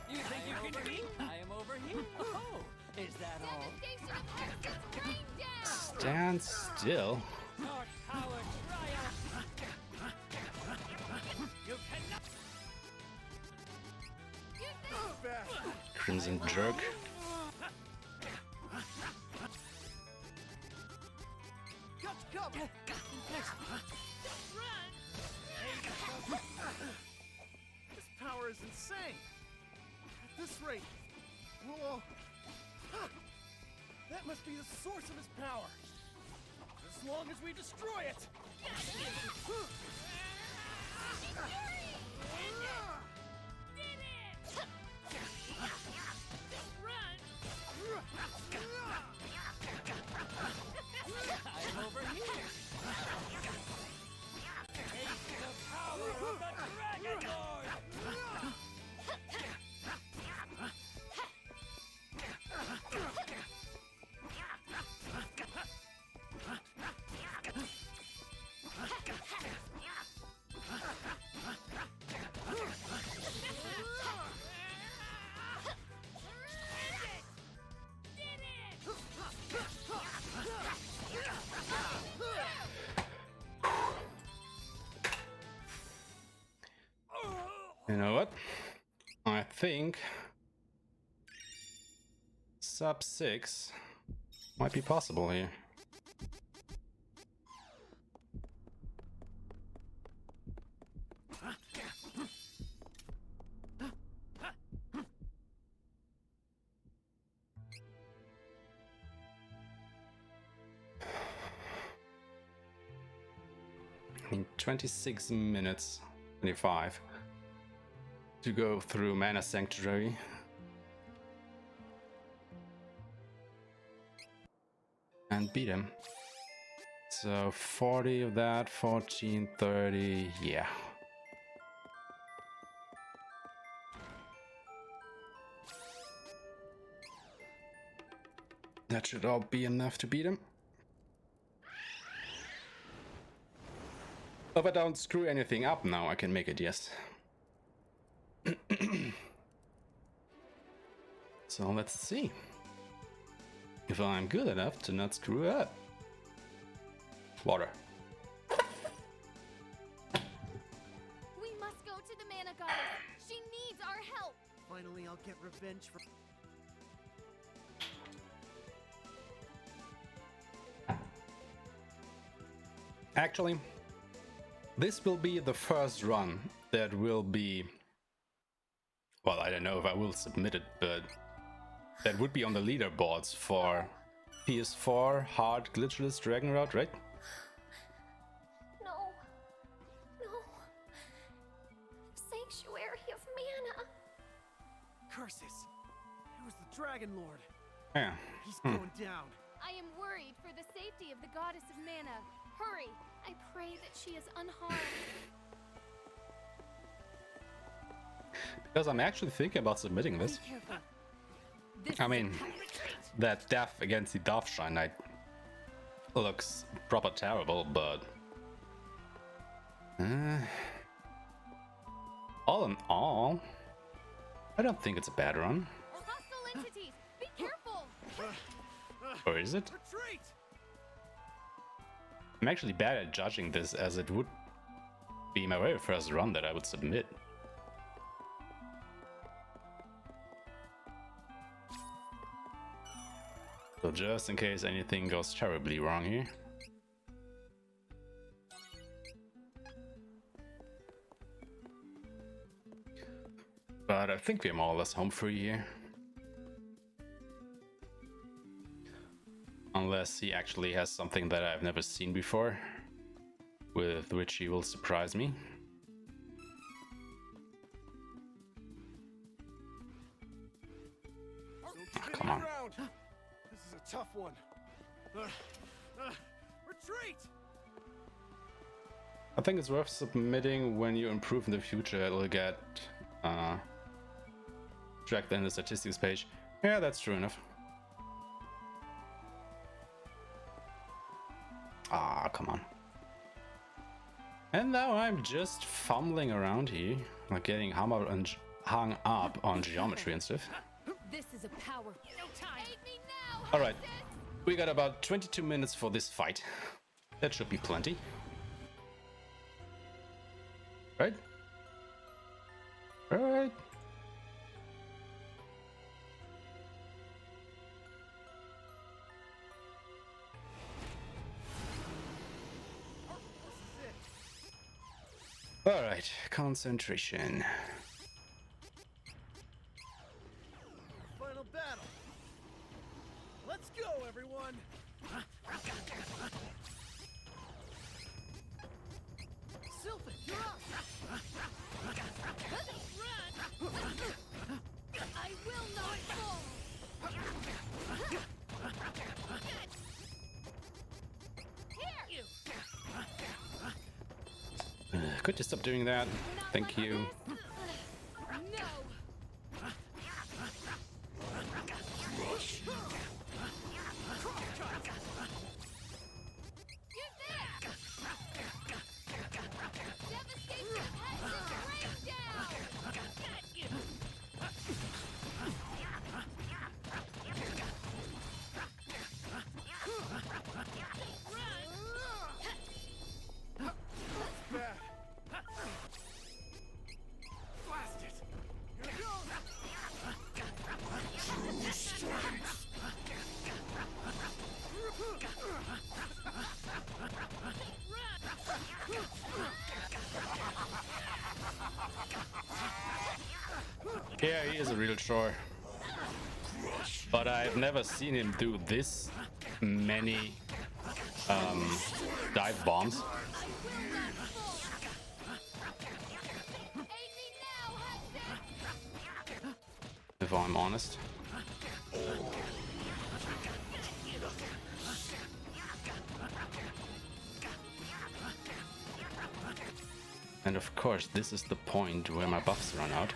you think you can beat? I am over here. Oh, is that all? Devastation of Hudson's rain down! Stand still. Dark power triumph! You cannot... Crimson jerk. Got you covered! This power is insane! At this rate, we'll all... That must be the source of his power! As long as we destroy it! I'm over here. Taste the power of the Dragon Lord. You know what? I think sub 6 might be possible here. in 26 minutes, 25, to go through Mana Sanctuary. And beat him. So 40 of that, 14, 30, yeah. That should all be enough to beat him. If I don't screw anything up now, I can make it, yes. So let's see if I'm good enough to not screw up. Water. We must go to the Mana Goddess. She needs our help. Finally, I'll get revenge for... Actually, this will be the first run that will be... Well, I don't know if I will submit it, but that would be on the leaderboards for PS4 hard glitchless dragon route, right? No. No. Sanctuary of Mana. Curses. It was the Dragon Lord. Yeah. He's going down. I am worried for the safety of the Goddess of Mana. Hurry! I pray that she is unharmed. Because I'm actually thinking about submitting this. I mean, that death against the Darkshine Knight looks proper terrible, but... all in all, I don't think it's a bad run. Hostile entities, be careful! Or is it? Retreat! I'm actually bad at judging this, as it would be my very first run that I would submit. So just in case anything goes terribly wrong here. But I think we're more or less home free here. Unless he actually has something that I've never seen before, with which he will surprise me. Come on. This is a tough one. Retreat! I think it's worth submitting. When you improve in the future, it'll get tracked in the statistics page. Yeah, that's true enough. Ah, come on. And now I'm just fumbling around here, like getting hung up on geometry and stuff. This is a power. No time. Aid me now. Alright, we got about 22 minutes for this fight. That should be plenty. Right? Alright. Alright, concentration. Final battle. Let's go, everyone. Sylphin, you're up. Run! I will not fall. Here. Could you stop doing that? Thank you. No. Yeah, he is a real chore. But I've never seen him do this many dive bombs. if I'm honest. And of course, this is the point where my buffs run out.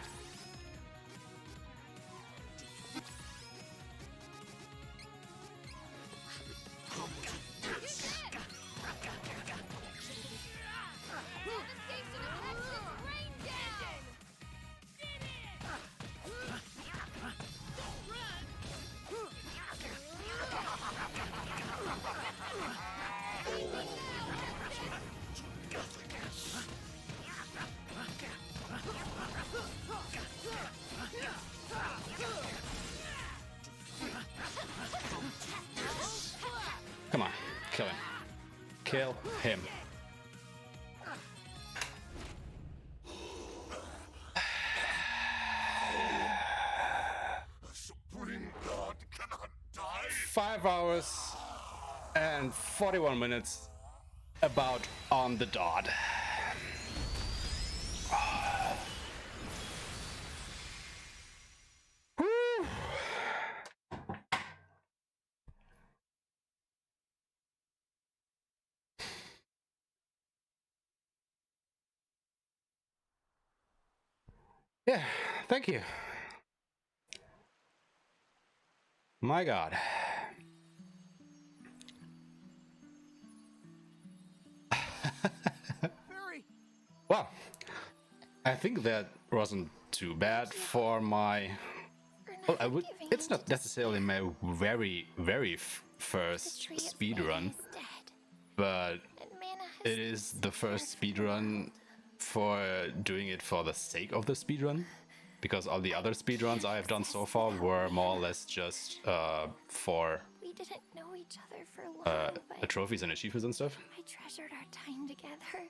Come on, kill him. Kill him. The Supreme God cannot die. 5 hours and 41 minutes about on the dot. Yeah, thank you. My God. Well, I think that wasn't too bad for my... Well, it's not necessarily my very first speedrun, but it is the first speedrun for doing it for the sake of the speedrun, because all the other speedruns I have done so far were more or less just for We didn't know each other for long, but trophies and achievements and stuff. I treasured our time together.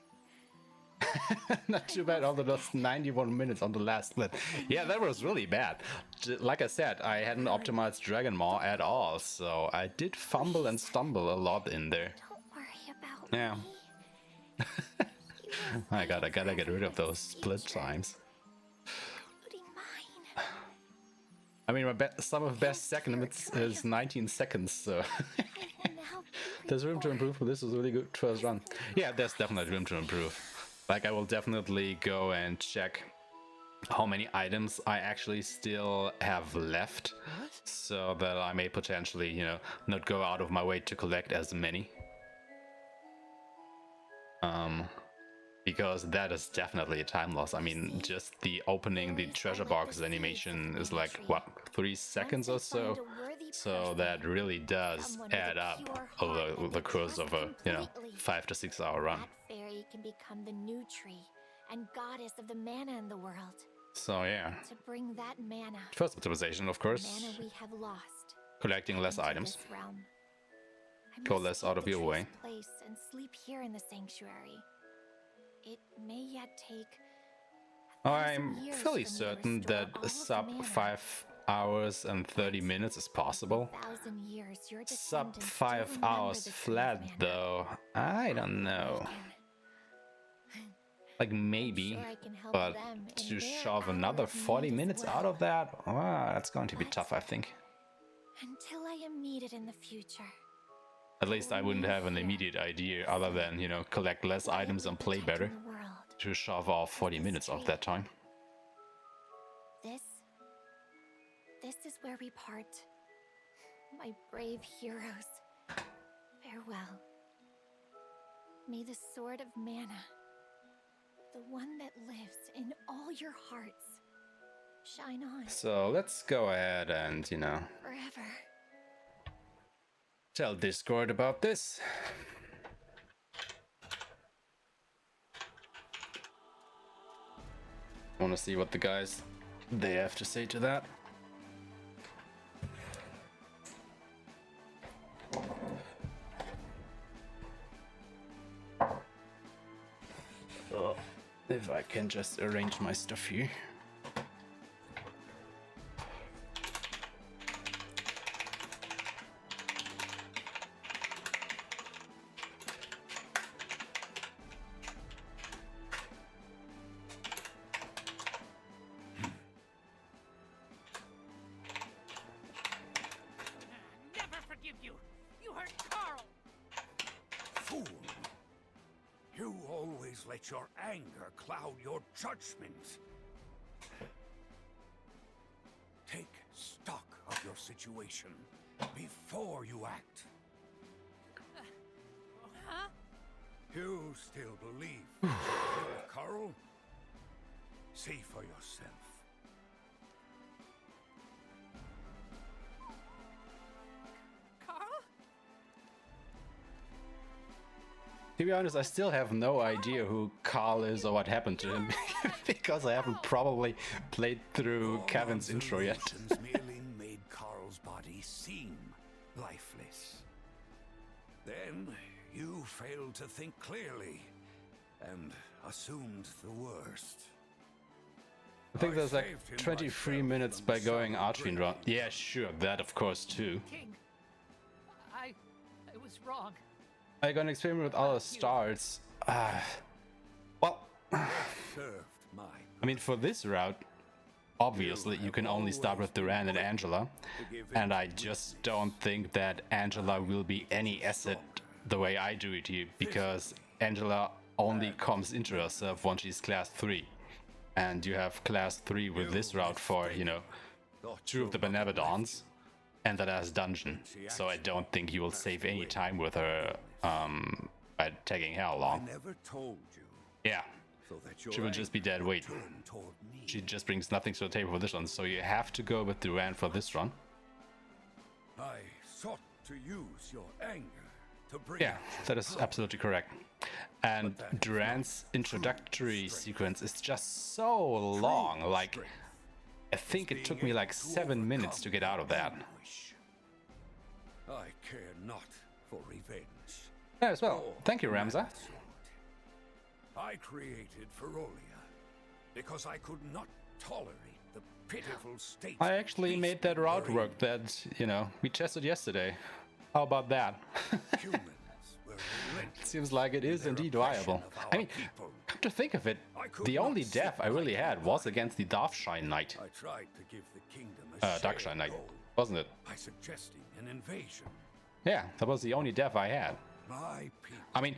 Not too bad, although those 91 minutes on the last split. Yeah, that was really bad. Like I said, I hadn't optimized Dragon Maw at all, so I did fumble and stumble a lot in there. Don't worry about Yeah. me. I gotta get rid of those split times. Including mine. I mean, my some of best second is 19 seconds, so there's room to improve, but this was a really good first run. Yeah, there's definitely room to improve. Like, I will definitely go and check how many items I actually still have left, so that I may potentially, you know, not go out of my way to collect as many. Because that is definitely a time loss. I mean, just the opening the treasure box animation is like, what, 3 seconds or so? So that really does add up over the course of a, you know, 5 to 6 hour run. That fairy can become the new tree and goddess of the mana in the world. So yeah. To bring that mana. First optimization, of course. Mana we have lost. Collecting less into items. this realm. I Go must less take out of the your tree's way. place and sleep here in the sanctuary. It may yet take I'm fairly certain that sub 5 hours and 30 minutes is possible. 1,000 years, your Sub descendants 5 still remember hours the tree of flat mana. though, I don't know. Like maybe, sure I can help but them in to their shove hour another of 40 need as minutes well. out of that, that's going to be tough, I think. Until I am needed in the future. At least I wouldn't have an immediate idea other than, you know, collect less items and play better to shove off 40 minutes of that time. This is where we part. My brave heroes. Farewell. May the sword of mana, the one that lives in all your hearts, shine on So let's go ahead and, you know, forever. tell Discord about this. I want to see what the guys they have to say to that. If I can just arrange my stuff here. You hurt Carl! Fool! You always let your anger cloud your judgment. Take stock of your situation before you act. Huh? You still believe you killed Carl? See for yourself. Carl? To be honest, I still have no idea who Carl is or what happened to him because I haven't probably played through Kevin's intro yet. Merely made Carl's body seem lifeless. Then you failed to think clearly and assumed the worst. I think there's like 23 minutes by going Archfiend run. Yeah, sure, that of course too. King, I was wrong. I got an experiment with other stars. Well, I mean, for this route, obviously you can only start with Duran and Angela, and I just don't think that Angela will be any asset the way I do it here, because Angela only comes into herself once she's class 3. And you have class 3 with this route for, you know, 2 of the Benevodons and the last dungeon. So I don't think you will save any time with her by taking her along. I never told you. Yeah, she will just be dead weight. She just brings nothing to the table for this one, so you have to go with Duran for this run. I sought to use your anger to bring. Yeah, that is absolutely correct. And Duran's introductory sequence is just so long, like, I think it took me like 7 minutes to get out of that. I care not for revenge. Yeah, as well. Thank you, Ramza. I created Ferolia because I could not tolerate the pitiful state. I actually made that route work that, you know, we tested yesterday. How about that? Seems like it is indeed viable. I mean, come to think of it, the only death I really had was against the Darkshine Knight. I tried to give the kingdom a Darkshine Knight, wasn't it? by suggesting an invasion. Yeah, that was the only death I had. I mean,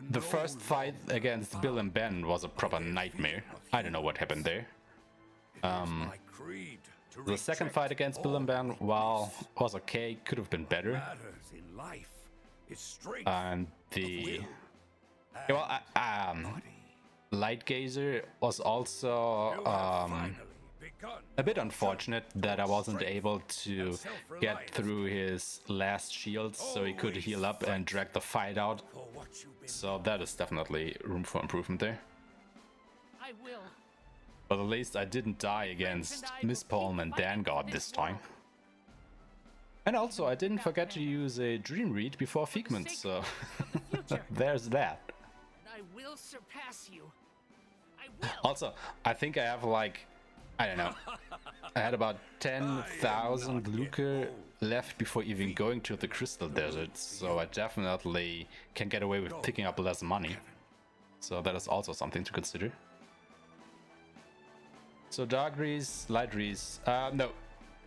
the first fight against Bill and Ben was a proper nightmare. I don't know what happened there. The second fight against Bill and Ben, well, was okay, could have been better. And the Light Gazer was also a bit unfortunate that I wasn't able to get through his last shield so he could heal up and drag the fight out. So that is definitely room for improvement there. I will. But at least I didn't die against Miss Palm and Dangard this time. And also, I didn't forget to use a Dream Read before Figment, so there's that. I will surpass you. I will. Also, I think I have like, I don't know, I had about 10,000 lucre left before even going to the Crystal Desert, so I definitely can get away with picking up less money. So that is also something to consider. So Dark Reese, Light Reese, no.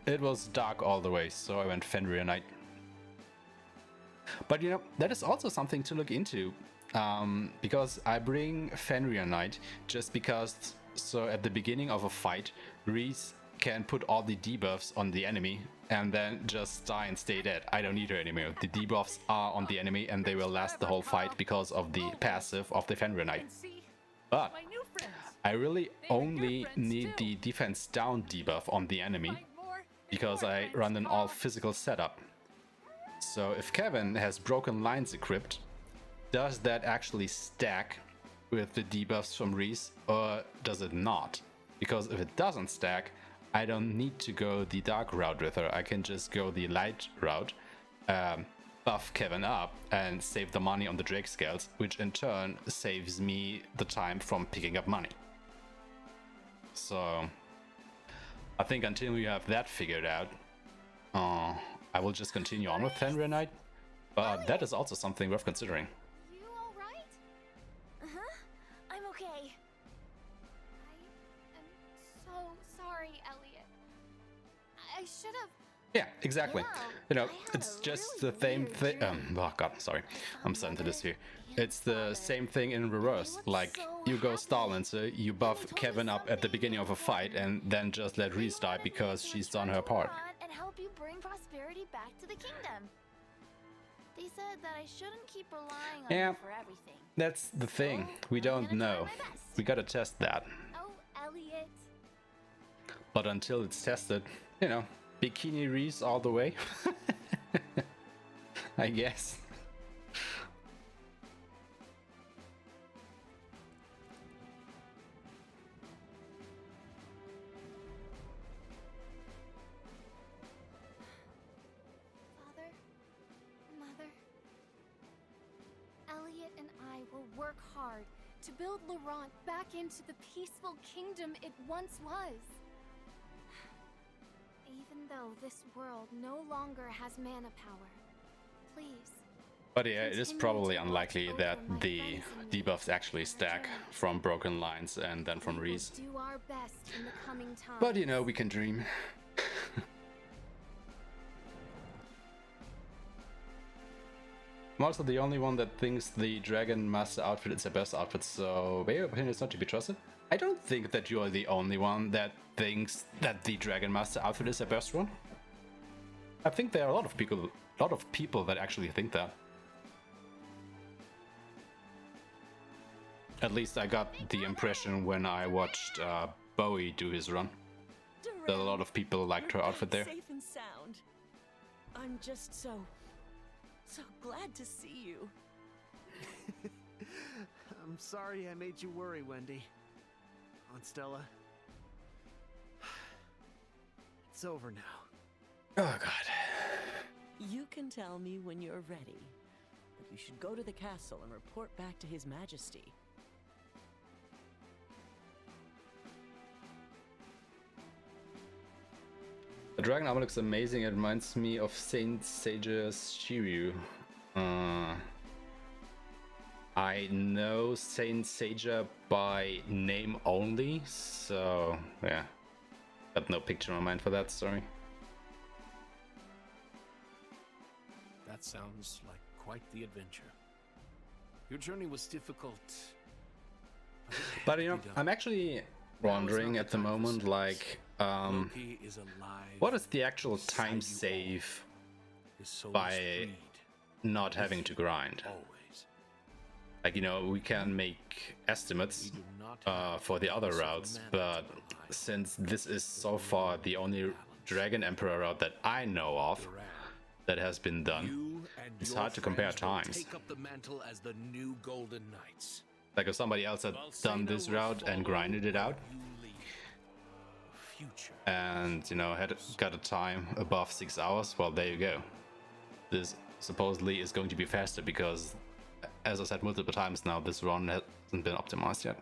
It was dark all the way, so I went Fenrir Knight. But you know, that is also something to look into, because I bring Fenrir Knight just because, so at the beginning of a fight, Reese can put all the debuffs on the enemy and then just die and stay dead. I don't need her anymore. The debuffs are on the enemy and they will last the whole fight because of the passive of the Fenrir Knight. But I really only need the defense down debuff on the enemy, because I run an all physical setup. So if Kevin has broken lines equipped, does that actually stack with the debuffs from Reese, or does it not? Because if it doesn't stack, I don't need to go the dark route with her. I can just go the light route, buff Kevin up and save the money on the Drake scales, which in turn saves me the time from picking up money. So I think until we have that figured out, I will just continue on with Fenrir Knight, but that is also something worth considering. You alright? Uh-huh. I'm okay. I am so sorry, Elliot. I should have Yeah, exactly. You know, it's just the same thing. Oh god, sorry, I'm starting to this here. It's the same thing in reverse. Like, you go Starlancer, you buff Kevin up at the beginning of a fight, and then just let Reese die because she's done her part. And help you bring prosperity back to the kingdom. They said that I shouldn't keep relying on you for everything. That's the thing. We don't know. We gotta test that. Oh, Elliot. But until it's tested, you know, Bikini Reese all the way. I guess. Father, Mother, Elliot and I will work hard to build Laurent back into the peaceful kingdom it once was. Even though this world no longer has mana power, please. But yeah, it is probably unlikely that the debuffs actually stack from broken lines and then from Reese. Do our best in the coming time. But you know, we can dream. I'm also the only one that thinks the Dragon Master outfit is the best outfit, so your opinion is not to be trusted. I don't think that you are the only one that thinks that the Dragon Master outfit is the best one. I think there are a lot of people that actually think that. At least I got the impression when I watched Bowie do his run. That a lot of people liked her outfit there. Safe and sound. I'm just so glad to see you. I'm sorry I made you worry, Wendy. Aunt Stella. It's over now. Oh god. You can tell me when you're ready, but you should go to the castle and report back to His Majesty. The dragon armor looks amazing. It reminds me of Saint Seija's Shiryu. I know Saint Seiya by name only, so yeah. Got no picture in my mind for that, sorry. That sounds like quite the adventure. Your journey was difficult. But you know, I'm actually wondering at the moment, like, what is the actual time save by not having to grind? Like, you know, we can make estimates for the other routes, but since this is so far the only Dragon Emperor route that I know of that has been done, it's hard to compare times. Take up the mantle as the new Golden Knights. Like if somebody else had done this route and grinded it out, and you know, had got a time above 6 hours, well, there you go. This supposedly is going to be faster because, as I said multiple times now, this run hasn't been optimized yet.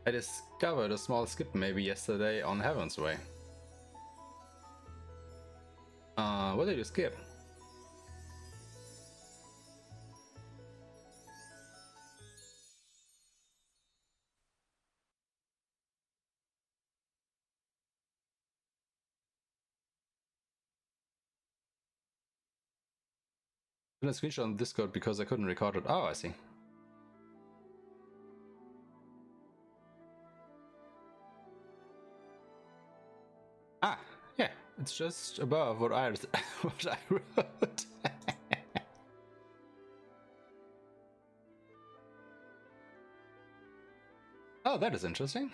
I discovered a small skip maybe yesterday on Heaven's Way. What did you skip? I did a screenshot on Discord because I couldn't record it. Oh, I see. Ah, yeah, it's just above what I wrote. Oh, that is interesting.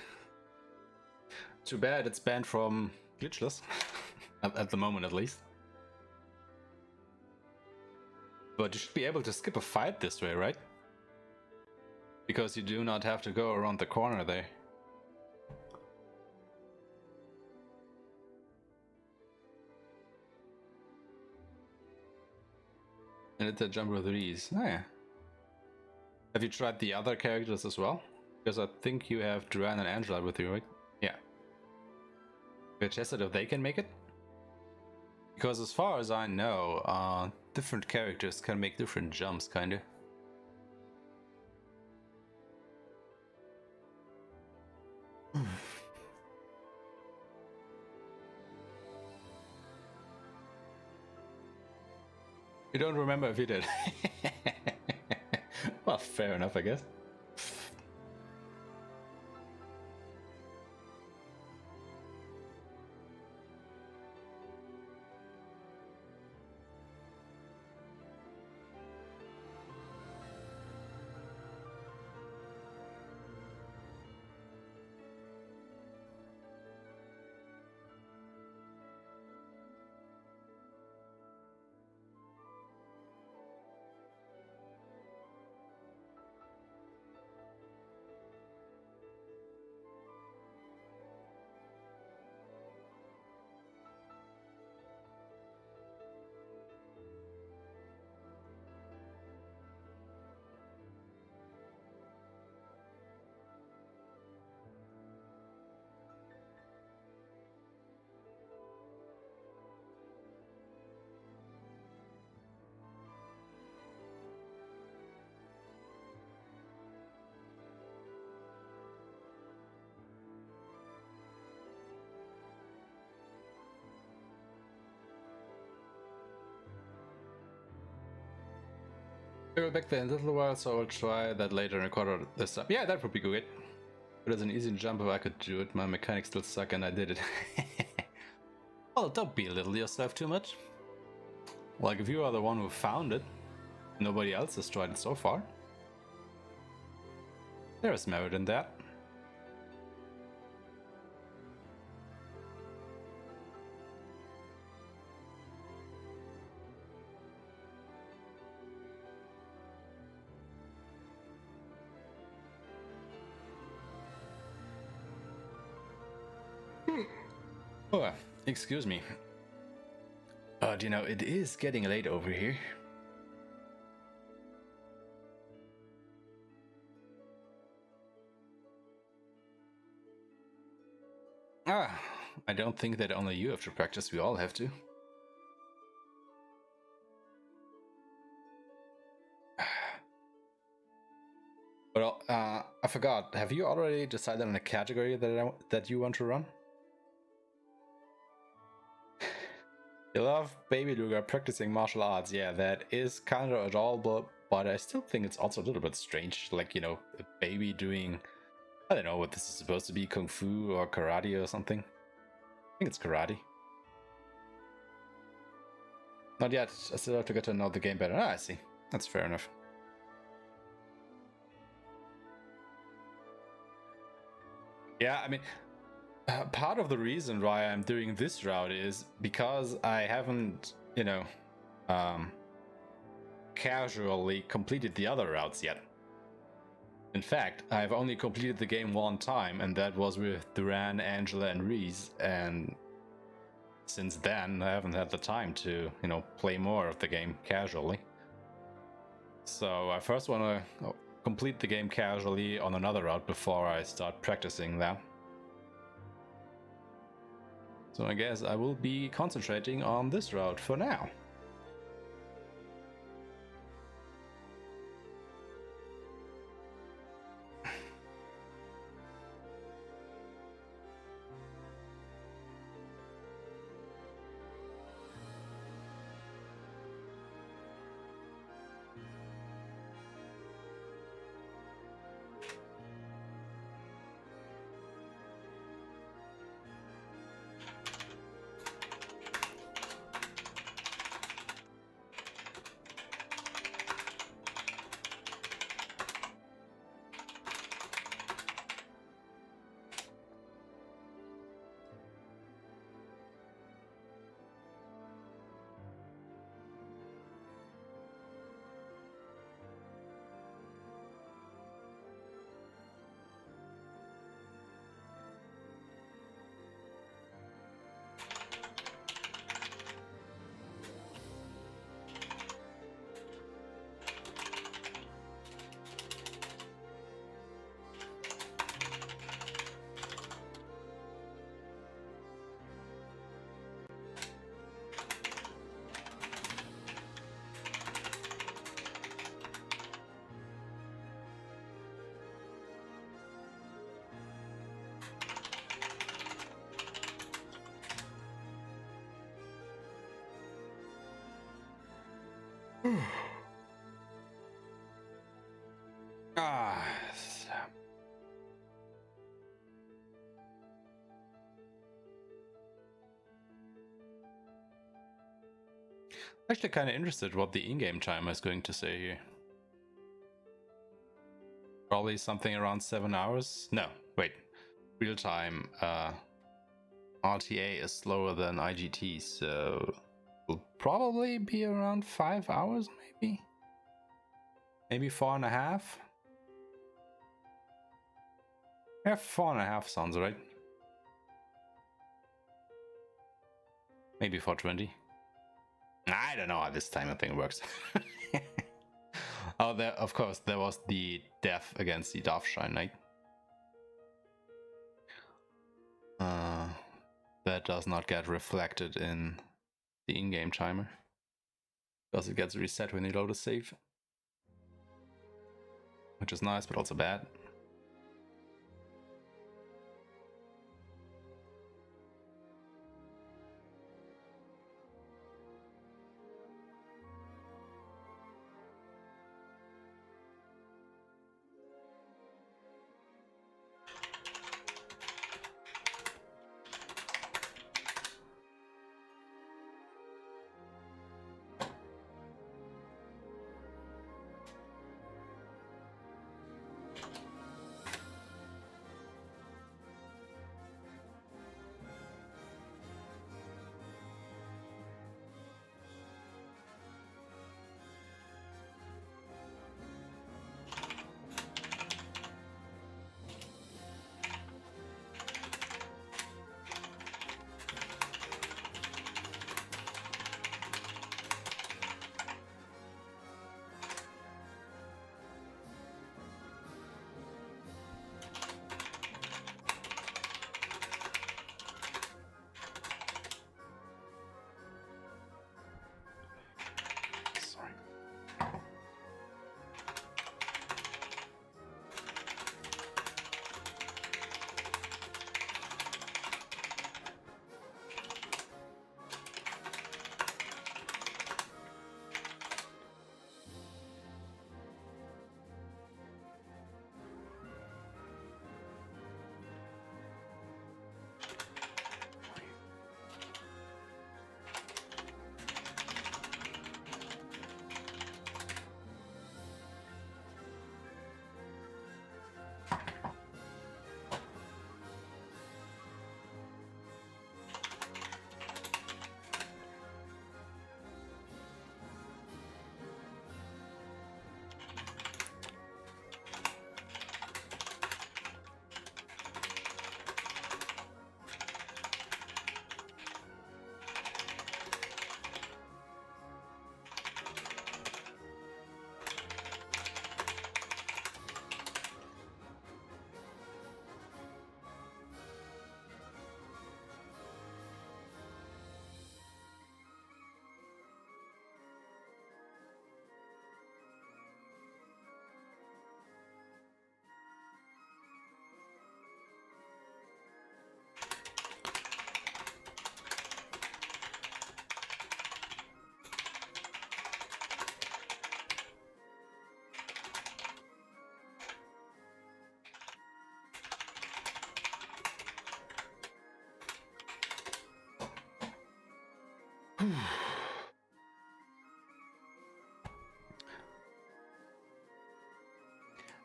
Too bad it's banned from Glitchless, at the moment at least. But you should be able to skip a fight this way, right? Because you do not have to go around the corner there. And it's a jump with Reese. Oh yeah. Have you tried the other characters as well? Because I think you have Duran and Angela with you, right? Yeah. Have you tested if they can make it? Because as far as I know, different characters can make different jumps, kinda. You don't remember if you did. Well, fair enough, I guess. I'll be back there in a little while, so I'll try that later and record this up. Yeah, that would be good. But it's an easy jump if I could do it. My mechanics still suck and I did it. Well, don't belittle yourself too much. Like, if you are the one who found it, nobody else has tried it so far. There is merit in that. Oh, excuse me. You know, it is getting late over here. I don't think that only you have to practice, we all have to. But I forgot, have you already decided on a category that you want to run? You love Baby Luger practicing martial arts. Yeah, that is kind of adorable, but I still think it's also a little bit strange. Like, you know, a baby doing, I don't know what this is supposed to be, kung fu or karate or something. I think it's karate. Not yet, I still have to get to know the game better. I see. That's fair enough. Yeah, I mean, part of the reason why I'm doing this route is because I haven't, you know, casually completed the other routes yet. In fact, I've only completed the game one time, and that was with Duran, Angela, and Reese, and since then I haven't had the time to, you know, play more of the game casually. So I first want to complete the game casually on another route before I start practicing that. So I guess I will be concentrating on this route for now. Ah. Actually, kind of interested what the in-game timer is going to say here. Probably something around 7 hours. No, wait. Real time. RTA is slower than IGT, so will probably be around 5 hours, maybe. Maybe 4.5. Yeah, 4.5 sounds right. Maybe 420. I don't know how this timer thing works. Oh, there, of course, there was the death against the Darkshine Knight. That does not get reflected in the in-game timer, because it gets reset when you load a save. Which is nice, but also bad.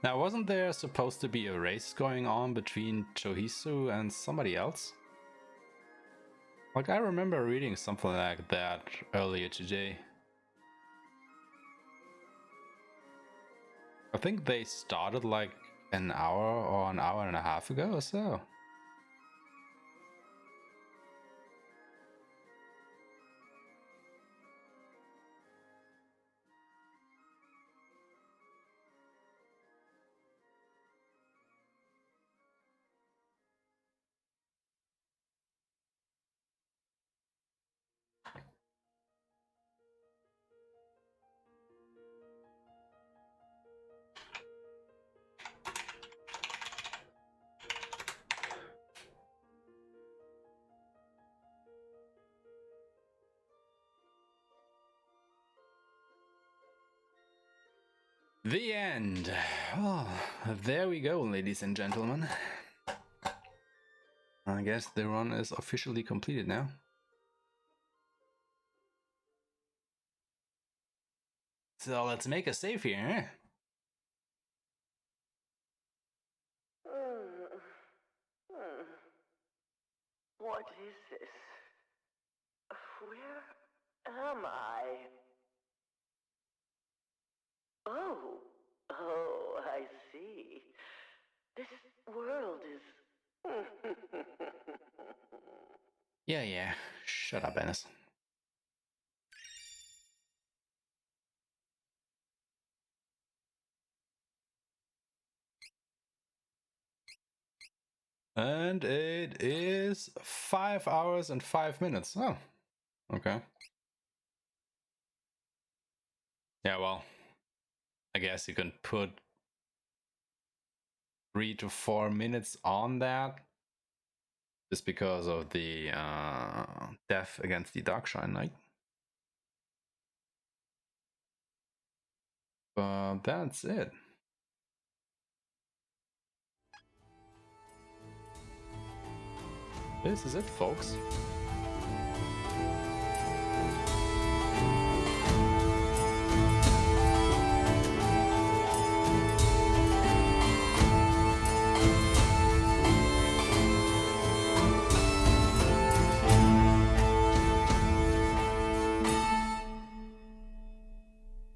Now, wasn't there supposed to be a race going on between Chohisu and somebody else? Like, I remember reading something like that earlier today. I think they started like an hour or an hour and a half ago or so. The end. Oh, there we go, ladies and gentlemen. I guess the run is officially completed now. So let's make a save here, eh? What is this? Where am I? Oh, I see. This world is... Yeah. Shut up, Ennis. And it is 5 hours and 5 minutes. Oh, okay. Yeah, well, I guess you can put 3 to 4 minutes on that. Just because of the death against the Darkshine Knight. But that's it. This is it, folks.